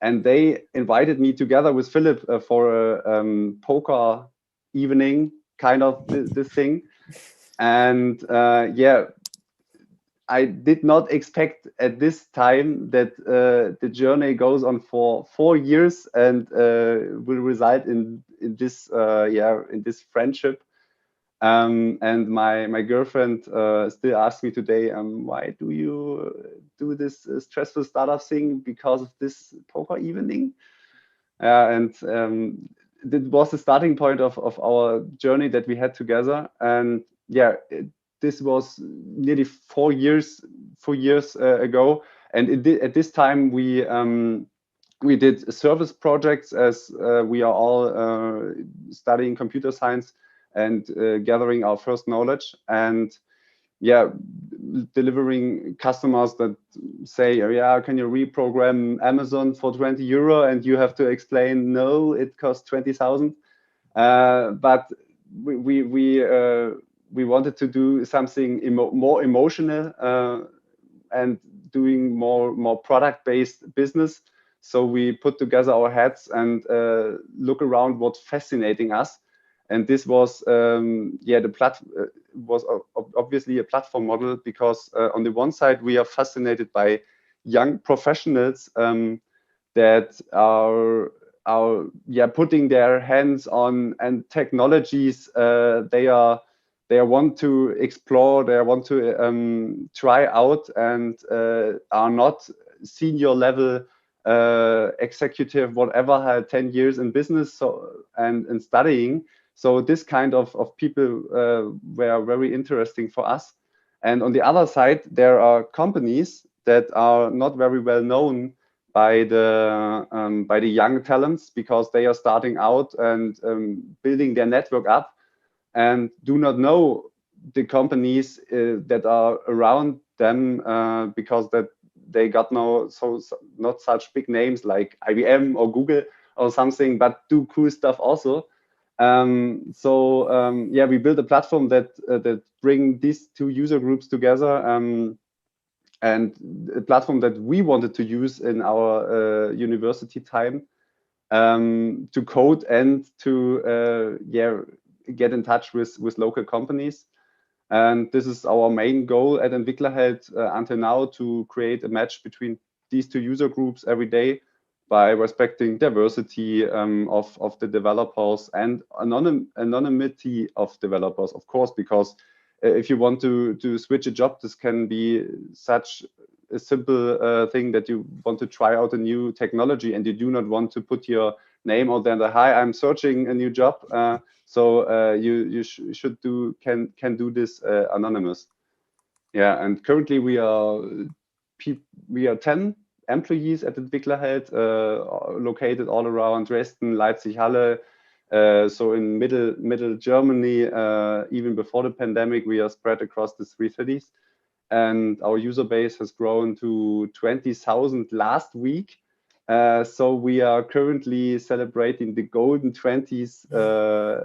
And they invited me together with Philip for a poker evening, kind of this thing. And yeah, I did not expect at this time that the journey goes on for 4 years and will result in this in this friendship. And my girlfriend still asks me today, why do you do this stressful startup thing because of this poker evening? And that was the starting point of our journey that we had together. And yeah, this was nearly 4 years ago. And at this time we did service projects, as we are all studying computer science and gathering our first knowledge, and yeah, delivering customers that say, oh, yeah, can you reprogram Amazon for 20 euro? And you have to explain, no, it costs 20,000. But we wanted to do something more emotional and doing more product-based business. So we put together our heads and look around what's fascinating us. And this was, was obviously a platform model, because on the one side, we are fascinated by young professionals that are putting their hands on and technologies they want to explore, they want to try out, and are not senior level executive, whatever, had 10 years in business and studying. So this kind of people were very interesting for us. And on the other side, there are companies that are not very well known by the young talents, because they are starting out and building their network up, and do not know the companies that are around them, because that they got not such big names like IBM or Google or something, but do cool stuff also. Yeah, we built a platform that bring these 2 user groups together, and a platform that we wanted to use in our university time to code and to get in touch with local companies. And this is our main goal at Entwicklerheld until now, to create a match between these 2 user groups every day, by respecting diversity of the developers and anonymity of developers, of course, because if you want to switch a job, this can be such a simple thing that you want to try out a new technology and you do not want to put your name out there. Hi, I'm searching a new job. So you can do this anonymous. Yeah, and currently we are 10 employees at Entwicklerheld, located all around Dresden, Leipzig, Halle. So in middle Germany, even before the pandemic, we are spread across the 3 cities. And our user base has grown to 20,000 last week. So we are currently celebrating the golden 20s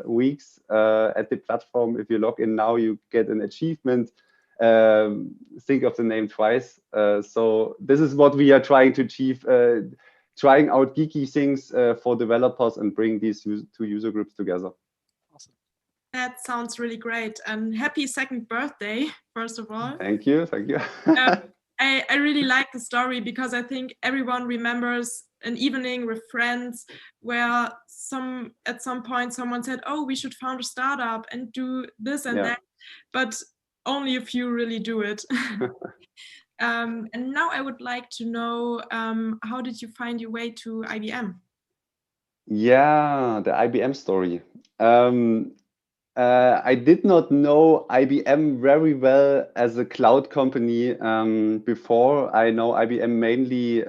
weeks at the platform. If you log in now, you get an achievement. Think of the name twice. So this is what we are trying to achieve, trying out geeky things for developers and bring these 2 user groups together. Awesome. That sounds really great, and happy second birthday, first of all. Thank you, thank you. I really like the story because I think everyone remembers an evening with friends where at some point someone said, oh, we should found a startup and do this and that, but only a few really do it. And now I would like to know, how did you find your way to IBM? Yeah, the IBM story. I did not know IBM very well as a cloud company before. I know IBM mainly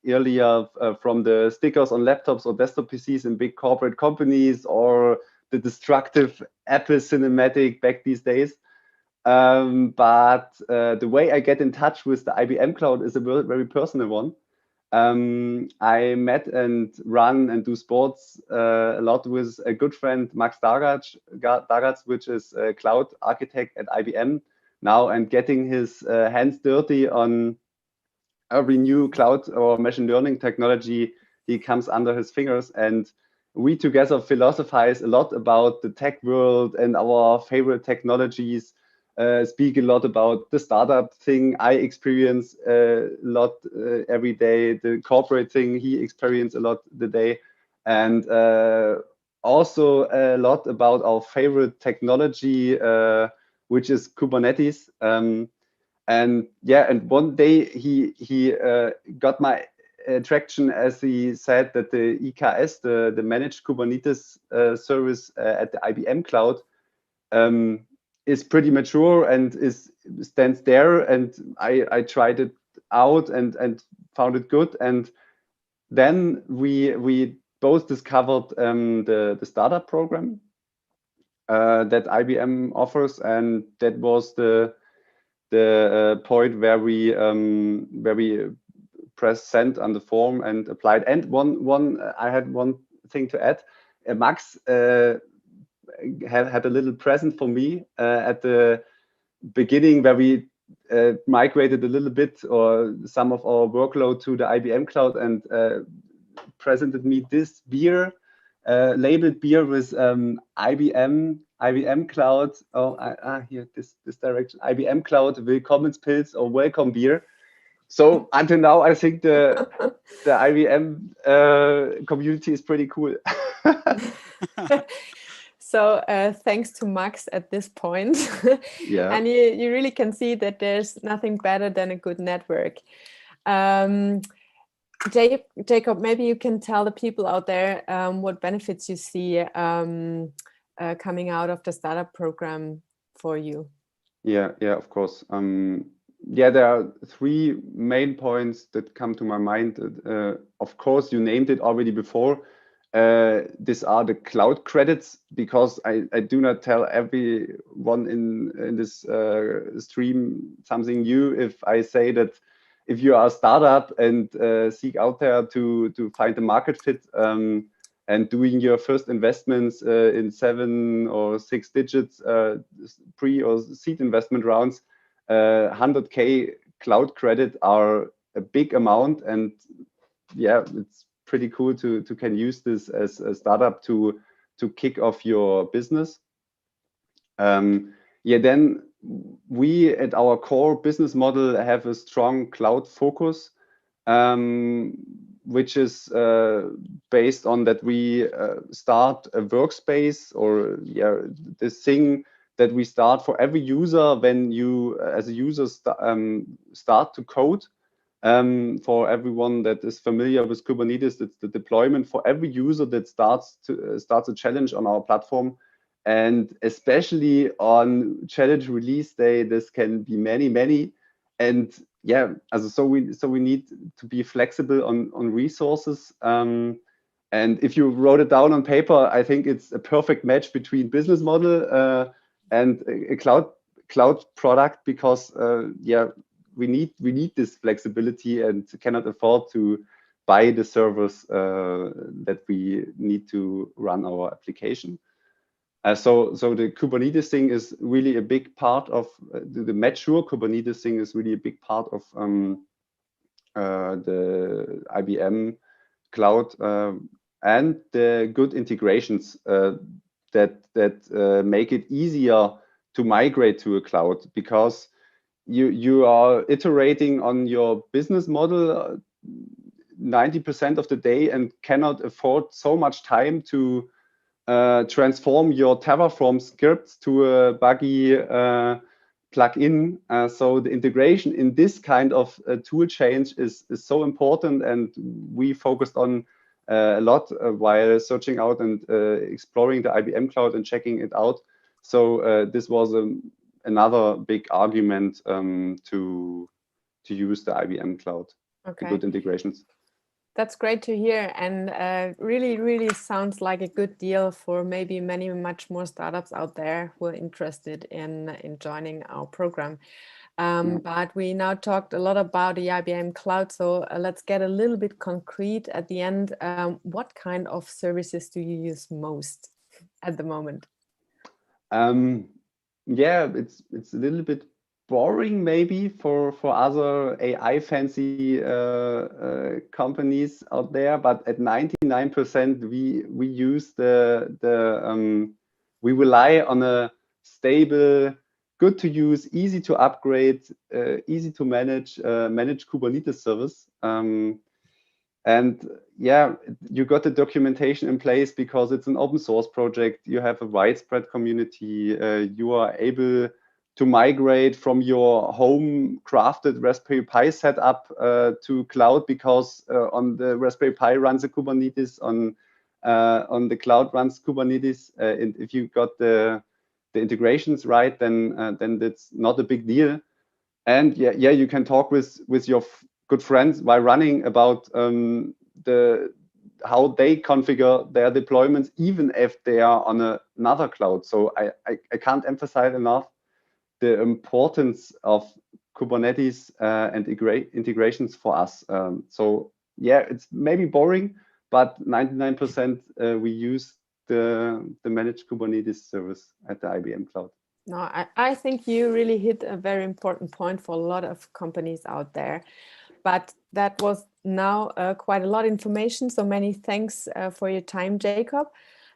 earlier from the stickers on laptops or desktop PCs in big corporate companies, or the destructive Apple cinematic back these days. But the way I get in touch with the IBM cloud is a very personal one. I met and run and do sports a lot with a good friend, Max Dagatz, which is a cloud architect at IBM now, and getting his hands dirty on every new cloud or machine learning technology he comes under his fingers. And we together philosophize a lot about the tech world and our favorite technologies. Speak a lot about the startup thing I experience a lot every day, the corporate thing he experiences a lot the day, and also a lot about our favorite technology, which is Kubernetes. And one day he got my attraction as he said that the EKS, the managed Kubernetes service at the IBM cloud, is pretty mature and stands there, and I tried it out and found it good. And then we both discovered the startup program that IBM offers, and that was the point where we pressed send on the form and applied. And I had one thing to add. Max had a little present for me at the beginning, where we migrated a little bit or some of our workload to the IBM cloud, and presented me this beer, labeled beer with IBM cloud. Oh, here, this direction, IBM cloud Willkommenspils or welcome beer. So until now, I think the IBM community is pretty cool. So thanks to Max at this point. Yeah. And you really can see that there's nothing better than a good network. Jacob, maybe you can tell the people out there what benefits you see coming out of the startup program for you. Yeah, of course. There are three main points that come to my mind. Of course, you named it already before. These are the cloud credits, because I do not tell everyone in this stream something new if I say that if you are a startup and seek out there to find a market fit and doing your first investments in 7 or 6 digits pre or seed investment rounds, 100K cloud credit are a big amount. And yeah, it's pretty cool to can use this as a startup to kick off your business. Then we at our core business model have a strong cloud focus, which is based on that we start a workspace, or this thing that we start for every user when you as a user start to code. For everyone that is familiar with Kubernetes, it's the deployment for every user that starts a challenge on our platform. And especially on challenge release day, this can be many. And so we need to be flexible on resources. And if you wrote it down on paper, I think it's a perfect match between business model and a cloud product, because we need this flexibility and cannot afford to buy the servers that we need to run our application. So the Kubernetes thing is really a big part of the mature Kubernetes thing is really a big part of the IBM cloud and the good integrations. that make it easier to migrate to a cloud, because you are iterating on your business model 90% of the day and cannot afford so much time to transform your Terraform scripts to a buggy plugin. So the integration in this kind of tool change is so important, and we focused on a lot while searching out and exploring the IBM cloud and checking it out. So this was another big argument to use the IBM cloud. Okay. Good integrations. That's great to hear, and really sounds like a good deal for maybe much more startups out there who are interested in joining our program. But we now talked a lot about the IBM cloud, so let's get a little bit concrete at the end. What kind of services do you use most at the moment? Yeah, it's a little bit boring maybe for other AI fancy companies out there, but at 99% we use we rely on a stable, good to use, easy to upgrade, easy to manage Kubernetes service. And yeah, you got the documentation in place because it's an open source project. You have a widespread community. You are able to migrate from your home crafted Raspberry Pi setup to cloud, because on the Raspberry Pi runs a Kubernetes, on the cloud runs Kubernetes. And if you got the integrations right, then that's not a big deal. And yeah, you can talk with your good friends while running about how they configure their deployments, even if they are on another cloud. So I can't emphasize enough the importance of Kubernetes and integrations for us. So yeah, it's maybe boring, but 99% we use the managed Kubernetes service at the IBM cloud. No, I think you really hit a very important point for a lot of companies out there. But that was now quite a lot of information. So many thanks for your time, Jacob.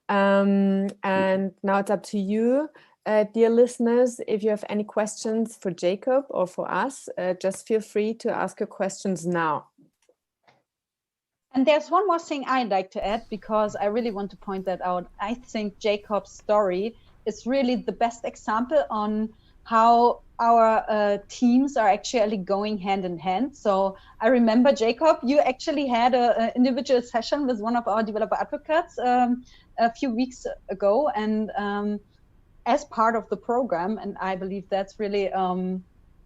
And now it's up to you. Dear listeners, if you have any questions for Jacob or for us, just feel free to ask your questions now. And there's one more thing I'd like to add, because I really want to point that out. I think Jacob's story is really the best example on how our teams are actually going hand in hand. So I remember, Jacob, you actually had an individual session with one of our developer advocates a few weeks ago, and as part of the program, and I believe that's really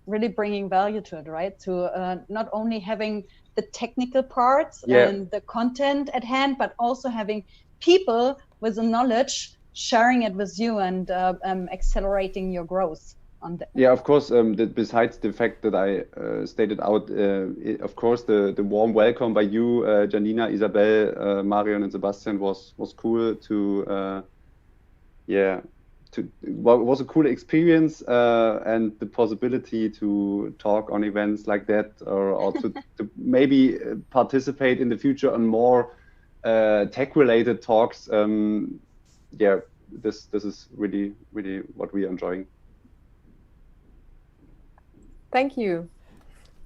really bringing value to it, right? To not only having the technical parts and the content at hand, but also having people with the knowledge sharing it with you and accelerating your growth on that. Yeah, of course, besides the fact that I stated out, of course, the warm welcome by you, Janina, Isabel, Marion, and Sebastian was cool to, was a cool experience, and the possibility to talk on events like that, or to maybe participate in the future on more tech-related talks. Yeah, this is really what we are enjoying. Thank you.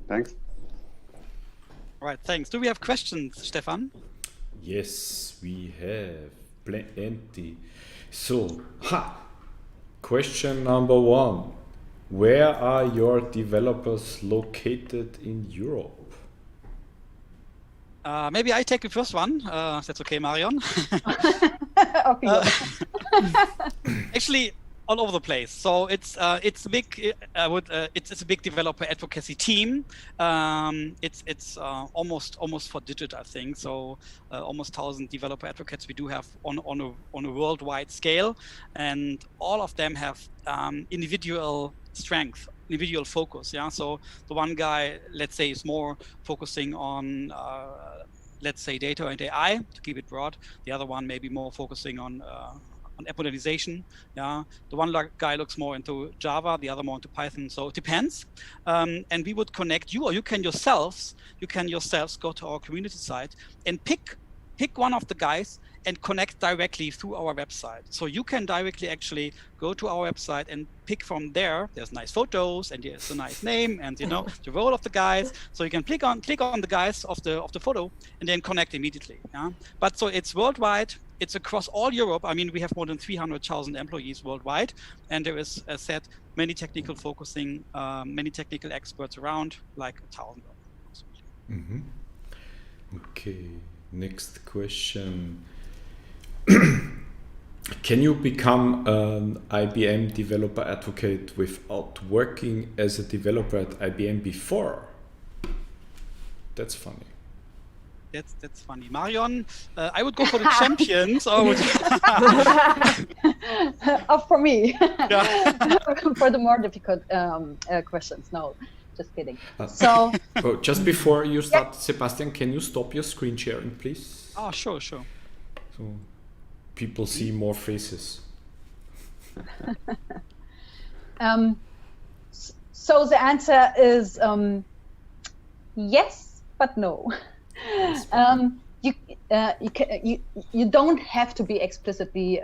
Thanks. All right, thanks. Do we have questions, Stefan? Yes, we have plenty. So, question number one. Where are your developers located in Europe? Maybe I take the first one. If that's okay, Marion. Okay. Actually, all over the place. So it's a big it's a big developer advocacy team. It's almost 4 digit, I think. So almost 1,000 developer advocates we do have on a worldwide scale, and all of them have individual strength, individual focus. Yeah. So the one guy, let's say, is more focusing on let's say data and AI, to keep it broad. The other one may be more focusing on app modernization. Yeah, the one guy looks more into Java, the other more into Python. So it depends. And we would connect you, or you can yourselves go to our community site and pick one of the guys and connect directly through our website. So you can directly actually go to our website and pick from there. There's nice photos and there's a nice name and the role of the guys. So you can click on the guys of the photo and then connect immediately. Yeah. But so it's worldwide. It's across all Europe. I mean, we have more than 300,000 employees worldwide, and there is, as said, many technical experts around, like 1,000. Mm-hmm. Okay, next question. Can you become an IBM developer advocate without working as a developer at IBM before? That's funny. That's funny. Marion, I would go for the champions. Or would for me. For the more difficult questions. No, just kidding. So, just before you start, Sebastian, can you stop your screen sharing, please? Oh, sure. So people see more faces. So the answer is yes, but no. You don't have to be explicitly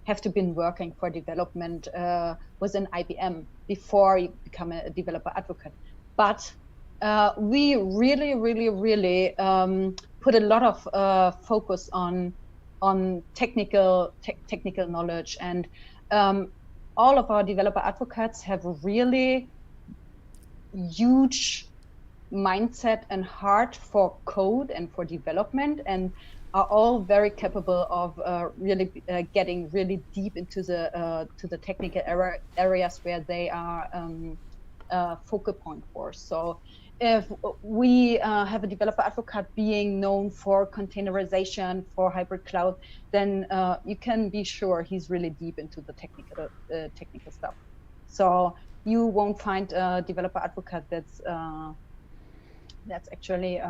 have to been working for development within IBM before you become a developer advocate. But we really put a lot of focus on technical knowledge, and all of our developer advocates have really huge mindset and heart for code and for development, and are all very capable of really getting really deep into the technical areas where they are focal point for. So if we have a developer advocate being known for containerization, for hybrid cloud, then you can be sure he's really deep into the technical stuff. So you won't find a developer advocate that's actually,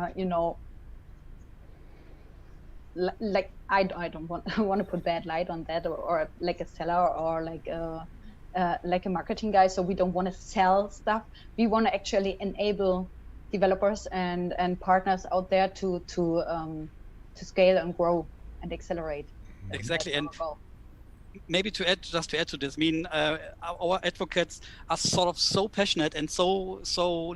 like I don't want to put bad light on that, or like a seller, or like a marketing guy. So we don't want to sell stuff. We want to actually enable developers and partners out there to scale and grow and accelerate. Exactly. And maybe to add to this, I mean, our advocates are sort of so passionate and so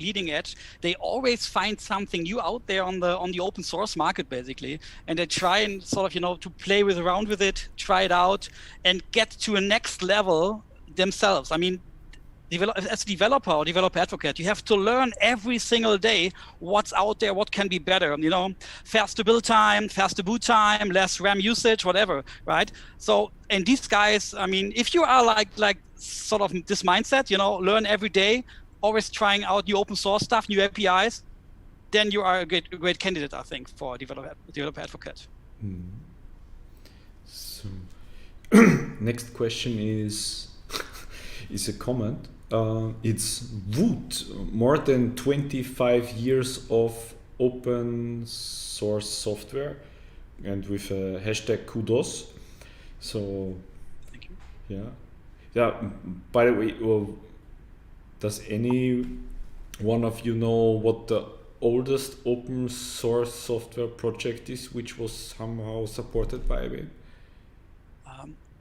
leading edge. They always find something new out there on the open source market, basically, and they try and sort of to play around with it, try it out, and get to a next level themselves. I mean, as a developer or developer advocate, you have to learn every single day what's out there, what can be better, faster build time, faster boot time, less RAM usage, whatever, right? So, and these guys, I mean, if you are like sort of this mindset, learn every day, always trying out new open source stuff, new APIs, then you are a great candidate, I think, for a developer advocate. So, next question is a comment. It's Wood, more than 25 years of open source software, and with a hashtag kudos. So, thank you. Yeah. By the way, does any one of you know what the oldest open source software project is, which was somehow supported by IBM?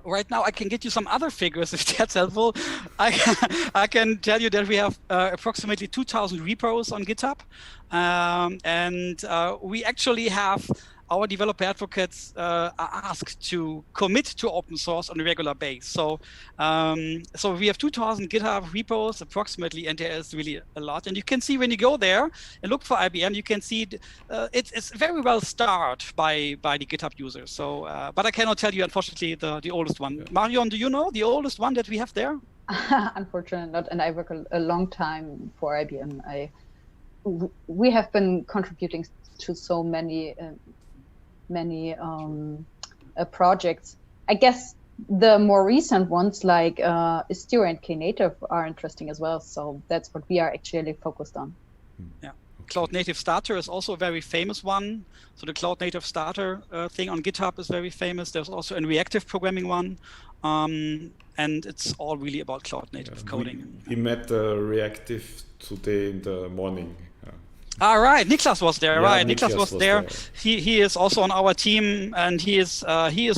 Right now, I can get you some other figures if that's helpful. I can tell you that we have approximately 2,000 repos on GitHub, and we actually have our developer advocates are asked to commit to open source on a regular basis. So, so we have 2,000 GitHub repos approximately, and there is really a lot. And you can see when you go there and look for IBM, you can see it's very well starred by the GitHub users. So, but I cannot tell you, unfortunately, the oldest one. Marion, do you know the oldest one that we have there? Unfortunately not, and I work a long time for IBM. We have been contributing to so many projects. I guess the more recent ones like Austria and Knative are interesting as well. So that's what we are actually focused on. Yeah, Cloud Native Starter is also a very famous one. So the Cloud Native Starter thing on GitHub is very famous. There's also a reactive programming one. And it's all really about Cloud Native coding. We met reactive today in the morning. All right, Niklas was there. Yeah, Right, Niklas Niklas was was there. there. He is also on our team, and he is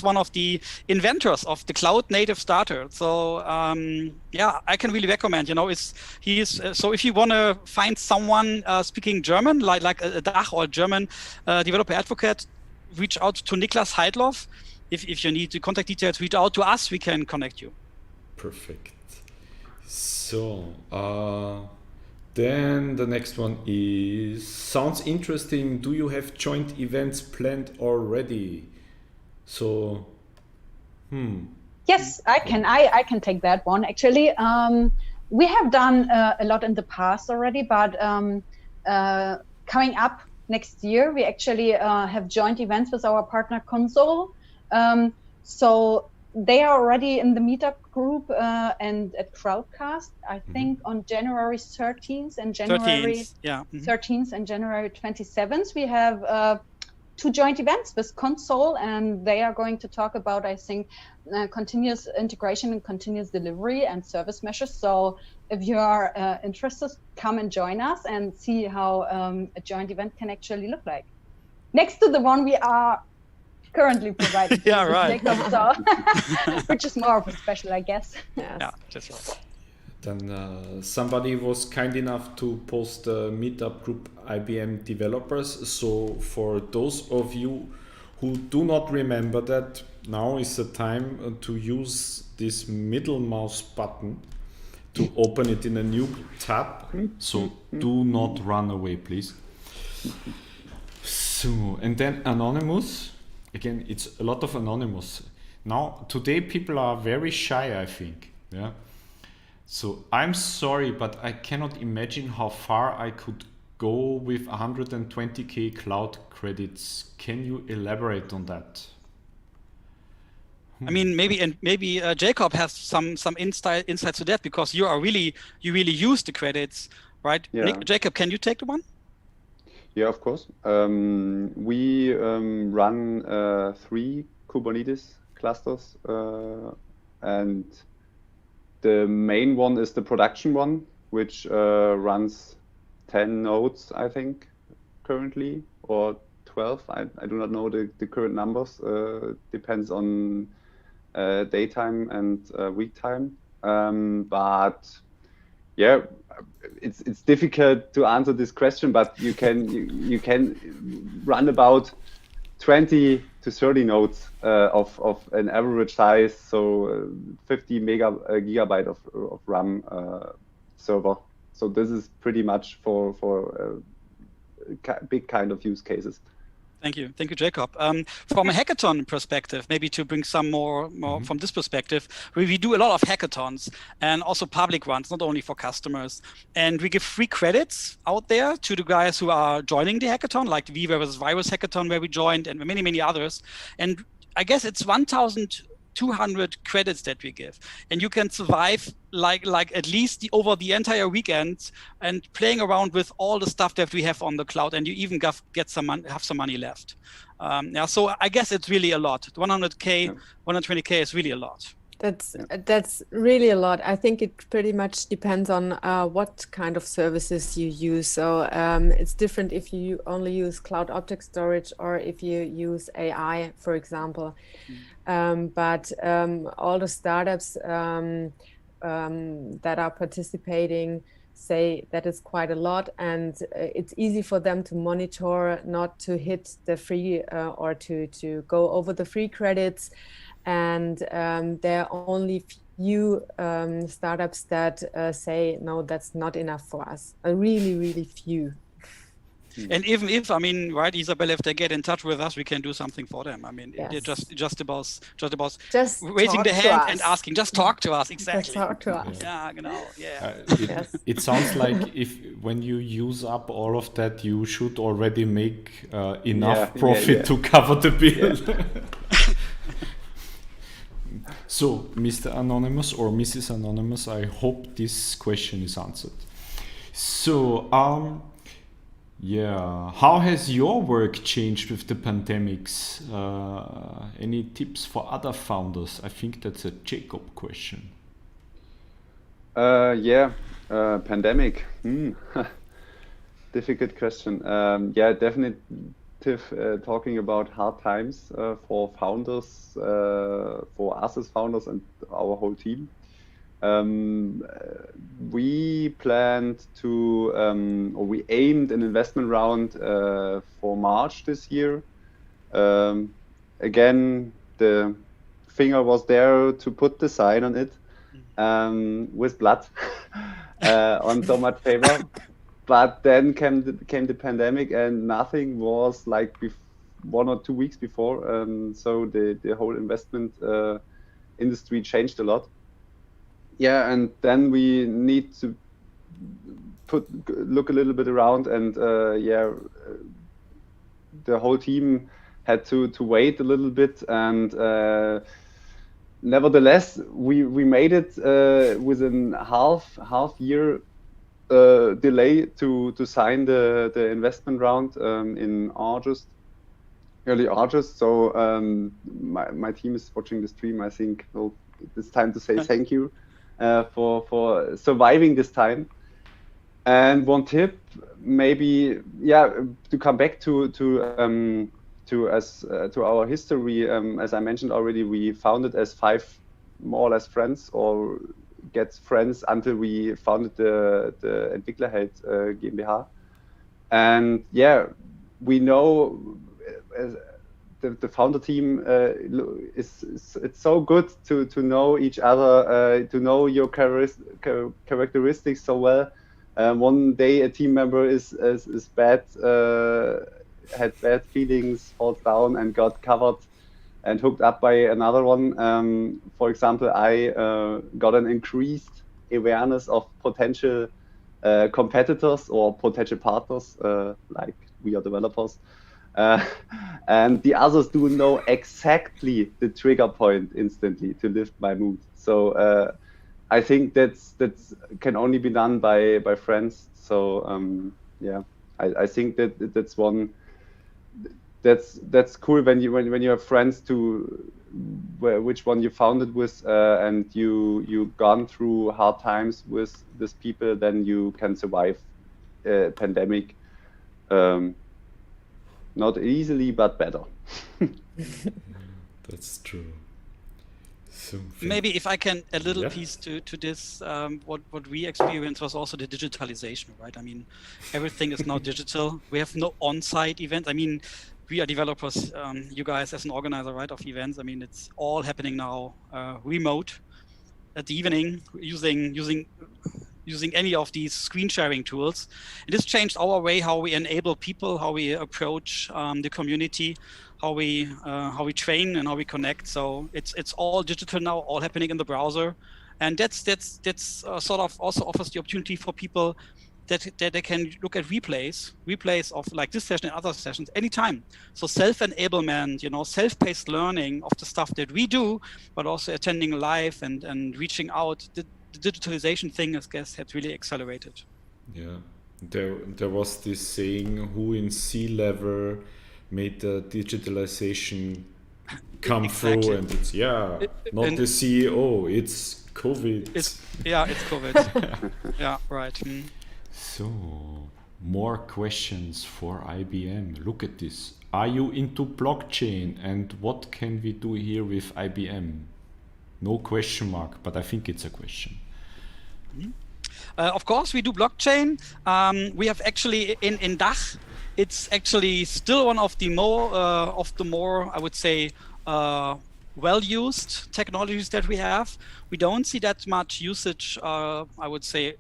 one of the inventors of the cloud native starter. So yeah, I can really recommend. You know, so if you want to find someone speaking German, like a Dach or German developer advocate, reach out to Niklas Heidloff. If you need the contact details, reach out to us. We can connect you. Perfect. So then the next one is, sounds interesting. Do you have joint events planned already? So, Yes, I can take that one. Actually, we have done a lot in the past already, but coming up next year, we actually have joint events with our partner Console. So they are already in the meetup group and at Crowdcast, I think on January 13th and January 13th and January 27th, we have 2 joint events with Console, and they are going to talk about, I think, continuous integration and continuous delivery and service measures. So if you are interested, come and join us and see how a joint event can actually look like. Next to the one we are currently providing. Yeah, right. Jacob, so, which is more of a special, I guess. Yes. Yeah, that's right. then somebody was kind enough to post the meetup group IBM developers. So for those of you who do not remember that, now is the time to use this middle mouse button to open it in a new tab. So do not run away, please. So, and then Anonymous. Again, it's a lot of Anonymous. Now, today people are very shy, I think. Yeah. So I'm sorry, but I cannot imagine how far I could go with 120k cloud credits. Can you elaborate on that? I mean, maybe Jacob has some insights to that, because you really use the credits, right? Yeah. Jacob, can you take the one? Yeah, of course. We run 3 Kubernetes clusters, and the main one is the production one, which runs 10 nodes, I think, currently, or 12. I do not know the current numbers. Depends on daytime and week time. But yeah, it's difficult to answer this question, but you can run about 20 to 30 nodes of an average size, so 50 gigabyte of RAM server. So this is pretty much for big kind of use cases. Thank you, Jacob. From a hackathon perspective, maybe to bring some more from this perspective, we do a lot of hackathons and also public ones, not only for customers. And we give free credits out there to the guys who are joining the hackathon, like the VMware vs. Virus hackathon where we joined, and many others. And I guess it's 1,200 credits that we give, and you can survive like at least over the entire weekend and playing around with all the stuff that we have on the cloud, and you even have some money left. Yeah, so I guess it's really a lot. 100k, 120k is really a lot. That's really a lot. I think it pretty much depends on what kind of services you use. So it's different if you only use cloud object storage or if you use AI, for example. But all the startups that are participating say that is quite a lot, and it's easy for them to monitor, not to hit the free or to go over the free credits. And there are only few startups that say, no, that's not enough for us. Really few. And even if, I mean, right, Isabel, if they get in touch with us, we can do something for them. I mean, yes. just about talk raising the hand and asking, just talk to us. Exactly. Just talk to us. Yeah, you know, yeah. It sounds like when you use up all of that, you should already make enough profit to cover the bill. So, Mr. Anonymous or Mrs. Anonymous, I hope this question is answered. So, yeah, how has your work changed with the pandemics? Any tips for other founders? I think that's a Jacob question. Pandemic. difficult question. Yeah, definitely talking about hard times for founders, for us as founders and our whole team. We planned to, or we aimed an investment round for March this year. Again, the finger was there to put the sign on it with blood on so much paper. But then came the pandemic, and nothing was like 1 or 2 weeks before. So the whole investment industry changed a lot. Yeah, and then we need to look a little bit around, and yeah, the whole team had to wait a little bit, and nevertheless we made it within half year delay to sign the investment round in early August. So my team is watching the stream. I think it's time to say thank you for surviving this time. And one tip, maybe, yeah, to come back to our history. As I mentioned already, we founded as 5 more or less friends, or get friends, until we founded the Entwicklerheld GmbH. And yeah, we know the founder team it's so good to know each other, to know your characteristics so well. One day a team member is bad, had bad feelings, falls down, and got covered and hooked up by another one. For example, I got an increased awareness of potential competitors or potential partners, like WeAreDevelopers. And the others do know exactly the trigger point instantly to lift my mood. So I think that's can only be done by friends. So yeah, I think that's one. That's cool when you have friends to which one you founded with, and you gone through hard times with these people, then you can survive pandemic. Not easily, but better. That's true. Maybe if I can a little piece to this, what we experienced was also the digitalization, right? I mean, everything is now digital. We have no on-site events. I mean, we are developers, you guys as an organizer, right, of events. I mean, it's all happening now remote at the evening using any of these screen sharing tools. It has changed our way how we enable people, how we approach the community, how we train and how we connect. So it's all digital now, all happening in the browser, and that's sort of also offers the opportunity for people that they can look at replays of like this session and other sessions anytime. So self-enablement, you know, self-paced learning of the stuff that we do, but also attending live and reaching out. The digitalization thing, I guess, had really accelerated. Yeah, there was this saying, who in C-level made the digitalization come through, and it's not the CEO, it's COVID. It's COVID. Yeah, right. So, more questions for IBM. Look at this. Are you into blockchain, and what can we do here with IBM? No question mark, but I think it's a question. Of course, we do blockchain. We have actually in DACH, it's actually still one of the more I would say well-used technologies that we have. We don't see that much usage, I would say,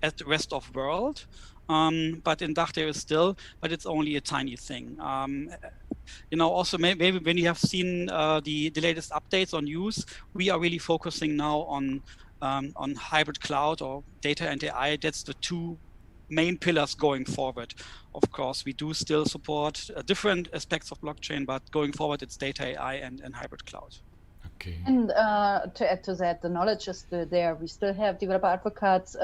at the rest of the world. But in DACH there is still, but it's only a tiny thing. You know, also maybe when you have seen the latest updates on use, we are really focusing now on hybrid cloud or data and AI. That's the 2 main pillars going forward. Of course, we do still support different aspects of blockchain, but going forward, it's data, AI, and hybrid cloud. Okay. And to add to that, the knowledge is still there. We still have developer advocates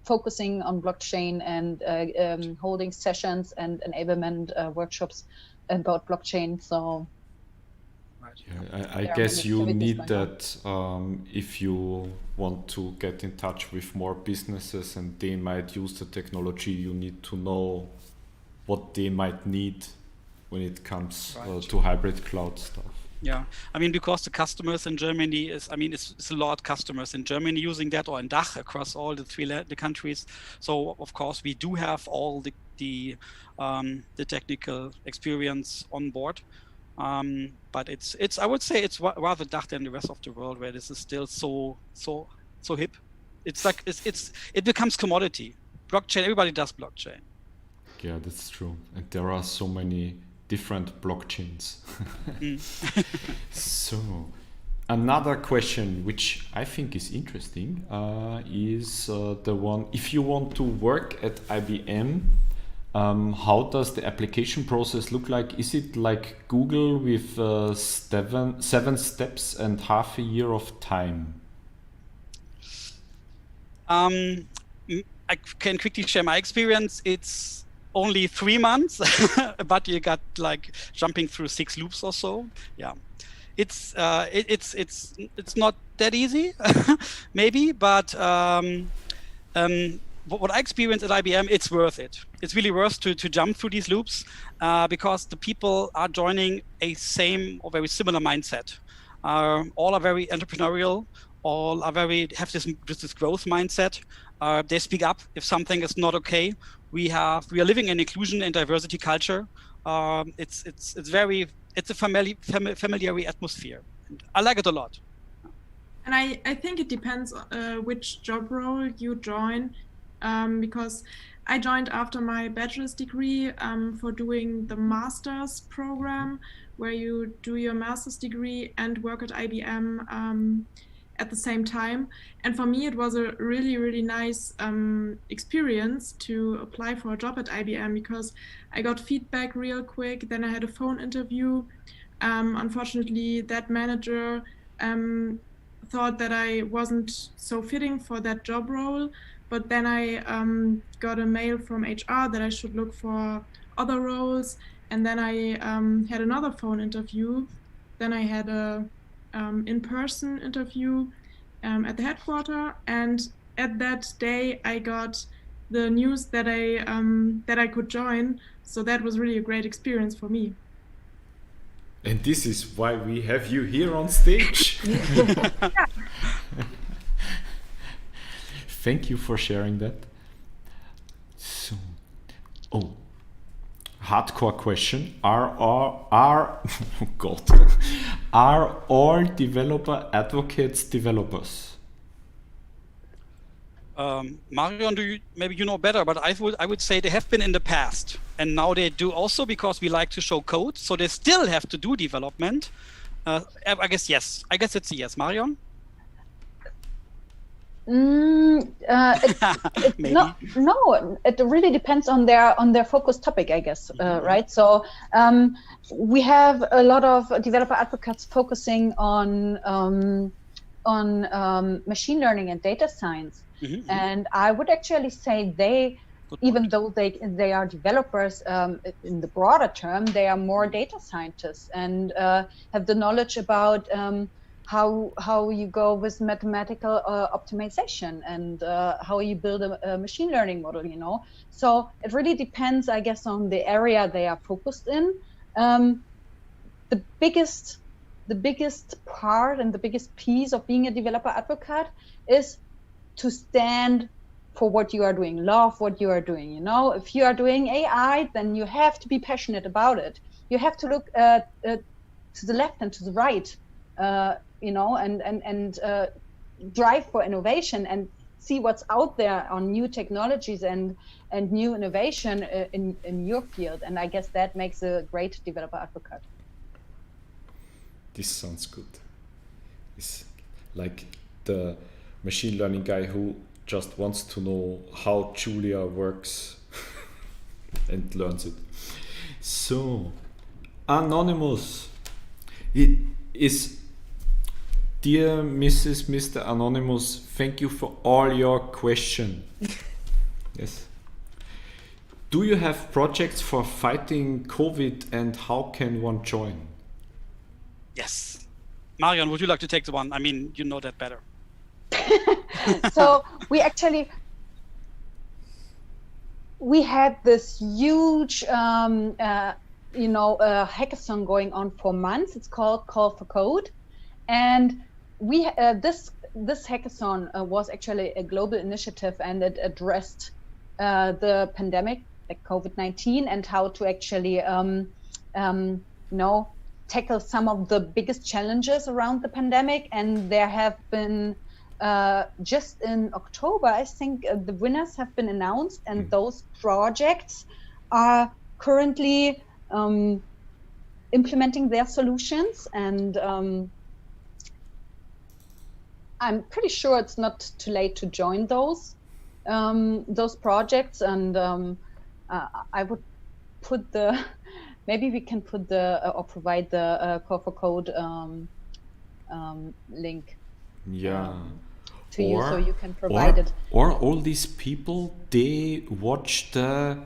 focusing on blockchain and holding sessions and enablement workshops about blockchain. So Yeah, I There are guess many you activities need going on. that if you want to get in touch with more businesses and they might use the technology, you need to know what they might need when it comes to hybrid cloud stuff. Yeah, I mean, because the customers in Germany it's a lot of customers in Germany using that, or in DACH across all the countries. So of course we do have all the technical experience on board. But it's I would say it's rather DACH than the rest of the world, where this is still so hip. It's like it becomes commodity. Blockchain, everybody does blockchain. Yeah, that's true. And there are so many different blockchains. So another question which I think is interesting is the one, if you want to work at IBM, how does the application process look like? Is it like Google with 7 steps and half a year of time? I can quickly share my experience. It's only 3 months, but you got like jumping through 6 loops or so. Yeah, it's not that easy, maybe, but what I experienced at IBM, it's worth it. It's really worth to jump through these loops because the people are joining a same or very similar mindset. All are very entrepreneurial. All are have this growth mindset. They speak up if something is not okay. We are living in inclusion and diversity culture. It's a familiar atmosphere. I like it a lot. And I think it depends which job role you join, because I joined after my bachelor's degree for doing the master's program, where you do your master's degree and work at IBM at the same time. And for me, it was a really, really nice experience to apply for a job at IBM, because I got feedback real quick. Then I had a phone interview. Unfortunately, that manager thought that I wasn't so fitting for that job role. But then I got a mail from HR that I should look for other roles. And then I had another phone interview. Then I had a in-person interview at the headquarters, and at that day I got the news that I could join. So that was really a great experience for me. And this is why we have you here on stage. Thank you for sharing that. So, hardcore question: Are all developer advocates developers? Marion, maybe you know better, but I would say they have been in the past, and now they do also, because we like to show code, so they still have to do development. I guess yes. I guess it's a yes, Marion. No, it really depends on their focus topic, I guess, right? So we have a lot of developer advocates focusing on machine learning and data science, and I would actually say even though they are developers in the broader term, they are more data scientists and have the knowledge about how you go with mathematical optimization and how you build a machine learning model, you know. So it really depends, I guess, on the area they are focused in. The biggest part and the biggest piece of being a developer advocate is to stand for what you are doing, love what you are doing. You know, if you are doing AI, then you have to be passionate about it. You have to look to the left and to the right. You know, and drive for innovation and see what's out there on new technologies and new innovation in your field. And I guess that makes a great developer advocate. This sounds good. It's like the machine learning guy who just wants to know how Julia works and learns it. So, Anonymous, it is. Dear Mr. Anonymous, thank you for all your questions. Yes. Do you have projects for fighting COVID, and how can one join? Yes. Marion, would you like to take the one? I mean, you know that better. So we had this huge hackathon going on for months. It's called Call for Code, and we this hackathon was actually a global initiative, and it addressed the pandemic, like COVID-19, and how to actually tackle some of the biggest challenges around the pandemic. And there have been just in October, I think the winners have been announced, and those projects are currently implementing their solutions. And I'm pretty sure it's not too late to join those projects. And I would put maybe we can put or provide the Call for Code link. Yeah. To you, so you can provide it. Or all these people, they watch the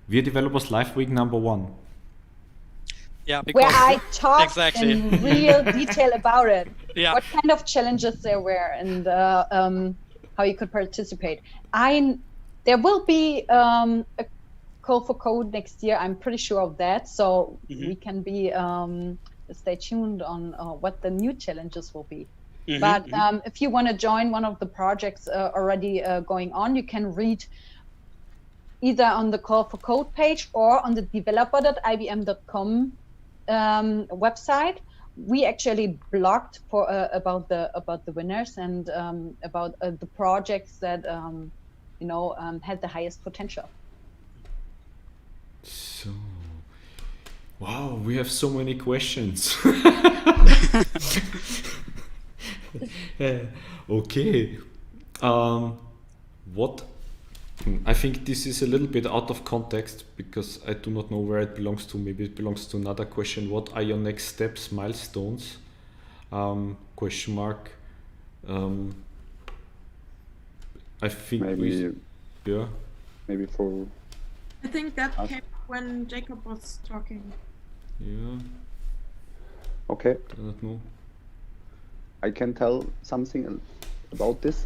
WeAreDevelopers Live Week #1. Yeah, because where I talked exactly. in real detail about it. Yeah. What kind of challenges there were, and how you could participate. There will be a Call for Code next year. I'm pretty sure of that. So we can be stay tuned on what the new challenges will be. But if you want to join one of the projects already going on, you can read either on the Call for Code page or on the developer.ibm.com website. We actually blogged for about the winners and about the projects that had the highest potential. So, wow, we have so many questions. Okay. What? I think this is a little bit out of context because I do not know where it belongs to. Maybe it belongs to another question. What are your next steps, milestones? Question mark. I think maybe for. I think that came when Jacob was talking. Yeah. Okay. I don't know. I can tell something about this.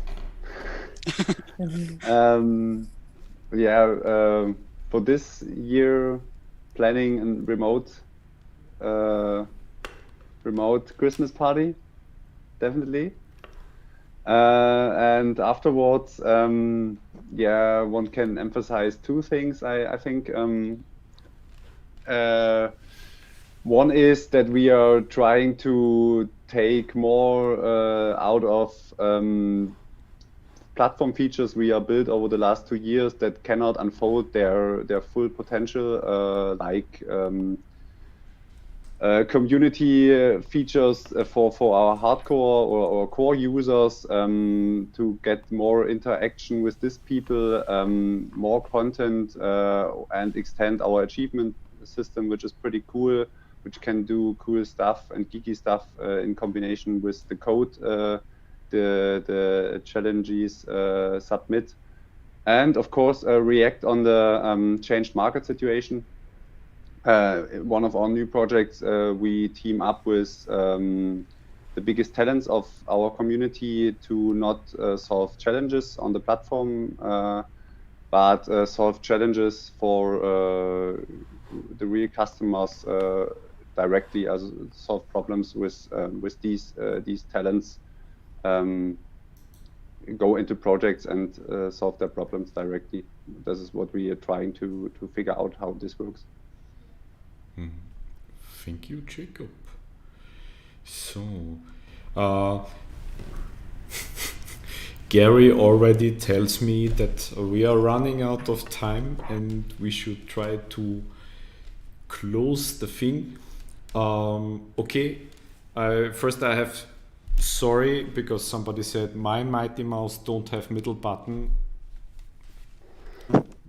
For this year, planning a remote Christmas party, definitely. And afterwards, one can emphasize two things. I think one is that we are trying to take more out of platform features we are built over the last 2 years that cannot unfold their full potential, like community features for our hardcore or core users, to get more interaction with these people, more content, and extend our achievement system, which is pretty cool, which can do cool stuff and geeky stuff in combination with the code the challenges submit. And of course, react on the changed market situation. One of our new projects, we team up with the biggest talents of our community to not solve challenges on the platform, but solve challenges for the real customers directly, as solve problems with these talents. Go into projects and solve their problems directly. This is what we are trying to figure out how this works. Thank you, Jacob. So, Gary already tells me that we are running out of time and we should try to close the thing. Okay, first I have sorry because somebody said my Mighty Mouse don't have middle button.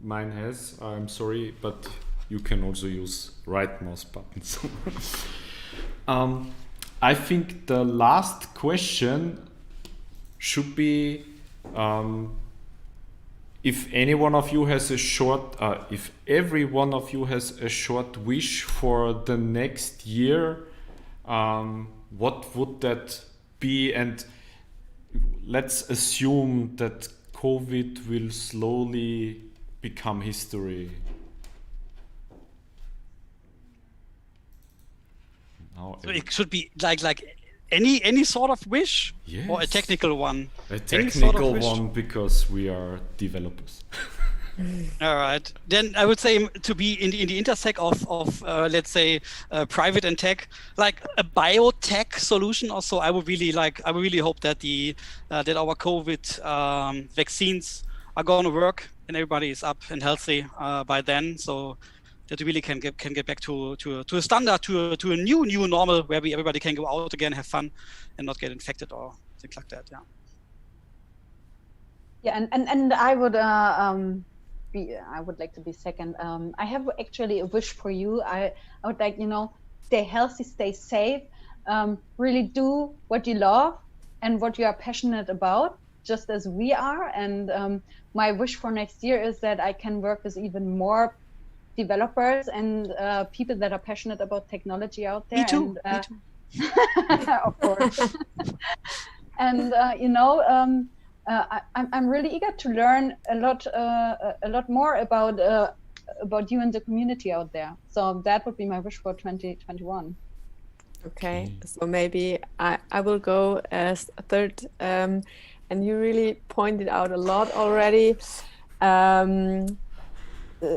Mine has. I'm sorry, but you can also use right mouse buttons. I think the last question should be if any one of you has a short, if every one of you has a short wish for the next year, what would that be? And let's assume that COVID will slowly become history. Now, So it should be like any sort of wish, yes. Or a technical one. A technical one, because we are developers. All right, then I would say to be in the intersect of let's say private and tech, like a biotech solution. Also, I would really hope that that our COVID vaccines are going to work and everybody is up and healthy by then. So that we really can get back to a standard, to a new normal where everybody can go out again, have fun, and not get infected or things like that. Yeah. Yeah, and I would like to be second. I have actually a wish for you. I would like, stay healthy, stay safe, really do what you love and what you are passionate about, just as we are. And my wish for next year is that I can work with even more developers and people that are passionate about technology out there. Me too. And, of course. And I'm really eager to learn a lot more about you and the community out there. So that would be my wish for 2021. Okay, so maybe I will go as a third. And you really pointed out a lot already.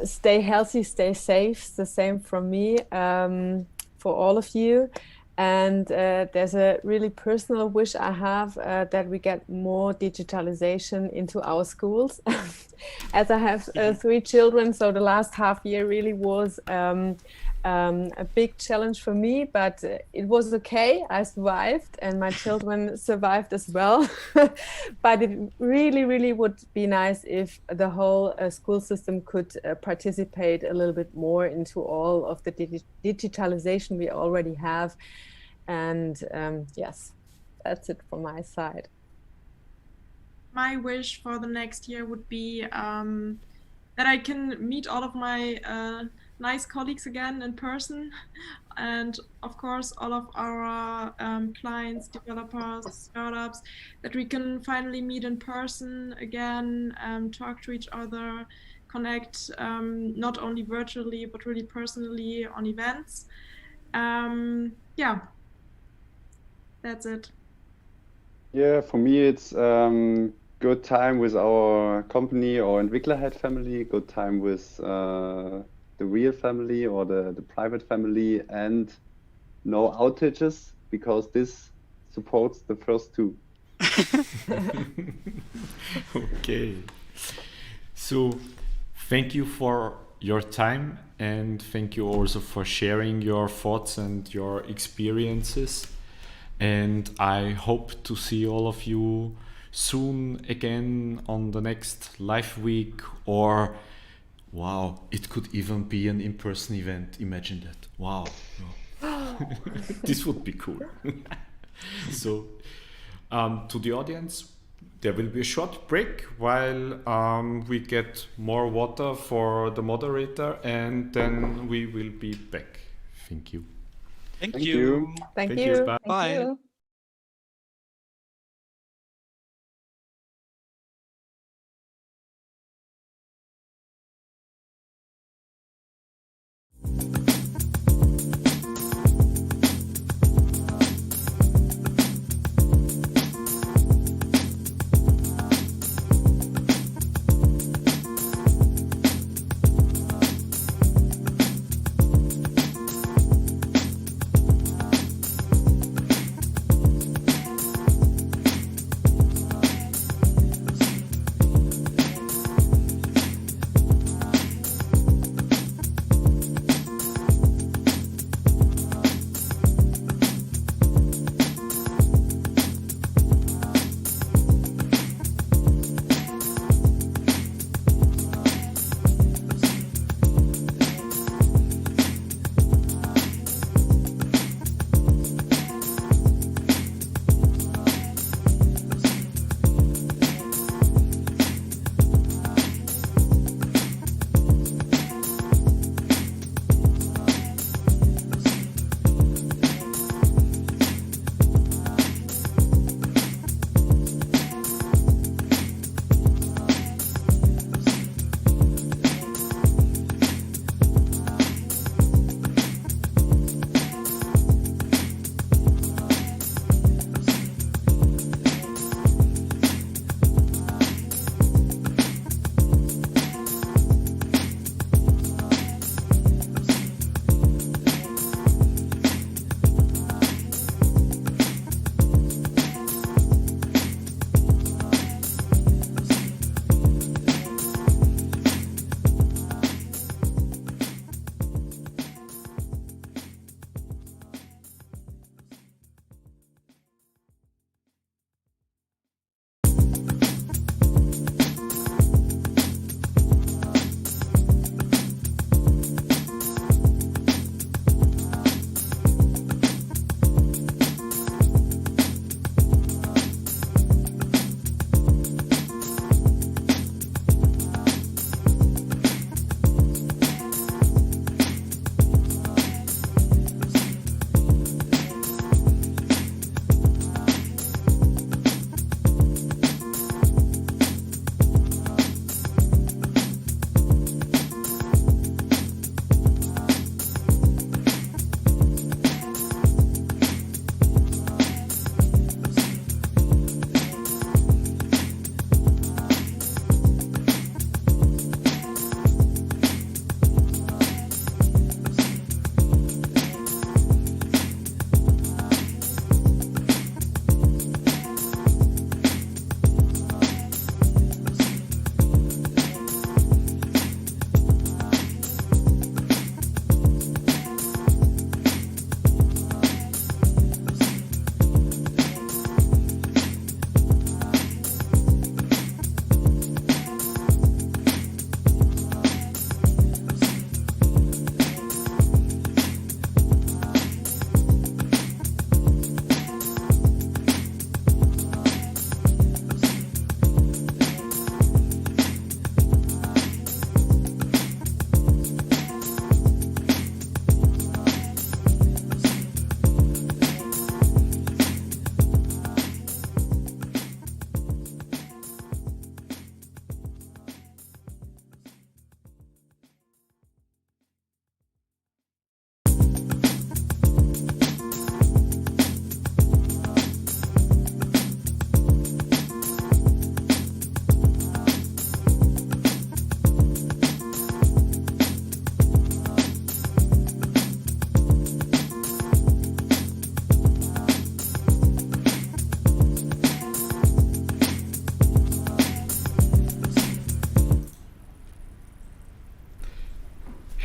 Stay healthy, stay safe. The same from me, for all of you. And there's a really personal wish I have, that we get more digitalization into our schools. As I have 3 children, so the last half year really was a big challenge for me, but it was okay. I survived and my children survived as well. But it really would be nice if the whole school system could participate a little bit more into all of the digitalization we already have. And yes, that's it from my side. My wish for the next year would be that I can meet all of my nice colleagues again in person, and of course all of our clients, developers, startups, that we can finally meet in person again, talk to each other, connect, not only virtually but really personally on events. Yeah, that's it. Yeah, for me it's good time with our company or Entwicklerhead family, good time with the real family or the private family, and no outages, because this supports the first 2. Okay. So thank you for your time, and thank you also for sharing your thoughts and your experiences. And I hope to see all of you soon again on the next live week, or wow, it could even be an in-person event. Imagine that. Wow. This would be cool. So to the audience, there will be a short break while we get more water for the moderator, and then we will be back. Thank you. Thank you. Thank you. Bye. Bye. Thank you.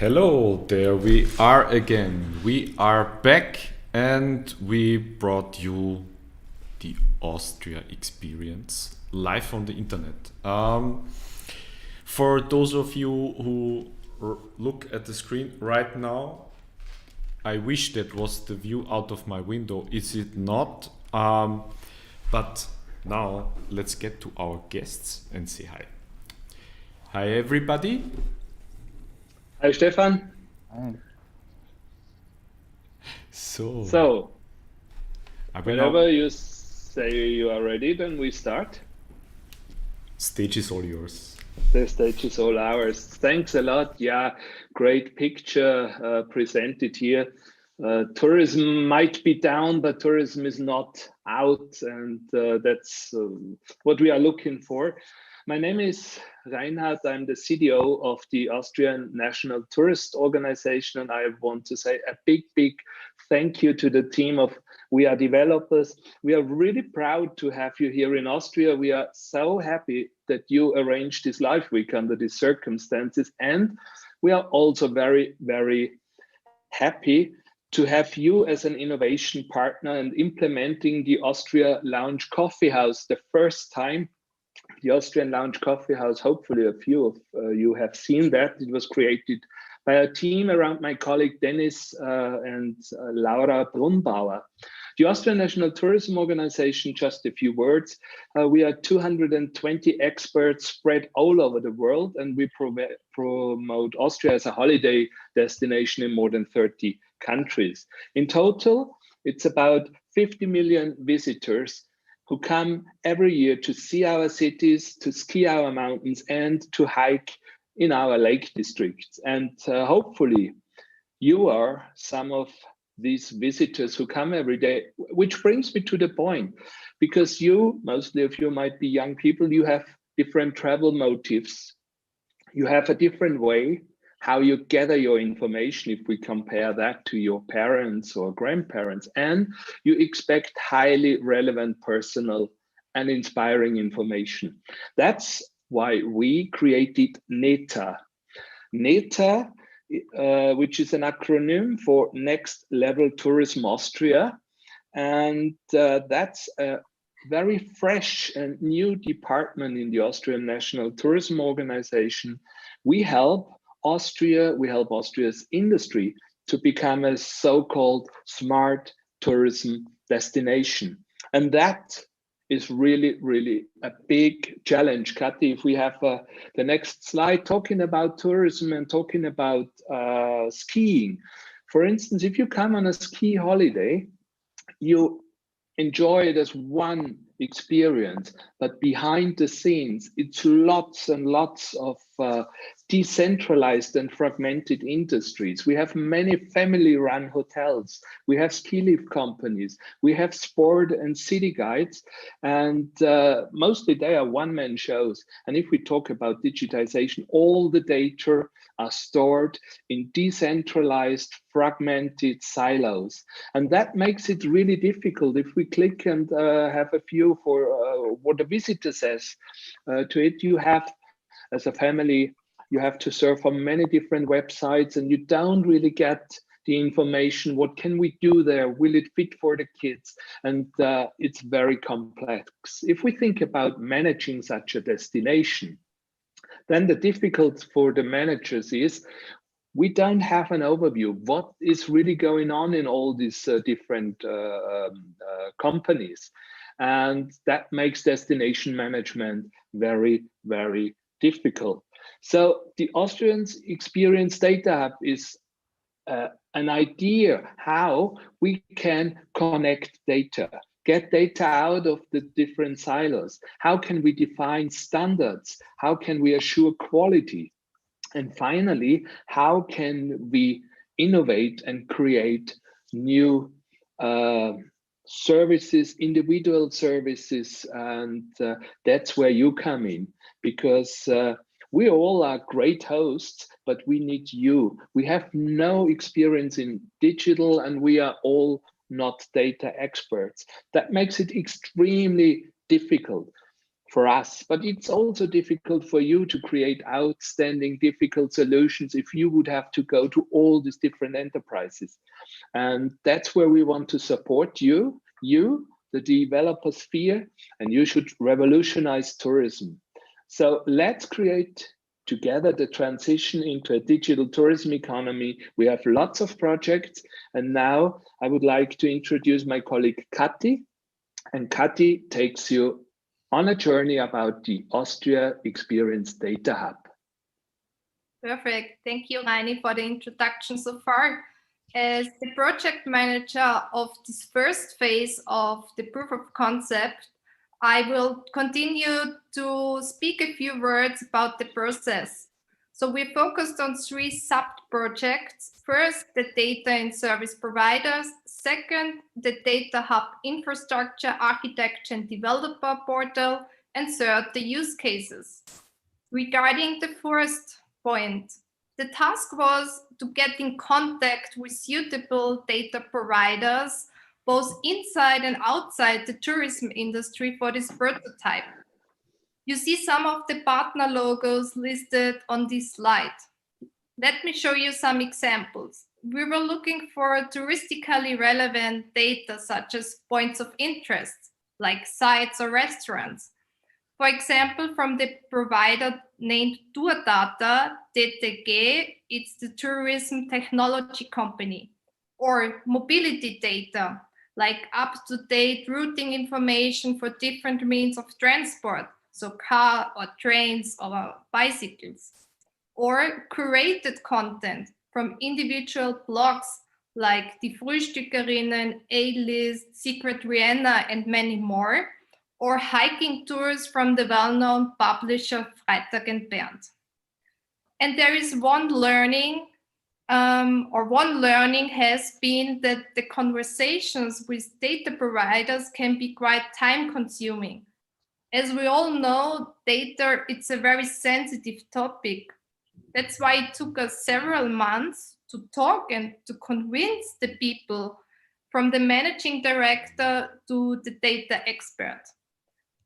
Hello there, we are again. We are back and we brought you the Austria experience live on the internet. For those of you who look at the screen right now, I wish that was the view out of my window. Is it not? But now let's get to our guests and say hi. Hi everybody. Hi Stefan. Hi. So whenever you say you are ready, then we start. Stage is all yours. The stage is all ours. Thanks a lot. Yeah, great picture presented here. Tourism might be down, but tourism is not out, and that's what we are looking for. My name is Reinhard. I'm the CDO of the Austrian National Tourist Organization, and I want to say a big thank you to the team of WeAreDevelopers. We are really proud to have you here in Austria. We are so happy that you arranged this live week under these circumstances, and we are also very happy to have you as an innovation partner and implementing the Austria Lounge Coffee House the first time. The Austrian Lounge Coffee House, hopefully a few of you have seen that. It was created by a team around my colleague Dennis and Laura Brunbauer. The Austrian National Tourism Organization, just a few words. We are 220 experts spread all over the world, and we promote Austria as a holiday destination in more than 30 countries. In total, it's about 50 million visitors who come every year to see our cities, to ski our mountains, and to hike in our lake districts. And hopefully you are some of these visitors who come every day, which brings me to the point, because you, mostly of you might be young people, you have different travel motives. You have a different way how you gather your information if we compare that to your parents or grandparents, and you expect highly relevant, personal and inspiring information. That's why we created NETA. NETA, which is an acronym for Next Level Tourism Austria, and that's a very fresh and new department in the Austrian National Tourism Organization. We help Austria's industry to become a so-called smart tourism destination. And that is really a big challenge. Kati, if we have the next slide talking about tourism and talking about skiing. For instance, if you come on a ski holiday, you enjoy it as one experience, but behind the scenes, it's lots and lots of decentralized and fragmented industries. We have many family-run hotels, we have ski lift companies, we have sport and city guides, and mostly they are one-man shows. And if we talk about digitization, all the data are stored in decentralized, fragmented silos. And that makes it really difficult. If we click and have a view for what a visitor says to it, you have, as a family, you have to surf on many different websites and you don't really get the information. What can we do there? Will it fit for the kids? And it's very complex. If we think about managing such a destination, then the difficulty for the managers is we don't have an overview. What is really going on in all these different companies? And that makes destination management very difficult. So the Austrians Experience Data Hub is an idea how we can connect data, get data out of the different silos. How can we define standards? How can we assure quality? And finally, how can we innovate and create new services, individual services? And that's where you come in, because we all are great hosts, but we need you. We have no experience in digital and we are all not data experts. That makes it extremely difficult. for us, but it's also difficult for you to create outstanding, difficult solutions if you would have to go to all these different enterprises. And that's where we want to support you, the developer sphere, and you should revolutionize tourism. So let's create together the transition into a digital tourism economy. We have lots of projects, and now I would like to introduce my colleague Kati, and Kati takes you on a journey about the Austria Experience Data Hub. Perfect. Thank you, Reini, for the introduction so far. As the project manager of this first phase of the proof of concept, I will continue to speak a few words about the process. So we focused on 3 sub-projects. First, the data and service providers. Second, the data hub infrastructure, architecture and developer portal. And third, the use cases. Regarding the first point, the task was to get in contact with suitable data providers, both inside and outside the tourism industry for this prototype. You see some of the partner logos listed on this slide. Let me show you some examples. We were looking for touristically relevant data such as points of interest, like sites or restaurants. For example, from the provider named Tourdata, DTG, it's the tourism technology company, or mobility data, like up-to-date routing information for different means of transport, so car or trains or bicycles, or curated content from individual blogs like Die Frühstückerinnen, A-List, Secret Vienna, and many more, or hiking tours from the well-known publisher Freitag and Bernd. And there is one learning has been that the conversations with data providers can be quite time-consuming. As we all know, data, it's a very sensitive topic. That's why it took us several months to talk and to convince the people, from the managing director to the data expert.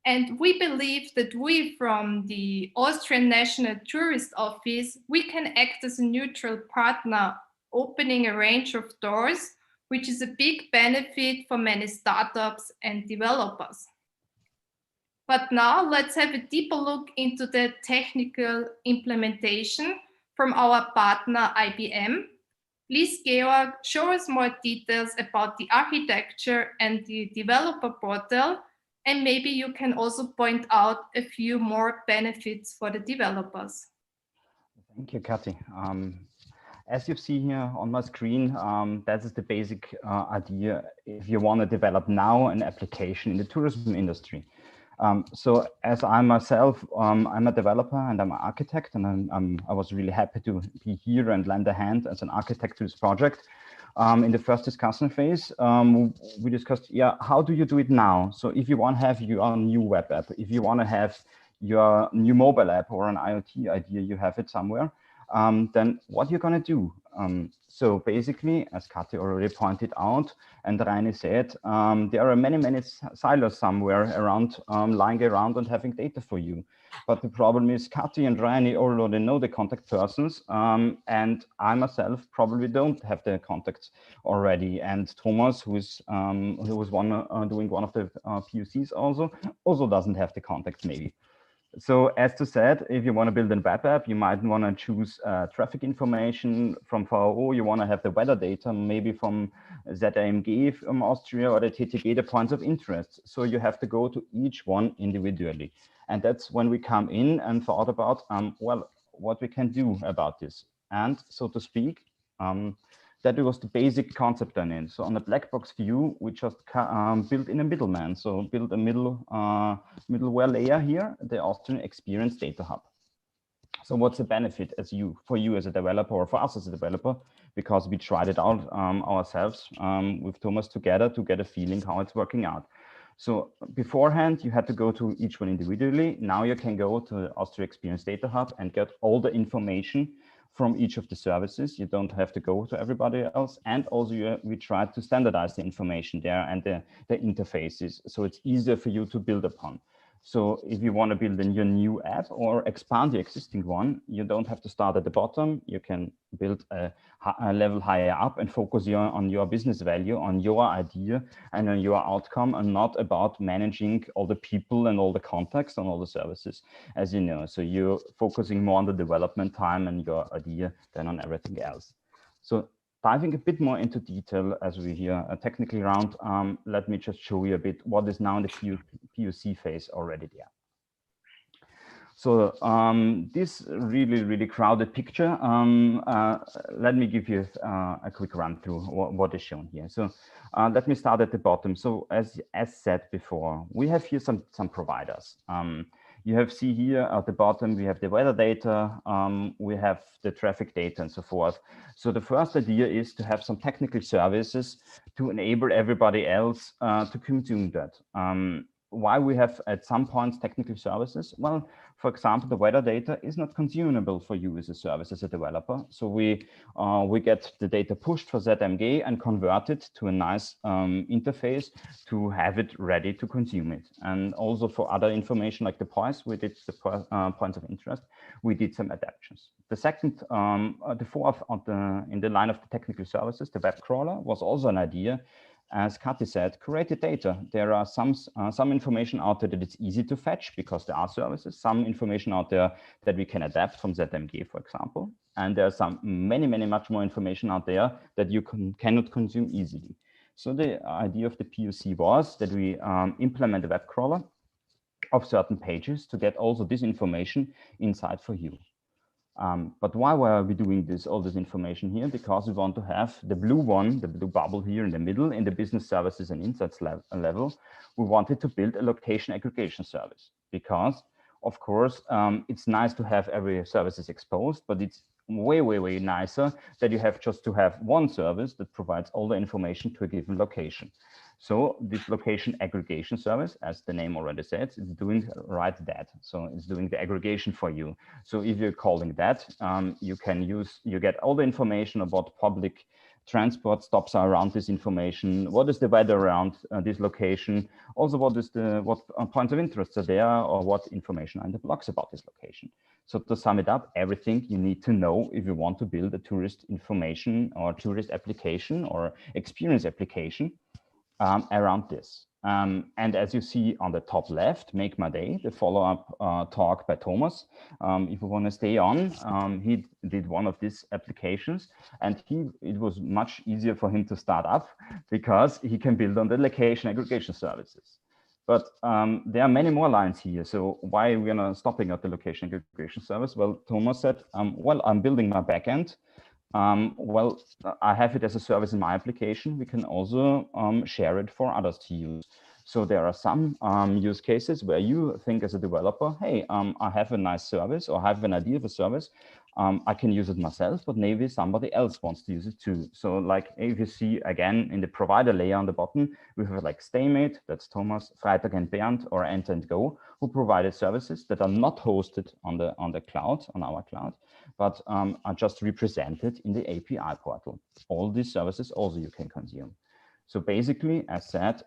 And we believe that we, from the Austrian National Tourist Office, we can act as a neutral partner, opening a range of doors, which is a big benefit for many startups and developers. But now let's have a deeper look into the technical implementation from our partner IBM. Please, Georg, show us more details about the architecture and the developer portal, and maybe you can also point out a few more benefits for the developers. Thank you, Kati. As you see here on my screen, that is the basic idea if you want to develop now an application in the tourism industry. So as I myself, I'm a developer and I'm an architect, and I was really happy to be here and lend a hand as an architect to this project. In the first discussion phase, we discussed, how do you do it now? So if you want to have your new web app, if you want to have your new mobile app or an IoT idea, you have it somewhere, then what you're going to do? So basically, as Kati already pointed out, and Reini said, there are many silos somewhere around, lying around and having data for you. But the problem is Kati and Reini already know the contact persons, and I myself probably don't have the contacts already. And Thomas, who was doing one of the POCs also doesn't have the contacts maybe. So as to said, if you want to build a web app, you might want to choose traffic information from VO. You want to have the weather data, maybe from ZAMG from Austria or the TTG, the points of interest. So you have to go to each one individually. And that's when we come in and thought about, well, what we can do about this. And so to speak, that was the basic concept then in. So on the black box view, we just built in a middleman. So build a middleware layer here, the Austrian Experience Data Hub. So what's the benefit for you as a developer or for us as a developer? Because we tried it out ourselves with Thomas together to get a feeling how it's working out. So beforehand, you had to go to each one individually. Now you can go to the Austria Experience Data Hub and get all the information from each of the services. You don't have to go to everybody else. And also we tried to standardize the information there and the interfaces. So it's easier for you to build upon. So if you want to build your new app or expand the existing one, you don't have to start at the bottom. You can build a level higher up and focus on your business value, on your idea and on your outcome, and not about managing all the people and all the contacts and all the services, as you know. So you're focusing more on the development time and your idea than on everything else. So diving a bit more into detail as we hear a technical round, let me just show you a bit what is now in the POC phase already there. So this really crowded picture, let me give you a quick run through what is shown here. So let me start at the bottom. So as said before, we have here some providers. You see here at the bottom, we have the weather data, we have the traffic data and so forth. So the first idea is to have some technical services to enable everybody else to consume that. Why we have at some points technical services? Well, for example, the weather data is not consumable for you as a service, as a developer. So we get the data pushed for ZMG and convert it to a nice interface to have it ready to consume it. And also for other information like the points, we did the points of interest, we did some adaptations. The second, the fourth in the line of the technical services, the web crawler, was also an idea. As Kati said, curated data. There are some information out there that it's easy to fetch because there are services, some information out there that we can adapt from ZMG, for example. And there's much more information out there that you cannot consume easily. So the idea of the POC was that we implement a web crawler of certain pages to get also this information inside for you. But why were we doing all this information here? Because we want to have the blue one, the blue bubble here in the middle, in the business services and insights level. We wanted to build a location aggregation service because, of course, it's nice to have every services exposed, but it's way nicer that you have just to have one service that provides all the information to a given location. So this location aggregation service, as the name already says, is doing right that. So it's doing the aggregation for you. So if you're calling that, you get all the information about public transport stops are around this information. What is the weather around this location? Also, what points of interest are there, or what information are in the blogs about this location? So to sum it up, everything you need to know if you want to build a tourist information or tourist application or experience application around this. And as you see on the top left, Make My Day, the follow-up talk by Thomas. If you want to stay on, he did one of these applications, and it was much easier for him to start up because he can build on the location aggregation services. But there are many more lines here. So why are we not stopping at the location aggregation service? Well, Thomas said, well, I'm building my backend. Well, I have it as a service in my application. We can also share it for others to use. So there are some use cases where you think as a developer, hey, I have a nice service or I have an idea of a service. I can use it myself, but maybe somebody else wants to use it too. So like if you see again in the provider layer on the bottom, we have like Staymate, that's Thomas, Freitag and Bernd, or Enter and Go, who provided services that are not hosted on the cloud, on our cloud, but are just represented in the API portal. All these services also you can consume. So basically, as said,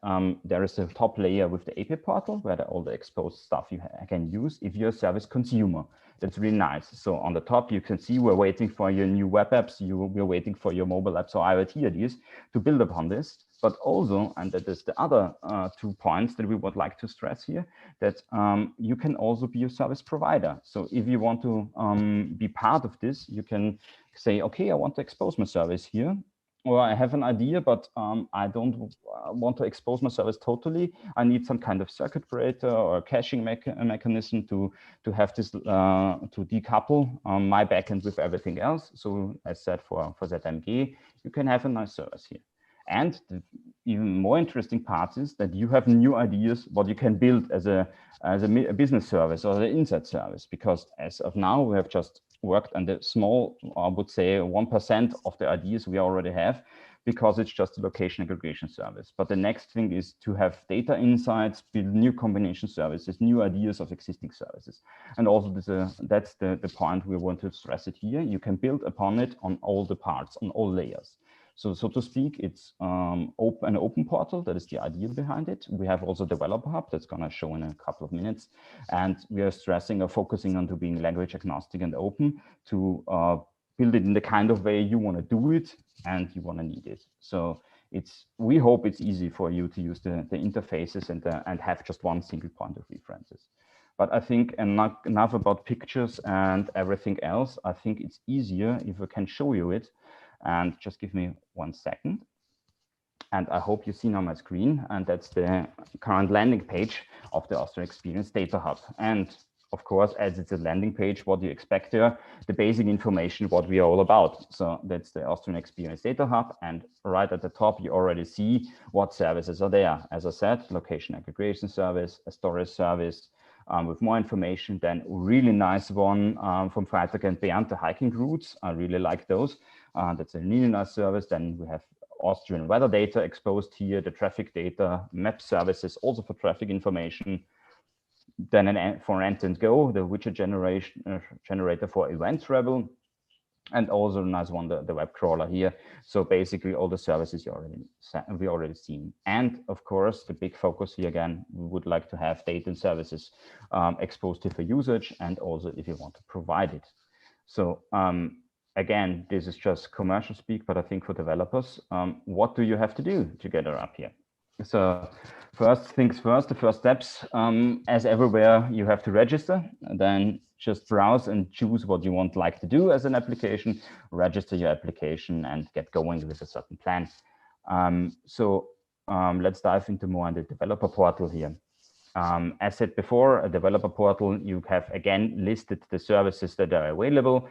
there is a top layer with the API portal where all the exposed stuff you can use if you're a service consumer. That's really nice. So on the top, you can see we're waiting for your new web apps. We're waiting for your mobile apps or IoT ideas to build upon this. But also, and that is the other 2 points that we would like to stress here, that you can also be a service provider. So if you want to be part of this, you can say, okay, I want to expose my service here. Or I have an idea, but I don't want to expose my service totally. I need some kind of circuit breaker or caching mechanism to have this, to decouple my backend with everything else. So as said, for ZMG, you can have a nice service here. And the even more interesting part is that you have new ideas what you can build as a business service or the insight service, because as of now, we have just worked on the small, I would say 1% of the ideas we already have, because it's just a location aggregation service. But the next thing is to have data insights, build new combination services, new ideas of existing services. And also that's the point we want to stress it here. You can build upon it on all the parts, on all layers. So to speak, it's an open portal. That is the idea behind it. We have also developer hub that's going to show in a couple of minutes. And we are stressing or focusing on to being language agnostic and open to build it in the kind of way you want to do it and you want to need it. So we hope it's easy for you to use the interfaces and have just one single point of references. But I think enough about pictures and everything else. I think it's easier if I can show you it. And just give me 1 second. And I hope you see now my screen. And that's the current landing page of the Austria Experience Data Hub. And of course, as it's a landing page, what do you expect there? The basic information, what we are all about. So that's the Austrian Experience Data Hub. And right at the top, you already see what services are there. As I said, location aggregation service, a storage service, with more information. Then a really nice one from Freitag and Bernd, the hiking routes. I really like those. That's a really nice service. Then we have Austrian weather data exposed here, the traffic data, map services, also for traffic information. Then for Ent and Go, the widget generator for event travel. And also a nice one, the web crawler here. So basically all the services we already seen. And of course, the big focus here again, we would like to have data and services exposed for usage and also if you want to provide it. So again, this is just commercial speak, but I think for developers, what do you have to do to get it up here? So first things first, the first steps, as everywhere, you have to register, and then just browse and choose what you want to do as an application, register your application and get going with a certain plan. Let's dive into more on the developer portal here. As said before, a developer portal, you have again listed the services that are available.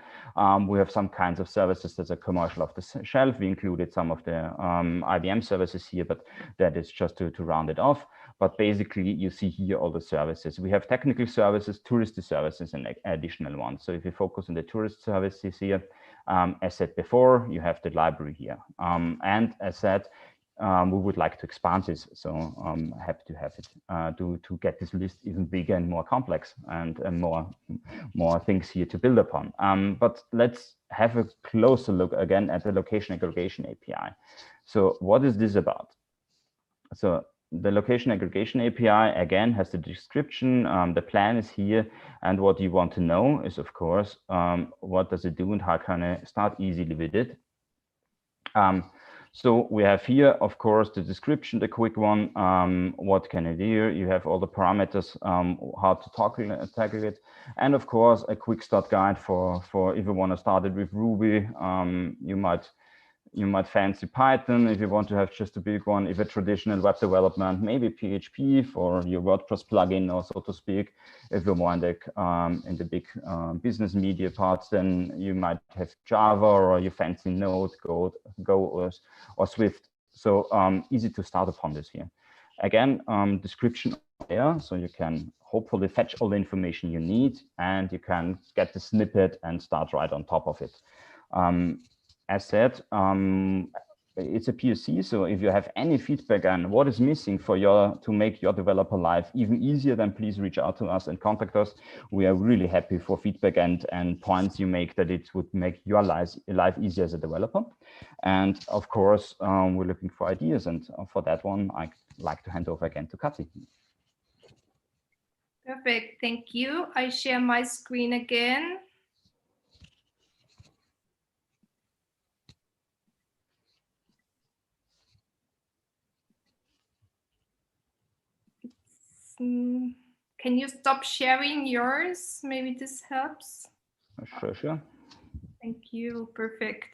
We have some kinds of services that are commercial off the shelf. We included some of the IBM services here, but that is just to round it off. But basically, you see here all the services. We have technical services, touristy services, and additional ones. So if you focus on the tourist services here, as said before, you have the library here. And as said, we would like to expand this, so I'm happy to have it to get this list even bigger and more complex and more things here to build upon. But let's have a closer look again at the location aggregation API. So what is this about? So the location aggregation API again has the description, the plan is here, and what you want to know is of course what does it do and how can I start easily with it. So we have here, of course, the description, the quick one, what can I do? You have all the parameters, how to tackle it. And of course, a quick start guide for if you want to start it with Ruby, you might fancy Python if you want to have just a big one. If a traditional web development, maybe PHP for your WordPress plugin, or so to speak. If you're more in the big business media parts, then you might have Java or you fancy Node, Go or Swift. So easy to start upon this here. Again, description there, so you can hopefully fetch all the information you need and you can get the snippet and start right on top of it. As said, it's a POC, so if you have any feedback on what is missing to make your developer life even easier, then please reach out to us and contact us. We are really happy for feedback and points you make that it would make your life easier as a developer. And of course, we're looking for ideas, and for that one, I'd like to hand over again to Kathy. Perfect, thank you. I share my screen again. Can you stop sharing yours? Maybe this helps. Sure. Thank you, perfect.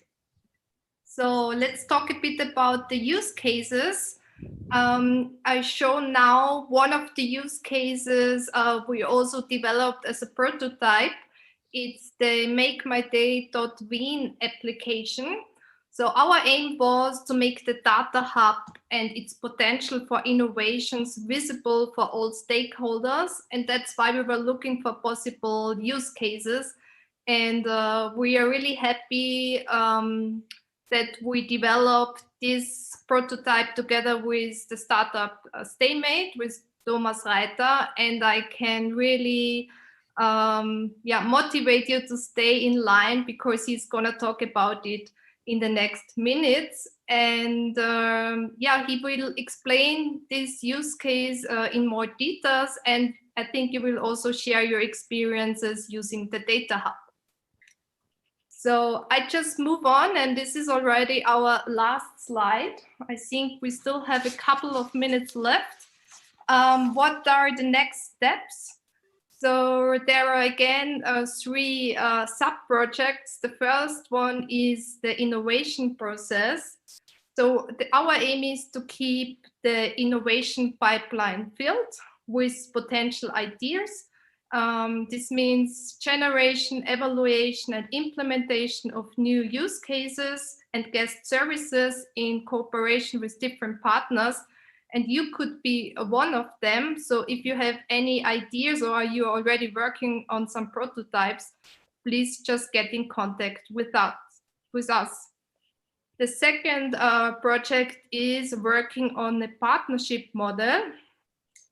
So let's talk a bit about the use cases. I show now one of the use cases we also developed as a prototype. It's the MakeMyDay.wien application. So our aim was to make the data hub and its potential for innovations visible for all stakeholders. And that's why we were looking for possible use cases. And we are really happy that we developed this prototype together with the startup Staymate, with Thomas Reiter. And I can really motivate you to stay in line because he's going to talk about it in the next minutes. And yeah, he will explain this use case in more details. And I think you will also share your experiences using the Data Hub. So I just move on, and this is already our last slide. I think we still have a couple of minutes left. What are the next steps? So there are again 3 sub-projects. The first one is the innovation process. So our aim is to keep the innovation pipeline filled with potential ideas. This means generation, evaluation, and implementation of new use cases and guest services in cooperation with different partners. And you could be one of them. So if you have any ideas or you're already working on some prototypes, please just get in contact with us. The second project is working on a partnership model.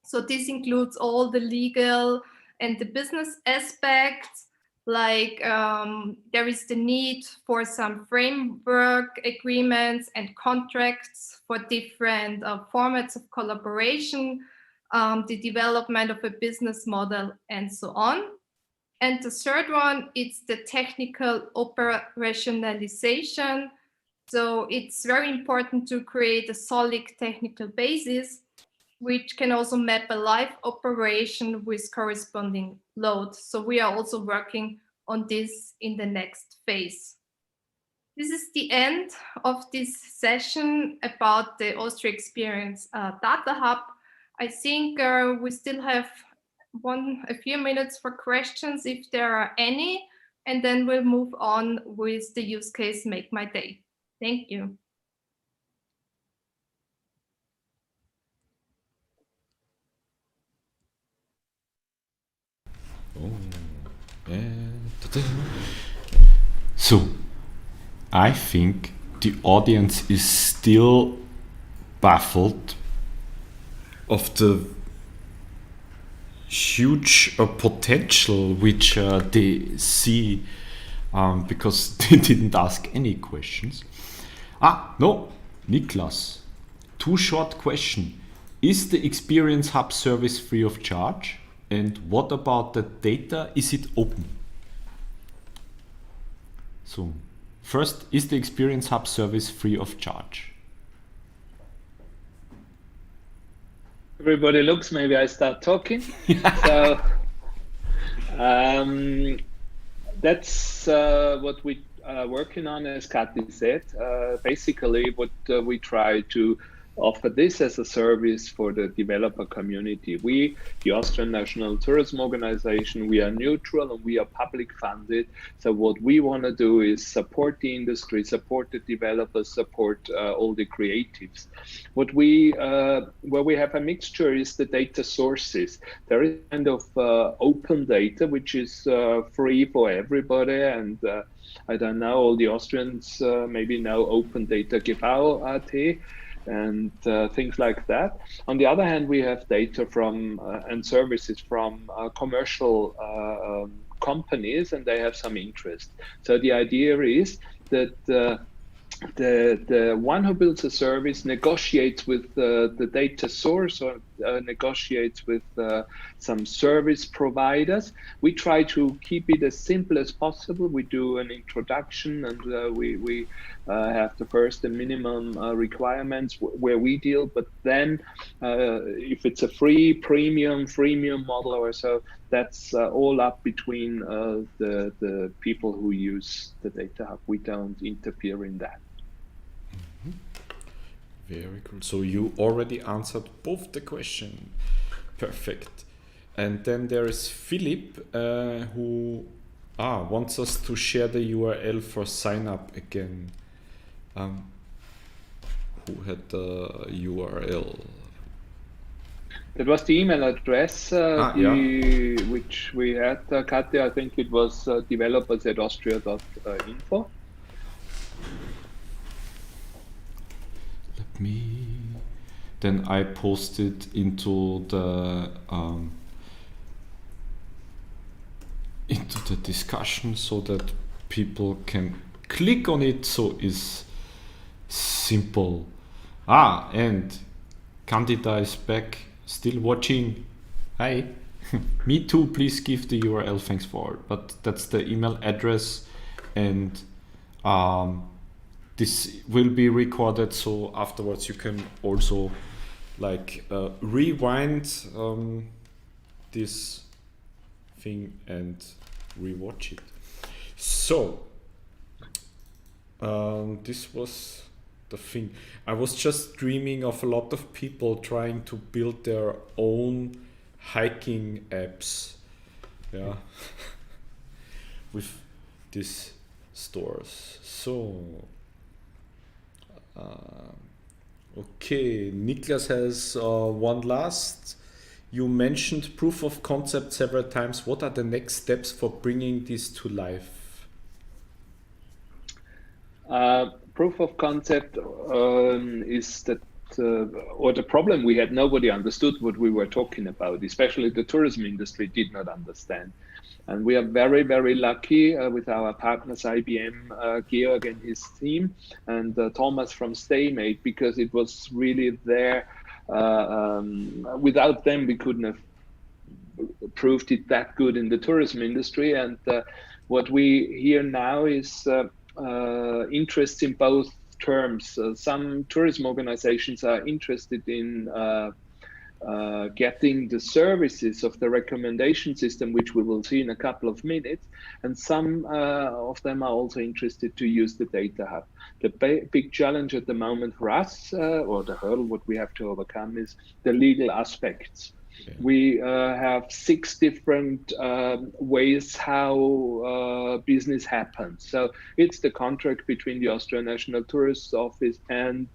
So this includes all the legal and the business aspects, like there is the need for some framework agreements and contracts for different formats of collaboration, the development of a business model, and so on. And the third one, it's the technical operationalization. So it's very important to create a solid technical basis, which can also map a live operation with corresponding load. So we are also working on this in the next phase. This is the end of this session about the Austria Experience Data Hub. I think we still have a few minutes for questions if there are any, and then we'll move on with the use case Make My Day. Thank you. So, I think the audience is still baffled of the huge potential which they see because they didn't ask any questions. No, Niklas, 2 short questions. Is the Experience Hub service free of charge? And what about the data? Is it open? So, first, is the Experience Hub service free of charge? Everybody looks, maybe I start talking. So that's what we are working on, as Kati said. Basically, what we try to offer this as a service for the developer community. We, the Austrian National Tourism Organization, we are neutral and we are public funded. So what we want to do is support the industry, support the developers, support all the creatives. What we, where we have a mixture is the data sources. There is kind of open data, which is free for everybody. And I don't know, all the Austrians maybe know Open Data GV.at. And things like that. On the other hand, we have data from and services from commercial companies, and they have some interest. So the idea is that the one who builds a service negotiates with the data source or negotiates with some service providers. We try to keep it as simple as possible. We do an introduction and we have the first and minimum requirements where we deal, but then if it's a free freemium model or so, that's all up between the people who use the Data Hub. We don't interfere in that. Very cool. So you already answered both the question. Perfect. And then there is Philip who wants us to share the URL for sign up again. Who had the URL? That was the email address which we had, Katja. I think it was developers@austria.info. Then I posted into the discussion so that people can click on it, so it's simple. And Candida is back, still watching. Hi. Me too, please give the URL, thanks for it. But that's the email address, and this will be recorded, so afterwards you can also like rewind this thing and rewatch it. So this was the thing. I was just dreaming of a lot of people trying to build their own hiking apps, yeah, with these stores. So okay, Niklas has one last. You mentioned proof of concept several times. What are the next steps for bringing this to life? Proof of concept is that, or the problem we had, nobody understood what we were talking about, especially the tourism industry did not understand. And we are very, very lucky with our partners, IBM, Georg and his team, and Thomas from StayMate, because it was really there. Without them, we couldn't have proved it that good in the tourism industry. And what we hear now is interest in both terms. Some tourism organizations are interested in getting the services of the recommendation system, which we will see in a couple of minutes, and some of them are also interested to use the data hub. The big challenge at the moment for us, or the hurdle what we have to overcome, is the legal aspects. Yeah. We have 6 different ways how business happens. So it's the contract between the Austrian National Tourist Office and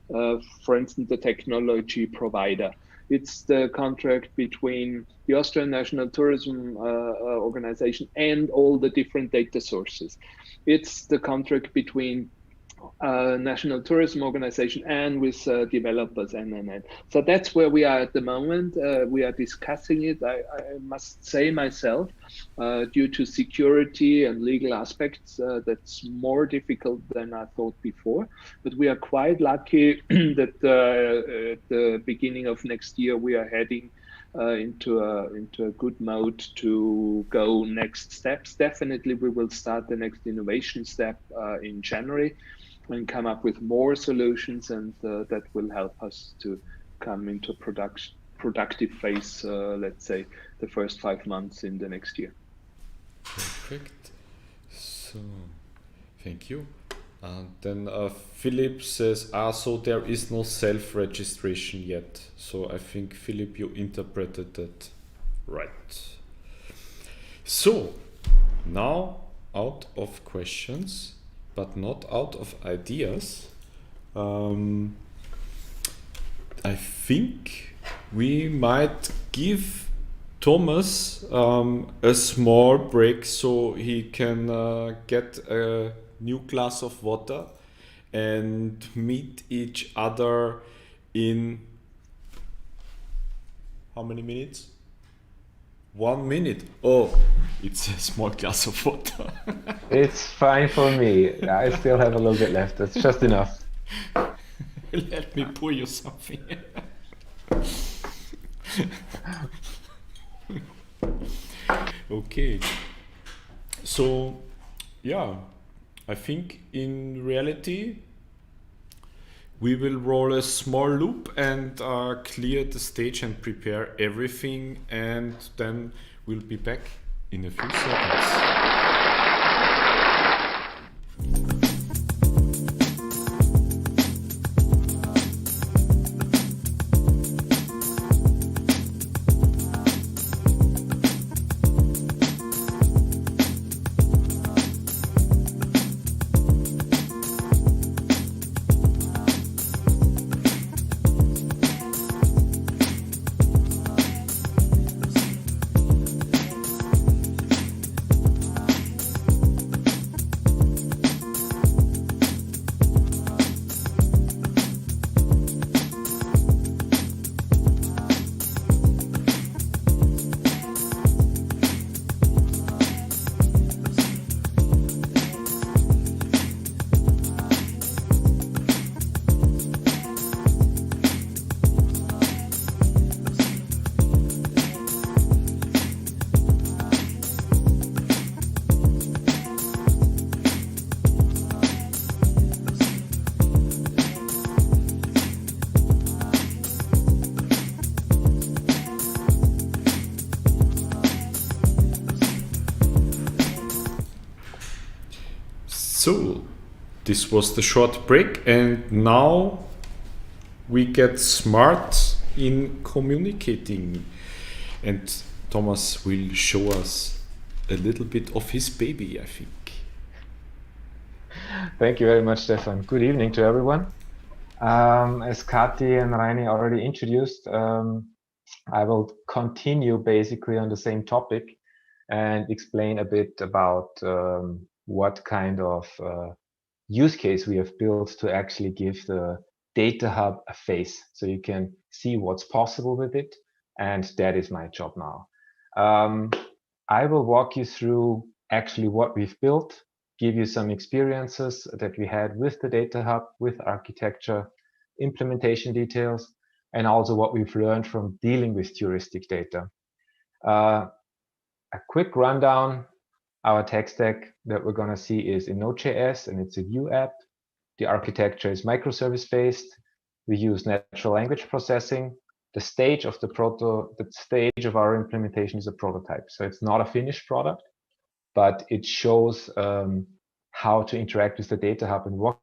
for instance, the technology provider. It's the contract between the Austrian National Tourism Organization and all the different data sources. It's the contract between National Tourism Organization and with developers and. So that's where we are at the moment. We are discussing it. I must say myself, due to security and legal aspects, that's more difficult than I thought before. But we are quite lucky that at the beginning of next year we are heading into a good mode to go next steps. Definitely, we will start the next innovation step in January, and come up with more solutions, and that will help us to come into productive phase, let's say, the first 5 months in the next year. Perfect. So, thank you. Then Philip says, so there is no self-registration yet. So I think, Philip, you interpreted that right. So, now out of questions, but not out of ideas. I think we might give Thomas a small break so he can get a new glass of water and meet each other in how many minutes? 1 minute. Oh, it's a small glass of water. It's fine for me. I still have a little bit left. That's just enough. Let me pour you something. Okay. So, yeah, I think in reality, we will roll a small loop and clear the stage and prepare everything, and then we'll be back in a few seconds. So this was the short break, and now we get smart in communicating, and Thomas will show us a little bit of his baby, I think. Thank you very much, Stefan. Good evening to everyone. As Kati and Raini already introduced, I will continue basically on the same topic and explain a bit about what kind of use case we have built to actually give the Data Hub a face, so you can see what's possible with it, and that is my job now. I will walk you through actually what we've built, give you some experiences that we had with the Data Hub, with architecture, implementation details, and also what we've learned from dealing with heuristic data. A quick rundown. Our tech stack that we're going to see is in Node.js, and it's a Vue app. The architecture is microservice-based. We use natural language processing. The stage of our implementation is a prototype. So it's not a finished product, but it shows how to interact with the Data Hub and what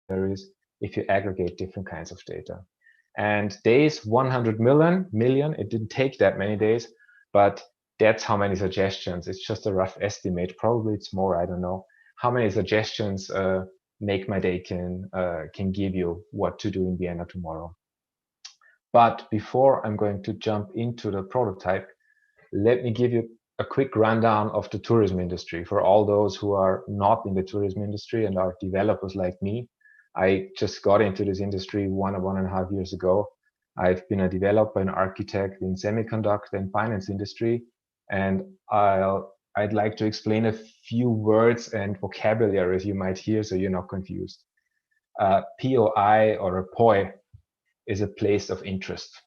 there is if you aggregate different kinds of data. And days 100 million. It didn't take that many days, but that's how many suggestions. It's just a rough estimate. Probably it's more, I don't know. How many suggestions Make My Day can give you what to do in Vienna tomorrow. But before I'm going to jump into the prototype, let me give you a quick rundown of the tourism industry. For all those who are not in the tourism industry and are developers like me, I just got into this industry 1.5 years ago. I've been a developer and architect in semiconductor and finance industry, and I'd like to explain a few words and vocabularies you might hear so you're not confused. POI or a POI is a place of interest.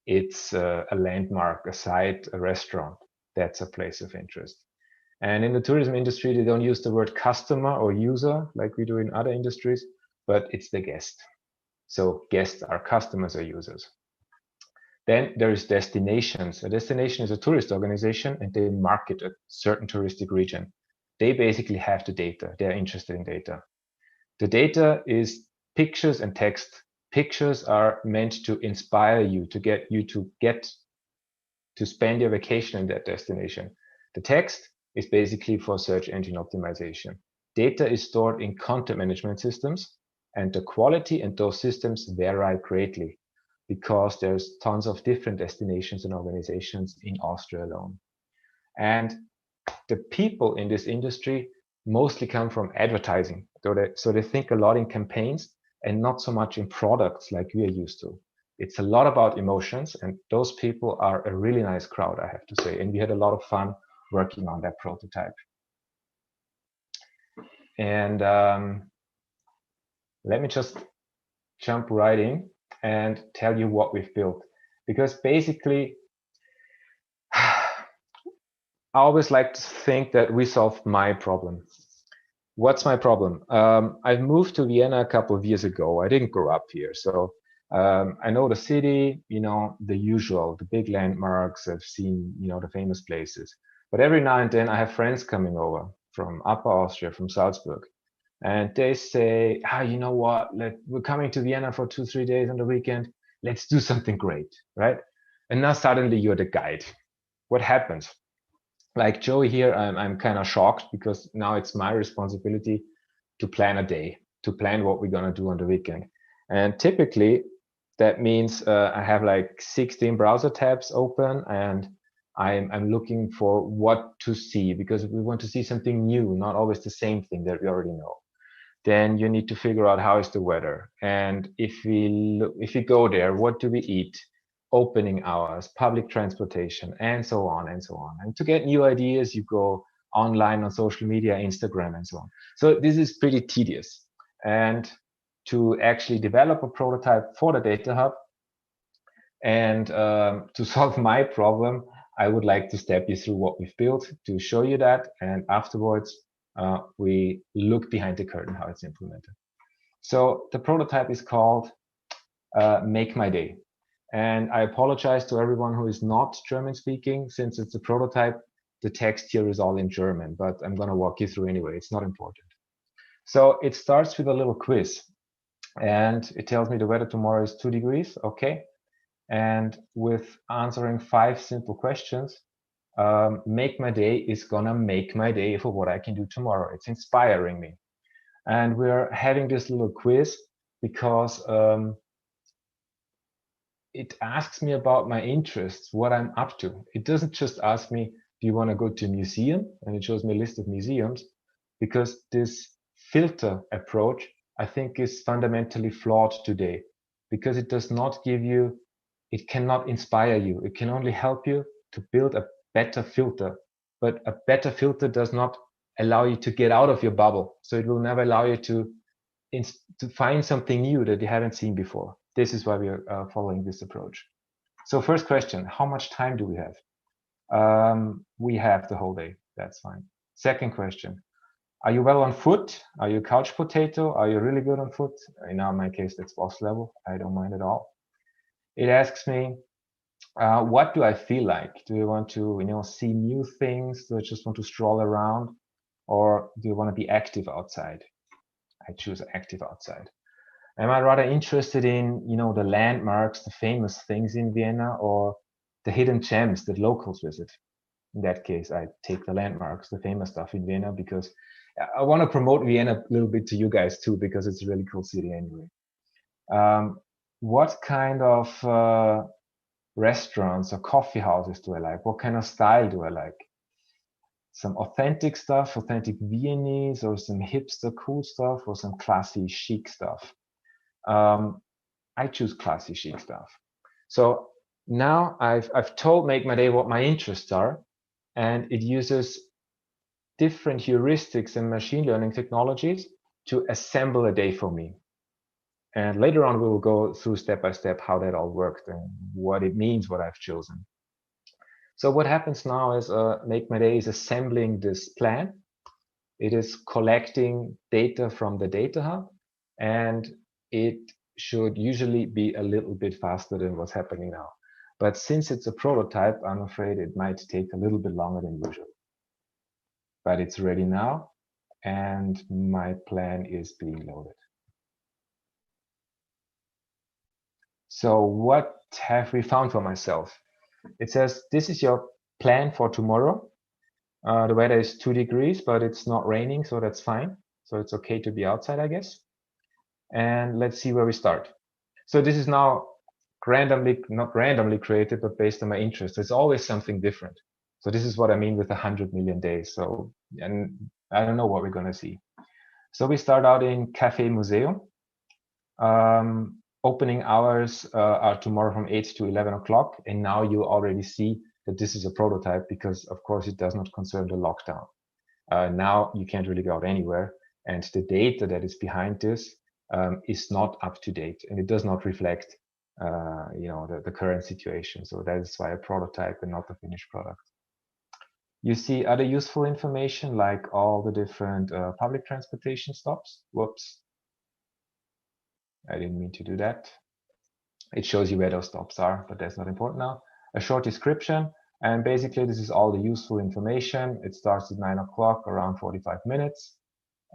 It's a landmark, a site, a restaurant. That's a place of interest. And in the tourism industry, they don't use the word customer or user like we do in other industries, but it's the guest. So guests are customers or users. Then there is destinations. A destination is a tourist organization, and they market a certain touristic region. They basically have the data. They're interested in data. The data is pictures and text. Pictures are meant to inspire you, to get you to spend your vacation in that destination. The text is basically for search engine optimization. Data is stored in content management systems, and the quality in those systems vary greatly because there's tons of different destinations and organizations in Austria alone. And the people in this industry mostly come from advertising. So they think a lot in campaigns and not so much in products like we are used to. It's a lot about emotions, and those people are a really nice crowd, I have to say. And we had a lot of fun working on that prototype. And let me just jump right in and tell you what we've built. Because basically, I always like to think that we solved my problem. What's my problem? I've moved to Vienna a couple of years ago. I didn't grow up here. So I know the city, the usual, the big landmarks. I've seen, the famous places. But every now and then I have friends coming over from Upper Austria, from Salzburg. And they say, you know what, we're coming to Vienna for 2-3 days on the weekend. Let's do something great, right? And now suddenly you're the guide. What happens? Like Joey here, I'm kind of shocked because now it's my responsibility to plan a day, to plan what we're going to do on the weekend. And typically that means I have like 16 browser tabs open, and I'm looking for what to see because we want to see something new, not always the same thing that we already know. Then you need to figure out how is the weather. And if we go there, what do we eat? Opening hours, public transportation, and so on and so on. And to get new ideas, you go online on social media, Instagram, and so on. So this is pretty tedious. And to actually develop a prototype for the Data Hub and to solve my problem, I would like to step you through what we've built to show you that. And afterwards, we look behind the curtain how it's implemented. So the prototype is called Make My Day. And I apologize to everyone who is not German speaking. Since it's a prototype, the text here is all in German, but I'm going to walk you through anyway. It's not important. So it starts with a little quiz, and it tells me the weather tomorrow is 2 degrees. Okay. And with answering 5 simple questions, make my day is gonna make my day for what I can do tomorrow. It's inspiring me. And we're having this little quiz because it asks me about my interests, what I'm up to. It doesn't just ask me, do you want to go to a museum? And it shows me a list of museums, because this filter approach, I think, is fundamentally flawed today, because it does not give you, it cannot inspire you. It can only help you to build a better filter, but a better filter does not allow you to get out of your bubble. So it will never allow you to find something new that you haven't seen before. This is why we are following this approach. So first question, how much time do we have? We have the whole day, that's fine. Second question, are you well on foot? Are you a couch potato? Are you really good on foot? In my case, that's boss level. I don't mind at all. It asks me, what do I feel like? Do you want to, see new things? Do I just want to stroll around? Or do you want to be active outside? I choose active outside. Am I rather interested in, the landmarks, the famous things in Vienna, or the hidden gems that locals visit? In that case, I take the landmarks, the famous stuff in Vienna, because I want to promote Vienna a little bit to you guys too, because it's a really cool city anyway. What kind of restaurants or coffee houses do I like? What kind of style do I like? Some authentic stuff, authentic Viennese, or some hipster cool stuff, or some classy chic stuff? I choose classy chic stuff. So now I've told Make My Day what my interests are, and it uses different heuristics and machine learning technologies to assemble a day for me. And later on, we will go through step by step how that all worked and what it means, what I've chosen. So what happens now is Make My Day is assembling this plan. It is collecting data from the data hub, and it should usually be a little bit faster than what's happening now. But since it's a prototype, I'm afraid it might take a little bit longer than usual. But it's ready now, and my plan is being loaded. So what have we found for myself? It says, this is your plan for tomorrow. The weather is 2 degrees, but it's not raining, so that's fine. So it's okay to be outside, I guess. And let's see where we start. So this is now not randomly created, but based on my interest. There's always something different. So this is what I mean with 100 million days. So, and I don't know what we're going to see. So we start out in Café Museum. Opening hours are tomorrow from 8 to 11 o'clock. And now you already see that this is a prototype, because of course it does not concern the lockdown. Now you can't really go out anywhere. And the data that is behind this is not up to date, and it does not reflect the current situation. So that is why a prototype and not the finished product. You see other useful information, like all the different public transportation stops. Whoops. I didn't mean to do that. It shows you where those stops are, but that's not important now. A short description, and basically this is all the useful information. It starts at 9 o'clock, around 45 minutes.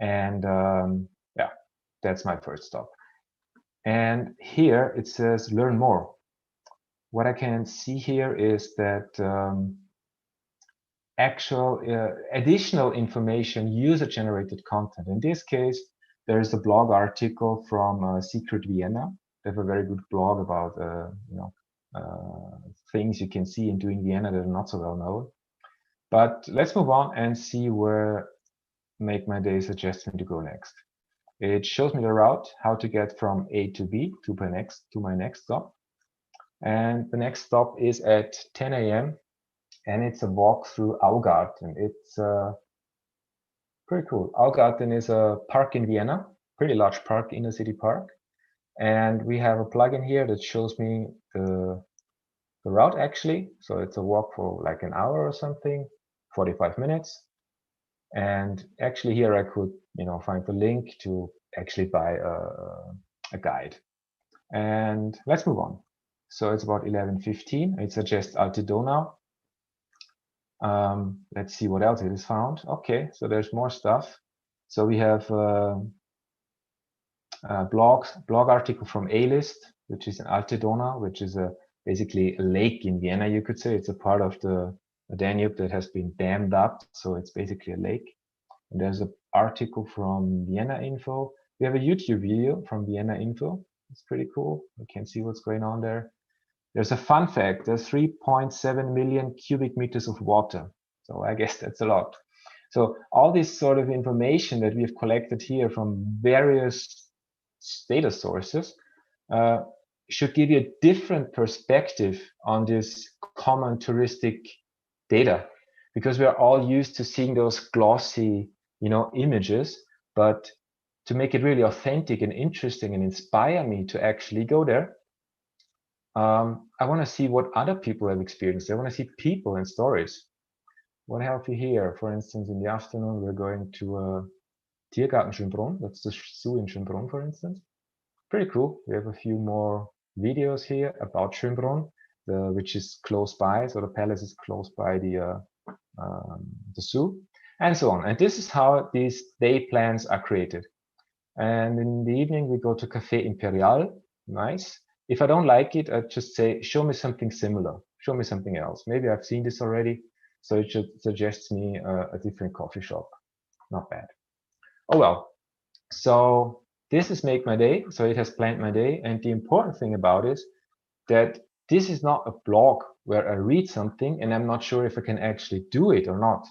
And yeah, that's my first stop. And here it says learn more. What I can see here is that actual additional information, user-generated content. In this case, there is a blog article from Secret Vienna. They have a very good blog about things you can see in doing Vienna that are not so well known. But let's move on and see where Make My Day suggests me to go next. It shows me the route, how to get from A to B to my next stop. And the next stop is at 10 a.m. and it's a walk through Augarten. It's pretty cool. Augarten is a park in Vienna, pretty large park, inner city park. And we have a plugin here that shows me the route actually. So it's a walk for like an hour or something, 45 minutes. And actually here I could, find the link to actually buy a guide. And let's move on. So it's about 11:15. It suggests Alte Donau. Let's see what else it is found. Okay, so there's more stuff. So we have a blog article from A-List, which is in Alte Donau, which is basically a lake in Vienna, you could say. It's a part of the Danube that has been dammed up, so it's basically a lake. And there's an article from Vienna Info. We have a YouTube video from Vienna Info. It's pretty cool. You can see what's going on there. There's a fun fact. There's 3.7 million cubic meters of water. So I guess that's a lot. So all this sort of information that we've collected here from various data sources should give you a different perspective on this common touristic data, because we are all used to seeing those glossy, images. But to make it really authentic and interesting and inspire me to actually go there, I want to see what other people have experienced. I want to see people and stories. What have we here? For instance, in the afternoon, we're going to Tiergarten Schönbrunn. That's the zoo in Schönbrunn, for instance. Pretty cool. We have a few more videos here about Schönbrunn, which is close by. So the palace is close by the zoo, and so on. And this is how these day plans are created. And in the evening, we go to Café Imperial. Nice. If I don't like it, I just say, show me something similar. Show me something else. Maybe I've seen this already. So it suggests me a different coffee shop. Not bad. Oh, well. So this is Make My Day. So it has planned my day. And the important thing about it is that this is not a blog where I read something and I'm not sure if I can actually do it or not.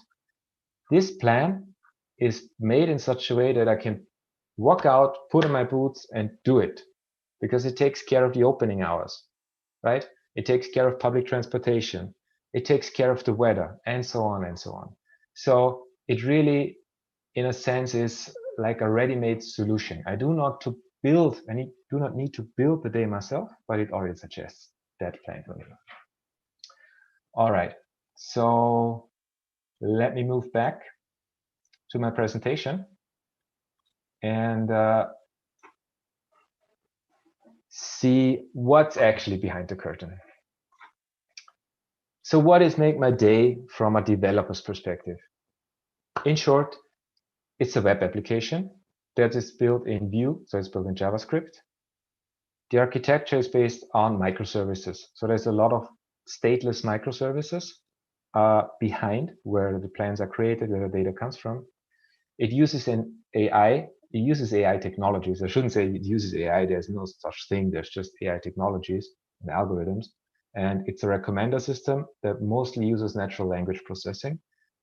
This plan is made in such a way that I can walk out, put on my boots and do it, because it takes care of the opening hours, right? It takes care of public transportation. It takes care of the weather, and so on and so on. So it really, in a sense, is like a ready-made solution. I do not need to build the day myself, but it already suggests that plan for me. All right, so let me move back to my presentation and see what's actually behind the curtain. So what is Make My Day from a developer's perspective? In short, it's a web application that is built in Vue, so it's built in JavaScript. The architecture is based on microservices. So there's a lot of stateless microservices behind where the plans are created, where the data comes from. It uses an AI. It uses AI technologies. I shouldn't say it uses AI. There's no such thing. There's just AI technologies and algorithms. And it's a recommender system that mostly uses natural language processing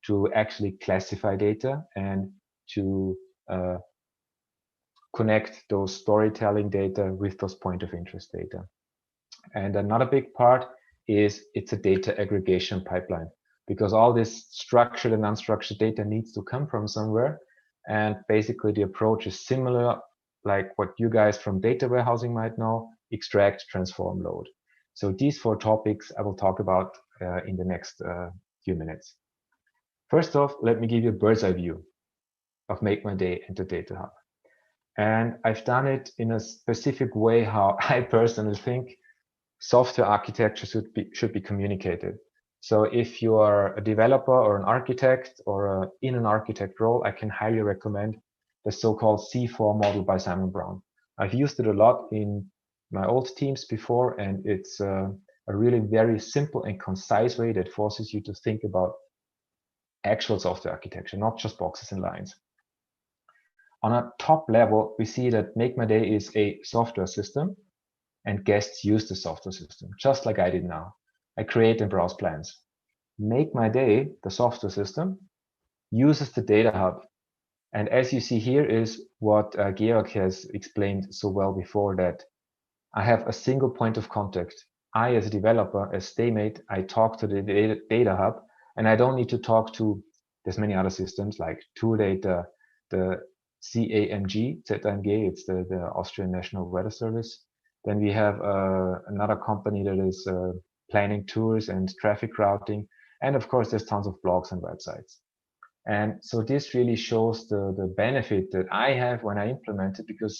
to actually classify data and to connect those storytelling data with those point of interest data. And another big part is it's a data aggregation pipeline, because all this structured and unstructured data needs to come from somewhere. And basically the approach is similar, like what you guys from data warehousing might know: extract, transform, load. So these 4 topics I will talk about in the next few minutes. First off, let me give you a bird's eye view of Make My Day and the Data Hub. And I've done it in a specific way how I personally think software architecture should be communicated. So if you are a developer or an architect or in an architect role, I can highly recommend the so-called C4 model by Simon Brown. I've used it a lot in my old teams before, and it's a really very simple and concise way that forces you to think about actual software architecture, not just boxes and lines. On a top level, we see that Make My Day is a software system, and guests use the software system, just like I did now. I create and browse plans. Make My Day, the software system, uses the Data Hub. And as you see here is what Georg has explained so well before, that I have a single point of contact. I, as a developer, as Staymate, I talk to the Data Hub, and I don't need to talk to, there's many other systems like Tourdata, the ZAMG, it's the Austrian National Weather Service. Then we have another company that is planning tours and traffic routing. And of course, there's tons of blogs and websites. And so this really shows the benefit that I have when I implement it, because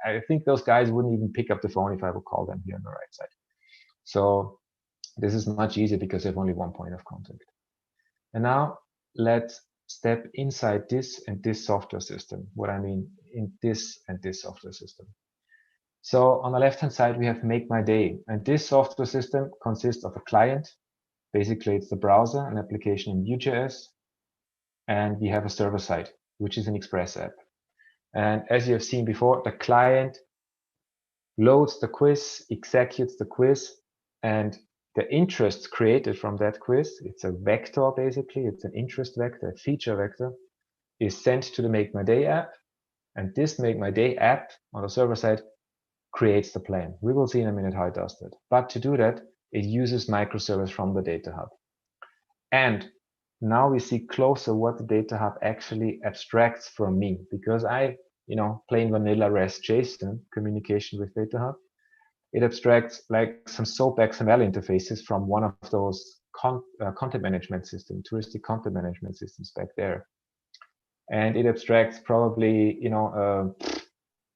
I think those guys wouldn't even pick up the phone if I would call them here on the right side. So this is much easier because I have only one point of contact. And now let's step inside this and this software system. What I mean in this and this software system. So on the left-hand side, we have Make My Day. And this software system consists of a client. Basically, it's the browser, an application in Vue.js. And we have a server side, which is an Express app. And as you have seen before, the client loads the quiz, executes the quiz, and the interest created from that quiz, it's a vector basically, it's an interest vector, a feature vector, is sent to the Make My Day app. And this Make My Day app on the server side creates the plan. We will see in a minute how it does that. But to do that, it uses microservice from the Data Hub. And now we see closer what the Data Hub actually abstracts from me, because I, plain vanilla REST JSON communication with Data Hub. It abstracts like some SOAP XML interfaces from one of those content management systems, touristic content management systems back there. And it abstracts probably,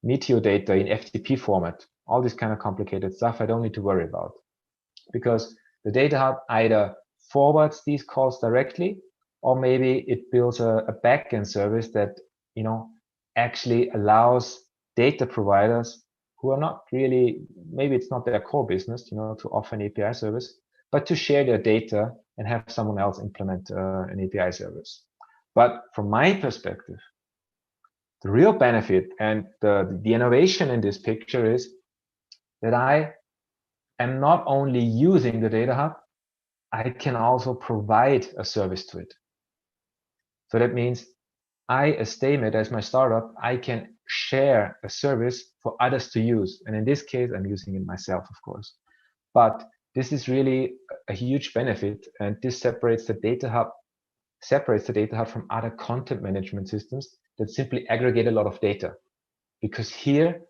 Meteo data in FTP format, all this kind of complicated stuff I don't need to worry about, because the Data Hub either forwards these calls directly, or maybe it builds a backend service that, actually allows data providers who are not really, maybe it's not their core business, to offer an API service, but to share their data and have someone else implement an API service. But from my perspective, the real benefit and the innovation in this picture is that I am not only using the Data Hub, I can also provide a service to it. So that means I, as Staymate, as my startup, I can share a service for others to use. And in this case, I'm using it myself, of course. But this is really a huge benefit, and this separates the Data Hub from other content management systems that simply aggregate a lot of data. Because here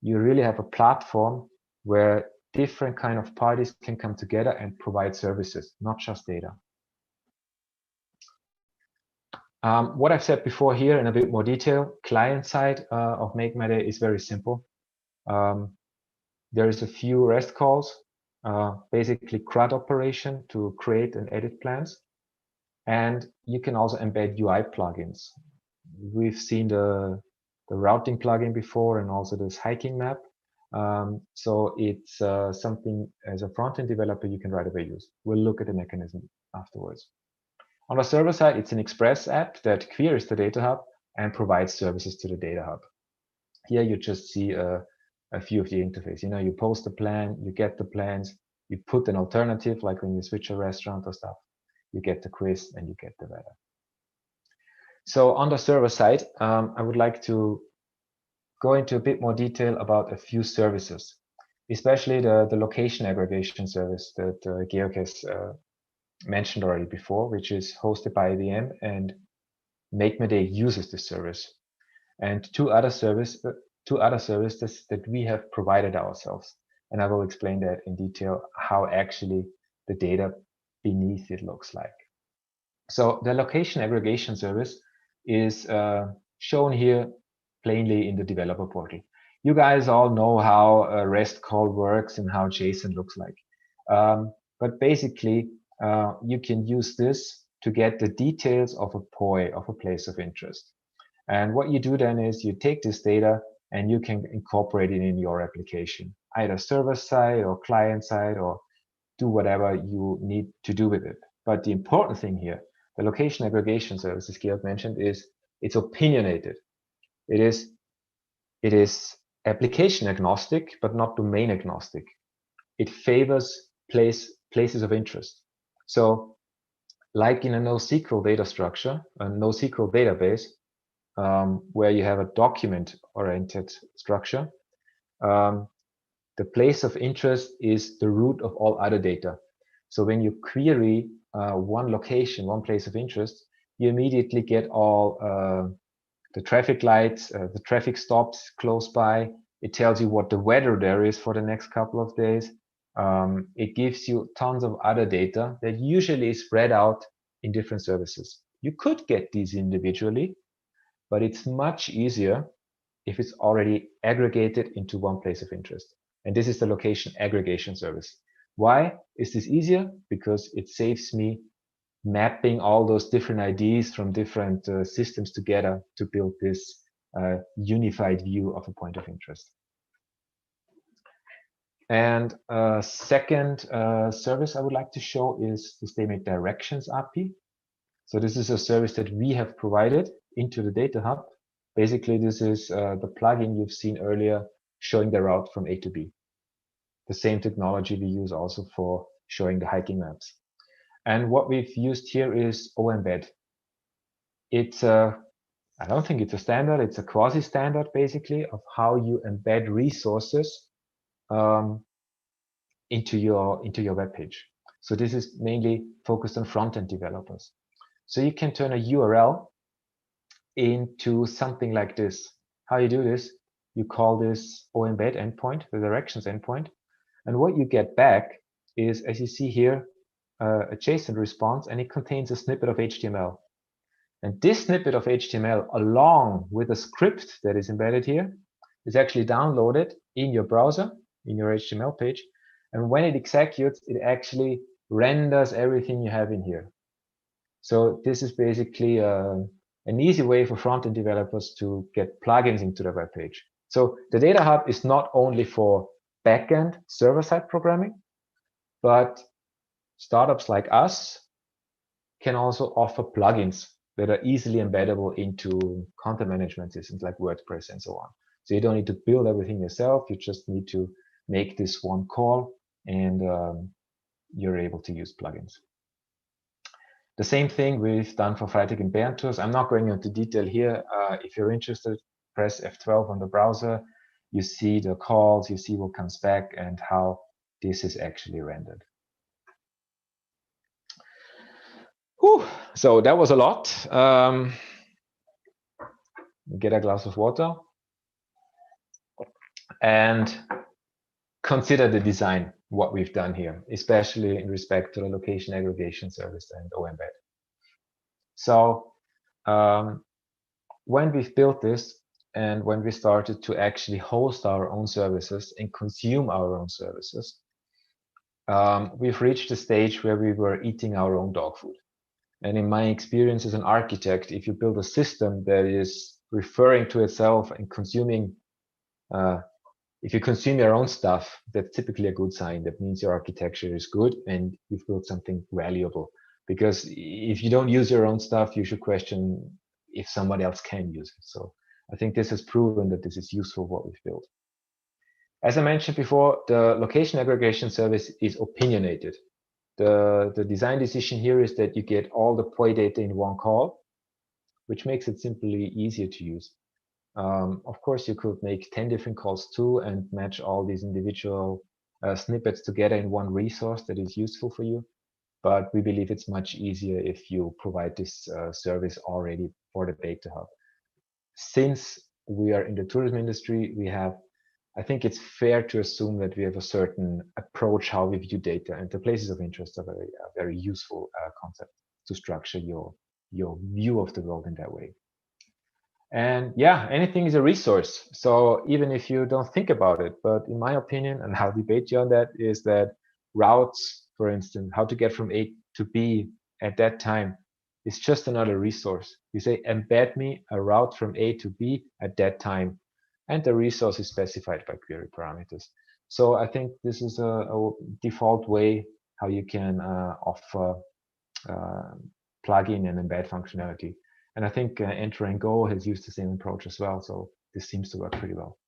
you really have a platform where different kind of parties can come together and provide services, not just data. What I've said before here in a bit more detail, client side of Make My Day is very simple. There is a few REST calls, basically CRUD operation to create and edit plans. And you can also embed UI plugins. We've seen the routing plugin before, and also this hiking map. So it's something as a front-end developer you can right away use. We'll look at the mechanism afterwards. On the server side, it's an Express app that queries the Data Hub and provides services to the Data Hub. Here you just see a few of the interface. You post a plan, you get the plans, you put an alternative, like when you switch a restaurant or stuff, you get the quiz and you get the weather. So on the server side, I would like to go into a bit more detail about a few services, especially the location aggregation service that Georg has mentioned already before, which is hosted by IBM, and Make My Day uses this service. And two other services that we have provided ourselves. And I will explain that in detail, how actually the data beneath it looks like. So the location aggregation service is shown here plainly in the developer portal. You guys all know how a REST call works and how JSON looks like. But basically, you can use this to get the details of a POI, of a place of interest. And what you do then is you take this data and you can incorporate it in your application, either server side or client side, or do whatever you need to do with it. But the important thing here, the location aggregation service, as Georg mentioned, is it's opinionated. It is application agnostic, but not domain agnostic. It favors places of interest. So like in a NoSQL data structure, a NoSQL database, where you have a document-oriented structure, the place of interest is the root of all other data. So when you query one location, one place of interest, you immediately get all the traffic lights, the traffic stops close by. It tells you what the weather there is for the next couple of days. It gives you tons of other data that usually is spread out in different services. You could get these individually, but it's much easier if it's already aggregated into one place of interest. And this is the location aggregation service. Why is this easier? Because it saves me mapping all those different ideas from different systems together to build this unified view of a point of interest. And second service I would like to show is the Systemic Directions API. So this is a service that we have provided into the Data Hub. Basically, this is the plugin you've seen earlier showing the route from A to B. The same technology we use also for showing the hiking maps. And what we've used here is OEmbed. It's a, I don't think it's a standard, it's a quasi-standard basically of how you embed resources into your web page. So this is mainly focused on front-end developers. So you can turn a URL into something like this. How you do this? You call this OEmbed endpoint, the directions endpoint. And what you get back is, as you see here, a JSON response, and it contains a snippet of HTML. And this snippet of HTML, along with a script that is embedded here, is actually downloaded in your browser, in your HTML page. And when it executes, it actually renders everything you have in here. So this is basically an easy way for front-end developers to get plugins into their web page. So the Data Hub is not only for backend server-side programming, but startups like us can also offer plugins that are easily embeddable into content management systems like WordPress and so on. So you don't need to build everything yourself. You just need to make this one call, and you're able to use plugins. The same thing we've done for Freitag and Bern tours. I'm not going into detail here. If you're interested, press F12 on the browser. You see the calls, you see what comes back, and how this is actually rendered. Whew. So that was a lot. Get a glass of water and consider the design, what we've done here, especially in respect to the location aggregation service and OEmbed. So when we've built this and when we started to actually host our own services and consume our own services, we've reached a stage where we were eating our own dog food. And in my experience as an architect, if you build a system that is referring to itself and consuming, if you consume your own stuff, that's typically a good sign. That means your architecture is good and you've built something valuable. Because if you don't use your own stuff, you should question if somebody else can use it. So I think this has proven that this is useful, what we've built. As I mentioned before, the location aggregation service is opinionated. The design decision here is that you get all the POI data in one call, which makes it simply easier to use. Of course, you could make 10 different calls too and match all these individual snippets together in one resource that is useful for you. But we believe it's much easier if you provide this service already for the Data Hub. Since we are in the tourism industry, I think it's fair to assume that we have a certain approach how we view data, and the places of interest are a very useful concept to structure your view of the world in that way. And yeah, anything is a resource. So even if you don't think about it, but in my opinion, and I'll debate you on that, is that routes, for instance, how to get from A to B at that time is just another resource. You say, embed me a route from A to B at that time. And the resource is specified by query parameters. So I think this is a default way how you can offer plugin and embed functionality. And I think Enter and Go has used the same approach as well. So this seems to work pretty well.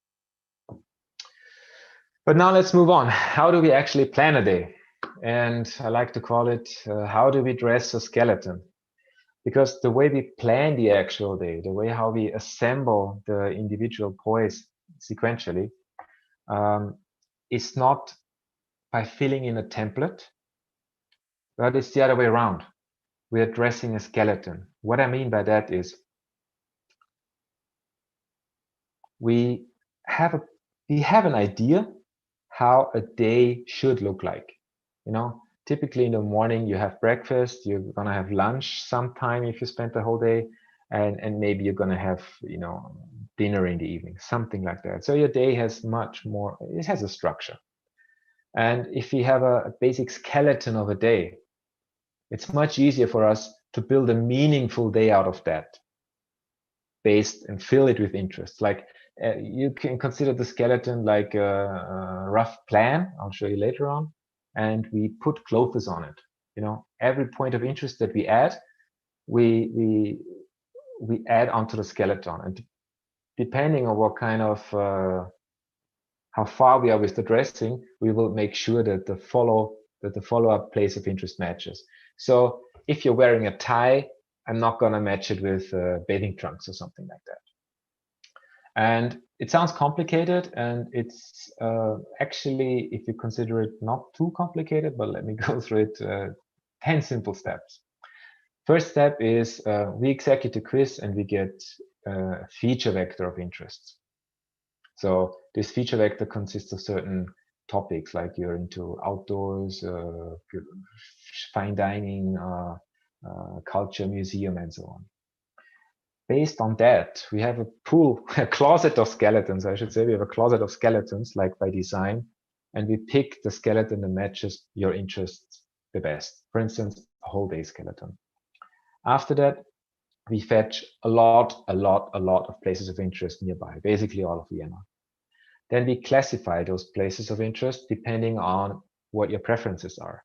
But now let's move on. How do we actually plan a day? And I like to call it, how do we dress a skeleton? Because the way we plan the actual day, the way how we assemble the individual POIs sequentially, is not by filling in a template, but it's the other way around. We are dressing a skeleton. What I mean by that is we have an idea how a day should look like. You know, typically in the morning you have breakfast, you're gonna have lunch sometime if you spend the whole day, and maybe you're gonna have, you know, dinner in the evening, something like that. So your day has much more, it has a structure. And if you have a basic skeleton of a day, It's much easier for us to build a meaningful day out of that, based and fill it with interest. Like you can consider the skeleton like a rough plan. I'll show you later on. And we put clothes on it. You know, every point of interest that we add, we add onto the skeleton. And depending on what kind of how far we are with the dressing, we will make sure that the follow-up place of interest matches. So if you're wearing a tie, I'm not going to match it with bathing trunks or something like that. And it sounds complicated, and it's actually, if you consider it, not too complicated, but let me go through it. 10 simple steps. First step is we execute a quiz and we get a feature vector of interest. So this feature vector consists of certain topics, like you're into outdoors, fine dining, culture, museum, and so on. Based on that, we have a pool, a closet of skeletons, I should say. We have a closet of skeletons, like by design, and we pick the skeleton that matches your interests the best. For instance, a whole day skeleton. After that, we fetch a lot of places of interest nearby, basically all of Vienna. Then we classify those places of interest depending on what your preferences are.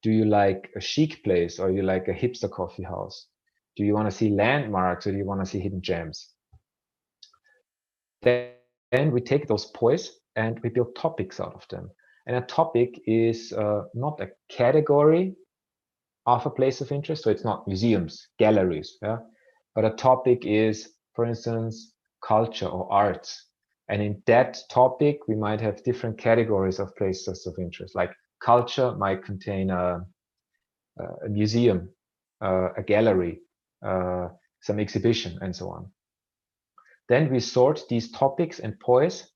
Do you like a chic place, or you like a hipster coffee house? Do you want to see landmarks, or do you want to see hidden gems? Then we take those points and we build topics out of them. And a topic is not a category of a place of interest, so it's not museums, galleries, yeah? But a topic is, for instance, culture or arts. And in that topic, we might have different categories of places of interest. Like culture might contain a museum, a gallery, some exhibition, and so on. Then we sort these topics and poise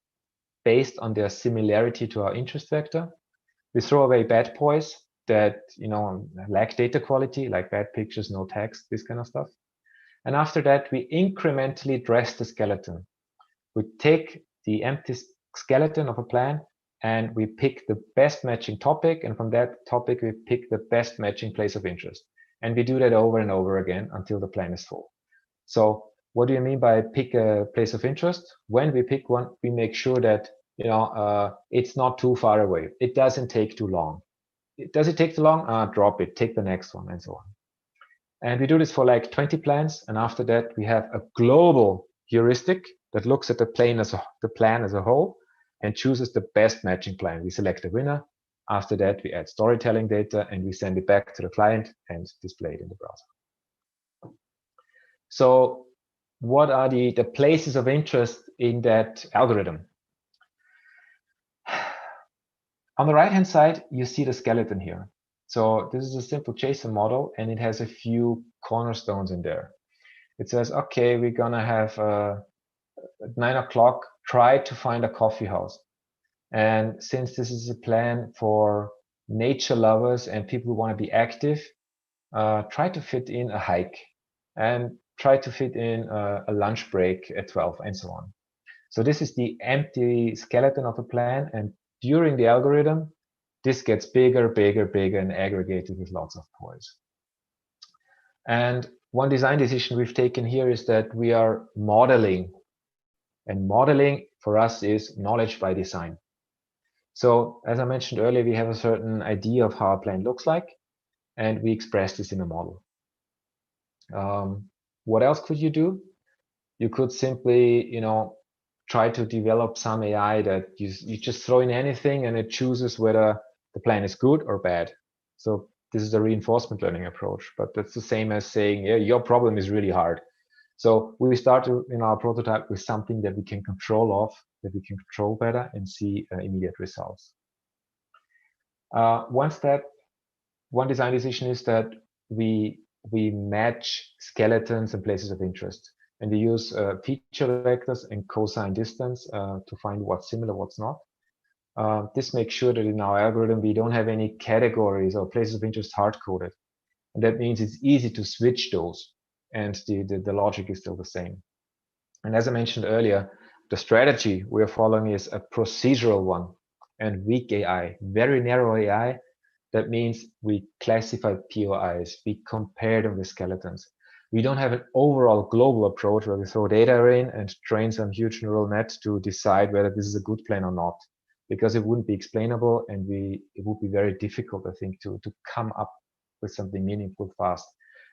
based on their similarity to our interest vector. We throw away bad poise that, you know, lack data quality, like bad pictures, no text, this kind of stuff. And after that, we incrementally dress the skeleton. We take the empty skeleton of a plan and we pick the best matching topic. And from that topic, we pick the best matching place of interest. And we do that over and over again until the plan is full. So what do you mean by pick a place of interest? When we pick one, we make sure that, you know, it's not too far away. It doesn't take too long. Does it take too long? Drop it, take the next one, and so on. And we do this for like 20 plans. And after that, we have a global heuristic that looks at the plan as a whole and chooses the best matching plan. We select a winner. After that, we add storytelling data and we send it back to the client and display it in the browser. So what are the places of interest in that algorithm? On the right-hand side, you see the skeleton here. So this is a simple JSON model, and it has a few cornerstones in there. It says, okay, we're gonna have at 9 o'clock, try to find a coffee house. And since this is a plan for nature lovers and people who want to be active, try to fit in a hike and try to fit in a lunch break at 12 and so on. So this is the empty skeleton of a plan, and during the algorithm, this gets bigger, and aggregated with lots of poise. And one design decision we've taken here is that we are modeling. And modeling for us is knowledge by design. So as I mentioned earlier, we have a certain idea of how a plan looks like, and we express this in a model. What else could you do? You could simply, you know, try to develop some AI that you just throw in anything and it chooses whether the plan is good or bad. So this is a reinforcement learning approach, but that's the same as saying, yeah, your problem is really hard. So we start in our prototype with something that we can control better and see immediate results. One design decision is that we match skeletons and places of interest. And we use feature vectors and cosine distance to find what's similar, what's not. This makes sure that in our algorithm, we don't have any categories or places of interest hard-coded. And that means it's easy to switch those, and the logic is still the same. And as I mentioned earlier, the strategy we're following is a procedural one and weak AI, very narrow AI That means we classify POIs, we compare them with skeletons. We don't have an overall global approach where we throw data in and train some huge neural net to decide whether this is a good plan or not, because it wouldn't be explainable and it would be very difficult, I think, to come up with something meaningful fast.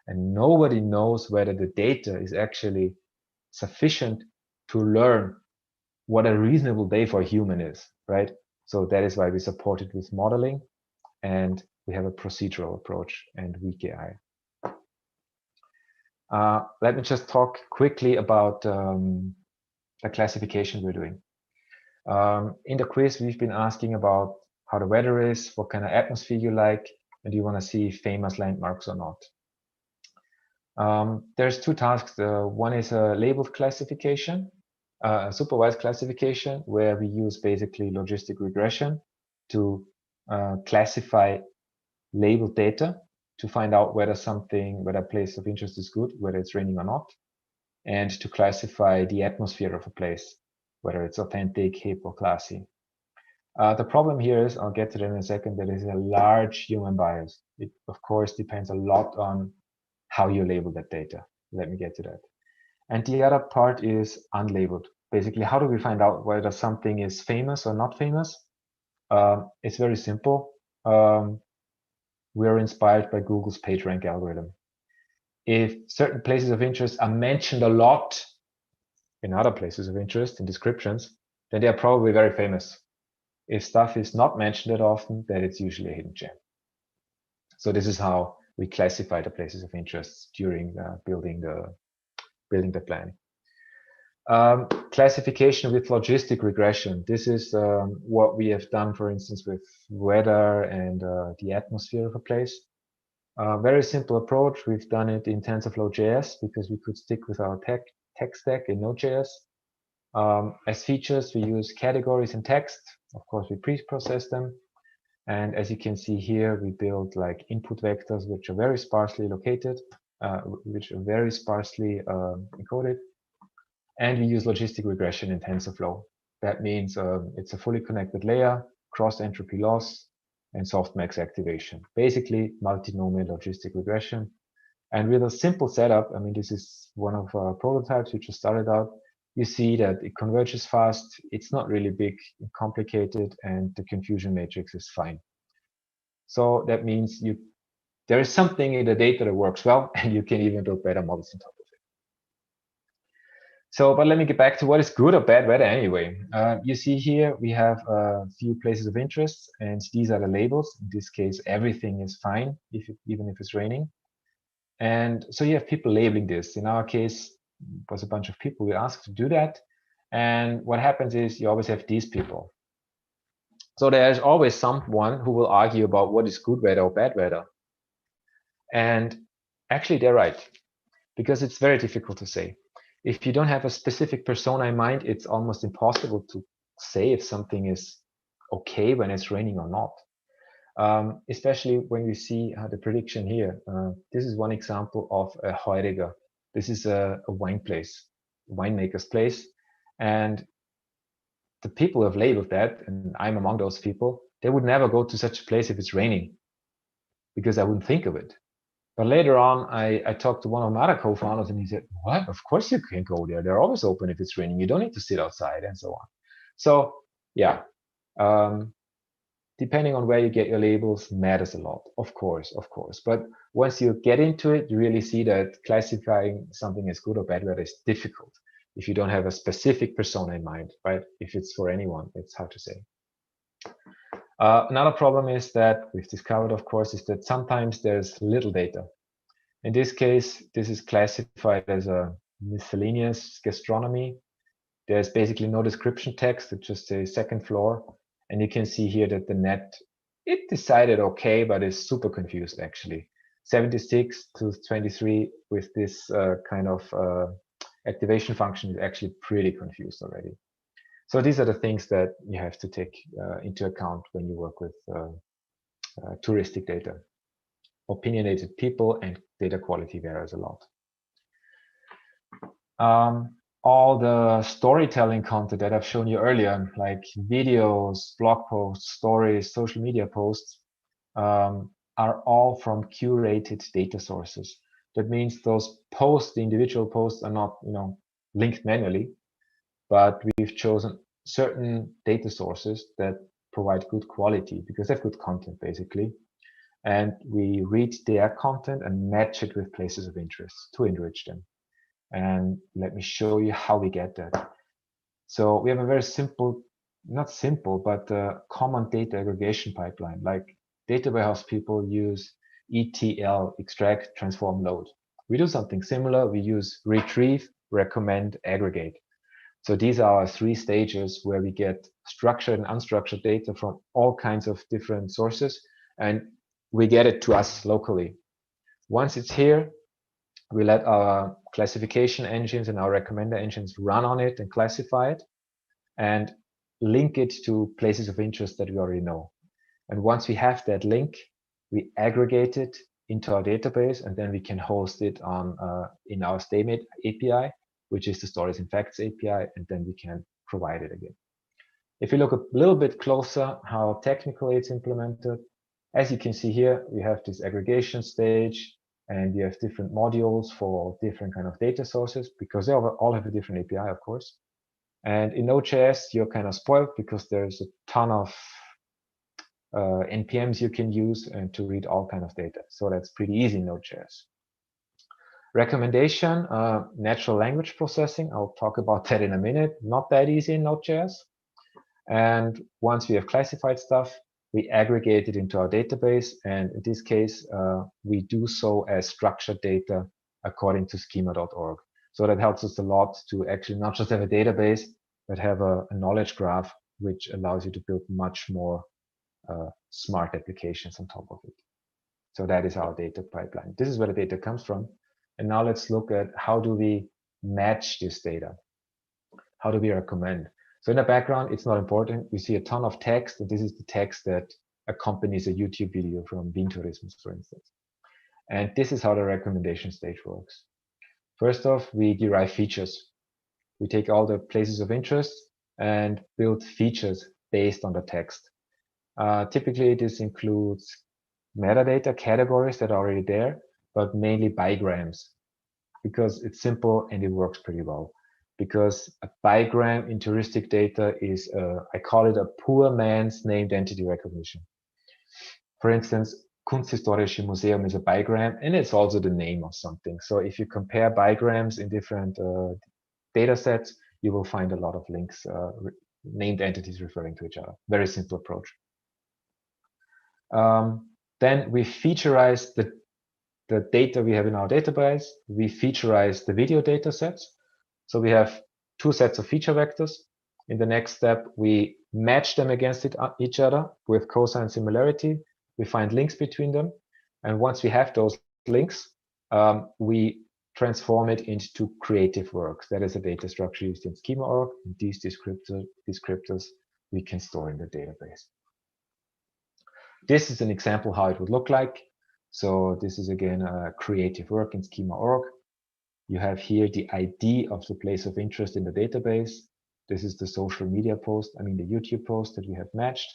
And nobody knows whether the data is actually sufficient to learn what a reasonable day for a human is, right? So that is why we support it with modeling, and we have a procedural approach and weak AI. Let me just talk quickly about the classification we're doing. In the quiz, we've been asking about how the weather is, what kind of atmosphere you like, and do you want to see famous landmarks or not. There's two tasks. One is a labeled classification, a supervised classification, where we use basically logistic regression to classify labeled data to find out whether a place of interest is good, whether it's raining or not, and to classify the atmosphere of a place, whether it's authentic, hip, or classy. The problem here is, I'll get to that in a second, there is a large human bias. It, of course, depends a lot on how you label that data. Let me get to that. And the other part is unlabeled. Basically, how do we find out whether something is famous or not famous? It's very simple. We're inspired by Google's PageRank algorithm. If certain places of interest are mentioned a lot in other places of interest, in descriptions, then they are probably very famous. If stuff is not mentioned that often, then it's usually a hidden gem. So this is how we classify the places of interest during building the plan. Classification with logistic regression. This is what we have done, for instance, with weather and the atmosphere of a place. Very simple approach. We've done it in TensorFlow.js because we could stick with our tech stack in Node.js. As features, we use categories and text. Of course, we pre-process them. And as you can see here, we build like input vectors, which are very sparsely located, which are very sparsely encoded. And we use logistic regression in TensorFlow. That means it's a fully connected layer, cross entropy loss, and softmax activation. Basically, multinomial logistic regression. And with a simple setup, I mean, this is one of our prototypes we just started out. You see that it converges fast. It's not really big and complicated, and the confusion matrix is fine. So that means there is something in the data that works well, and you can even build better models on top of it. So, but let me get back to what is good or bad weather anyway. You see here, we have a few places of interest, and these are the labels. In this case, everything is fine, even if it's raining. And so you have people labeling this. In our case, it was a bunch of people we asked to do that. And what happens is you always have these people. So there's always someone who will argue about what is good weather or bad weather. And actually, they're right, because it's very difficult to say. If you don't have a specific persona in mind, it's almost impossible to say if something is okay when it's raining or not. Especially when you see the prediction here. This is one example of a Heuriger. This is a wine place, winemaker's place. And the people who have labeled that, and I'm among those people, they would never go to such a place if it's raining, because I wouldn't think of it. But later on, I talked to one of my other co-founders, and he said, what? Of course you can go there. They're always open if it's raining. You don't need to sit outside, and so on. So yeah, depending on where you get your labels matters a lot, of course. But once you get into it, you really see that classifying something as good or bad weather is difficult if you don't have a specific persona in mind, right? If it's for anyone, it's hard to say. Another problem is that we've discovered, of course, is that sometimes there's little data. In this case, this is classified as a miscellaneous gastronomy. There's basically no description text. It just says second floor. And you can see here that the net, it decided okay, but is super confused actually. 76 to 23 with this kind of activation function is actually pretty confused already. So these are the things that you have to take into account when you work with touristic data. Opinionated people and data quality varies a lot. All the storytelling content that I've shown you earlier, like videos, blog posts, stories, social media posts, are all from curated data sources. That means those posts, the individual posts, are not, linked manually, but we've chosen certain data sources that provide good quality because they have good content, basically. And we read their content and match it with places of interest to enrich them. And let me show you how we get that. So we have a very simple, not simple, but common data aggregation pipeline. Like data warehouse people use ETL, extract, transform, load. We do something similar. We use retrieve, recommend, aggregate. So these are our 3 stages where we get structured and unstructured data from all kinds of different sources, and we get it to us locally. Once it's here, we let our classification engines and our recommender engines run on it and classify it and link it to places of interest that we already know. And once we have that link, we aggregate it into our database, and then we can host it on in our Statemate API, which is the Stories and Facts API, and then we can provide it again. If you look a little bit closer how technically it's implemented, as you can see here, we have this aggregation stage, and we have different modules for different kind of data sources because they all have a different API, of course. And in Node.js, you're kind of spoiled because there's a ton of NPMs you can use and to read all kind of data. So that's pretty easy in Node.js. Recommendation, natural language processing. I'll talk about that in a minute. Not that easy in Node.js. And once we have classified stuff, we aggregate it into our database. And in this case, we do so as structured data according to schema.org. So that helps us a lot to actually not just have a database, but have a knowledge graph, which allows you to build much more smart applications on top of it. So that is our data pipeline. This is where the data comes from. And now let's look at how do we match this data? How do we recommend? So in the background, it's not important. We see a ton of text, and this is the text that accompanies a YouTube video from Wien-Tourismus, for instance. And this is how the recommendation stage works. First off, we derive features. We take all the places of interest and build features based on the text. Typically, this includes metadata categories that are already there, but mainly bigrams, because it's simple and it works pretty well. Because a bigram in touristic data is, I call it a poor man's named entity recognition. For instance, Kunsthistorische Museum is a bigram, and it's also the name of something. So if you compare bigrams in different data sets, you will find a lot of links, named entities referring to each other. Very simple approach. Then we featureize the data we have in our database. We featureize the video data sets. So we have 2 sets of feature vectors. In the next step, we match them against each other with cosine similarity. We find links between them. And once we have those links, we transform it into creative works. That is a data structure used in schema.org. And these descriptors we can store in the database. This is an example how it would look like. So this is again a creative work in schema.org. You have here the ID of the place of interest in the database. This is the social media post, the YouTube post that we have matched.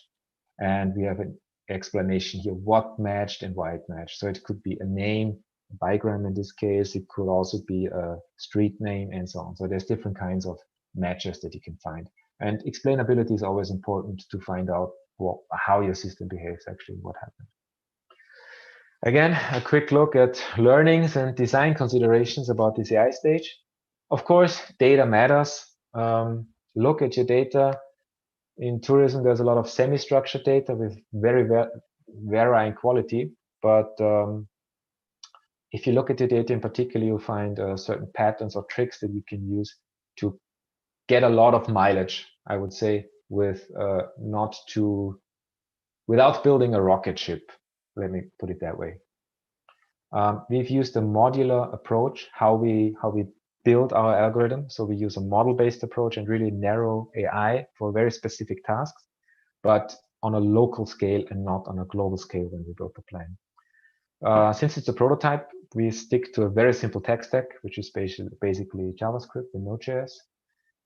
And we have an explanation here, what matched and why it matched. So it could be a name, a bigram in this case. It could also be a street name and so on. So there's different kinds of matches that you can find. And explainability is always important to find out how your system behaves, actually, what happened. Again, a quick look at learnings and design considerations about this AI stage. Of course, data matters. Look at your data. In tourism, there's a lot of semi-structured data with very varying quality. But if you look at the data in particular, you'll find certain patterns or tricks that you can use to get a lot of mileage, I would say, with without building a rocket ship. Let me put it that way. We've used a modular approach, how we build our algorithm. So we use a model-based approach and really narrow AI for very specific tasks, but on a local scale and not on a global scale when we build the plan. Since it's a prototype, we stick to a very simple tech stack, which is basically JavaScript and Node.js.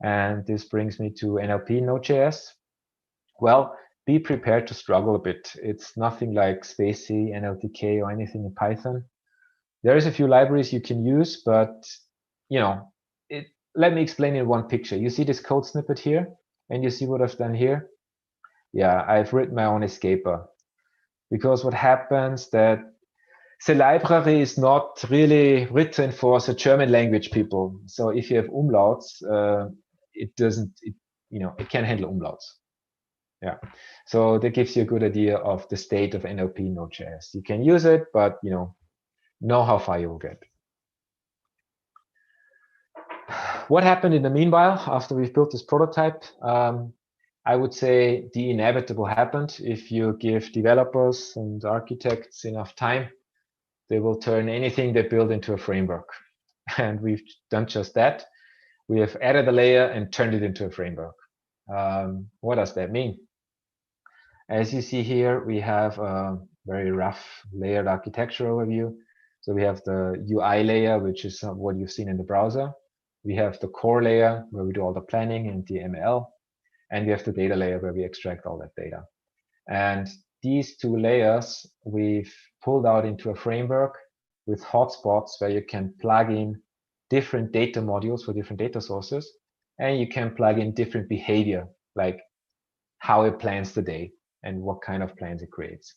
And this brings me to NLP Node.js. Well, be prepared to struggle a bit. It's nothing like Spacey, NLTK, or anything in Python. There is a few libraries you can use, but let me explain in one picture. You see this code snippet here, and you see what I've done here. Yeah, I've written my own escaper, because what happens that the library is not really written for the German language people. So if you have umlauts, it can handle umlauts. Yeah, so that gives you a good idea of the state of NLP Node.js. You can use it, but know how far you will get. What happened in the meanwhile after we've built this prototype? I would say the inevitable happened. If you give developers and architects enough time, they will turn anything they build into a framework. And we've done just that. We have added a layer and turned it into a framework. What does that mean? As you see here, we have a very rough layered architecture overview. So we have the UI layer, which is what you've seen in the browser. We have the core layer where we do all the planning and the ML. And we have the data layer where we extract all that data. And these two layers we've pulled out into a framework with hotspots where you can plug in different data modules for different data sources. And you can plug in different behavior, like how it plans the day and what kind of plans it creates.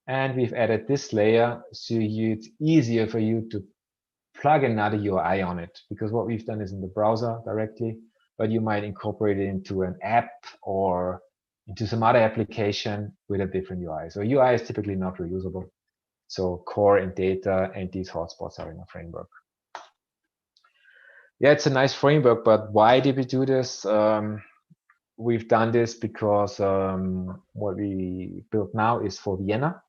And we've added this layer so it's easier for you to plug another UI on it, because what we've done is in the browser directly, but you might incorporate it into an app or into some other application with a different UI. So UI is typically not reusable. So core and data and these hotspots are in a framework. Yeah, it's a nice framework, but why did we do this? We've done this because what we built now is for Vienna.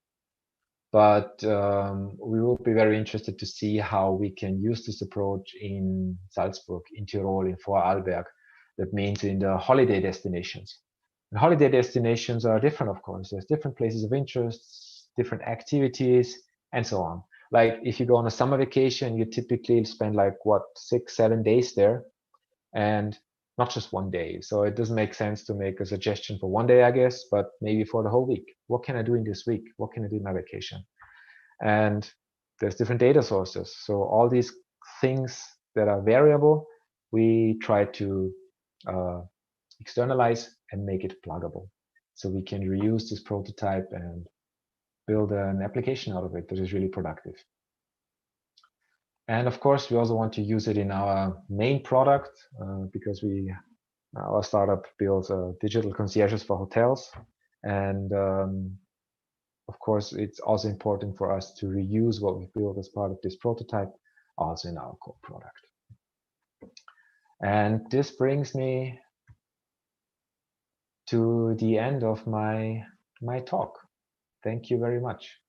But we will be very interested to see how we can use this approach in Salzburg, in Tirol, in Vorarlberg. That means in the holiday destinations. And holiday destinations are different, of course. There's different places of interest, different activities, and so on. Like if you go on a summer vacation, you typically spend 6-7 days there, and not just one day. So it doesn't make sense to make a suggestion for one day, I guess, but maybe for the whole week. What can I do in this week? What can I do in my vacation? And there's different data sources. So all these things that are variable, we try to externalize and make it pluggable. So we can reuse this prototype and build an application out of it that is really productive. And of course, we also want to use it in our main product because our startup builds digital concierges for hotels. And of course, it's also important for us to reuse what we built as part of this prototype also in our core product. And this brings me to the end of my talk. Thank you very much.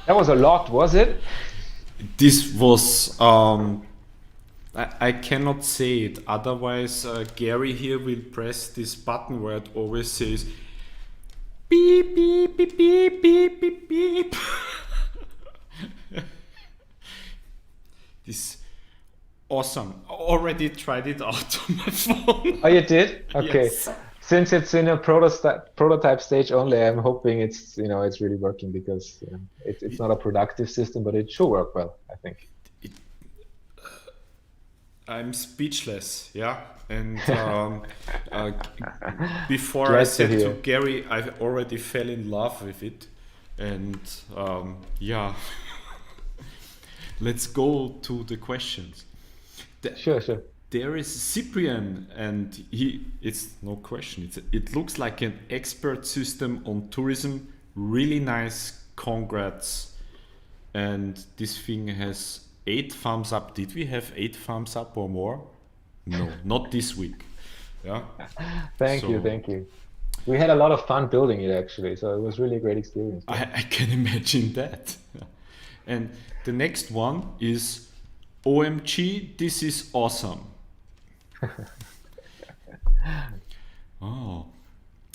That was a lot, was it? This was, I cannot say it, otherwise Gary here will press this button where it always says beep, beep, beep, beep, beep, beep, beep. This awesome. I already tried it out on my phone. Oh, you did? Okay. Yes. Since it's in a prototype stage only, I'm hoping it's it's really working, because it's not a productive system, but it should work well, I think. I'm speechless, yeah. And before Glad I said to to hear. Gary, I already fell in love with it, and yeah. Let's go to the questions. Sure. There is Cyprian, and it's no question. It looks like an expert system on tourism. Really nice, congrats. And this thing has 8 thumbs up. Did we have 8 thumbs up or more? No, not this week. Yeah. Thank you. We had a lot of fun building it, actually. So it was really a great experience. I can imagine that. And the next one is OMG, this is awesome. Oh,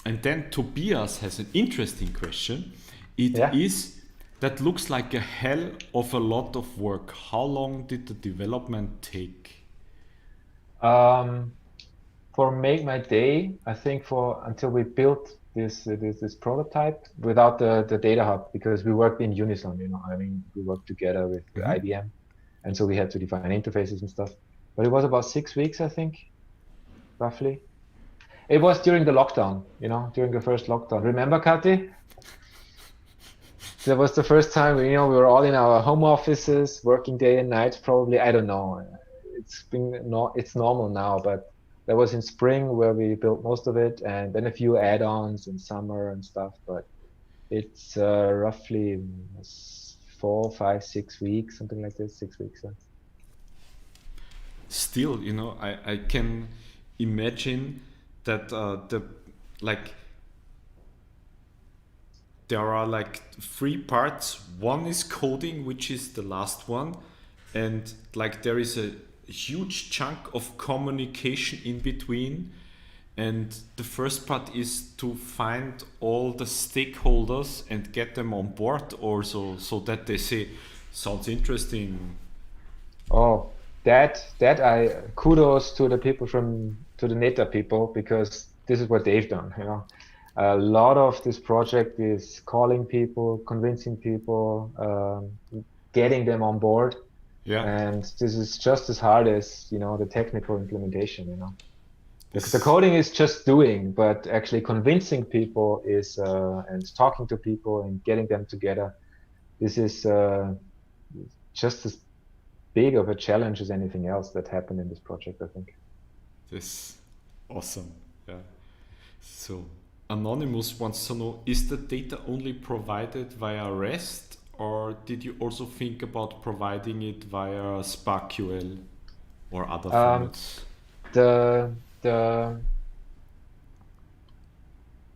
and then Tobias has an interesting question. It is. That looks like a hell of a lot of work. How long did the development take? For Make My Day, I think until we built this prototype without the data hub, because we worked in unison, I mean, we worked together with IBM, and so we had to define interfaces and stuff. But it was about 6 weeks, I think, roughly. It was during the lockdown, during the first lockdown. Remember, Kati? That was the first time, we were all in our home offices, working day and night, probably. I don't know. It's normal now, but that was in spring where we built most of it, and then a few add-ons in summer and stuff. But it's roughly 4, 5, 6 weeks, something like this, 6 weeks. Yeah. Still, I can imagine that there are like 3 parts. One is coding, which is the last one, and like there is a huge chunk of communication in between, and the first part is to find all the stakeholders and get them on board also, so that they say, sounds interesting. Oh, that I kudos to the people to the Neta people, because this is what they've done. A lot of this project is calling people, convincing people, getting them on board. Yeah. And this is just as hard as, the technical implementation, Because the coding is just doing, but actually convincing people is, and talking to people and getting them together, this is just as big of a challenge as anything else that happened in this project, I think. This is awesome. Yeah. So Anonymous wants to know, is the data only provided via REST, or did you also think about providing it via SparkQL or other formats?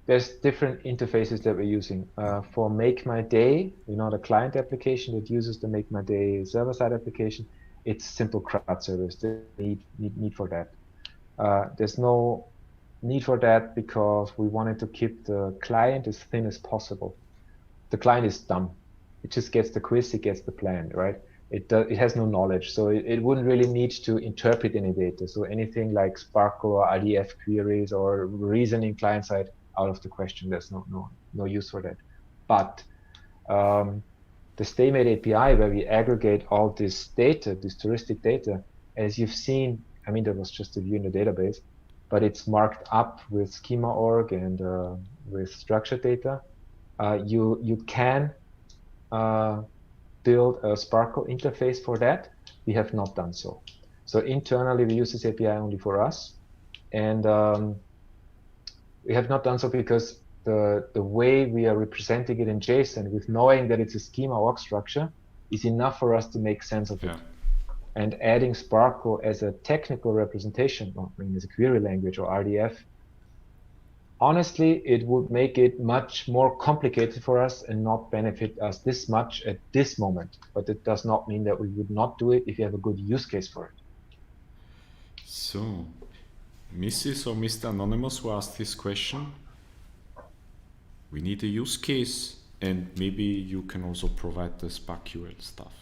There's different interfaces that we're using. For Make My Day, the client application that uses the Make My Day server-side application, it's simple CRUD service. There's need for that. There's no need for that because we wanted to keep the client as thin as possible. The client is dumb. It just gets the quiz, it gets the plan, right? It has no knowledge, so it wouldn't really need to interpret any data. So anything like Spark or RDF queries or reasoning client side, out of the question. There's no use for that. But the StayMate API, where we aggregate all this data, this touristic data, as you've seen, I mean, that was just a view in the database, but it's marked up with schema.org and with structured data. You can build a Sparkle interface for that. We have not done so. So internally, we use this API only for us. And we have not done so because the way we are representing it in JSON, with knowing that it's a schema.org structure, is enough for us to make sense of it. And adding Sparkle as a technical representation, as a query language or RDF, honestly, it would make it much more complicated for us and not benefit us this much at this moment. But it does not mean that we would not do it if you have a good use case for it. So, Mrs. or Mr. Anonymous who asked this question, we need a use case, and maybe you can also provide the SparkQL stuff.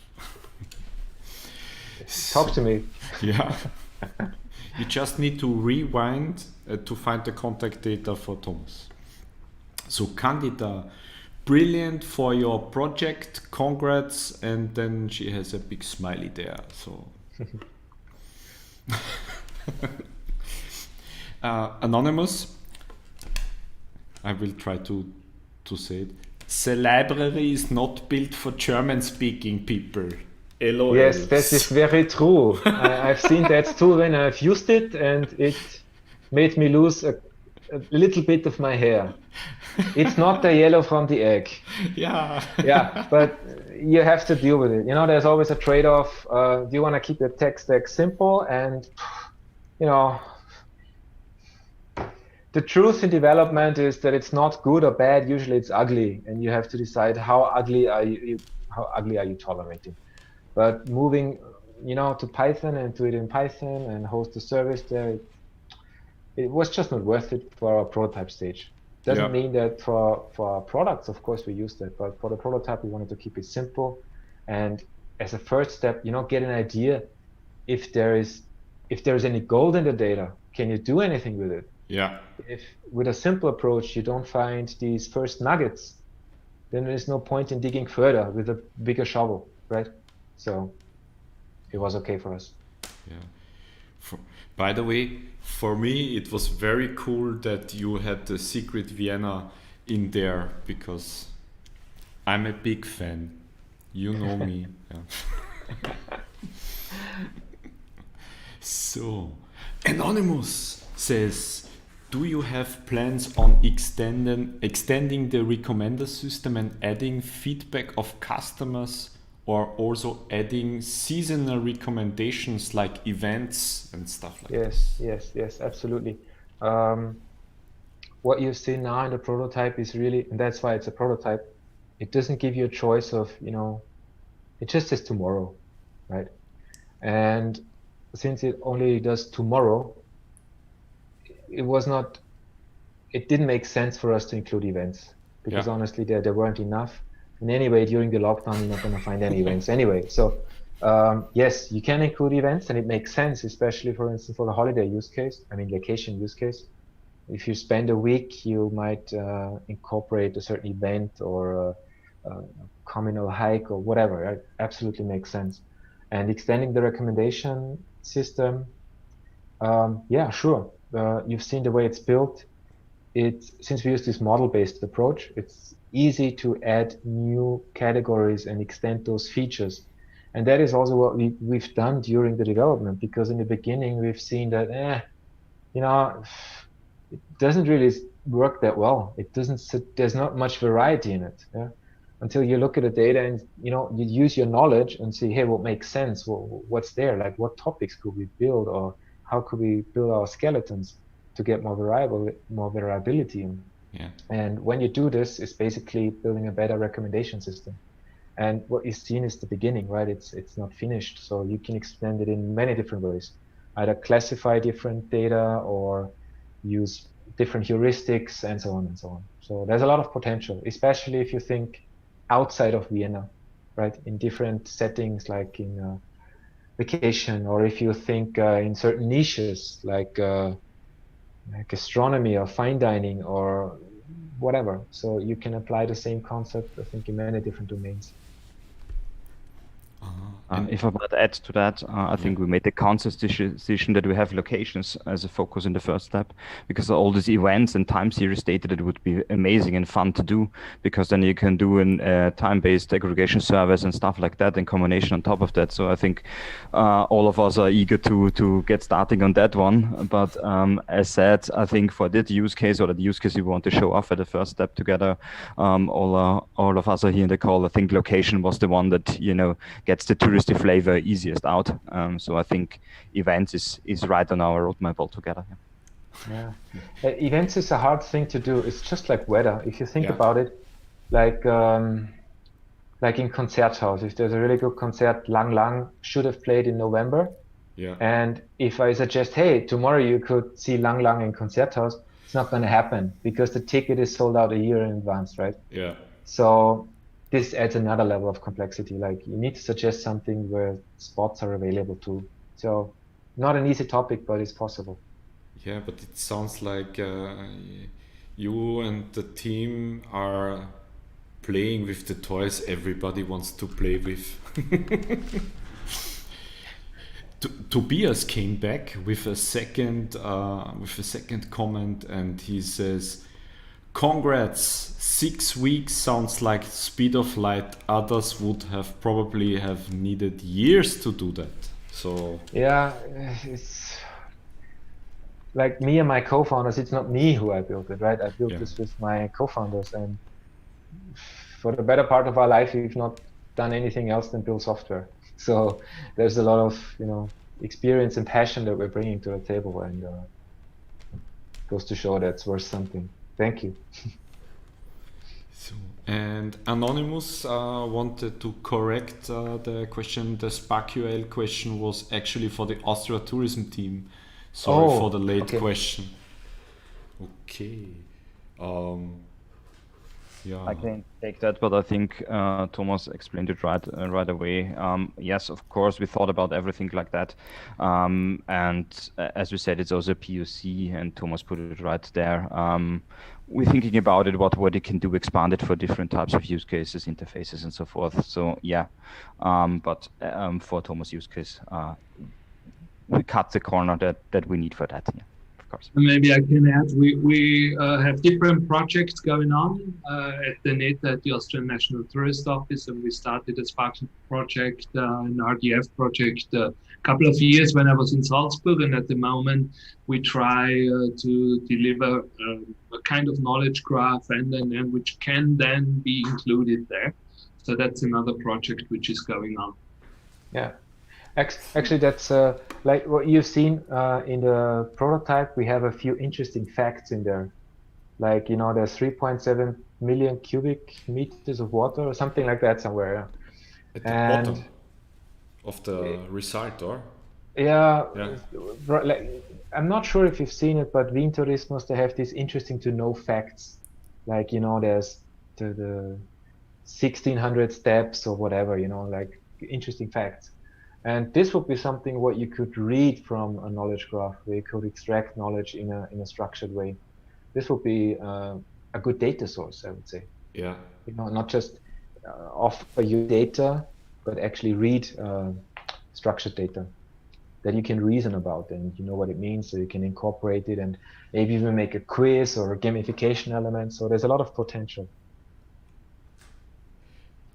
Talk to me. Yeah. You just need to rewind to find the contact data for Thomas. So Candida, brilliant for your project, congrats, and then she has a big smiley there. So Anonymous, I will try to say it. The library is not built for German-speaking people. LOL. Yes, that is very true. I've seen that too when I've used it, and it made me lose a little bit of my hair. It's not the yellow from the egg. Yeah. Yeah, but you have to deal with it. There's always a trade-off. Do you want to keep your tech stack simple? And, the truth in development is that it's not good or bad. Usually it's ugly, and you have to decide how ugly are you tolerating. But moving, to Python and do it in Python and host the service there, it was just not worth it for our prototype stage. Doesn't mean that for our products, of course, we use that, but for the prototype, we wanted to keep it simple. And as a first step, get an idea if there is any gold in the data. Can you do anything with it? Yeah. If with a simple approach you don't find these first nuggets, then there is no point in digging further with a bigger shovel, right? So it was okay for us. Yeah. By the way, for me, it was very cool that you had the secret Vienna in there, because I'm a big fan. You know me. Yeah. So, Anonymous says, do you have plans on extending the recommender system and adding feedback of customers, or also adding seasonal recommendations like events and stuff like that? Yes, absolutely. What you see now in the prototype is really, and that's why it's a prototype, it doesn't give you a choice of, it just says tomorrow, right? And since it only does tomorrow, it didn't make sense for us to include events, because honestly, there weren't enough. And anyway, during the lockdown, you're not going to find any events anyway. So yes, you can include events, and it makes sense, especially, for instance, for the holiday use case, vacation use case. If you spend a week, you might incorporate a certain event or a communal hike or whatever. It absolutely makes sense. And extending the recommendation system, yeah, sure. You've seen the way it's built. Since we use this model-based approach, it's easy to add new categories and extend those features. And that is also what we've done during the development, because in the beginning we've seen that, it doesn't really work that well. There's not much variety in it. Yeah? Until you look at the data and, you use your knowledge and see, hey, what makes sense? What's there? Like, what topics could we build, or how could we build our skeletons to get more variability in? Yeah. And when you do this, it's basically building a better recommendation system. And what you've seen is the beginning, right? It's not finished. So you can extend it in many different ways. Either classify different data or use different heuristics and so on and so on. So there's a lot of potential, especially if you think outside of Vienna, right? In different settings, like in vacation, or if you think in certain niches, like gastronomy or fine dining or whatever. So you can apply the same concept, I think, in many different domains. If I might add to that, I think we made the conscious decision that we have locations as a focus in the first step, because all these events and time series data, that would be amazing and fun to do, because then you can do a time-based aggregation service and stuff like that in combination on top of that. So I think all of us are eager to get starting on that one. But as said, I think for that use case, or the use case we want to show off at the first step together, all of us are here in the call. I think location was the one that gets the touristy flavor easiest out. So I think events is right on our roadmap altogether. Yeah, events is a hard thing to do. It's just like weather. If you think about it, like in Konzerthaus, if there's a really good concert, Lang Lang should have played in November. Yeah. And if I suggest, hey, tomorrow you could see Lang Lang in Konzerthaus, it's not going to happen, because the ticket is sold out a year in advance, right? Yeah. So this adds another level of complexity. Like, you need to suggest something where spots are available too. So not an easy topic, but it's possible. Yeah, but it sounds like you and the team are playing with the toys everybody wants to play with. Tobias came back with a second comment, and he says, "Congrats! 6 weeks sounds like speed of light. Others would probably have needed years to do that." So yeah, it's like me and my co-founders. It's not me who I built it, right? I built this with my co-founders, and for the better part of our life, we've not done anything else than build software. So there's a lot of experience and passion that we're bringing to the table, and goes to show that's worth something. Thank you. So, and Anonymous wanted to correct the question. The SparkQL question was actually for the Austria tourism team. Sorry for the late question. Okay. Yeah. I can take that, but I think Thomas explained it right away. Yes, of course, we thought about everything like that. And as we said, it's also a POC, and Thomas put it right there. We're thinking about it, what it can do, expand it for different types of use cases, interfaces, and so forth. So yeah, but for Thomas' use case, we cut the corner that we need for that. Yeah. Maybe I can add, we have different projects going on at the NET, at the Austrian National Tourist Office, and we started a Spark project, an RDF project, a couple of years when I was in Salzburg, and at the moment we try to deliver a kind of knowledge graph and which can then be included there. So that's another project which is going on. Yeah. Actually, that's like what you've seen in the prototype. We have a few interesting facts in there. Like, you know, there's 3.7 million cubic meters of water or something like that somewhere. At the bottom of the result, or? Yeah. Like, I'm not sure if you've seen it, but WeAreDevelopers, they have these interesting to know facts. Like, you know, there's the 1600 steps or whatever, you know, like interesting facts. And this would be something what you could read from a knowledge graph, where you could extract knowledge in a structured way. This would be a good data source, I would say. Yeah. You know, not just offer you data, but actually read structured data that you can reason about, and you know what it means, so you can incorporate it and maybe even make a quiz or a gamification element. So there's a lot of potential.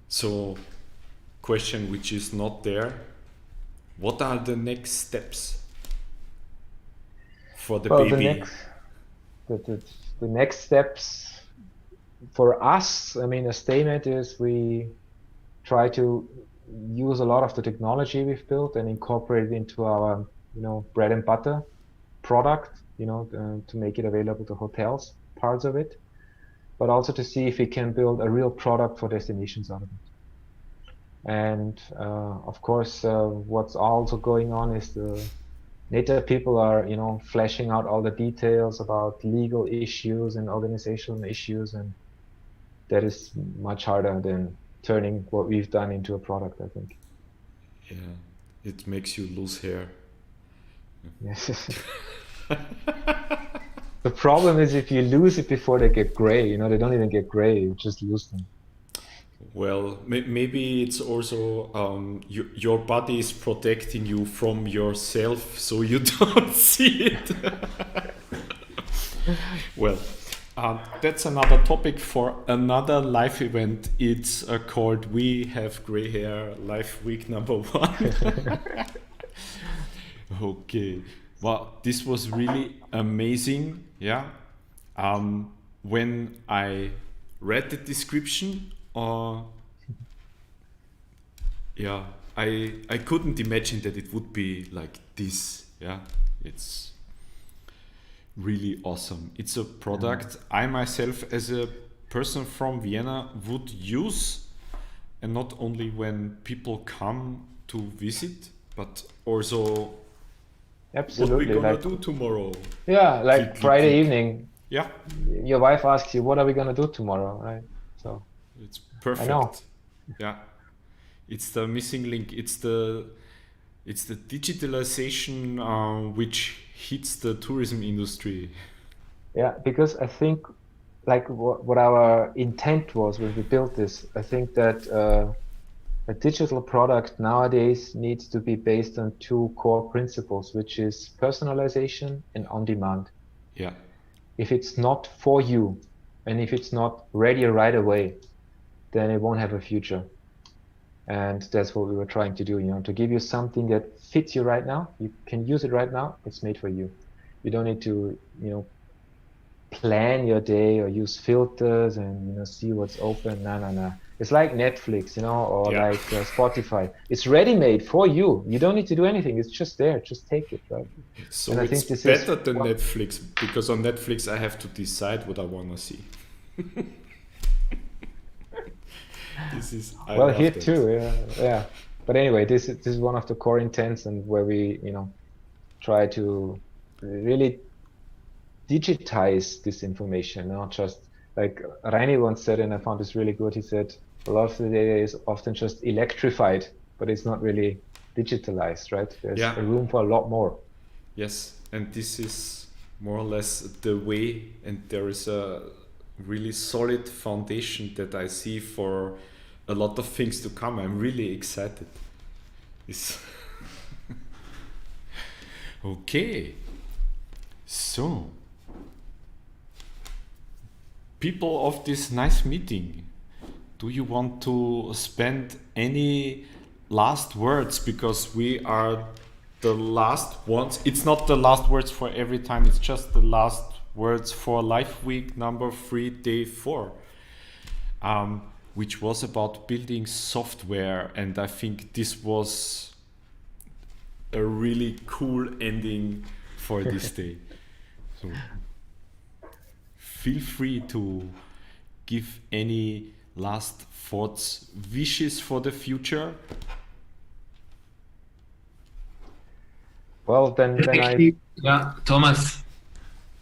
So, question which is not there. What are the next steps for the baby? The next steps for us, I mean, as StayNet is we try to use a lot of the technology we've built and incorporate it into our, you know, bread and butter product, you know, to make it available to hotels, parts of it, but also to see if we can build a real product for destinations out of it. And of course, what's also going on is the NETA people are, you know, fleshing out all the details about legal issues and organizational issues, and that is much harder than turning what we've done into a product, I think. Yeah, it makes you lose hair. Yes. The problem is if you lose it before they get gray, you know, they don't even get gray, you just lose them. Well, maybe it's also your body is protecting you from yourself, so you don't see it. Well, that's another topic for another live event. It's called We Have Gray Hair Live Week #1. Okay. Well, this was really amazing. Yeah. When I read the description, yeah, I couldn't imagine that it would be like this. Yeah, it's really awesome. It's a product I myself, as a person from Vienna, would use, and not only when people come to visit, but also absolutely what we're gonna like, do tomorrow. Yeah, like Friday evening. Yeah, your wife asks you, "What are we gonna do tomorrow?" Right? So it's perfect. I know. Yeah, it's the missing link. It's the digitalization which hits the tourism industry. Yeah, because I think like what our intent was when we built this, I think that a digital product nowadays needs to be based on two core principles, which is personalization and on demand. Yeah. If it's not for you, and if it's not ready right away, then it won't have a future. And that's what we were trying to do, you know, to give you something that fits you right now. You can use it right now. It's made for you. You don't need to, you know, plan your day or use filters and, you know, see what's open. No. It's like Netflix, you know, or like Spotify. It's ready-made for you. You don't need to do anything. It's just there. Just take it, right? So and it's I think this better than Netflix, because on Netflix I have to decide what I want to see. This is well here too, yeah. But anyway, this is one of the core intents, and where we, you know, try to really digitize this information, not just like Reini once said, and I found this really good. He said, a lot of the data is often just electrified, but it's not really digitalized, right? There's a room for a lot more. Yes, and this is more or less the way, and there is a really solid foundation that I see for a lot of things to come. I'm really excited. Okay, so people of this nice meeting, do you want to spend any last words, because we are the last ones? It's not the last words for every time, it's just the last words for Life Week number 3, day 4, which was about building software, and I think this was a really cool ending for this day. So feel free to give any last thoughts, wishes for the future. Well, then Thomas.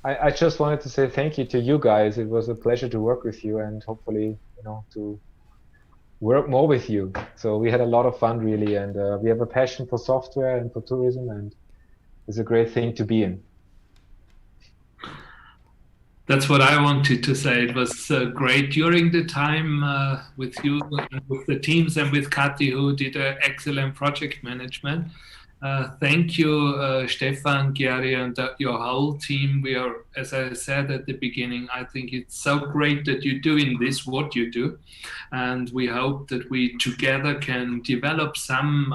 I just wanted to say thank you to you guys. It was a pleasure to work with you, and hopefully, to work more with you. So we had a lot of fun, really, and we have a passion for software and for tourism, and it's a great thing to be in. That's what I wanted to say. It was great during the time with you, with the teams, and with Kati, who did excellent project management. Thank you, Stefan, Gary, and your whole team. We are, as I said at the beginning, I think it's so great that you're doing this, what you do. And we hope that we together can develop some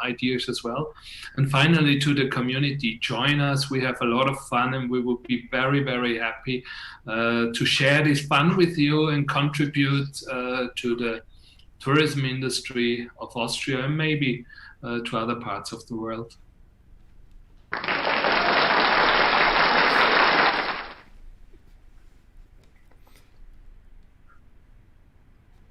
ideas as well. And finally, to the community, join us. We have a lot of fun, and we will be very, very happy to share this fun with you and contribute to the tourism industry of Austria, and maybe to other parts of the world.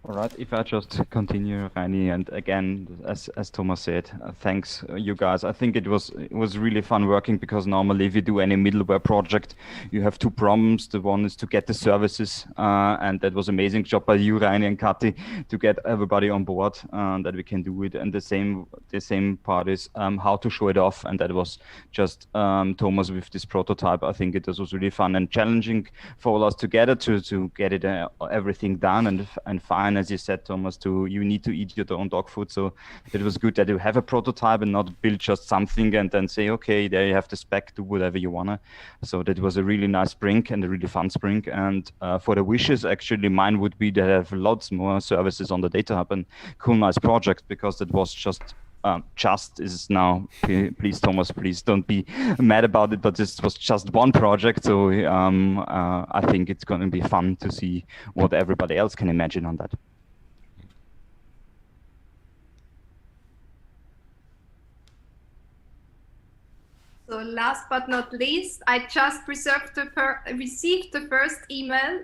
All right, if I just continue, Reini, and again, as Thomas said, thanks you guys. I think it was really fun working, because normally if you do any middleware project, you have two problems. The one is to get the services, and that was amazing job by you, Reini and Kati, to get everybody on board, that we can do it. And the same part is how to show it off, and that was just Thomas with this prototype. I think it was really fun and challenging for all us together to get it everything done and fine. As you said, Thomas, you need to eat your own dog food. So it was good that you have a prototype and not build just something and then say, okay, there you have the spec, do whatever you wanna. So that was a really nice sprint and a really fun sprint. And for the wishes, actually, mine would be to have lots more services on the Data Hub and cool, nice projects, because that was just is now, please Thomas, please don't be mad about it, but this was just one project. So I think it's going to be fun to see what everybody else can imagine on that. So last but not least, I just received the first email,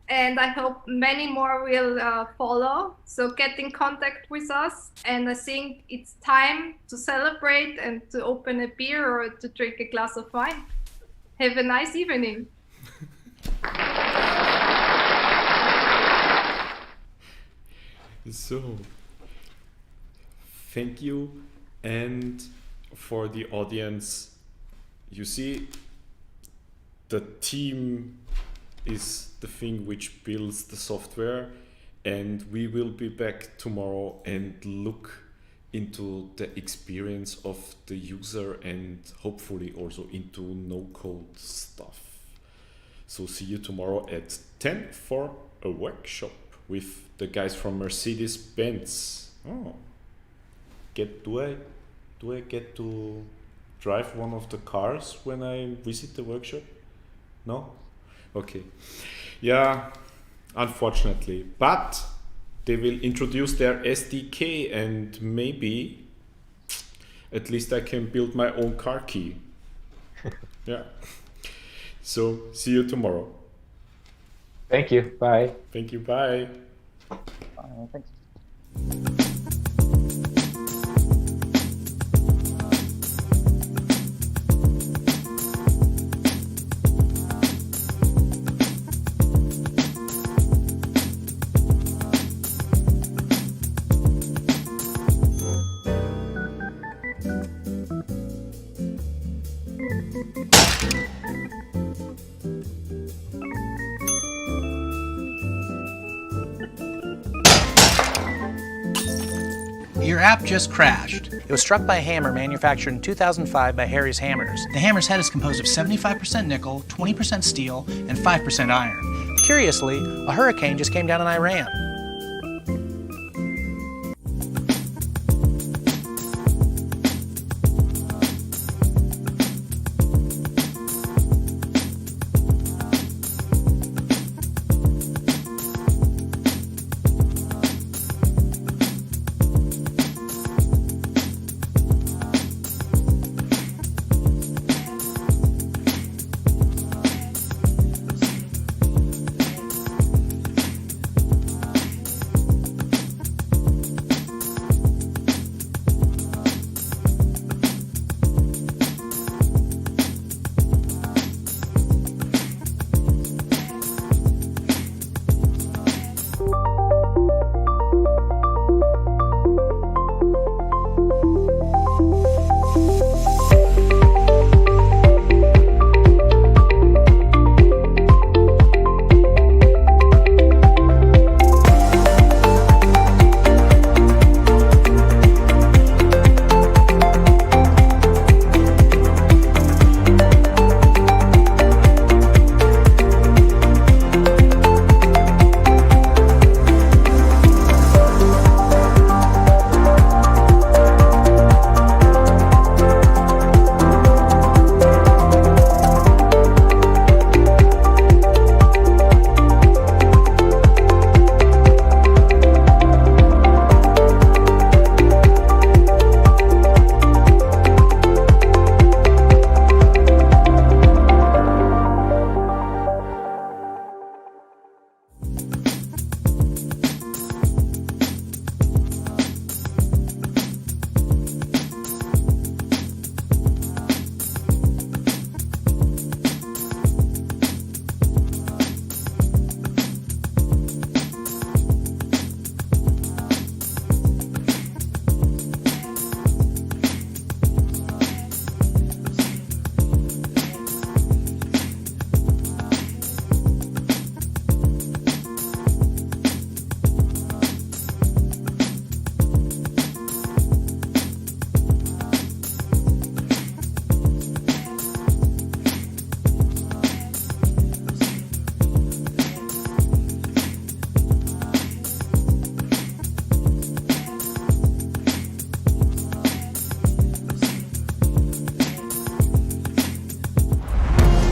and I hope many more will follow. So get in contact with us, and I think it's time to celebrate and to open a beer or to drink a glass of wine. Have a nice evening. So, thank you. And for the audience, you see, the team is the thing which builds the software, and we will be back tomorrow and look into the experience of the user and hopefully also into no-code stuff. So see you tomorrow at 10 for a workshop with the guys from Mercedes-Benz. Oh, do I get to drive one of the cars when I visit the workshop? No? Okay. Yeah, unfortunately. But they will introduce their SDK, and maybe at least I can build my own car key. Yeah. So see you tomorrow. Thank you. Bye. Thank you. Bye. Thanks. Your app just crashed. It was struck by a hammer manufactured in 2005 by Harry's Hammers. The hammer's head is composed of 75% nickel, 20% steel, and 5% iron. Curiously, a hurricane just came down in Iran.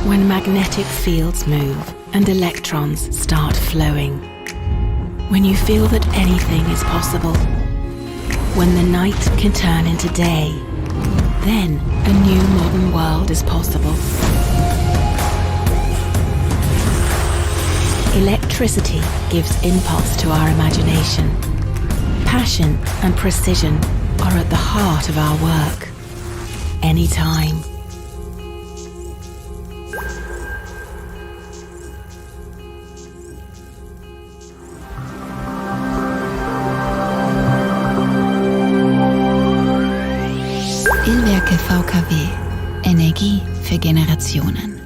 When magnetic fields move and electrons start flowing. When you feel that anything is possible. When the night can turn into day. Then a new modern world is possible. Electricity gives impulse to our imagination. Passion and precision are at the heart of our work. Anytime. WeAreDevelopers VKW. Energie für Generationen.